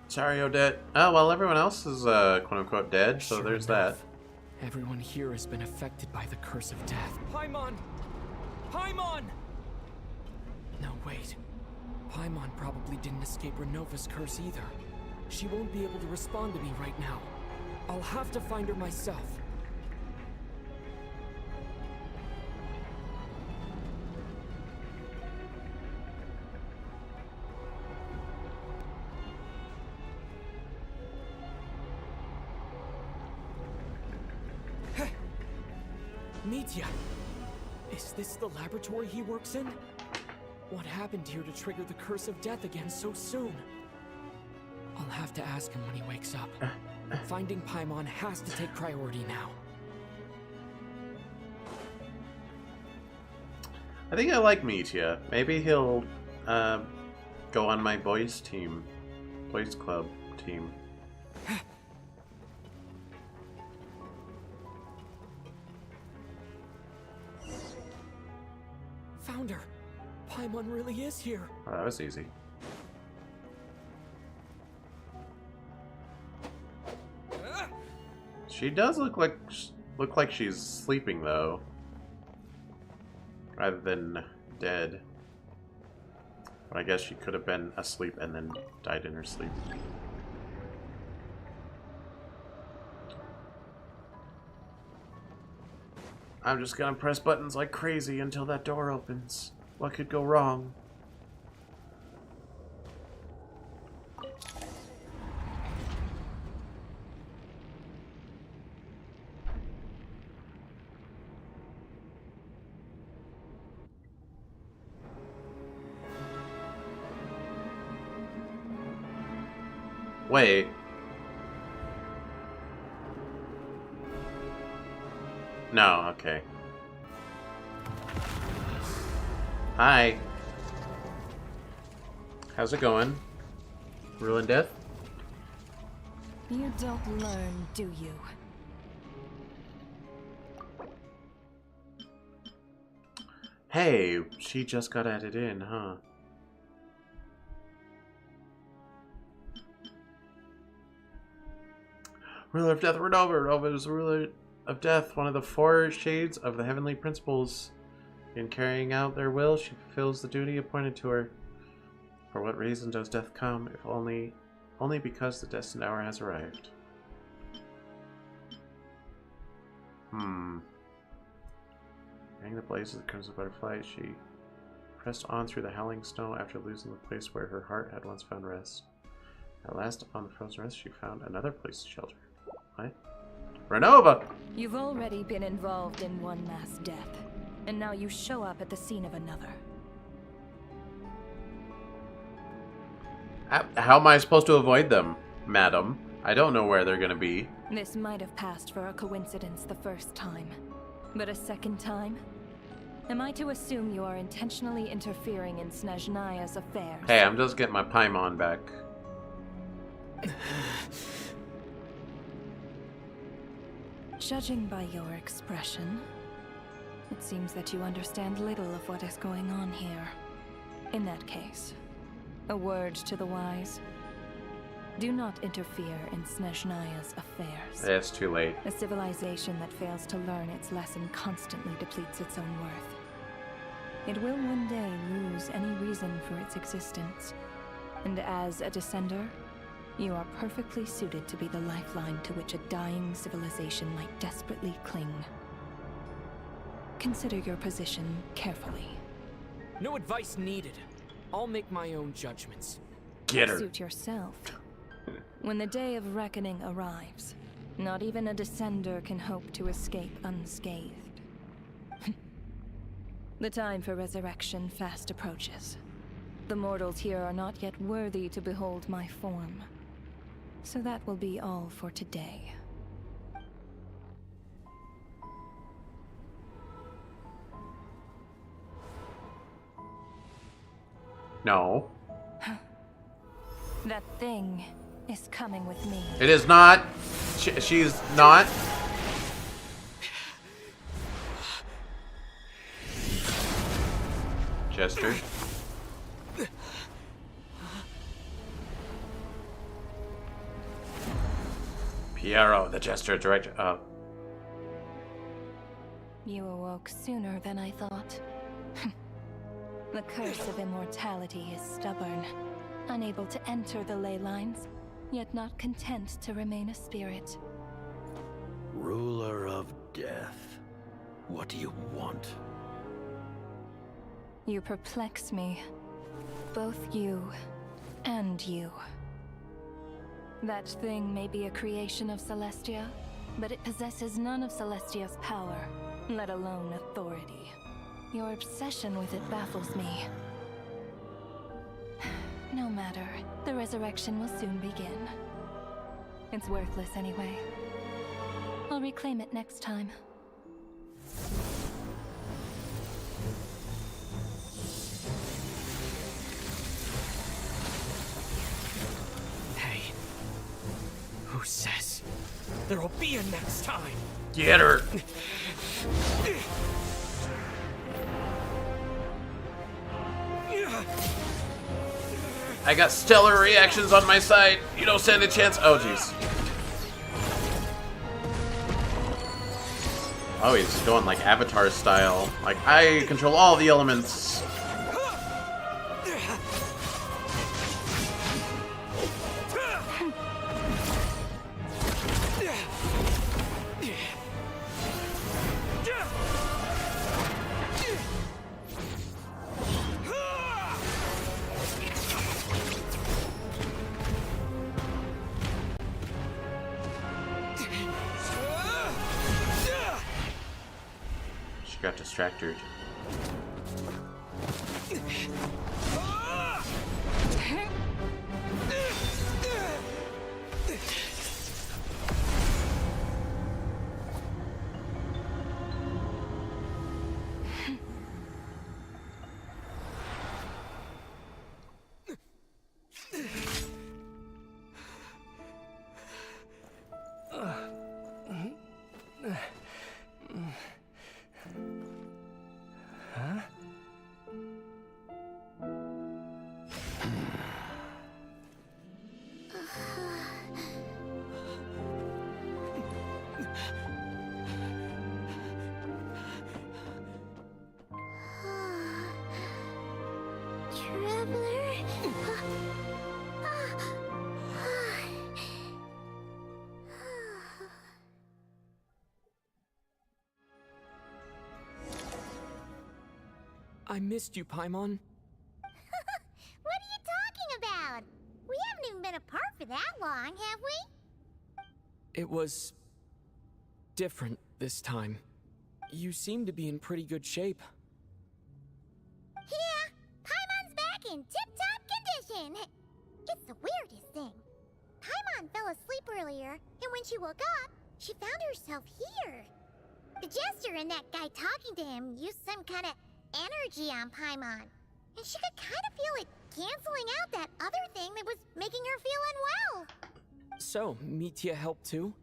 sorry, Odette. Oh, well, everyone else is, quote-unquote dead, so Sure there's enough, that. Everyone here has been affected by the curse of death. Paimon! Paimon! No, wait. Paimon probably didn't escape Renova's curse either. She won't be able to respond to me right now. I'll have to find her myself. Mitya! Is this the laboratory he works in? What happened here to trigger the curse of death again so soon? I'll have to ask him when he wakes up. Finding Paimon has to take priority now. I think I like Mitya. Maybe he'll, go on my boys team. Boys club team. Found her. Paimon really is here. Oh, that was easy. She does look like she's sleeping though, rather than dead. But I guess she could have been asleep and then died in her sleep. I'm just gonna press buttons like crazy until that door opens. What could go wrong? Wait. No, okay. Hi. How's it going? Rule and Death? You don't learn, do you? Hey, she just got added in, huh? Ruler of Death, Renova. Renova is the ruler of Death, one of the 4 shades of the heavenly principles. In carrying out their will, she fulfills the duty appointed to her. For what reason does death come, if only because the destined hour has arrived? During the blaze of the crimson butterfly, she pressed on through the howling snow after losing the place where her heart had once found rest. At last, upon the frozen rest, she found another place to shelter. What? Renova! You've already been involved in one mass death, and now you show up at the scene of another. How am I supposed to avoid them, madam? I don't know where they're gonna be. This might have passed for a coincidence the first time, but a second time? Am I to assume you are intentionally interfering in Snezhnaya's affairs? Hey, I'm just getting my Paimon back. Judging by your expression, it seems that you understand little of what is going on here. In that case, a word to the wise. Do not interfere in Snezhnaya's affairs. It's too late. A civilization that fails to learn its lesson constantly depletes its own worth. It will one day lose any reason for its existence. And as a descender, you are perfectly suited to be the lifeline to which a dying civilization might desperately cling. Consider your position carefully. No advice needed. I'll make my own judgments. Get her. Suit yourself. When the day of reckoning arrives, not even a descender can hope to escape unscathed. The time for resurrection fast approaches. The mortals here are not yet worthy to behold my form. So that will be all for today. No. That thing is coming with me. It is not. She's not. Jester. Piero, the Jester director. Oh. You awoke sooner than I thought. The curse of immortality is stubborn, unable to enter the ley lines, yet not content to remain a spirit. Ruler of Death, what do you want? You perplex me. Both you and you. That thing may be a creation of Celestia, but it possesses none of Celestia's power, let alone authority. Your obsession with it baffles me. No matter, the resurrection will soon begin. It's worthless anyway. I'll reclaim it next time. Hey, who says there'll be a next time? Get her. I got stellar reactions on my side. You don't stand a chance. Oh, jeez. Oh, he's going like Avatar style. Like, I control all the elements. Got distracted. Traveler? I missed you, Paimon. What are you talking about? We haven't even been apart for that long, have we? It was different this time. You seem to be in pretty good shape. Yeah, Paimon's back in tip-top condition. It's the weirdest thing. Paimon fell asleep earlier, and when she woke up, she found herself here. The jester and that guy talking to him used some kind of energy on Paimon, and she could kind of feel it canceling out that other thing that was making her feel unwell. So, Mitya helped too?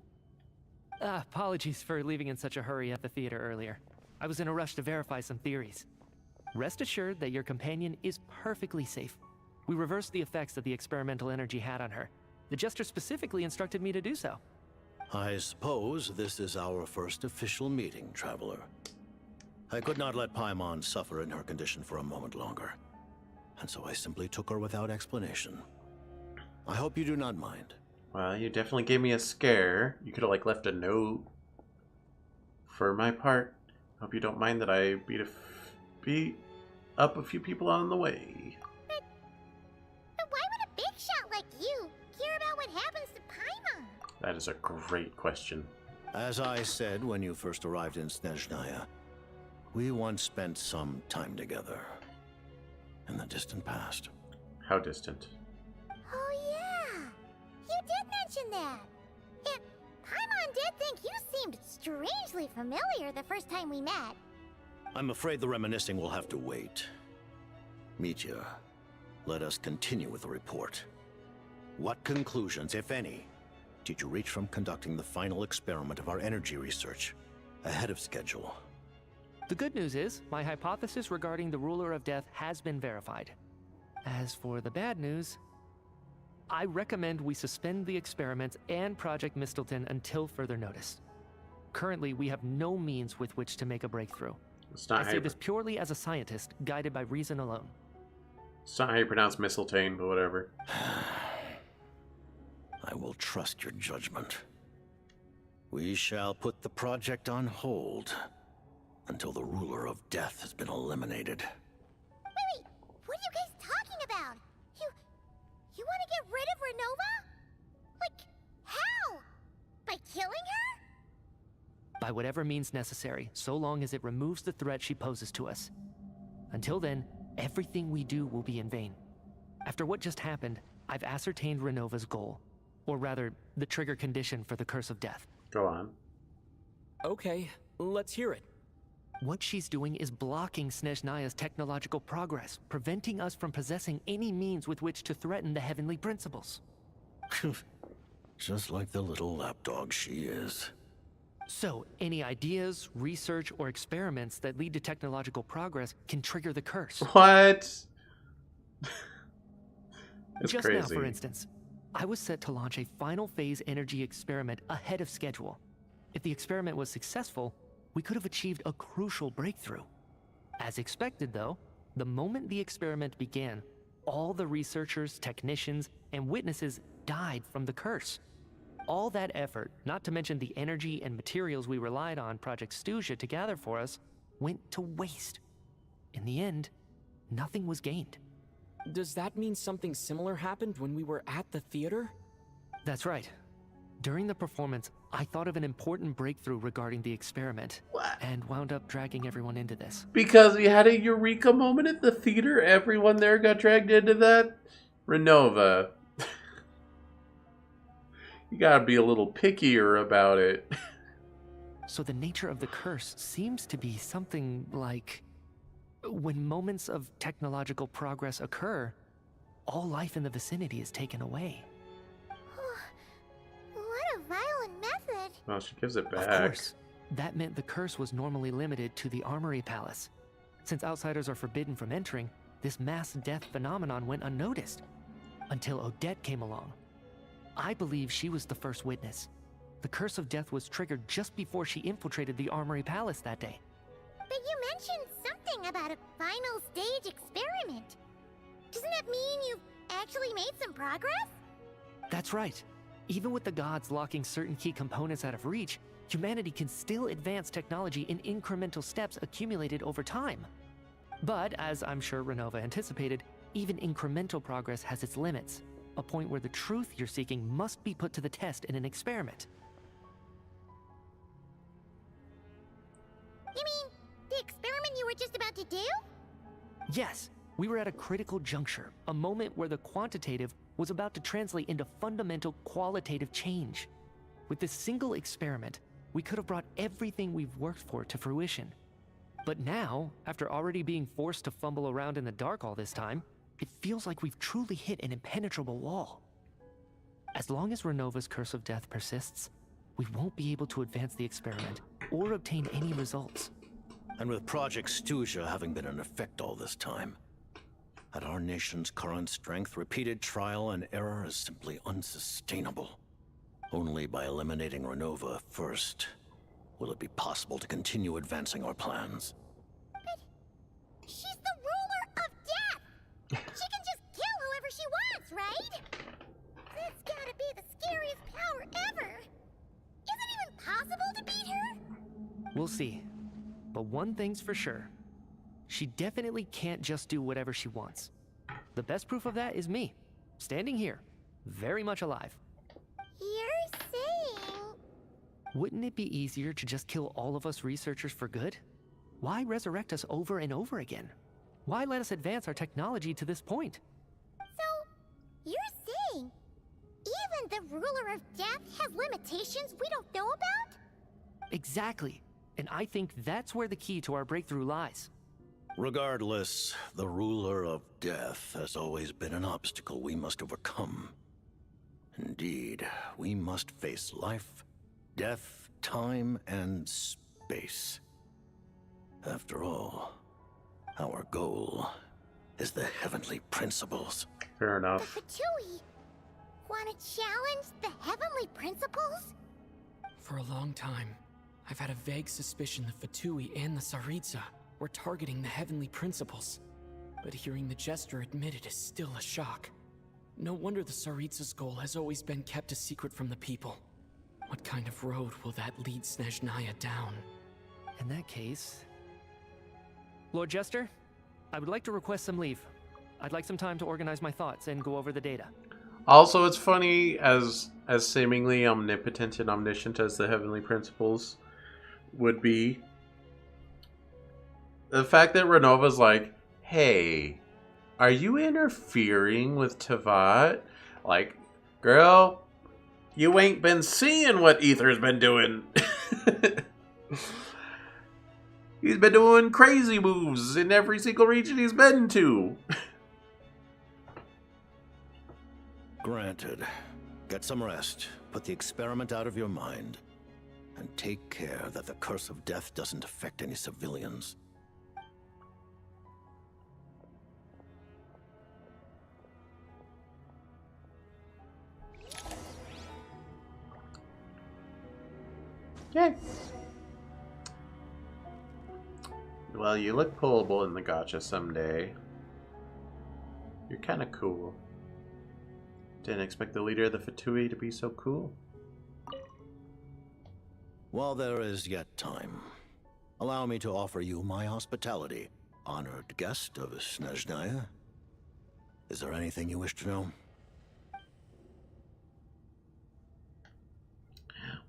Apologies for leaving in such a hurry at the theater earlier. I was in a rush to verify some theories. Rest assured that your companion is perfectly safe. We reversed the effects that the experimental energy had on her. The jester specifically instructed me to do so. I suppose this is our first official meeting, Traveler. I could not let Paimon suffer in her condition for a moment longer, and so I simply took her without explanation. I hope you do not mind. Well, you definitely gave me a scare. You could have, like, left a note. For my part, hope you don't mind that I beat up a few people on the way. But why would a big shot like you care about what happens to Paimon? That is a great question. As I said when you first arrived in Snezhnaya, we once spent some time together. In the distant past. How distant? Oh yeah, you did mention that. And Paimon did think you seemed strangely familiar the first time we met. I'm afraid the reminiscing will have to wait. Mitya, let us continue with the report. What conclusions, if any, did you reach from conducting the final experiment of our energy research ahead of schedule? The good news is, my hypothesis regarding the Ruler of Death has been verified. As for the bad news, I recommend we suspend the experiments and Project Mistleton until further notice. Currently, we have no means with which to make a breakthrough. I say this purely as a scientist, guided by reason alone. It's not how you pronounce Mistletoe, but whatever. I will trust your judgment. We shall put the project on hold until the Ruler of Death has been eliminated. Wait, what are you guys talking about? You want to get rid of Renova? Like, how? By killing her? By whatever means necessary, so long as it removes the threat she poses to us. Until then, everything we do will be in vain. After what just happened, I've ascertained Renova's goal. Or rather, the trigger condition for the Curse of Death. Go on. Okay, let's hear it. What she's doing is blocking Snezhnaya's technological progress, preventing us from possessing any means with which to threaten the heavenly principles. Just like the little lapdog she is. So, any ideas, research, or experiments that lead to technological progress can trigger the curse. What? It's Just crazy. now, for instance, I was set to launch a final phase energy experiment ahead of schedule. If the experiment was successful, we could have achieved a crucial breakthrough. As expected, though, the moment the experiment began, all the researchers, technicians, and witnesses died from the curse. All that effort, not to mention the energy and materials we relied on Project Stuzha to gather for us, went to waste. In the end, nothing was gained. Does that mean something similar happened when we were at the theater? That's right. During the performance, I thought of an important breakthrough regarding the experiment, and wound up dragging everyone into this. Because we had a eureka moment at the theater, everyone there got dragged into that? Renova. You gotta be a little pickier about it. So the nature of the curse seems to be something like, when moments of technological progress occur, all life in the vicinity is taken away. What a violent method. Well, she gives it back. Of course, that meant the curse was normally limited to the Armory Palace. Since outsiders are forbidden from entering, this mass death phenomenon went unnoticed. Until Odette came along. I believe she was the first witness. The Curse of Death was triggered just before she infiltrated the Armory Palace that day. But you mentioned something about a final stage experiment. Doesn't that mean you've actually made some progress? That's right. Even with the gods locking certain key components out of reach, humanity can still advance technology in incremental steps accumulated over time. But, as I'm sure Renova anticipated, even incremental progress has its limits, a point where the truth you're seeking must be put to the test in an experiment. You mean, the experiment you were just about to do? Yes, we were at a critical juncture, a moment where the quantitative was about to translate into fundamental qualitative change. With this single experiment, we could have brought everything we've worked for to fruition. But now, after already being forced to fumble around in the dark all this time, it feels like we've truly hit an impenetrable wall. As long as Renova's curse of death persists, we won't be able to advance the experiment or obtain any results. And with Project Stuzha having been in effect all this time, at our nation's current strength, repeated trial and error is simply unsustainable. Only by eliminating Renova first will it be possible to continue advancing our plans. But she's the ruler of death! She can just kill whoever she wants, right? That's gotta be the scariest power ever! Is it even possible to beat her? We'll see. But one thing's for sure. She definitely can't just do whatever she wants. The best proof of that is me, standing here, very much alive. You're saying... Wouldn't it be easier to just kill all of us researchers for good? Why resurrect us over and over again? Why let us advance our technology to this point? So, you're saying even the ruler of death has limitations we don't know about? Exactly. And I think that's where the key to our breakthrough lies. Regardless, the ruler of death has always been an obstacle we must overcome. Indeed, we must face life, death, time, and space. After all, our goal is the heavenly principles. Fair enough. The Fatui want to challenge the heavenly principles? For a long time, I've had a vague suspicion the Fatui and the Tsaritsa were targeting the heavenly principles. But hearing the Jester admit it is still a shock. No wonder the Tsaritsa's goal has always been kept a secret from the people. What kind of road will that lead Snezhnaya down? In that case... Lord Jester, I would like to request some leave. I'd like some time to organize my thoughts and go over the data. Also, it's funny, as seemingly omnipotent and omniscient as the heavenly principles would be, the fact that Renova's like, hey, are you interfering with Teyvat? Like, girl, you ain't been seeing what Aether's been doing. He's been doing crazy moves in every single region he's been to. Granted. Get some rest, put the experiment out of your mind, and take care that the curse of death doesn't affect any civilians. Okay. Well, you look pullable in the gacha someday. You're kind of cool. Didn't expect the leader of the Fatui to be so cool. While there is yet time, allow me to offer you my hospitality, honored guest of Snezhnaya. Is there anything you wish to know?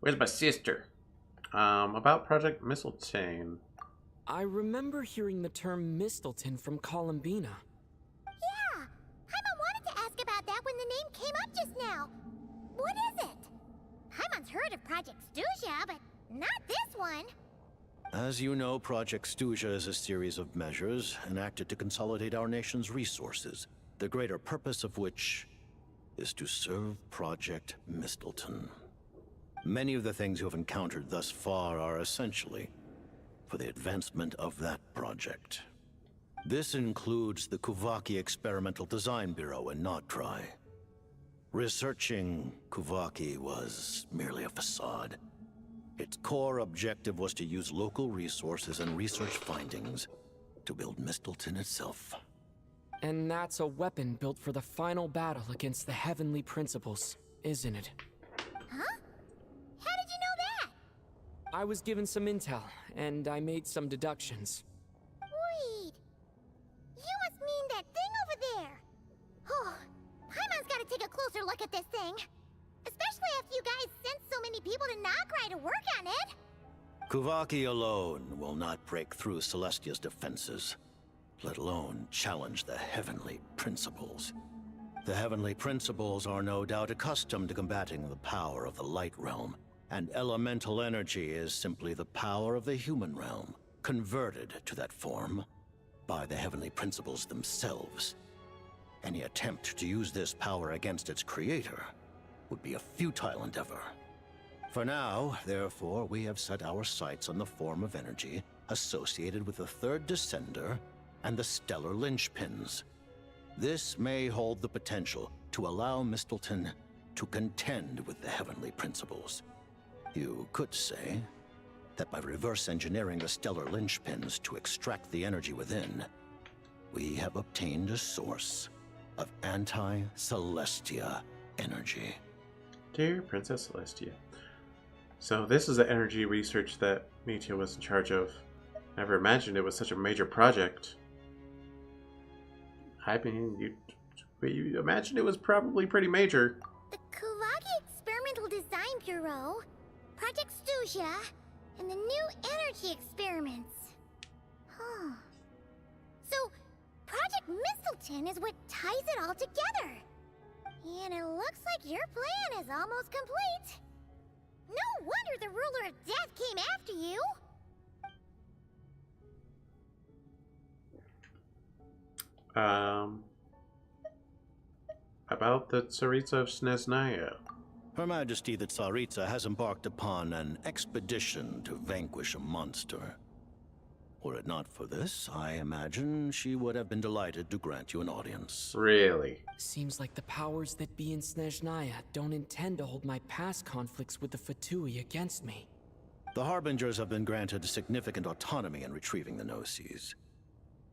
Where's my sister? About Project Mistletoe. I remember hearing the term Mistleton from Columbina. Yeah, Paimon wanted to ask about that when the name came up just now. What is it? Paimon's heard of Project Stuzha, but not this one. As you know, Project Stuzha is a series of measures enacted to consolidate our nation's resources, the greater purpose of which is to serve Project Mistleton. Many of the things you have encountered thus far are essentially for the advancement of that project. This includes the Kuvaki Experimental Design Bureau in Nodtrai. Researching Kuvaki was merely a facade. Its core objective was to use local resources and research findings to build Mistleton itself. And that's a weapon built for the final battle against the heavenly principles, isn't it? Huh? How did you know that? I was given some intel, and I made some deductions. Wait. You must mean that thing over there. Oh, Paimon's gotta take a closer look at this thing. Especially after you guys sent so many people to Nagrai to work on it. Kuvaki alone will not break through Celestia's defenses, let alone challenge the heavenly principles. The heavenly principles are no doubt accustomed to combating the power of the light realm, and elemental energy is simply the power of the human realm, converted to that form by the heavenly principles themselves. Any attempt to use this power against its creator would be a futile endeavor. For now, therefore, we have set our sights on the form of energy associated with the third descender and the stellar linchpins. This may hold the potential to allow Mistleton to contend with the heavenly principles. You could say that by reverse engineering the stellar linchpins to extract the energy within, we have obtained a source of anti-Celestia energy. Dear Princess Celestia. So this is the energy research that Mitia was in charge of. Never imagined it was such a major project. I mean, you imagined it was probably pretty major. The Kuvaki Experimental Design Bureau, Project Stusia, and the new energy experiments. Huh. So, Project Mistleton is what ties it all together. And it looks like your plan is almost complete. No wonder the Ruler of Death came after you! About the Tsaritsa of Snezhnaya. Her Majesty the Tsaritsa has embarked upon an expedition to vanquish a monster. Were it not for this, I imagine she would have been delighted to grant you an audience. Really? Seems like the powers that be in Snezhnaya don't intend to hold my past conflicts with the Fatui against me. The Harbingers have been granted significant autonomy in retrieving the Gnosis.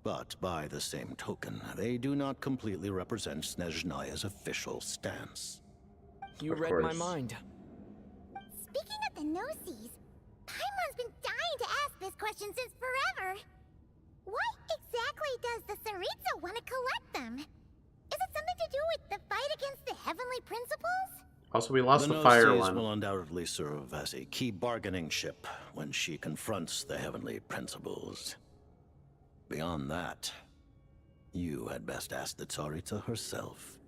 But by the same token, they do not completely represent Snezhnaya's official stance. You read my mind. Speaking of the Gnosis, Paimon's been dying to ask this question since forever. Why exactly does the Tsaritsa want to collect them? Is it something to do with the fight against the heavenly principles? Also, we lost the fire Gnosis one. will undoubtedly serve as a key bargaining chip when she confronts the heavenly principles. Beyond that, you had best ask the Tsaritsa herself.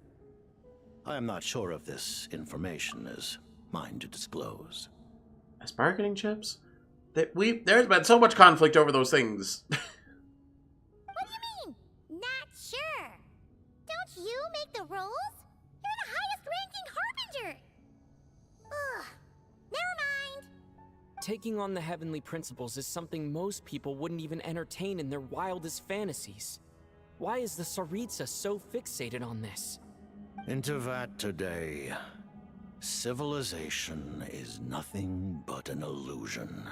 I am not sure if this information is mine to disclose. As bargaining chips? There's been so much conflict over those things. What do you mean? Not sure. Don't you make the rules? You're the highest ranking Harbinger. Ugh. Never mind. Taking on the heavenly principles is something most people wouldn't even entertain in their wildest fantasies. Why is the Tsaritsa so fixated on this? Intervat today. Civilization is nothing but an illusion.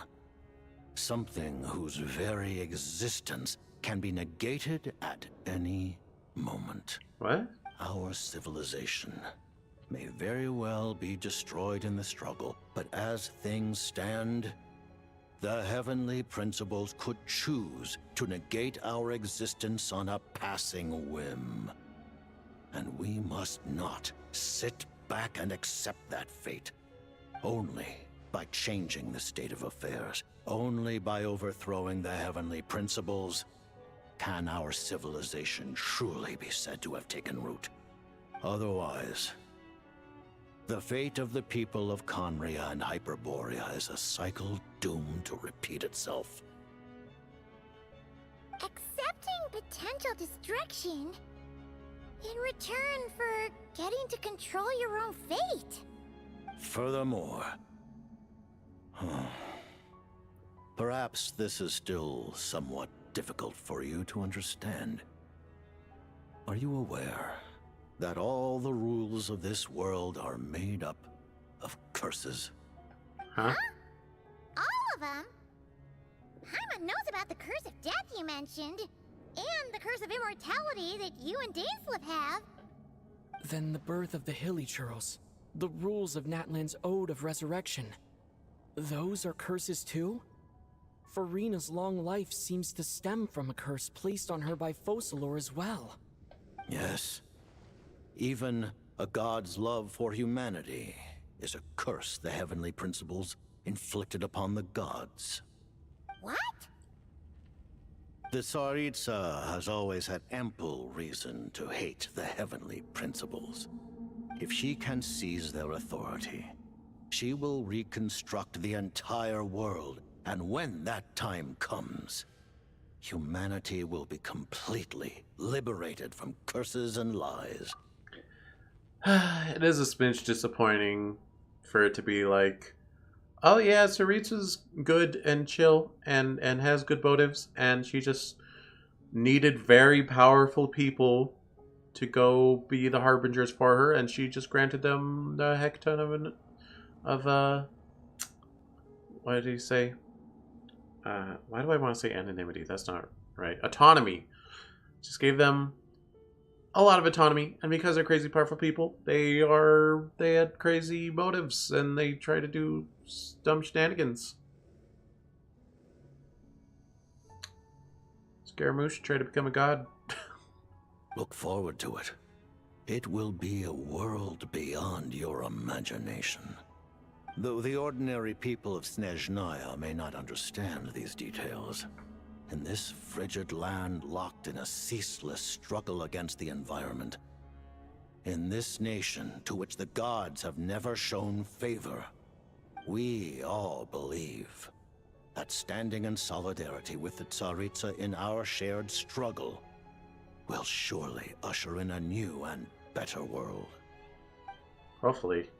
Something whose very existence can be negated at any moment. What? Our civilization may very well be destroyed in the struggle, but as things stand, the heavenly principles could choose to negate our existence on a passing whim. And we must not sit back and accept that fate. Only by changing the state of affairs, only by overthrowing the heavenly principles, can our civilization truly be said to have taken root. Otherwise, the fate of the people of Conria and Hyperborea is a cycle doomed to repeat itself. Accepting potential destruction in return for getting to control your own fate. Furthermore, perhaps this is still somewhat difficult for you to understand. Are you aware that all the rules of this world are made up of curses? Huh? All of them? Paimon knows about the curse of death you mentioned, and the the curse of immortality that you and Dainsleif have. Then the birth of the Hilly Churls, the rules of Natlan's Ode of Resurrection. Those are curses too? Farina's long life seems to stem from a curse placed on her by Focalor as well. Yes. Even a god's love for humanity is a curse the heavenly principles inflicted upon the gods. What? The Tsaritsa has always had ample reason to hate the heavenly principles. If she can seize their authority, she will reconstruct the entire world, and when that time comes, humanity will be completely liberated from curses and lies. It is a smidge disappointing for it to be like, oh yeah, Tsaritsa's good and chill and has good motives, and she just needed very powerful people to go be the harbingers for her, and she just granted them the heck ton of what did he say? Why do I want to say anonymity? That's not right. Autonomy. Just gave them a lot of autonomy, and because they're crazy powerful people, they had crazy motives, and they try to do dumb shenanigans. Scaramouche tried to become a god. Look forward to it. It will be a world beyond your imagination. Though the ordinary people of Snezhnaya may not understand these details, in this frigid land locked in a ceaseless struggle against the environment, in this nation to which the gods have never shown favor, we all believe that standing in solidarity with the Tsaritsa in our shared struggle will surely usher in a new and better world. Hopefully.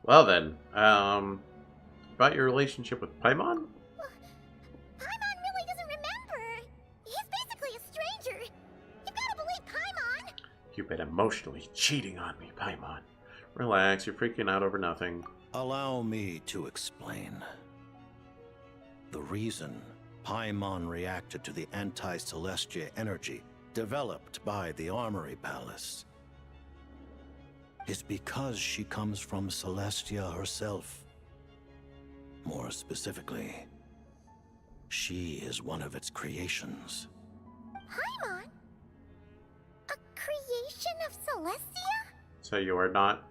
Well then, about your relationship with Paimon? Paimon really doesn't remember. He's basically a stranger. You gotta believe Paimon. You've been emotionally cheating on me, Paimon. Relax, you're freaking out over nothing. Allow me to explain. The reason Paimon reacted to the anti-Celestia energy developed by the Armory Palace is because she comes from Celestia herself. More specifically, she is one of its creations. Paimon? A creation of Celestia? So you are not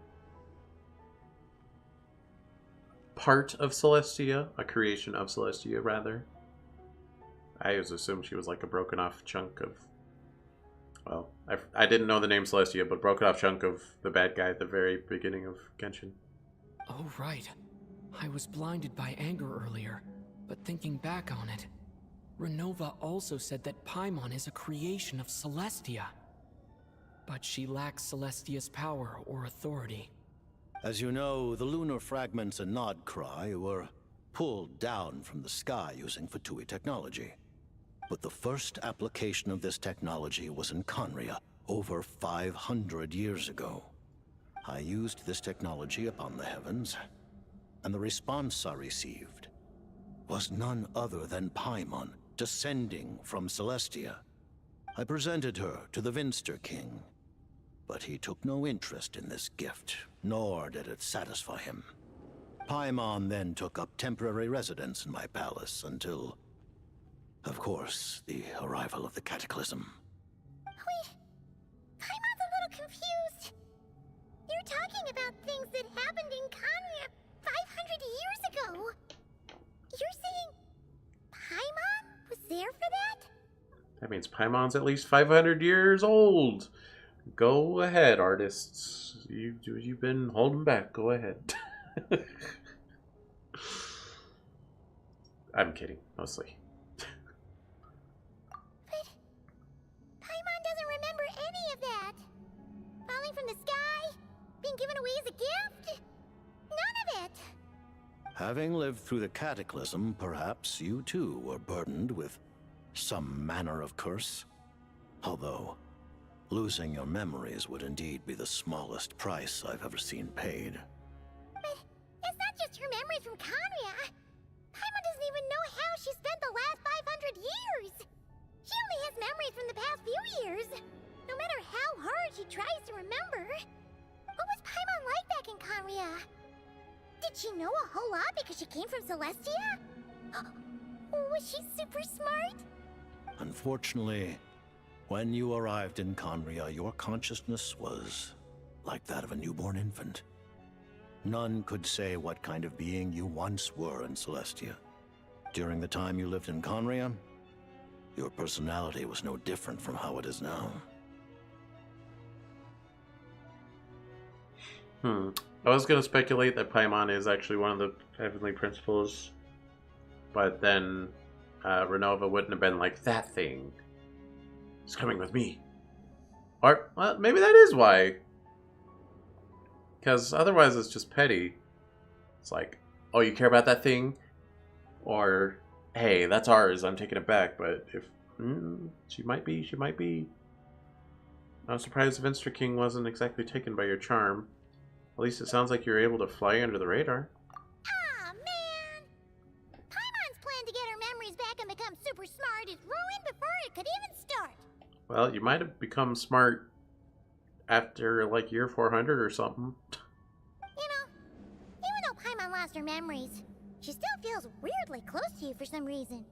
part of Celestia, a creation of Celestia, rather. I always assumed she was like a broken off chunk of, well, I didn't know the name Celestia, but broken off chunk of the bad guy at the very beginning of Genshin. Oh, right. I was blinded by anger earlier, but thinking back on it, Renova also said that Paimon is a creation of Celestia. But she lacks Celestia's power or authority. As you know, the lunar fragments in Nodcry were pulled down from the sky using Fatui technology. But the first application of this technology was in Conria over 500 years ago. I used this technology upon the heavens, and the response I received was none other than Paimon descending from Celestia. I presented her to the Vinster King, but he took no interest in this gift, nor did it satisfy him. Paimon then took up temporary residence in my palace until, of course, the arrival of the Cataclysm. Wait, Paimon's a little confused. You're talking about things that happened in Conria 500 years ago. You're saying Paimon was there for that? That means Paimon's at least 500 years old. Go ahead, artists. You've been holding back. Go ahead. I'm kidding, mostly. But Paimon doesn't remember any of that. Falling from the sky, being given away as a gift, none of it. Having lived through the Cataclysm, perhaps you too were burdened with some manner of curse. Although, losing your memories would indeed be the smallest price I've ever seen paid. But it's not just her memories from Conria. Paimon doesn't even know how she spent the last 500 years. memories from the past few years. No matter how hard she tries to remember. What was Paimon like back in Conria? Did she know a whole lot because she came from Celestia? Was she super smart? Unfortunately, when you arrived in Conria, your consciousness was like that of a newborn infant. None could say what kind of being you once were in Celestia. During the time you lived in Conria, your personality was no different from how it is now. I was going to speculate that Paimon is actually one of the Heavenly Principles, but then Renova wouldn't have been like, that thing is coming with me. Or, well, maybe that is why. Because otherwise it's just petty. It's like, oh, you care about that thing? Or, hey, that's ours, I'm taking it back. But if, she might be. I was surprised Vinster King wasn't exactly taken by your charm. At least it sounds like you're able to fly under the radar. Aw, man! Paimon's plan to get her memories back and become super smart is ruined before it could even start. Well, you might have become smart after, like, year 400 or something. You know, even though Paimon lost her memories, she still feels weirdly close to you for some reason.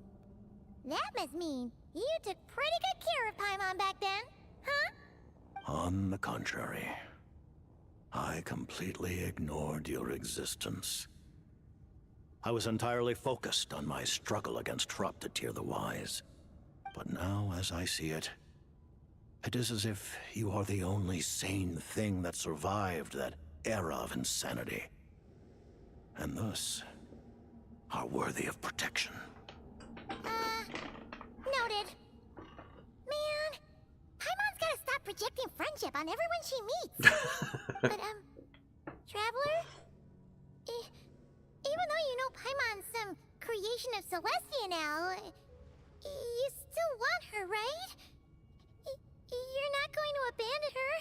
That must mean you took pretty good care of Paimon back then, huh? On the contrary, I completely ignored your existence. I was entirely focused on my struggle against Troptatir the Wise. But now, as I see it, it is as if you are the only sane thing that survived that era of insanity. And thus, are worthy of protection. Noted. Man, Paimon's gotta stop projecting friendship on everyone she meets. But, Traveler? Even though you know Paimon's some creation of Celestia now, you still want her, right? You're not going to abandon her?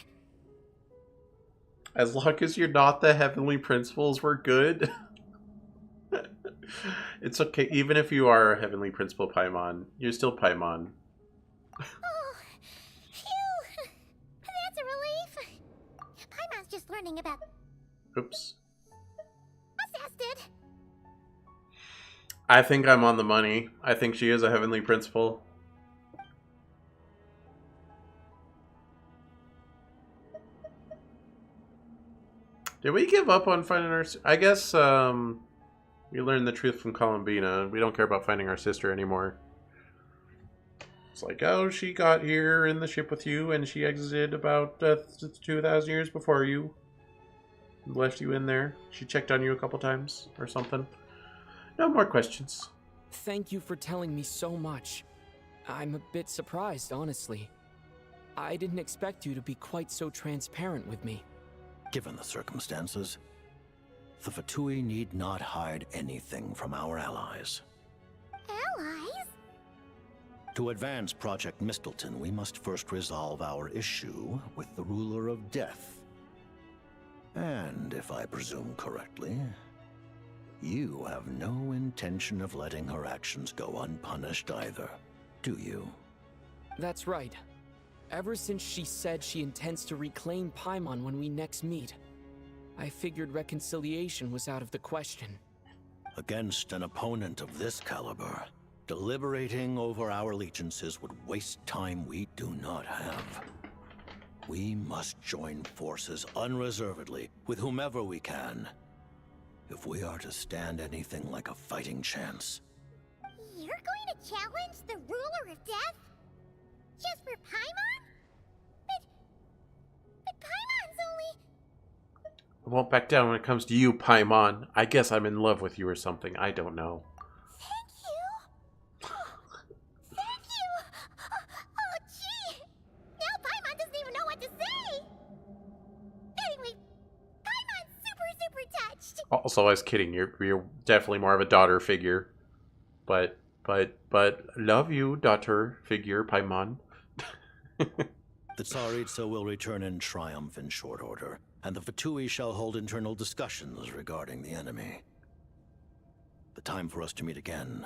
As long as you're not the Heavenly Principles, we're good. It's okay, even if you are a Heavenly Principle Paimon, you're still Paimon. Oh, phew! That's a relief. Paimon's just learning about... Oops. Assisted. I think I'm on the money. I think she is a Heavenly Principle. Did we give up on finding our... I guess, we learned the truth from Columbina. We don't care about finding our sister anymore. It's like, oh, she got here in the ship with you, and she exited about 2,000 years before you. Left you in there. She checked on you a couple times, or something. No more questions. Thank you for telling me so much. I'm a bit surprised, honestly. I didn't expect you to be quite so transparent with me. Given the circumstances, the Fatui need not hide anything from our allies. Allies? To advance Project Mistleton, we must first resolve our issue with the Ruler of Death. And, if I presume correctly, you have no intention of letting her actions go unpunished either, do you? That's right. Ever since she said she intends to reclaim Paimon when we next meet, I figured reconciliation was out of the question. Against an opponent of this caliber, deliberating over our allegiances would waste time we do not have. We must join forces unreservedly with whomever we can, if we are to stand anything like a fighting chance. You're going to challenge the Ruler of Death? Just for Paimon? But Paimon's only... I won't back down when it comes to you, Paimon. I guess I'm in love with you or something. I don't know. Thank you. Thank you. Oh, gee. Now Paimon doesn't even know what to say. Anyway, Paimon's super touched. Also, I was kidding. You're definitely more of a daughter figure. But love you, daughter figure, Paimon. The Tsaritsa will return in triumph in short order, and the Fatui shall hold internal discussions regarding the enemy. The time for us to meet again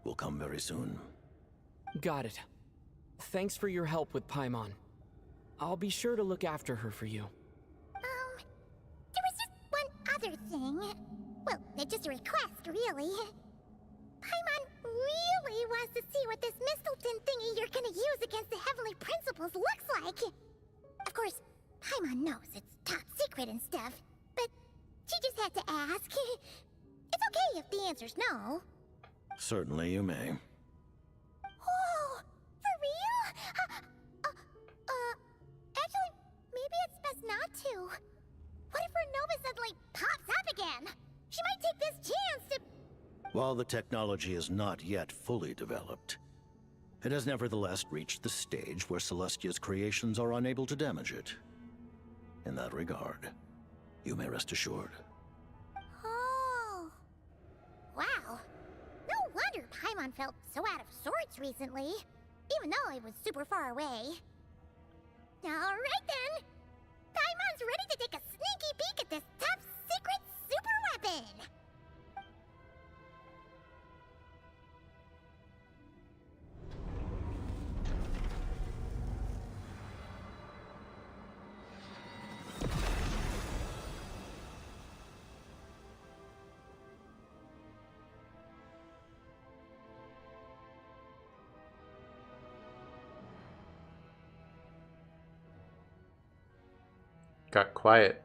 will come very soon. Got it. Thanks for your help with Paimon. I'll be sure to look after her for you. There was just one other thing. Well, it's just a request, really. Paimon really wants to see what this Mistletoe thingy you're gonna use against the Heavenly Principles looks like. Of course, Paimon knows it's top secret and stuff, but she just had to ask. It's okay if the answer's no. Certainly you may. Oh, for real? Actually, maybe it's best not to. What if Renova suddenly pops up again? She might take this chance to... While the technology is not yet fully developed, it has nevertheless reached the stage where Celestia's creations are unable to damage it. In that regard, you may rest assured. Oh. Wow. No wonder Paimon felt so out of sorts recently, even though it was super far away. Alright then! Paimon's ready to take a sneaky peek at this top secret super weapon! Got quiet.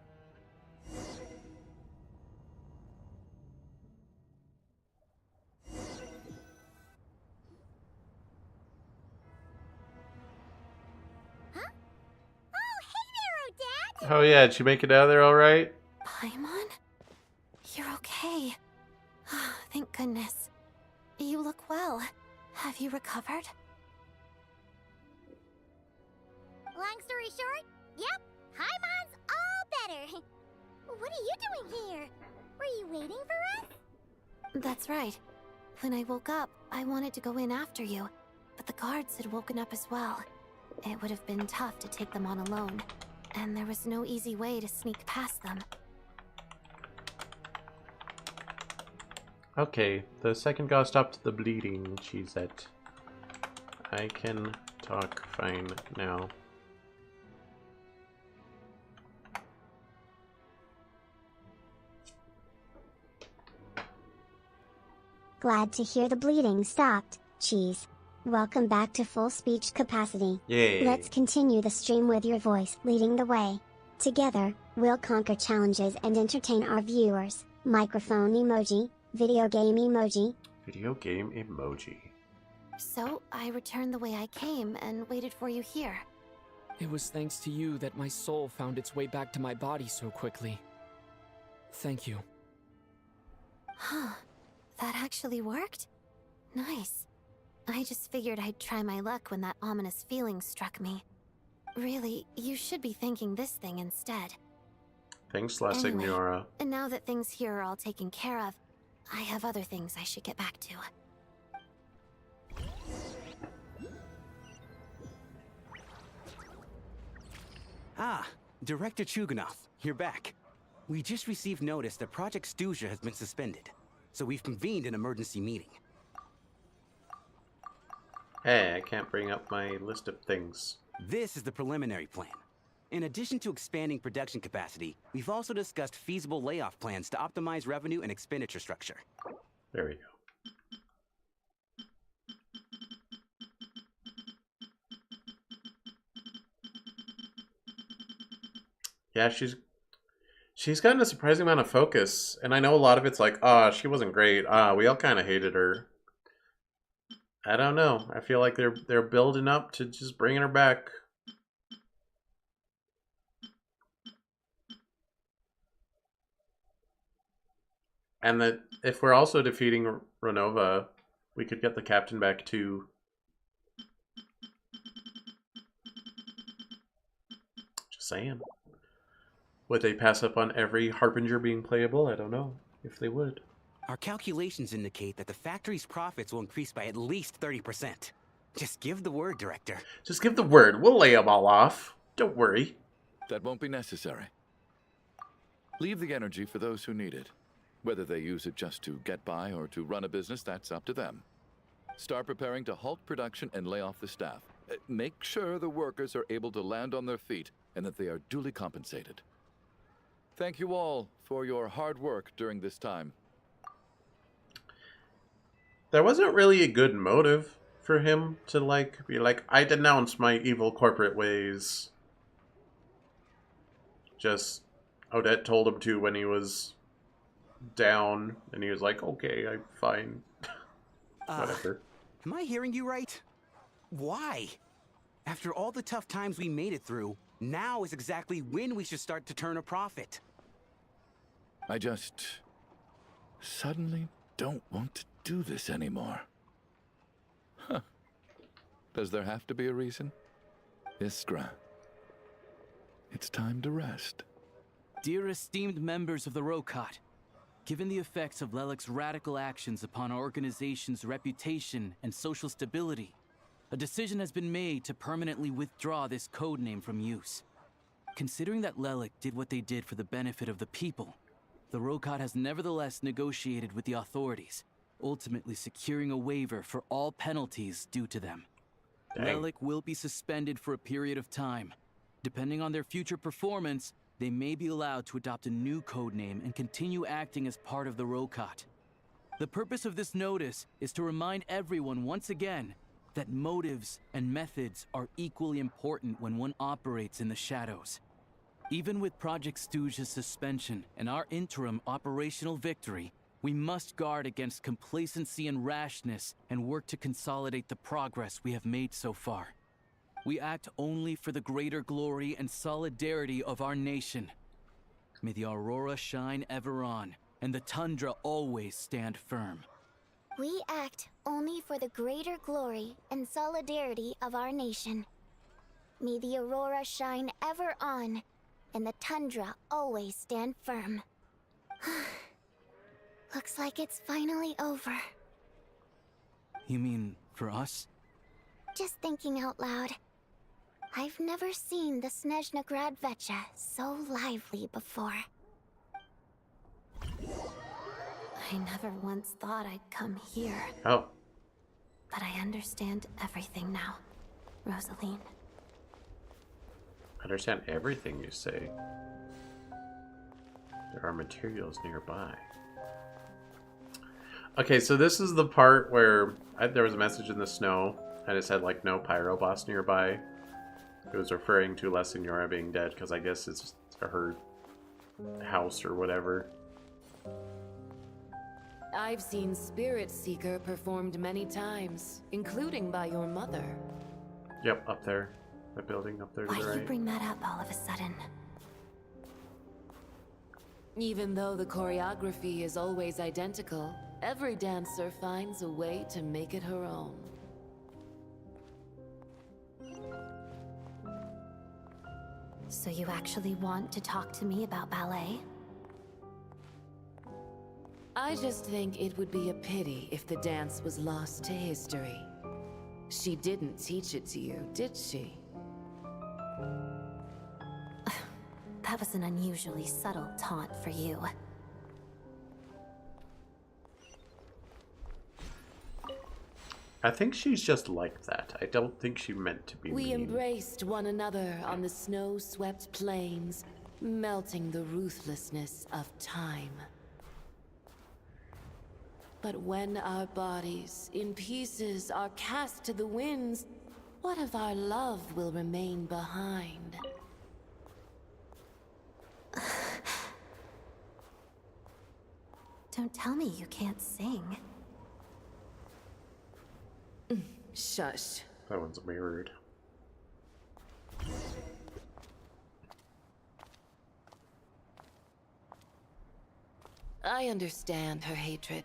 Oh yeah, did you make it out of there all right? Paimon? You're okay. Thank goodness. You look well. Have you recovered? Long story short, yep, Paimon's all better. What are you doing here? Were you waiting for us? That's right. When I woke up, I wanted to go in after you, but the guards had woken up as well. It would have been tough to take them on alone, and there was no easy way to sneak past them. Okay, the second god stopped the bleeding, Cheezette. I can talk fine now. Glad to hear the bleeding stopped, Cheese. Welcome back to full speech capacity. Yay. Let's continue the stream with your voice leading the way. Together, we'll conquer challenges and entertain our viewers. Microphone emoji, video game emoji. Video game emoji. So, I returned the way I came and waited for you here. It was thanks to you that my soul found its way back to my body so quickly. Thank you. Huh. That actually worked? Nice. I just figured I'd try my luck when that ominous feeling struck me. Really, you should be thanking this thing instead. Thanks, La Anyway, Signora. and now that things here are all taken care of, I have other things I should get back to. Ah, Director Chuganov, you're back. We just received notice that Project Stuzia has been suspended, so we've convened an emergency meeting. Hey, I can't bring up my list of things. This is the preliminary plan. In addition to expanding production capacity, we've also discussed feasible layoff plans to optimize revenue and expenditure structure. There we go. Yeah, she's gotten a surprising amount of focus, and I know a lot of it's like, she wasn't great. We all kind of hated her. I don't know. I feel like they're building up to just bringing her back. And that if we're also defeating Renova, we could get the captain back too. Just saying. Would they pass up on every Harbinger being playable? I don't know if they would. Our calculations indicate that the factory's profits will increase by at least 30%. Just give the word, Director. Just give the word. We'll lay them all off. Don't worry. That won't be necessary. Leave the energy for those who need it. Whether they use it just to get by or to run a business, that's up to them. Start preparing to halt production and lay off the staff. Make sure the workers are able to land on their feet and that they are duly compensated. Thank you all for your hard work during this time. There wasn't really a good motive for him to, like, be like, I denounce my evil corporate ways. Just, Odette told him to when he was down, and he was like, okay, I'm fine. Whatever. Am I hearing you right? Why? After all the tough times we made it through, now is exactly when we should start to turn a profit. I just suddenly don't want to do this anymore. Huh. Does there have to be a reason? Iskra, it's time to rest. Dear esteemed members of the Rokot, given the effects of Lelik's radical actions upon our organization's reputation and social stability, a decision has been made to permanently withdraw this codename from use. Considering that Lelik did what they did for the benefit of the people, the Rokot has nevertheless negotiated with the authorities, ultimately securing a waiver for all penalties due to them. Lelik will be suspended for a period of time. Depending on their future performance, they may be allowed to adopt a new codename and continue acting as part of the Rokot. The purpose of this notice is to remind everyone once again that motives and methods are equally important when one operates in the shadows. Even with Project Stooge's suspension and our interim operational victory, we must guard against complacency and rashness and work to consolidate the progress we have made so far. We act only for the greater glory and solidarity of our nation. May the aurora shine ever on, and the tundra always stand firm. We act only for the greater glory and solidarity of our nation. May the aurora shine ever on, and the tundra always stand firm. Looks like it's finally over. You mean for us? Just thinking out loud. I've never seen the Snezhnaya Vecha so lively before. I never once thought I'd come here. Oh. But I understand everything now, Rosaline. Understand everything you say. There are materials nearby. Okay, so this is the part where there was a message in the snow, and it said, like, no pyro boss nearby. It was referring to La Senora being dead, because I guess it's her house or whatever. I've seen Spirit Seeker performed many times, including by your mother. Yep, up there. The building up there to the right. Why'd you bring that up all of a sudden? Even though the choreography is always identical, every dancer finds a way to make it her own. So you actually want to talk to me about ballet? I just think it would be a pity if the dance was lost to history. She didn't teach it to you, did she? That was an unusually subtle taunt for you. I think she's just like that. I don't think she meant to be We mean. embraced one another on the snow-swept plains, melting the ruthlessness of time. But when our bodies, in pieces, are cast to the winds, what of our love will remain behind? Don't tell me you can't sing. Shush. That one's mirrored. I understand her hatred.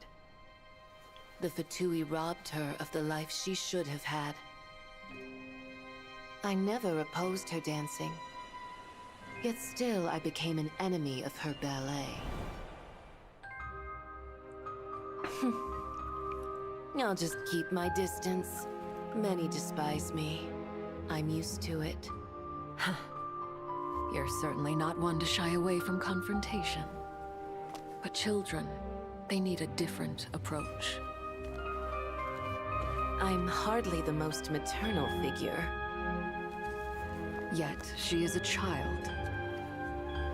The Fatui robbed her of the life she should have had. I never opposed her dancing. Yet still I became an enemy of her ballet. I'll just keep my distance. Many despise me. I'm used to it. You're certainly not one to shy away from confrontation. But children, they need a different approach. I'm hardly the most maternal figure. Yet, she is a child.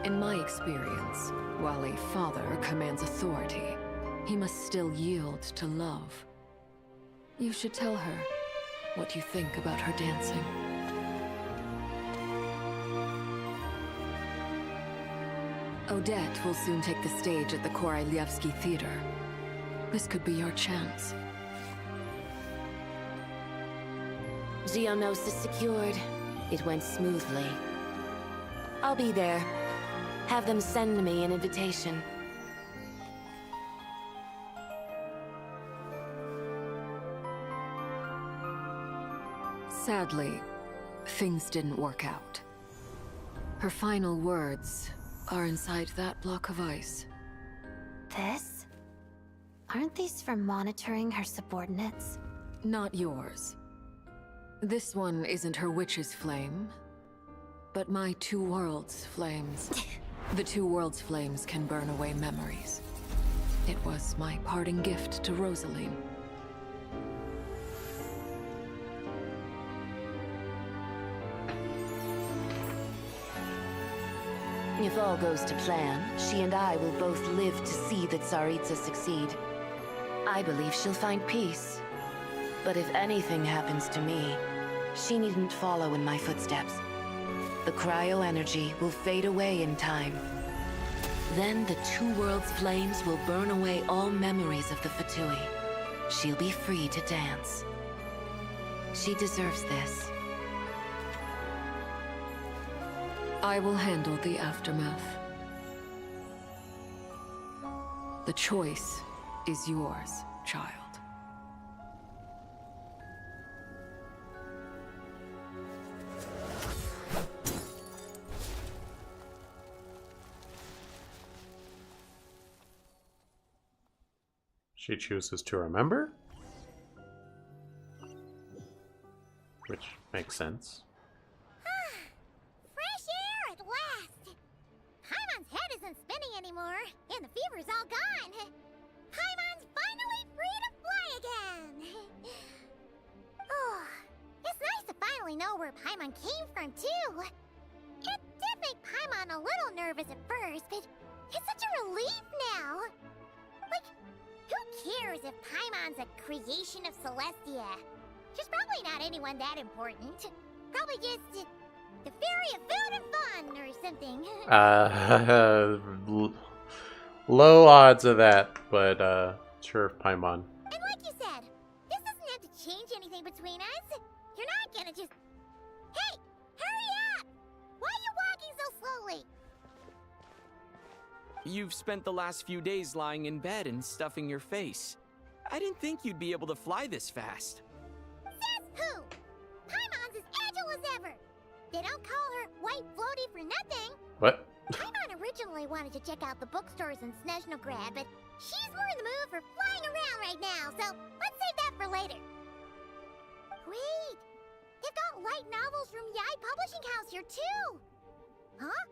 In my experience, while a father commands authority, he must still yield to love. You should tell her what you think about her dancing. Odette will soon take the stage at the Koralyevsky Theater. This could be your chance. Geonosis secured. It went smoothly. I'll be there. Have them send me an invitation. Sadly, things didn't work out. Her final words are inside that block of ice. This? Aren't these for monitoring her subordinates? Not yours. This one isn't her witch's flame, but my two worlds' flames. The two worlds' flames can burn away memories. It was my parting gift to Rosaline. If all goes to plan, she and I will both live to see the Tsaritsa succeed. I believe she'll find peace. But if anything happens to me, she needn't follow in my footsteps. The cryo-energy will fade away in time. Then the two worlds' flames will burn away all memories of the Fatui. She'll be free to dance. She deserves this. I will handle the aftermath. The choice is yours, child. She chooses to remember? Which makes sense. Fresh air at last! Paimon's head isn't spinning anymore, and the fever's all gone. Paimon's finally free to fly again! Oh, it's nice to finally know where Paimon came from, too. It did make Paimon a little nervous at first, but it's such a relief now. Like, who cares if Paimon's a creation of Celestia? She's probably not anyone that important. Probably just the fairy of food and fun or something. Low odds of that, but sure, Paimon. And like you said, this doesn't have to change anything between us. You're not gonna just... Hey! Hurry up! Why are you walking so slowly? You've spent the last few days lying in bed and stuffing your face. I didn't think you'd be able to fly this fast. Says who? Paimon's as agile as ever. They don't call her White Floaty for nothing. What? Paimon originally wanted to check out the bookstores in Snezhnaya, but she's more in the mood for flying around right now, so let's save that for later. Wait, they've got light novels from Yai Publishing House here too. Huh?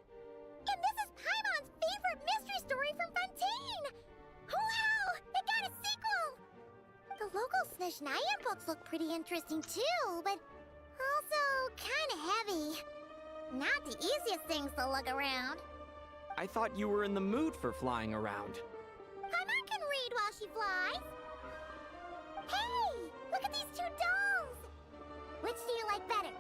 And this is Paimon's favorite mystery story from Fontaine! Wow! They got a sequel! The local Snezhnaya books look pretty interesting too, but also kinda heavy. Not the easiest things to lug around. I thought you were in the mood for flying around. Paimon can read while she flies. Hey! Look at these two dolls! Which do you like better?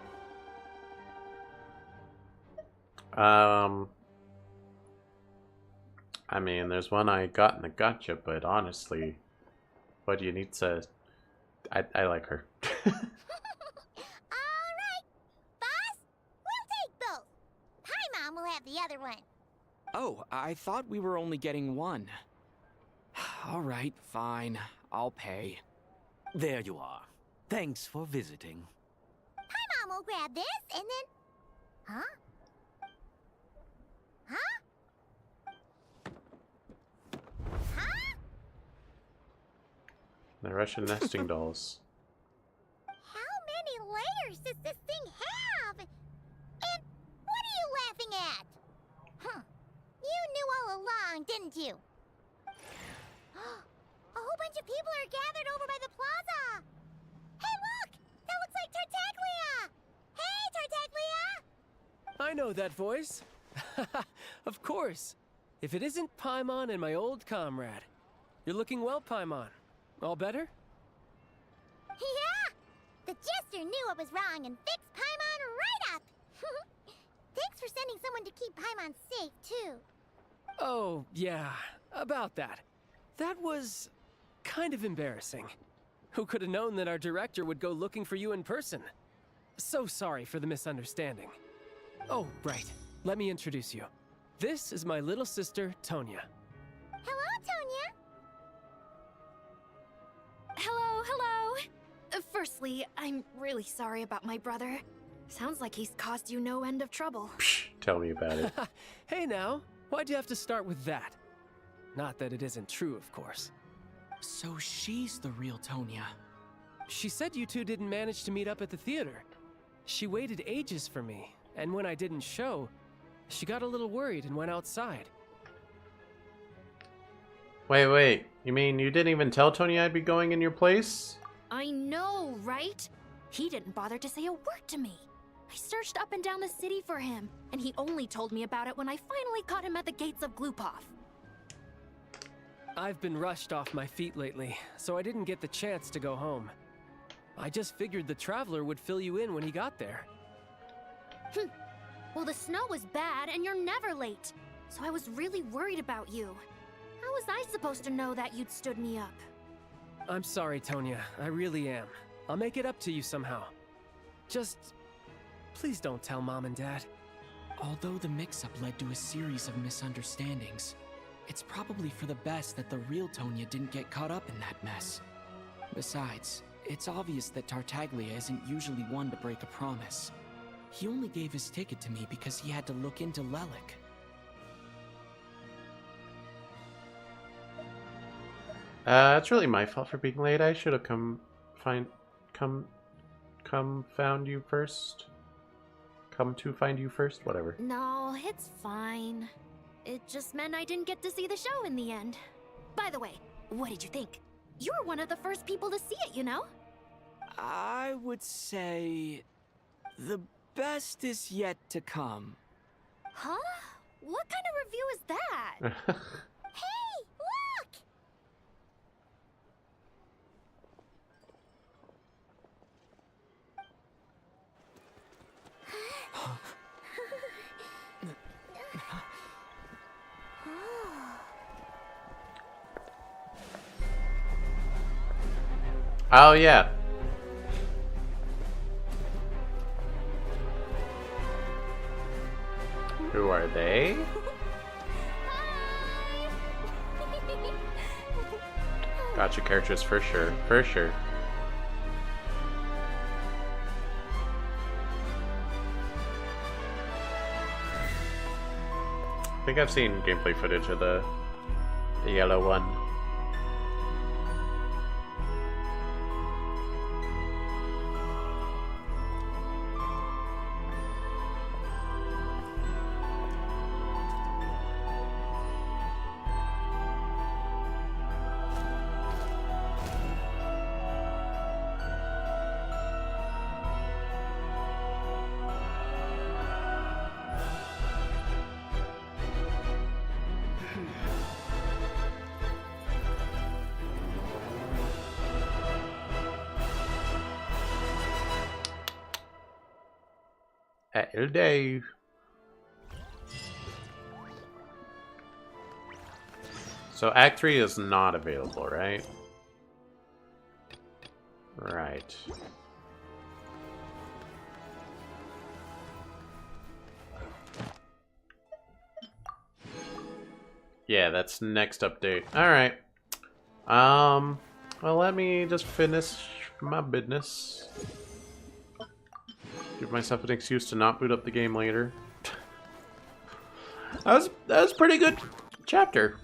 I mean, there's one I got in the gacha, but honestly, what do you need to... I like her. Alright! Boss, we'll take both. Paimon will have the other one. Oh, I thought we were only getting one. Alright, fine. I'll pay. There you are. Thanks for visiting. Paimon will grab this and then... Huh? Huh? Huh? The Russian nesting dolls. How many layers does this thing have? And what are you laughing at? Huh. You knew all along, didn't you? A whole bunch of people are gathered over by the plaza. Hey, I know that voice. Of course. If it isn't Paimon and my old comrade. You're looking well, Paimon. All better? Yeah! The Jester knew what was wrong and fixed Paimon right up! Thanks for sending someone to keep Paimon safe, too. Oh, yeah. About that. That was kind of embarrassing. Who could have known that our director would go looking for you in person? So sorry for the misunderstanding. Oh, right. Let me introduce you. This is my little sister, Tonya. Hello, Tonya. Hello, hello. Firstly, I'm really sorry about my brother. Sounds like he's caused you no end of trouble. Psh, tell me about it. Hey now, why'd you have to start with that? Not that it isn't true, of course. So she's the real Tonya. She said you two didn't manage to meet up at the theater. She waited ages for me, and when I didn't show, she got a little worried and went outside. Wait. You mean you didn't even tell Tony I'd be going in your place? I know, right? He didn't bother to say a word to me. I searched up and down the city for him, and he only told me about it when I finally caught him at the gates of Glupov. I've been rushed off my feet lately, so I didn't get the chance to go home. I just figured the Traveler would fill you in when he got there. Well, the snow was bad, and you're never late. So I was really worried about you. How was I supposed to know that you'd stood me up? I'm sorry, Tonya. I really am. I'll make it up to you somehow. Just... please don't tell Mom and Dad. Although the mix-up led to a series of misunderstandings, it's probably for the best that the real Tonya didn't get caught up in that mess. Besides, it's obvious that Tartaglia isn't usually one to break a promise. He only gave his ticket to me because he had to look into Lelik. It's really my fault for being late. I should have come found you first. Come to find you first, whatever. No, it's fine. It just meant I didn't get to see the show in the end. By the way, what did you think? You were one of the first people to see it, you know? I would say... the best is yet to come. Huh? What kind of review is that? Hey, look! Oh, yeah. Who are they? Gotcha characters for sure. For sure. I think I've seen gameplay footage of the yellow one. That'll do. So Act 3 is not available, right? Right. Yeah, that's next update. Alright. Well, let me just finish my business. Give myself an excuse to not boot up the game later. that was a pretty good chapter.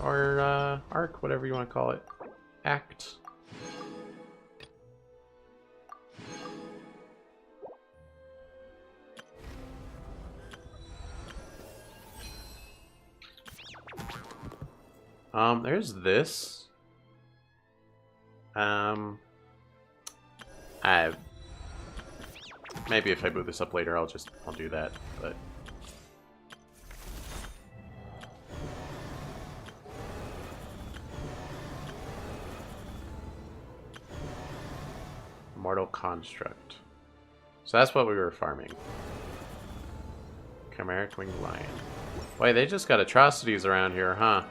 Or arc, whatever you want to call it. Act. There's this. Maybe if I boot this up later, I'll do that, but... Mortal Construct. So that's what we were farming. Chimeric Winged Lion. Wait, they just got atrocities around here, huh?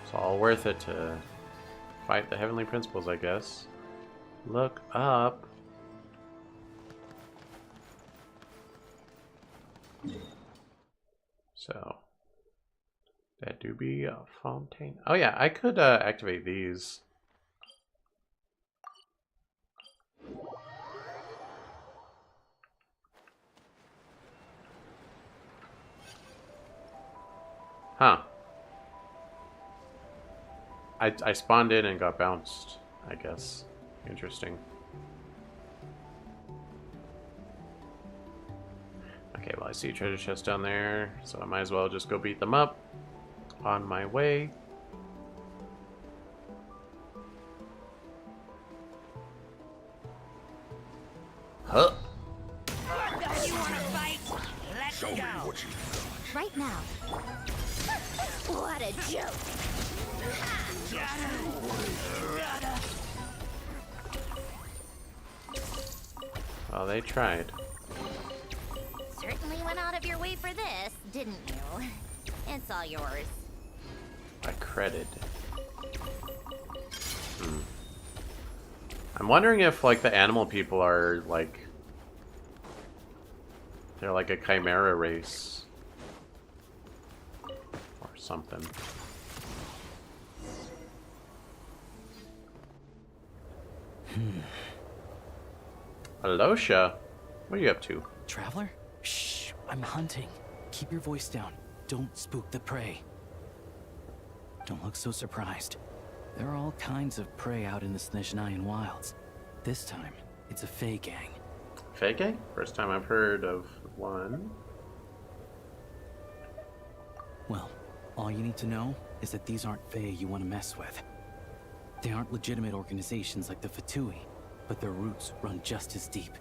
It's all worth it to fight the Heavenly Principles, I guess. Look up. So, that do be a fountain. Oh yeah, I could activate these. Huh. I spawned in and got bounced, I guess. Interesting. Okay, well I see a treasure chest down there, so I might as well just go beat them up on my way. Huh. You wanna fight? Let's Show go. me what you got. Right now. What a joke. Oh, they tried. Certainly went out of your way for this, didn't you? It's all yours. I credit. I'm wondering if, like, the animal people are, like... They're like a chimera race. Or something. Alosha? What are you up to? Traveler? Shh, I'm hunting. Keep your voice down. Don't spook the prey. Don't look so surprised. There are all kinds of prey out in the Snezhnayan wilds. This time, it's a Fae gang. Fae gang? First time I've heard of one. Well, all you need to know is that these aren't Fae you want to mess with. They aren't legitimate organizations like the Fatui, but their roots run just as deep.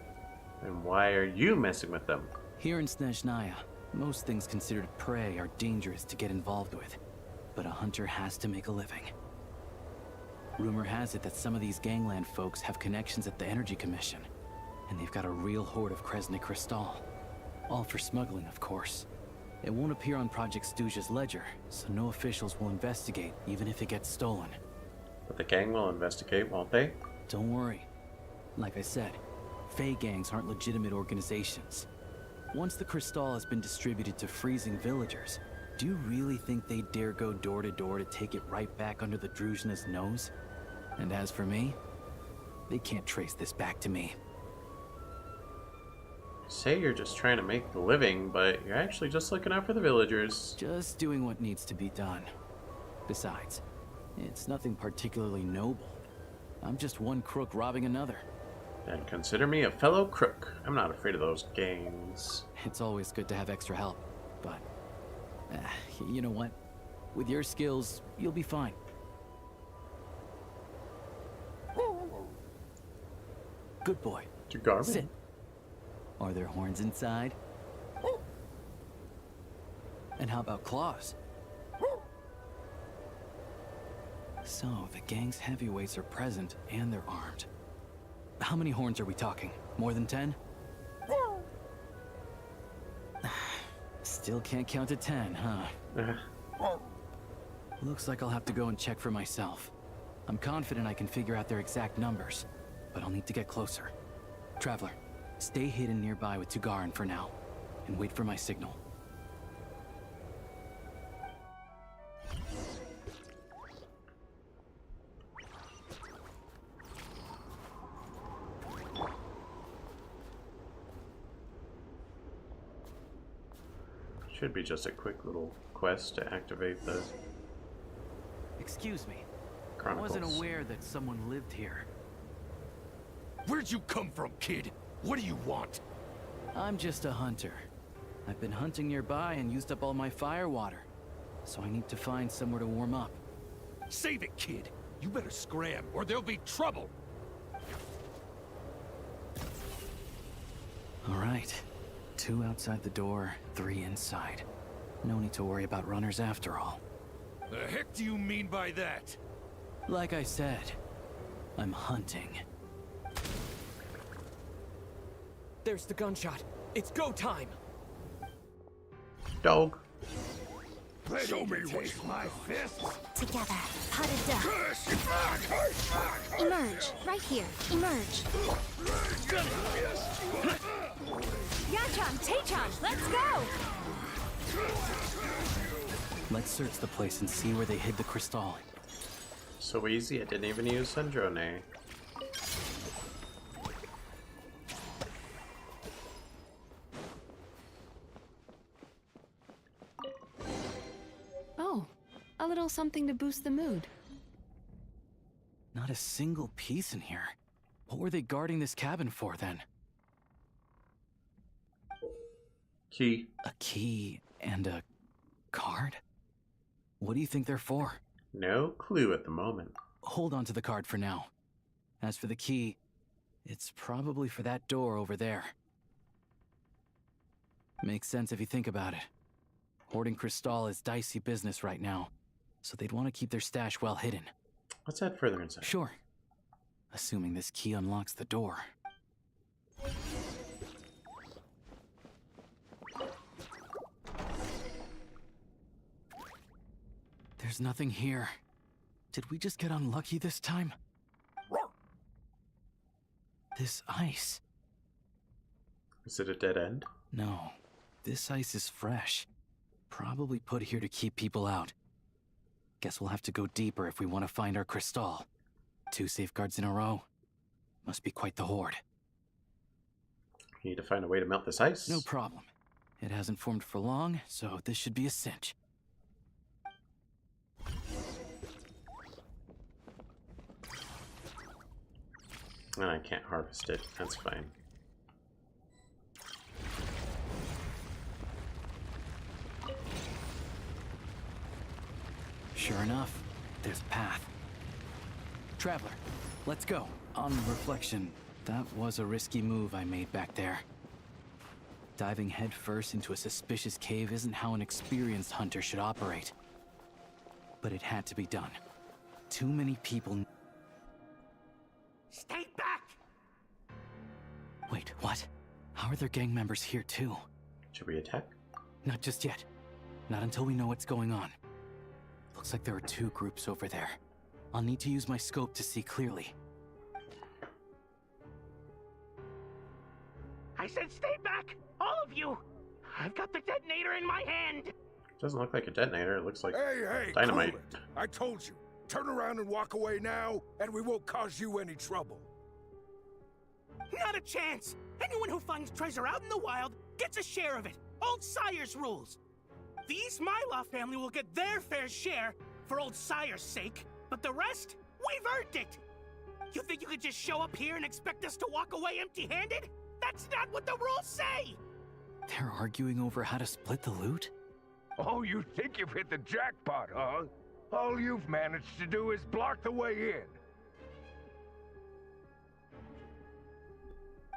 And why are you messing with them? Here in Snezhnaya, most things considered prey are dangerous to get involved with, but a hunter has to make a living. Rumor has it that some of these gangland folks have connections at the Energy Commission, and they've got a real hoard of Kresnik Crystal. All for smuggling, of course. It won't appear on Project Stooge's ledger, so no officials will investigate, even if it gets stolen. But the gang will investigate, won't they? Don't worry. Like I said, Fae gangs aren't legitimate organizations. Once the crystal has been distributed to freezing villagers, do you really think they'd dare go door to door to take it right back under the Druzhna's nose? And as for me, they can't trace this back to me. Say you're just trying to make a living, but you're actually just looking out for the villagers. Just doing what needs to be done. Besides, it's nothing particularly noble. I'm just one crook robbing another. Then consider me a fellow crook. I'm not afraid of those gangs. It's always good to have extra help, but... you know what? With your skills, you'll be fine. Good boy. Sit. Are there horns inside? And how about claws? So, the gang's heavyweights are present, and they're armed. How many horns are we talking? More than 10? Still can't count to 10, huh? Looks like I'll have to go and check for myself. I'm confident I can figure out their exact numbers, but I'll need to get closer. Traveler, stay hidden nearby with Tugarin for now, and wait for my signal. Should be just a quick little quest to activate the... Excuse me. Chronicles. I wasn't aware that someone lived here. Where'd you come from, kid? What do you want? I'm just a hunter. I've been hunting nearby and used up all my fire water, so I need to find somewhere to warm up. Save it, kid. You better scram, or there'll be trouble. All right. 2 outside the door, 3 inside. No need to worry about runners after all. The heck do you mean by that? Like I said, I'm hunting. There's the gunshot. It's go time. Dog. Show me with my fists. Together, pot of duck. Emerge, right here. Emerge. Yachon, Tachon, let's go! Let's search the place and see where they hid the crystal. So easy, I didn't even use Snezhnaya. Oh, a little something to boost the mood. Not a single piece in here. What were they guarding this cabin for, then? Key. A key and a card? What do you think they're for? No clue at the moment. Hold on to the card for now. As for the key, it's probably for that door over there. Makes sense if you think about it. Hoarding crystal is dicey business right now, so they'd want to keep their stash well hidden. Let's head further inside. Sure. Assuming this key unlocks the door. There's nothing here. Did we just get unlucky this time? This ice. Is it a dead end? No. This ice is fresh. Probably put here to keep people out. Guess we'll have to go deeper if we want to find our crystal. 2 safeguards in a row. Must be quite the hoard. We need to find a way to melt this ice. No problem. It hasn't formed for long, so this should be a cinch. I can't harvest it. That's fine. Sure enough, there's a path. Traveler, let's go. On reflection, that was a risky move I made back there. Diving headfirst into a suspicious cave isn't how an experienced hunter should operate. But it had to be done. Too many people... Stay back! Wait, what? How are their gang members here too? Should we attack? Not just yet. Not until we know what's going on. Looks like there are 2 groups over there. I'll need to use my scope to see clearly. I said stay back! All of you! I've got the detonator in my hand! Doesn't look like a detonator, it looks like Hey, dynamite. cool it. I told you. Turn around and walk away now, and we won't cause you any trouble. Not a chance! Anyone who finds treasure out in the wild gets a share of it. Old Sire's rules. The East Myloff family will get their fair share for Old Sire's sake, but the rest, we've earned it! You think you could just show up here and expect us to walk away empty-handed? That's not what the rules say! They're arguing over how to split the loot? Oh, you think you've hit the jackpot, huh? All you've managed to do is block the way in.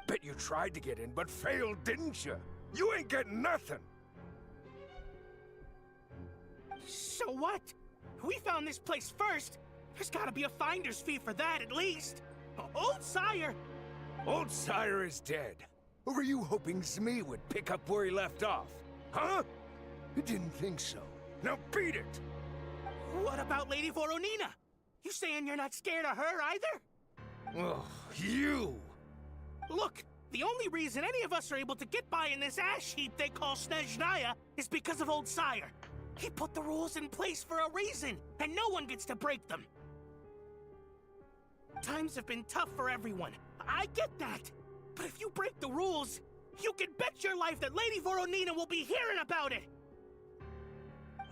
Bet you tried to get in, but failed, didn't you? You ain't getting nothing. So what? We found this place first. There's gotta be a finder's fee for that, at least. Old Sire... Old Sire is dead. Or were you hoping Zmi would pick up where he left off? Huh? You didn't think so. Now beat it! What about Lady Voronina? You saying you're not scared of her either? Oh, you! Look, the only reason any of us are able to get by in this ash heap they call Snezhnaya is because of Old Sire. He put the rules in place for a reason, and no one gets to break them. Times have been tough for everyone. I get that. But if you break the rules, you can bet your life that Lady Voronina will be hearing about it.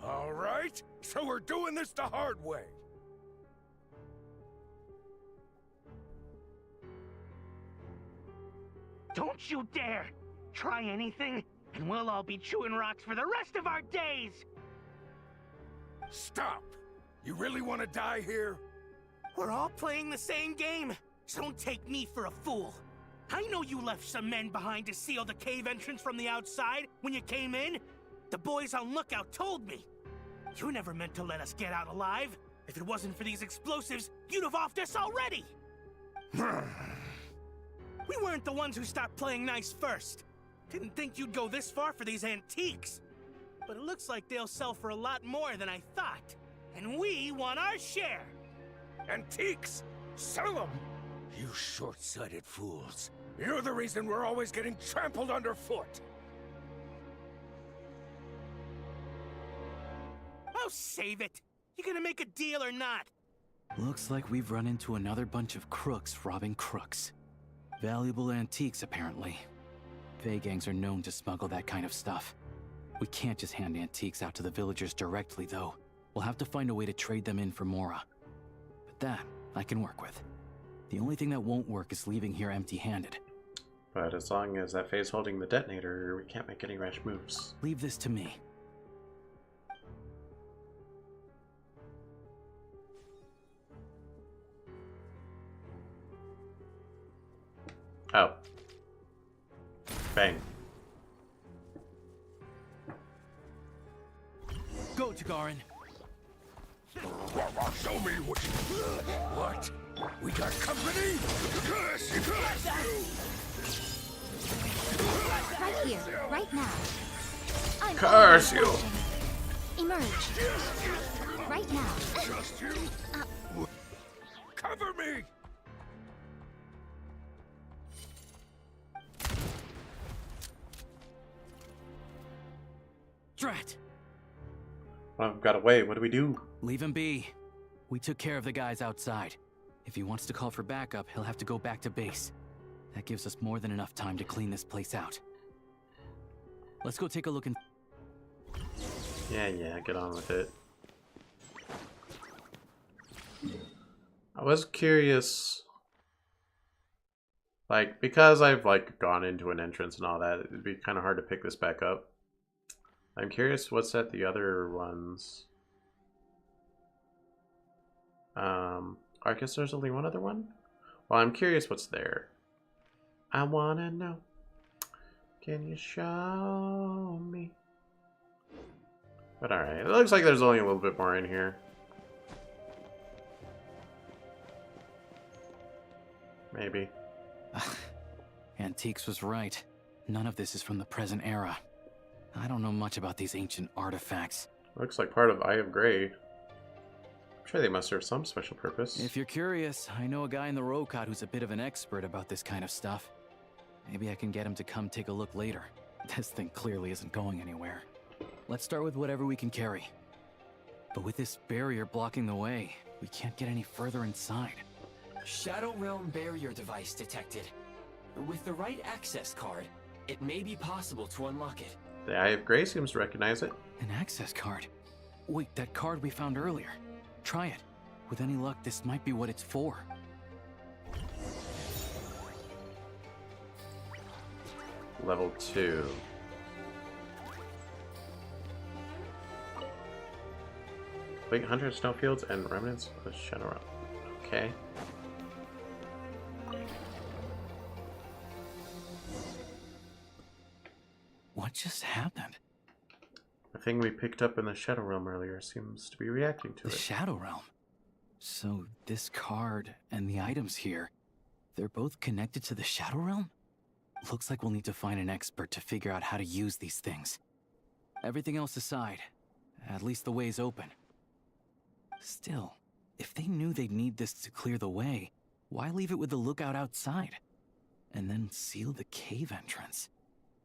All right, so we're doing this the hard way. Don't you dare! Try anything, and we'll all be chewing rocks for the rest of our days! Stop! You really want to die here? We're all playing the same game, so don't take me for a fool. I know you left some men behind to seal the cave entrance from the outside when you came in. The boys on lookout told me. You never meant to let us get out alive. If it wasn't for these explosives, you'd have offed us already. We weren't the ones who stopped playing nice first. Didn't think you'd go this far for these antiques. But it looks like they'll sell for a lot more than I thought. And we want our share. Antiques? Sell them? You short-sighted fools. You're the reason we're always getting trampled underfoot. Oh, save it. You gonna make a deal or not? Looks like we've run into another bunch of crooks robbing crooks. Valuable antiques, apparently. Fey gangs are known to smuggle that kind of stuff. We can't just hand antiques out to the villagers directly, though. We'll have to find a way to trade them in for Mora. But that, I can work with. The only thing that won't work is leaving here empty-handed. But as long as that Faye's holding the detonator, we can't make any rash moves. Leave this to me. Oh. Bang. Go, Tagarin. Show me what you... What? We got company? Right here, right now. I'm Curse you! Emerge. Right now. Just you? Cover me! Drat! Well, I've got away. What do we do? Leave him be. We took care of the guys outside. If he wants to call for backup, he'll have to go back to base. That gives us more than enough time to clean this place out. Let's go take a look and... Yeah, get on with it. I was curious, like, because I've, like, gone into an entrance and all that, it'd be kind of hard to pick this back up. I'm curious what's at the other ones. I guess there's only one other one? Well, I'm curious what's there. I wanna know. Can you show me? But alright, it looks like there's only a little bit more in here. Maybe. Antiques was right. None of this is from the present era. I don't know much about these ancient artifacts. Looks like part of Eye of Grey. I'm sure they must serve some special purpose. If you're curious, I know a guy in the Rokot who's a bit of an expert about this kind of stuff. Maybe I can get him to come take a look later. This thing clearly isn't going anywhere. Let's start with whatever we can carry. But with this barrier blocking the way, we can't get any further inside. Shadow Realm barrier device detected. With the right access card, it may be possible to unlock it. The Eye of Grey seems to recognize it. An access card? Wait, that card we found earlier. Try it. With any luck, this might be what it's for. Level 2. Wait, 100 snowfields and remnants of the Shadow Realm. Okay. What just happened? The thing we picked up in the Shadow Realm earlier seems to be reacting to it. The Shadow Realm? So this card and the items here, they're both connected to the Shadow Realm? Looks like we'll need to find an expert to figure out how to use these things. Everything else aside, at least the way's open. Still, if they knew they'd need this to clear the way, why leave it with the lookout outside? And then seal the cave entrance?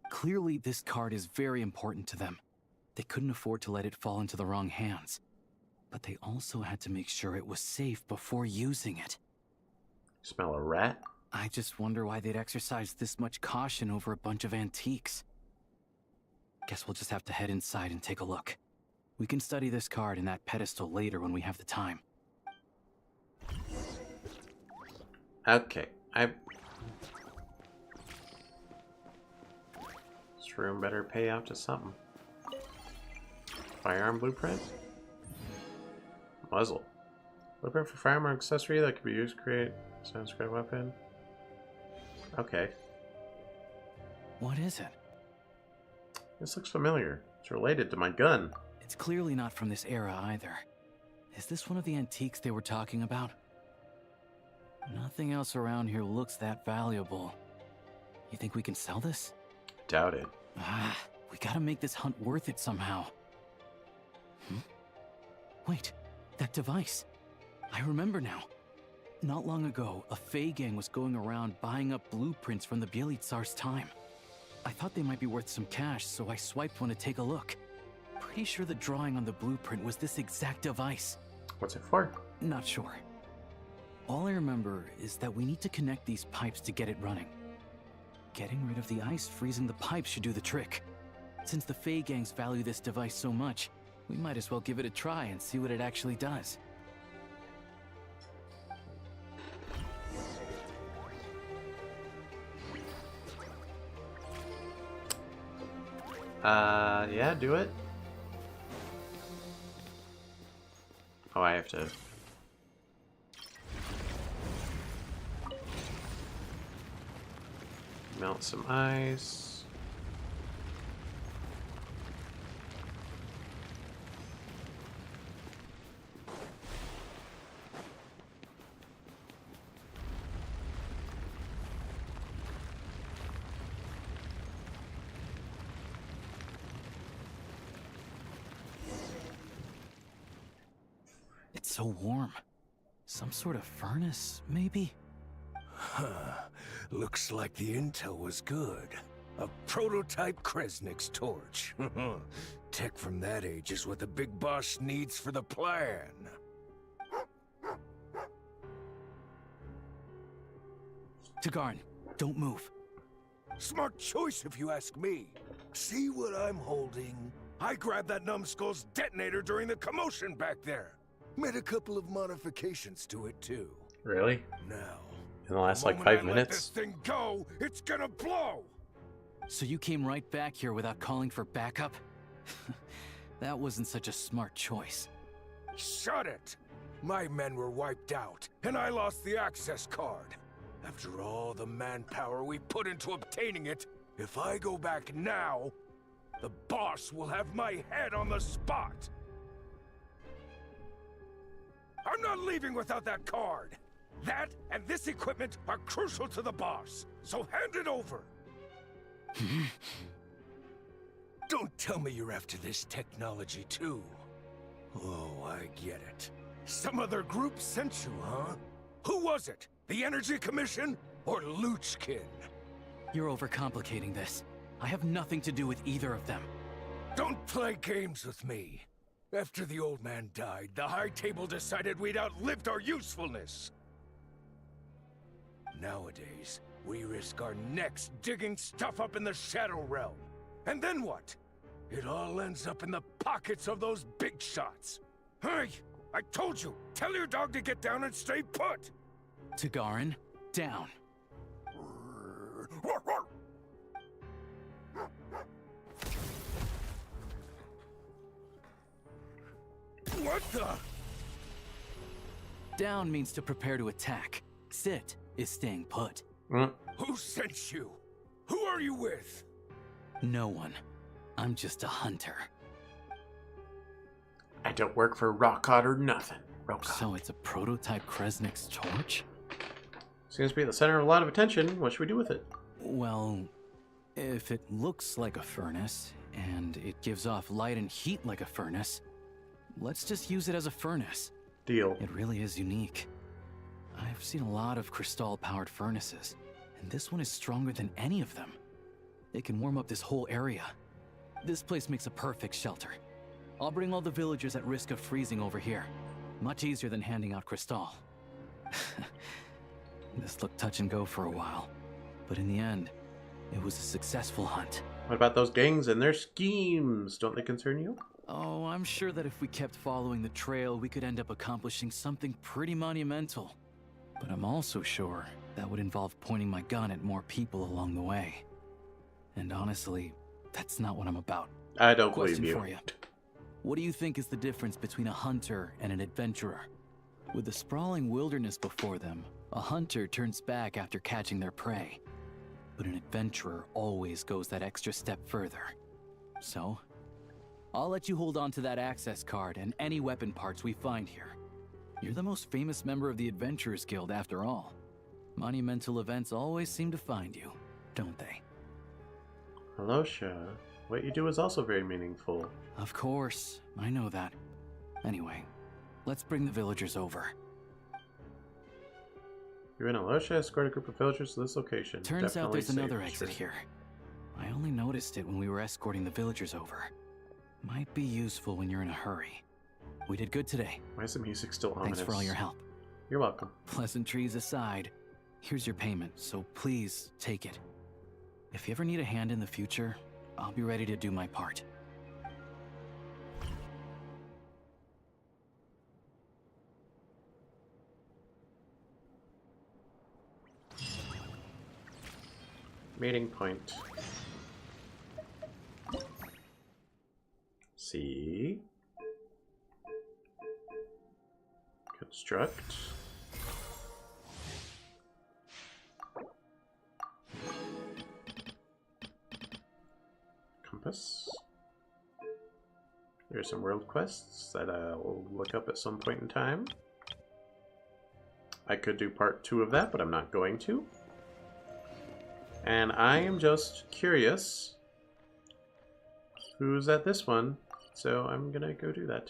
Clearly, this card is very important to them. They couldn't afford to let it fall into the wrong hands. But they also had to make sure it was safe before using it. Smell a rat? I just wonder why they'd exercise this much caution over a bunch of antiques. Guess we'll just have to head inside and take a look. We can study this card and that pedestal later when we have the time. Okay, This room better pay out to something. Firearm blueprint? Muzzle. Blueprint for firearm accessory that can be used to create a sound spread weapon. Okay. What is it? This looks familiar. It's related to my gun. It's clearly not from this era either. Is this one of the antiques they were talking about? Nothing else around here looks that valuable. You think we can sell this? Doubt it. We gotta make this hunt worth it somehow. Wait, that device. I remember now. Not long ago, a Fey gang was going around buying up blueprints from the Bielitsar's time. I thought they might be worth some cash, so I swiped one to take a look. Pretty sure the drawing on the blueprint was this exact device. What's it for? Not sure. All I remember is that we need to connect these pipes to get it running. Getting rid of the ice freezing the pipes should do the trick. Since the Fey gangs value this device so much, we might as well give it a try and see what it actually does. Yeah, do it. Oh, I have to... melt some ice. It's so warm. Some sort of furnace, maybe? Huh. Looks like the intel was good. A prototype Kresnik's torch. Tech from that age is what the big boss needs for the plan. Tagarin, don't move. Smart choice if you ask me. See what I'm holding? I grabbed that numbskull's detonator during the commotion back there. Made a couple of modifications to it too. Really? Now, in the last like 5 minutes? Let this thing go, it's gonna blow! So you came right back here without calling for backup? That wasn't such a smart choice. Shut it! My men were wiped out, and I lost the access card. After all the manpower we put into obtaining it, if I go back now, the boss will have my head on the spot! I'm not leaving without that card! That and this equipment are crucial to the boss, so hand it over! Don't tell me you're after this technology too. Oh, I get it. Some other group sent you, huh? Who was it? The Energy Commission or Luchkin? You're overcomplicating this. I have nothing to do with either of them. Don't play games with me. After the old man died, the High Table decided we'd outlived our usefulness. Nowadays, we risk our necks digging stuff up in the Shadow Realm. And then what? It all ends up in the pockets of those big shots. Hey, I told you, tell your dog to get down and stay put! Tagarin, down. What the? Down means to prepare to attack. Sit is staying put. Who sent you? Who are you with? No one. I'm just a hunter. I don't work for Rockhot or nothing. Rockhot. So it's a prototype Kresnik's torch? Seems to be at the center of a lot of attention. What should we do with it? Well, if it looks like a furnace, and it gives off light and heat like a furnace, let's just use it as a furnace. Deal. It really is unique. I've seen a lot of Crystal-powered furnaces, and this one is stronger than any of them. It can warm up this whole area. This place makes a perfect shelter. I'll bring all the villagers at risk of freezing over here. Much easier than handing out Crystal. This looked touch and go for a while, but in the end, it was a successful hunt. What about those gangs and their schemes? Don't they concern you? Oh, I'm sure that if we kept following the trail, we could end up accomplishing something pretty monumental. But I'm also sure that would involve pointing my gun at more people along the way. And honestly, that's not what I'm about. I don't believe Question you. for you. What do you think is the difference between a hunter and an adventurer? With the sprawling wilderness before them, a hunter turns back after catching their prey. but an adventurer always goes that extra step further. So, I'll let you hold on to that access card and any weapon parts we find here. You're the most famous member of the Adventurers Guild after all. Monumental events always seem to find you, don't they? Hello, Sha. What you do is also very meaningful. Of course, I know that. Anyway, let's bring the villagers over. You and Alosha escort a group of villagers to this location. Turns out there's Definitely another safe. exit here. I only noticed it when we were escorting the villagers over. Might be useful when you're in a hurry. We did good today. Why is the music still ominous? Thanks for all your help. You're welcome. Pleasantries aside, here's your payment, so please take it. If you ever need a hand in the future, I'll be ready to do my part. Meeting point. See. Construct. Compass. There's some world quests that I'll look up at some point in time. I could do part 2 of that, but I'm not going to. And I am just curious who's at this one, so I'm gonna go do that.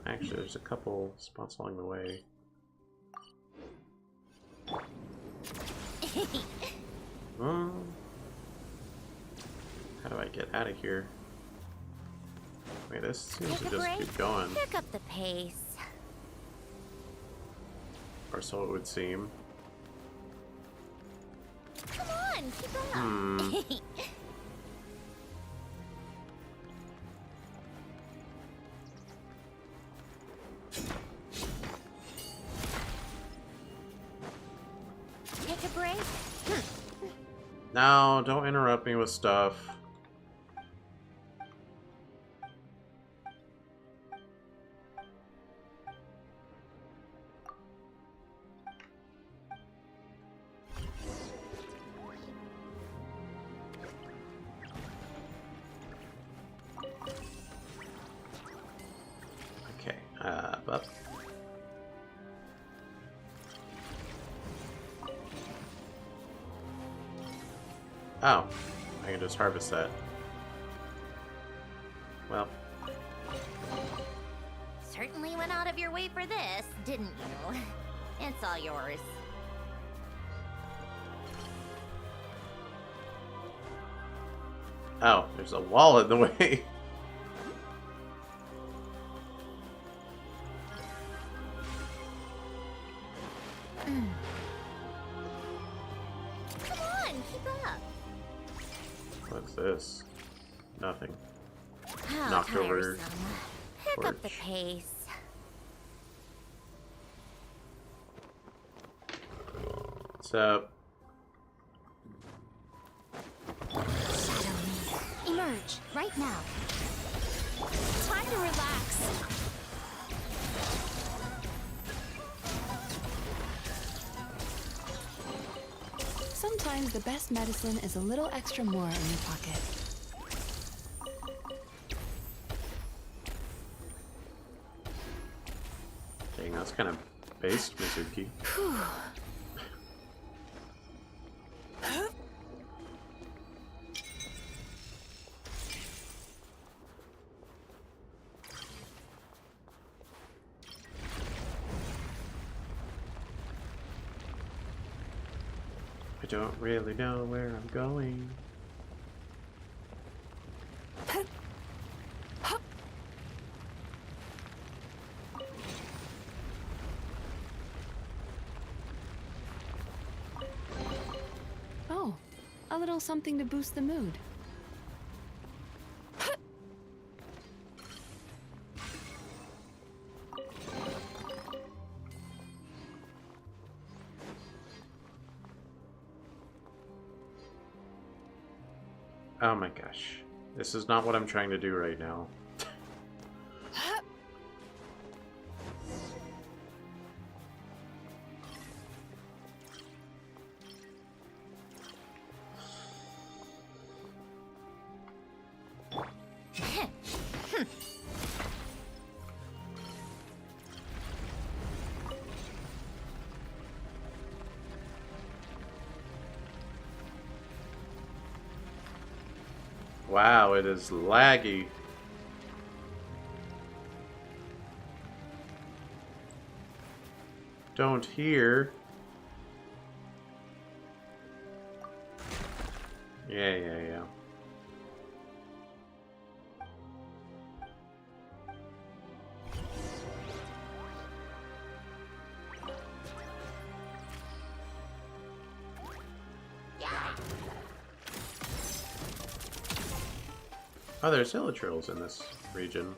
Actually, there's a couple spots along the way. How do I get out of here? Wait, this seems to just keep going. Pick up the pace. Or so it would seem. Come on, keep up. Take a break. No, don't interrupt me with stuff. Up. Oh, I can just harvest that. Well. Certainly went out of your way for this, didn't you? It's all yours. Oh, there's a wall in the way. Come on, keep up. What's this? Nothing. How Knocked over. tiresome. Pick up the pace. What's up? Shadow me. Emerge, right now. Time to relax. Sometimes the best medicine is a little extra more in your pocket. Dang, that's kind of based, Mizuki. I don't really know where I'm going. Oh, a little something to boost the mood. Oh my gosh. This is not what I'm trying to do right now. Wow, it is laggy. Don't hear. Yeah. Oh, there's Illitrills in this region.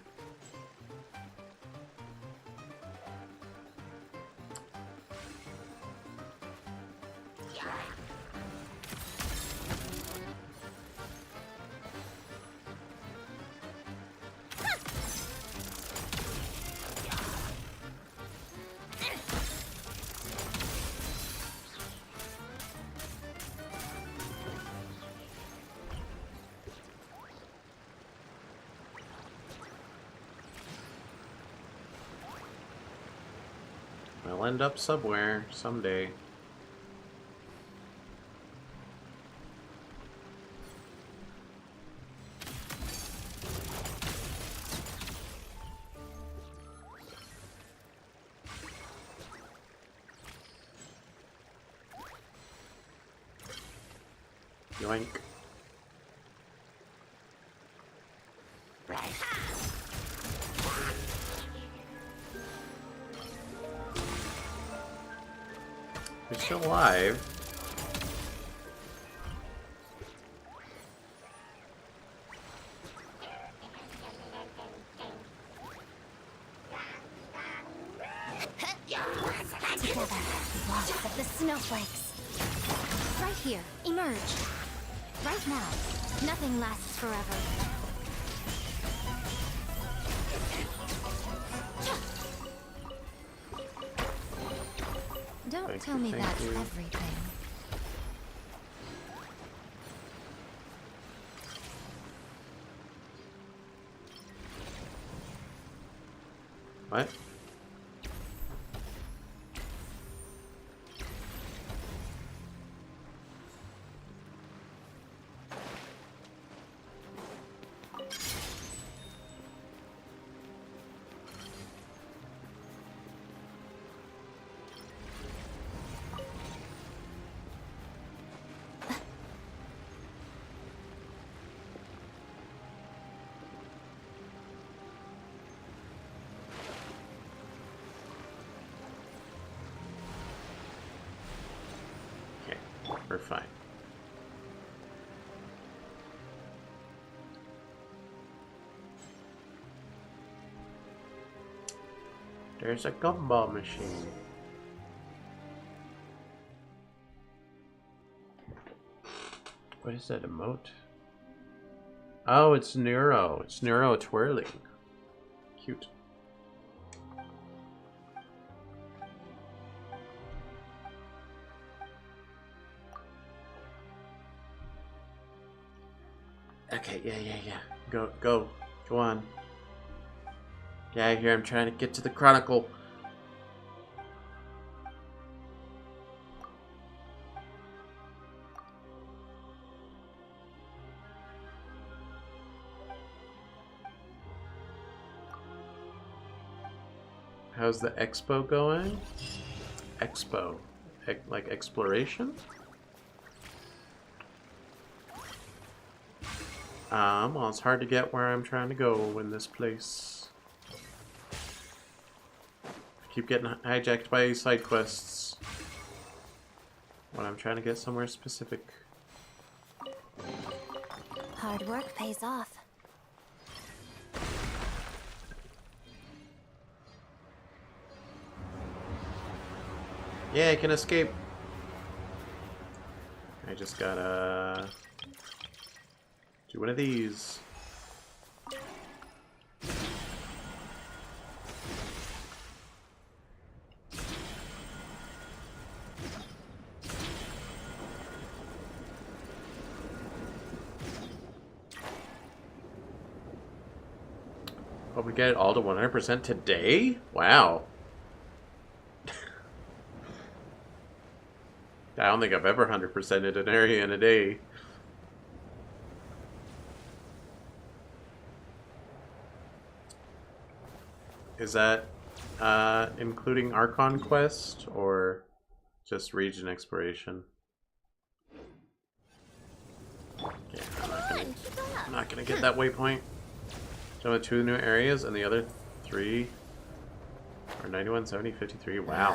I'll end up somewhere someday. Yoink. You're still alive. Together, lots of the snowflakes. Right here, emerge. Right now, nothing lasts forever. Don't tell me that's everything. What? We're fine. There's a gumball machine. What is that emote? Oh, it's Neuro. It's Neuro twirling. Cute. Okay, yeah. Go on. Yeah, here I'm trying to get to the Chronicle. How's the expo going? Expo. Like exploration? Well, it's hard to get where I'm trying to go in this place. I keep getting hijacked by side quests when I'm trying to get somewhere specific. Hard work pays off. Yeah, I can escape. I just gotta do one of these. Oh, we get it all to 100% today? Wow. I don't think I've ever 100%ed an area in a day. Is that including Archon Quest or just region exploration? Yeah, I'm not gonna get that waypoint. So 2 new areas and the other 3 are 91, 70, 53. Wow.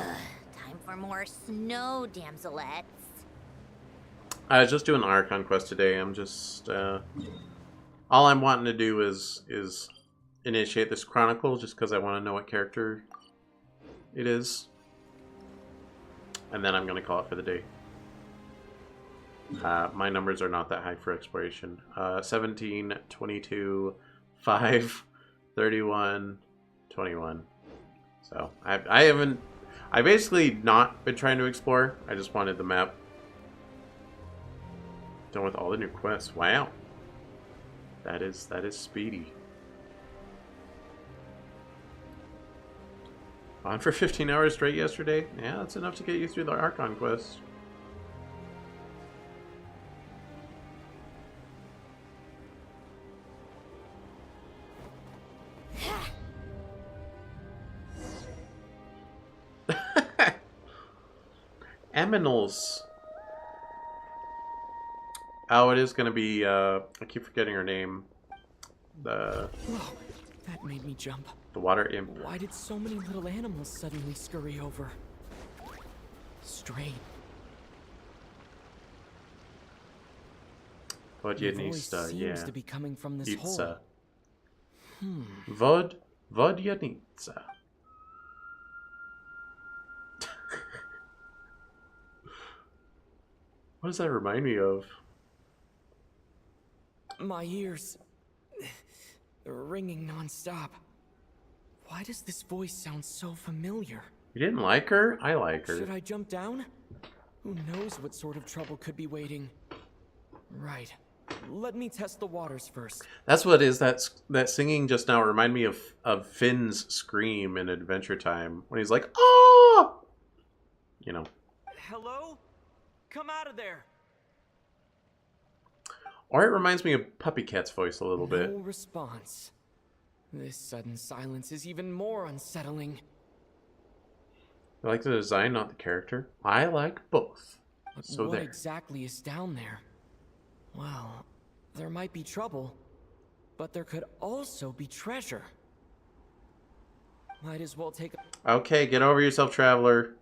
Time for more snow damselettes. I was just doing Archon Quest today. I'm just all I'm wanting to do is initiate this chronicle just because I want to know what character it is, and then I'm gonna call it for the day. My numbers are not that high for exploration. 17, 22, 5, 31, 21. So I basically not been trying to explore. I just wanted the map done with all the new quests. Wow. That is speedy. On for 15 hours straight yesterday? Yeah, that's enough to get you through the Archon quest. Eminals. Oh, it is gonna be, I keep forgetting her name. Whoa, that made me jump. The water imp. Why did so many little animals suddenly scurry over? Strange. Vodyanista, yeah. Seems to be coming from this hole. Vodyanista. What does that remind me of? My ears. They're ringing non-stop. Why does this voice sound so familiar? You didn't like her? I like her. Should I jump down? Who knows what sort of trouble could be waiting? Right. Let me test the waters first. That's what it is. That singing just now reminded me of Finn's scream in Adventure Time when he's like, "Oh!" You know. Hello? Come out of there. Or it reminds me of Puppy Cat's voice a little bit. No response. This sudden silence is even more unsettling. I like the design, not the character. I like both. But So what there. exactly is down there? Well, there might be trouble, but there could also be treasure. Might as well take a... Okay, get over yourself, traveler.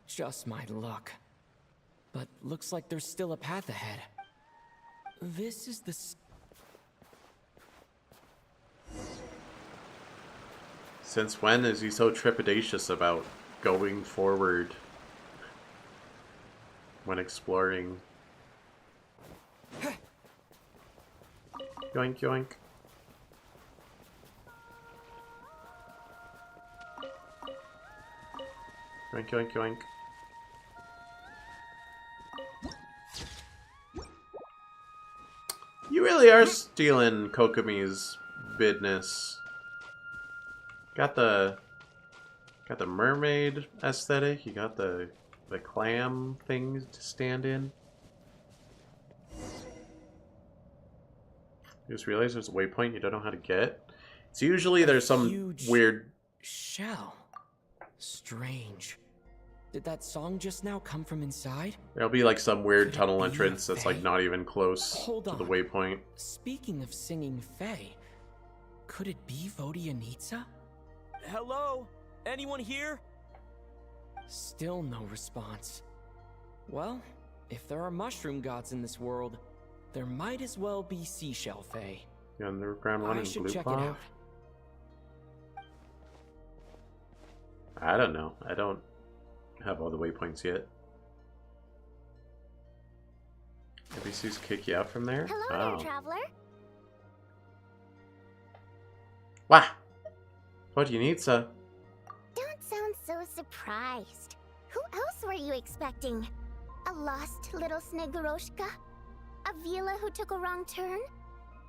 Just my luck. But looks like there's still a path ahead. This is the... Since when is he so trepidatious about going forward when exploring? Yoink, yoink. Yoink, yoink, yoink. You really are stealing Kokomi's business. Got the mermaid aesthetic. You got the clam things to stand in. You just realized there's a waypoint you don't know how to get. It's usually there's some huge weird shell. Strange. Did that song just now come from inside? There'll be like some weird tunnel entrance that's like not even close to the waypoint. Speaking of singing Fae, could it be Vodyanitsa? Hello? Anyone here? Still no response. Well, if there are mushroom gods in this world, there might as well be seashell Fae. The underground one I in should Blue check Paw? it out. I don't know. I don't have all the waypoints yet. NPCs kick you out from there? Hello there, traveler. Wah! What do you need, sir? Don't sound so surprised. Who else were you expecting? A lost little Snegoroshka? A Vila who took a wrong turn?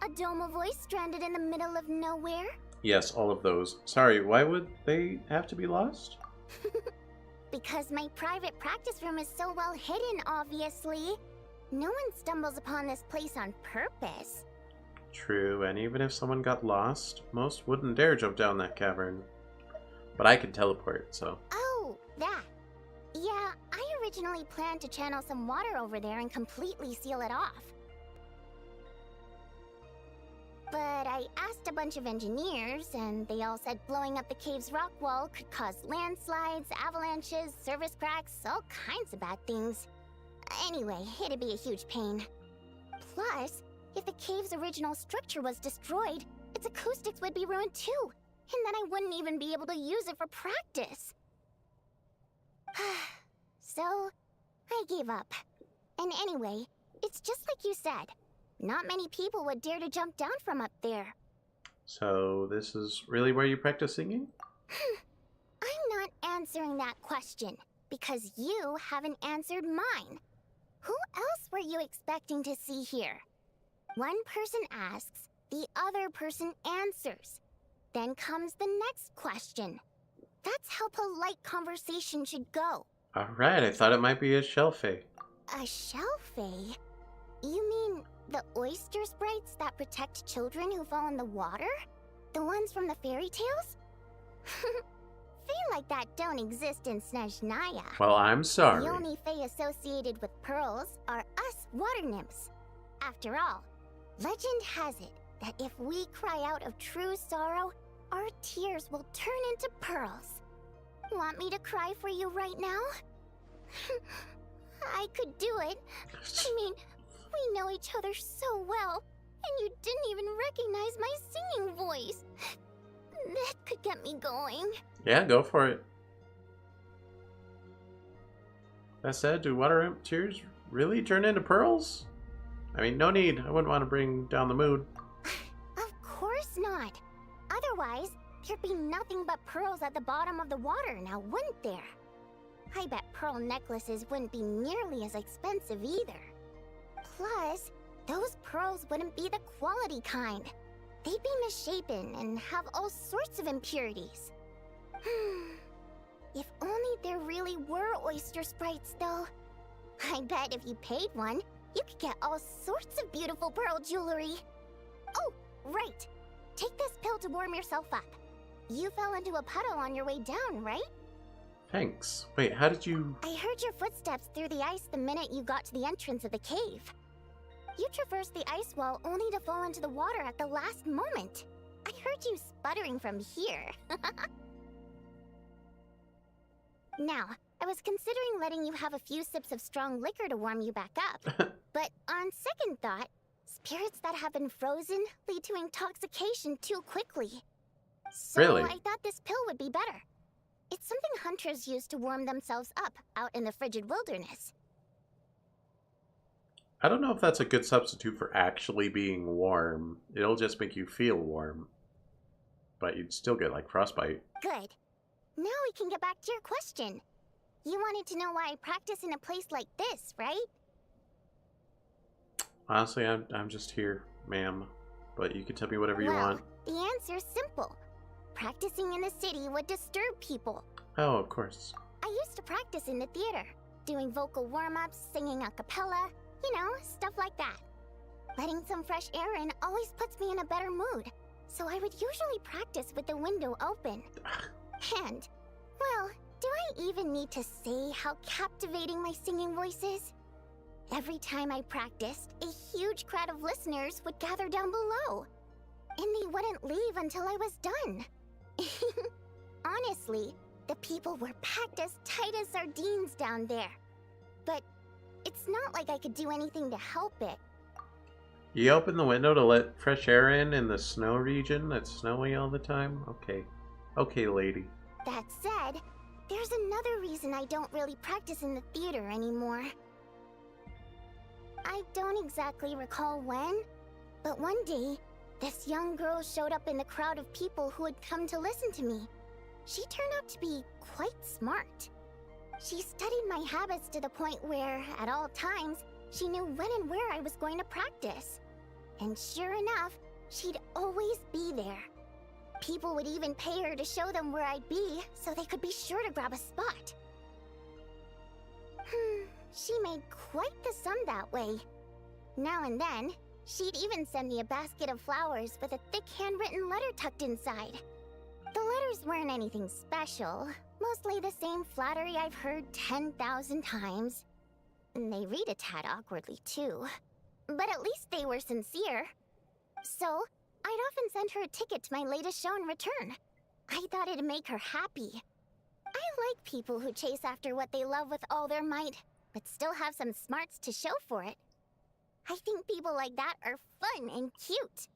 A Doma voice stranded in the middle of nowhere? Yes, all of those. Sorry, why would they have to be lost? Because my private practice room is so well hidden, obviously. No one stumbles upon this place on purpose. True, and even if someone got lost, most wouldn't dare jump down that cavern. But I can teleport, so... Oh, that. Yeah, I originally planned to channel some water over there and completely seal it off. But I asked a bunch of engineers, and they all said blowing up the cave's rock wall could cause landslides, avalanches, surface cracks, all kinds of bad things. Anyway, it'd be a huge pain. Plus, if the cave's original structure was destroyed, its acoustics would be ruined too, and then I wouldn't even be able to use it for practice. So, I gave up. And anyway, it's just like you said. Not many people would dare to jump down from up there. So, this is really where you practice singing? I'm not answering that question, because you haven't answered mine. Who else were you expecting to see here? One person asks, the other person answers. Then comes the next question. That's how polite conversation should go. Alright, I thought it might be a Shelfie. A Shelfie? You mean the oyster sprites that protect children who fall in the water? The ones from the fairy tales? Fae like that don't exist in Snezhnaya. Well, I'm sorry. The only fae associated with pearls are us water nymphs. After all, legend has it that if we cry out of true sorrow, our tears will turn into pearls. Want me to cry for you right now? I could do it. I mean, we know each other so well, and you didn't even recognize my singing voice. That could get me going. Yeah, go for it. That said, do water imp tears really turn into pearls? I mean, no need. I wouldn't want to bring down the mood. Of course not. Otherwise, there'd be nothing but pearls at the bottom of the water now, wouldn't there? I bet pearl necklaces wouldn't be nearly as expensive either. Plus, those pearls wouldn't be the quality kind. They'd be misshapen and have all sorts of impurities. If only there really were oyster sprites, though. I bet if you paid one, you could get all sorts of beautiful pearl jewelry. Oh, right. Take this pill to warm yourself up. You fell into a puddle on your way down, right? Thanks. Wait, how did you... I heard your footsteps through the ice the minute you got to the entrance of the cave. You traversed the ice wall only to fall into the water at the last moment. I heard you sputtering from here. Now, I was considering letting you have a few sips of strong liquor to warm you back up. But on second thought, spirits that have been frozen lead to intoxication too quickly. So Really? I thought this pill would be better. It's something hunters use to warm themselves up out in the frigid wilderness. I don't know if that's a good substitute for actually being warm. It'll just make you feel warm. But you'd still get, like, frostbite. Good. Now we can get back to your question. You wanted to know why I practice in a place like this, right? Honestly, I'm just here, ma'am. But you can tell me whatever you want. The answer's simple. Practicing in the city would disturb people. Oh, of course. I used to practice in the theater, doing vocal warm-ups, singing a cappella, you know, stuff like that. Letting some fresh air in always puts me in a better mood, so I would usually practice with the window open. And, well, do I even need to say how captivating my singing voice is? Every time I practiced, a huge crowd of listeners would gather down below. And they wouldn't leave until I was done. Honestly, the people were packed as tight as sardines down there. But it's not like I could do anything to help it. You open the window to let fresh air in the snow region that's snowy all the time? Okay. Okay, lady. That said, there's another reason I don't really practice in the theater anymore. I don't exactly recall when, but one day, this young girl showed up in the crowd of people who had come to listen to me. She turned out to be quite smart. She studied my habits to the point where, at all times, she knew when and where I was going to practice. And sure enough, she'd always be there. People would even pay her to show them where I'd be, so they could be sure to grab a spot. She made quite the sum that way. Now and then, She'd even send me a basket of flowers with a thick handwritten letter tucked inside. The letters weren't anything special, mostly the same flattery I've heard 10,000 times. And they read a tad awkwardly too. But at least they were sincere. So, I'd often send her a ticket to my latest show in return. I thought it'd make her happy. I like people who chase after what they love with all their might, but still have some smarts to show for it. I think people like that are fun and cute.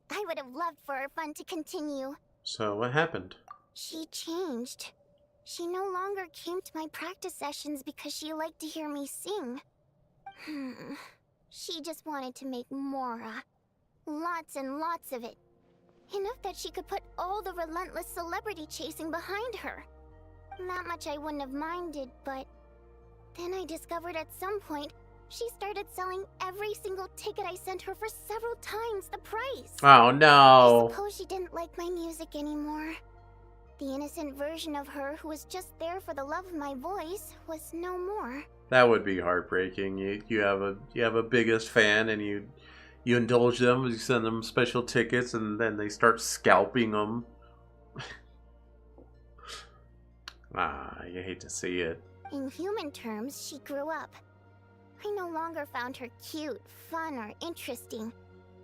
I would have loved for our fun to continue. So what happened? She changed. She no longer came to my practice sessions because she liked to hear me sing. She just wanted to make Mora. Lots and lots of it. Enough that she could put all the relentless celebrity chasing behind her. That much I wouldn't have minded, but then I discovered at some point she started selling every single ticket I sent her for several times the price. Oh no. I suppose she didn't like my music anymore. The innocent version of her who was just there for the love of my voice was no more. That would be heartbreaking. You have a biggest fan and you indulge them, you send them special tickets, and then they start scalping them. You hate to see it. In human terms, she grew up. I no longer found her cute, fun, or interesting.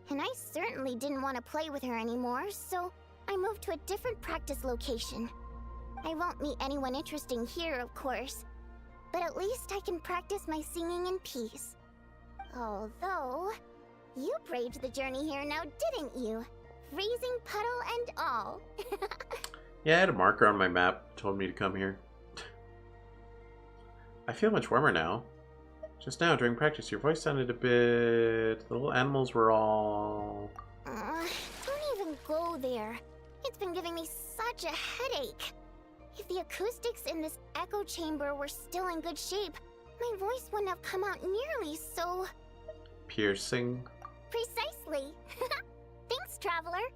And I certainly didn't want to play with her anymore, so I moved to a different practice location. I won't meet anyone interesting here, of course. But at least I can practice my singing in peace. Although, you braved the journey here now, didn't you? Freezing puddle and all. Yeah, I had a marker on my map, told me to come here. I feel much warmer now. Just now, during practice, your voice sounded a bit... The little animals were all... Don't even go there. It's been giving me such a headache. If the acoustics in this echo chamber were still in good shape, my voice wouldn't have come out nearly so... piercing? Precisely. Thanks, traveler.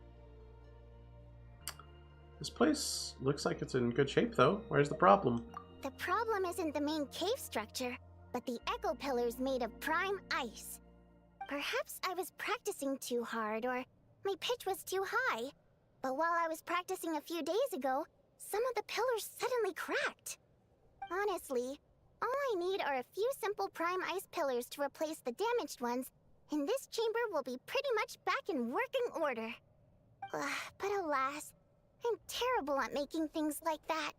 This place looks like it's in good shape, though. Where's the problem? The problem isn't the main cave structure, but the echo pillars made of prime ice. Perhaps I was practicing too hard, or my pitch was too high. But while I was practicing a few days ago, some of the pillars suddenly cracked. Honestly, all I need are a few simple prime ice pillars to replace the damaged ones, and this chamber will be pretty much back in working order. But alas, I'm terrible at making things like that.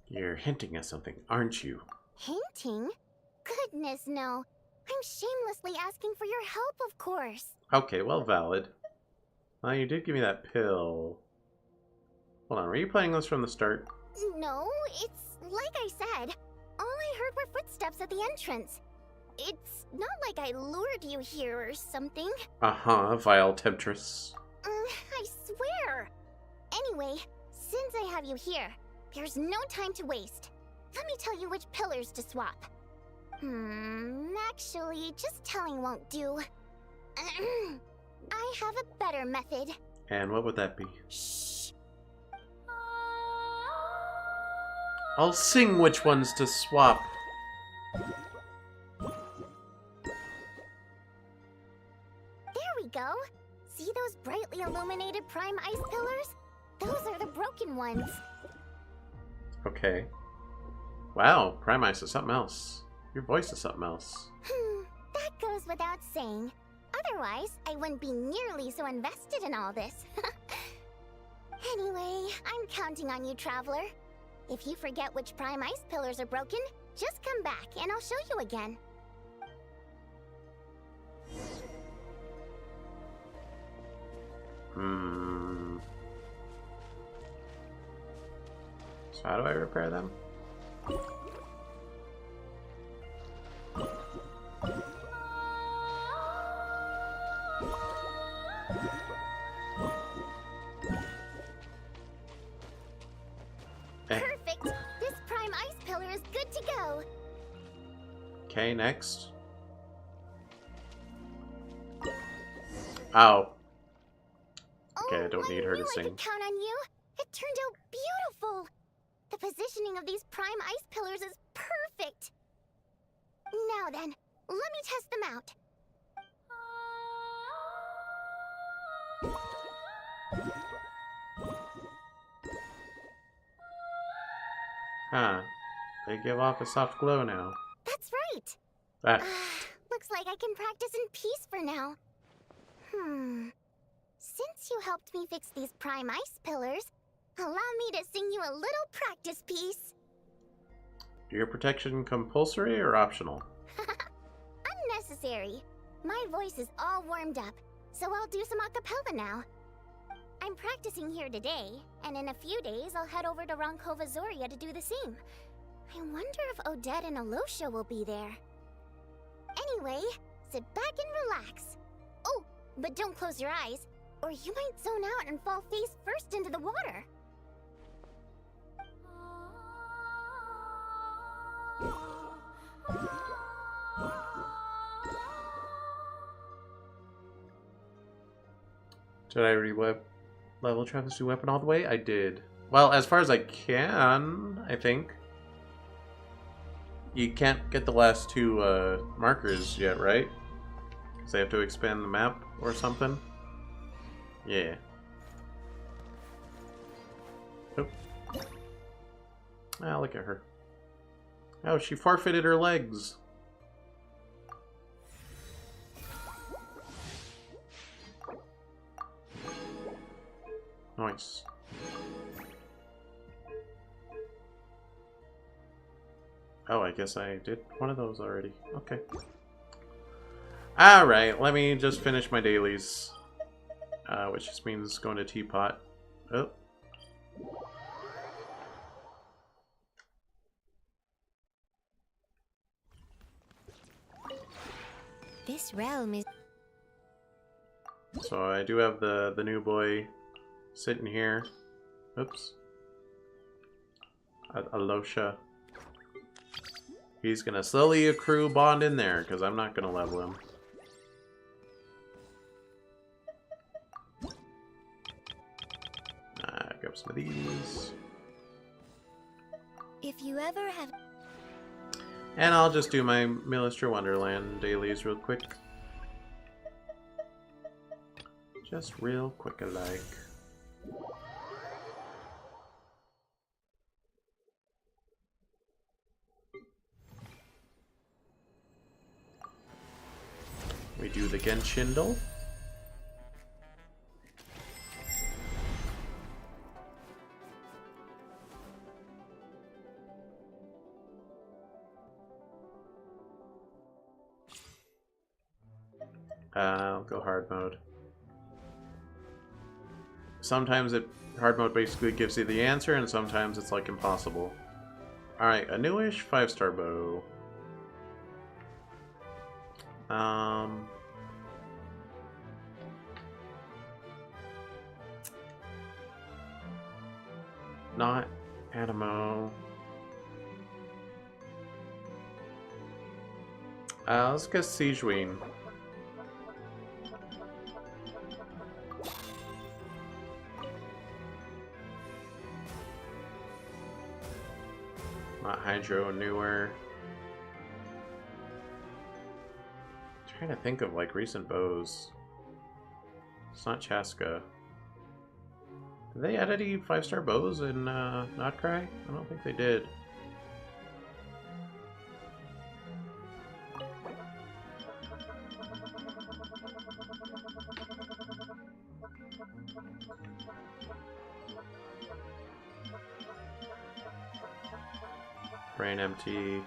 You're hinting at something, aren't you? Hinting? Goodness, no. I'm shamelessly asking for your help, of course. Okay, well, valid. Well, you did give me that pill. Hold on, were you playing this from the start? No, it's like I said. All I heard were footsteps at the entrance. It's not like I lured you here or something. Uh-huh, vile temptress. I swear. Anyway, since I have you here, there's no time to waste. Let me tell you which pillars to swap. Actually, just telling won't do. I have a better method. And what would that be? Shh. I'll sing which ones to swap. There we go. See those brightly illuminated prime ice pillars? Those are the broken ones. Okay. Wow, Prime Ice is something else. Your voice is something else. That goes without saying. Otherwise, I wouldn't be nearly so invested in all this. Anyway, I'm counting on you, traveler. If you forget which prime ice pillars are broken, just come back and I'll show you again. So how do I repair them? Perfect! This prime ice pillar is good to go! Okay, next. Ow. Okay, I don't need her to sing. I could count on you. It turned out beautiful. The positioning of these prime ice pillars is perfect. Now then, let me test them out. Huh. They give off a soft glow now. That's right. Ah. Looks like I can practice in peace for now. Since you helped me fix these prime ice pillars, allow me to sing you a little practice piece. Your protection compulsory or optional? Unnecessary. My voice is all warmed up, so I'll do some a cappella now. I'm practicing here today, and in a few days I'll head over to Ronkova Zoria to do the same. I wonder if Odette and Alosha will be there. Anyway, sit back and relax. Oh, but don't close your eyes, or you might zone out and fall face first into the water. Did I level Travesty Weapon all the way? I did. Well, as far as I can, I think. You can't get the last two markers yet, right? Because they have to expand the map or something. Yeah. Oh. Ah, look at her. Oh, she forfeited her legs. Nice. Oh, I guess I did one of those already. Okay. Alright, let me just finish my dailies. Which just means going to Teapot. Oh. This realm is... So I do have the new boy sitting here. Oops. Alosha. He's gonna slowly accrue bond in there, because I'm not gonna level him. Grab some of these. If you ever have... And I'll just do my Mr. Wonderland dailies real quick. Just real quick alike. We do the Genshindle. I'll go hard mode. Sometimes hard mode basically gives you the answer, and sometimes it's like impossible. Alright, a newish 5-star bow. Not Animo. Let's go Siegeween. Not Hydro, newer. I'm trying to think of like recent bows. It's not Chaska. Did they add any 5-star bows in Notcry? I don't think they did. Brain empty.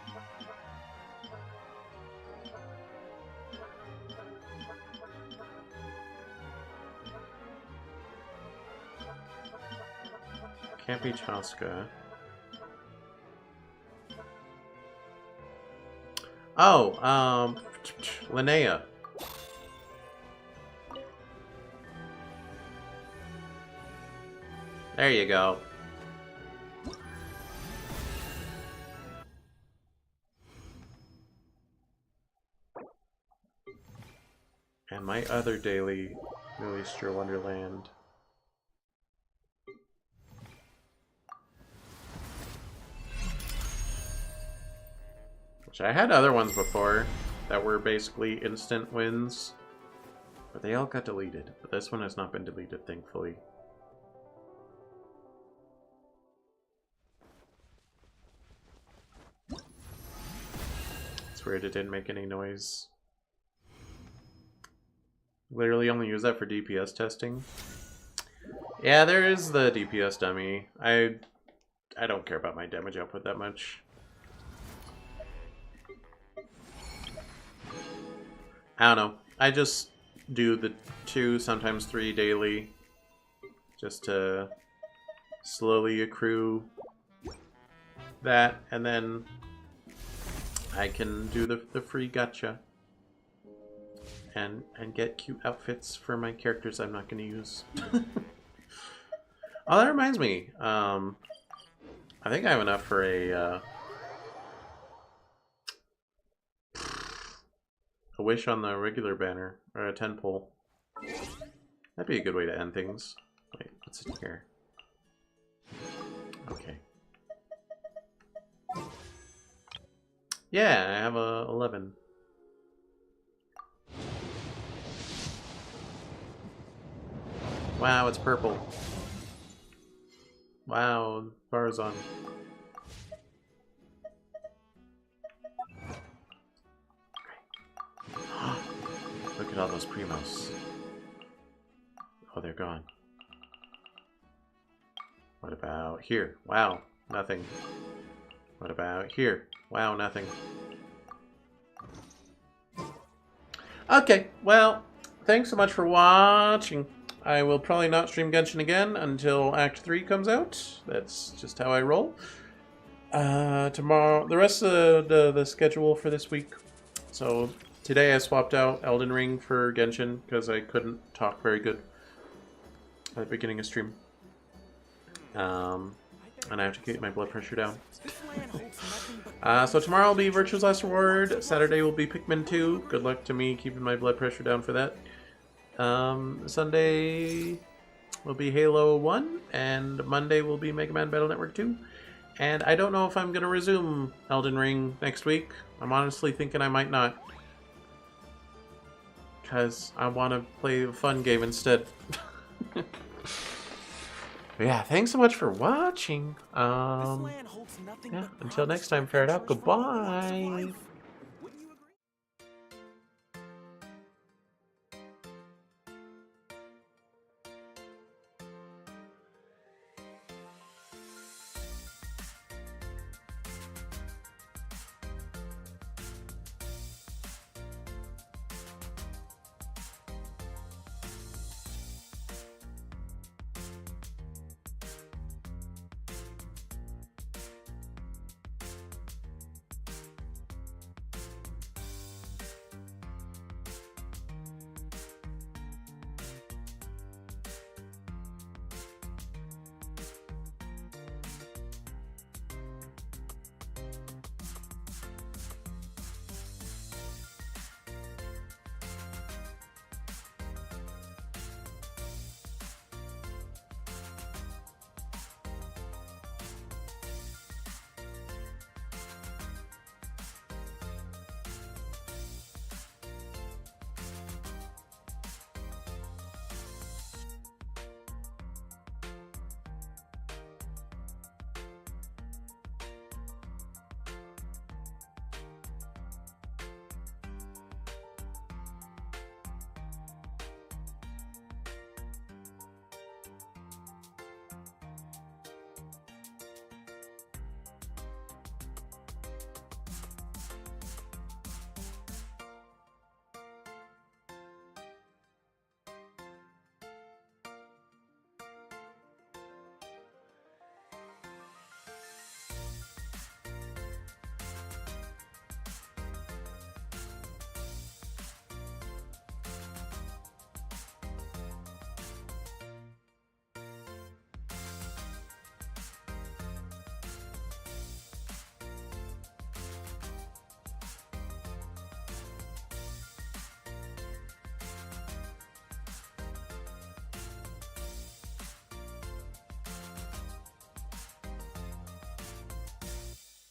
Can't be Chaska. Oh, Linnea. There you go. And my other daily, Mr. Wonderland. Which I had other ones before that were basically instant wins. But they all got deleted. But this one has not been deleted, thankfully. It's weird it didn't make any noise. Literally only use that for DPS testing. Yeah, there is the DPS dummy. I don't care about my damage output that much. I don't know. I just do the 2, sometimes 3 daily. Just to slowly accrue that, and then I can do the free gacha. And get cute outfits for my characters I'm not going to use. Oh, that reminds me. I think I have enough for a wish on the regular banner, or a 10 pole. That'd be a good way to end things. Wait, what's in here? Okay. Yeah, I have a 11. Wow, it's purple. Wow, Barzon. Look at all those primos. Oh, they're gone. What about here? Wow, nothing. What about here? Wow, nothing. Okay, well, thanks so much for watching. I will probably not stream Genshin again until Act 3 comes out. That's just how I roll. Tomorrow, the rest of the schedule for this week. So today I swapped out Elden Ring for Genshin because I couldn't talk very good at the beginning of stream. And I have to keep my blood pressure down. So tomorrow will be Virtue's Last Reward. Saturday will be Pikmin 2. Good luck to me keeping my blood pressure down for that. Sunday will be Halo 1, and Monday will be Mega Man Battle Network 2. And I don't know if I'm going to resume Elden Ring next week. I'm honestly thinking I might not. Because I want to play a fun game instead. Yeah, thanks so much for watching. Yeah, until next time, Ferret out. Goodbye.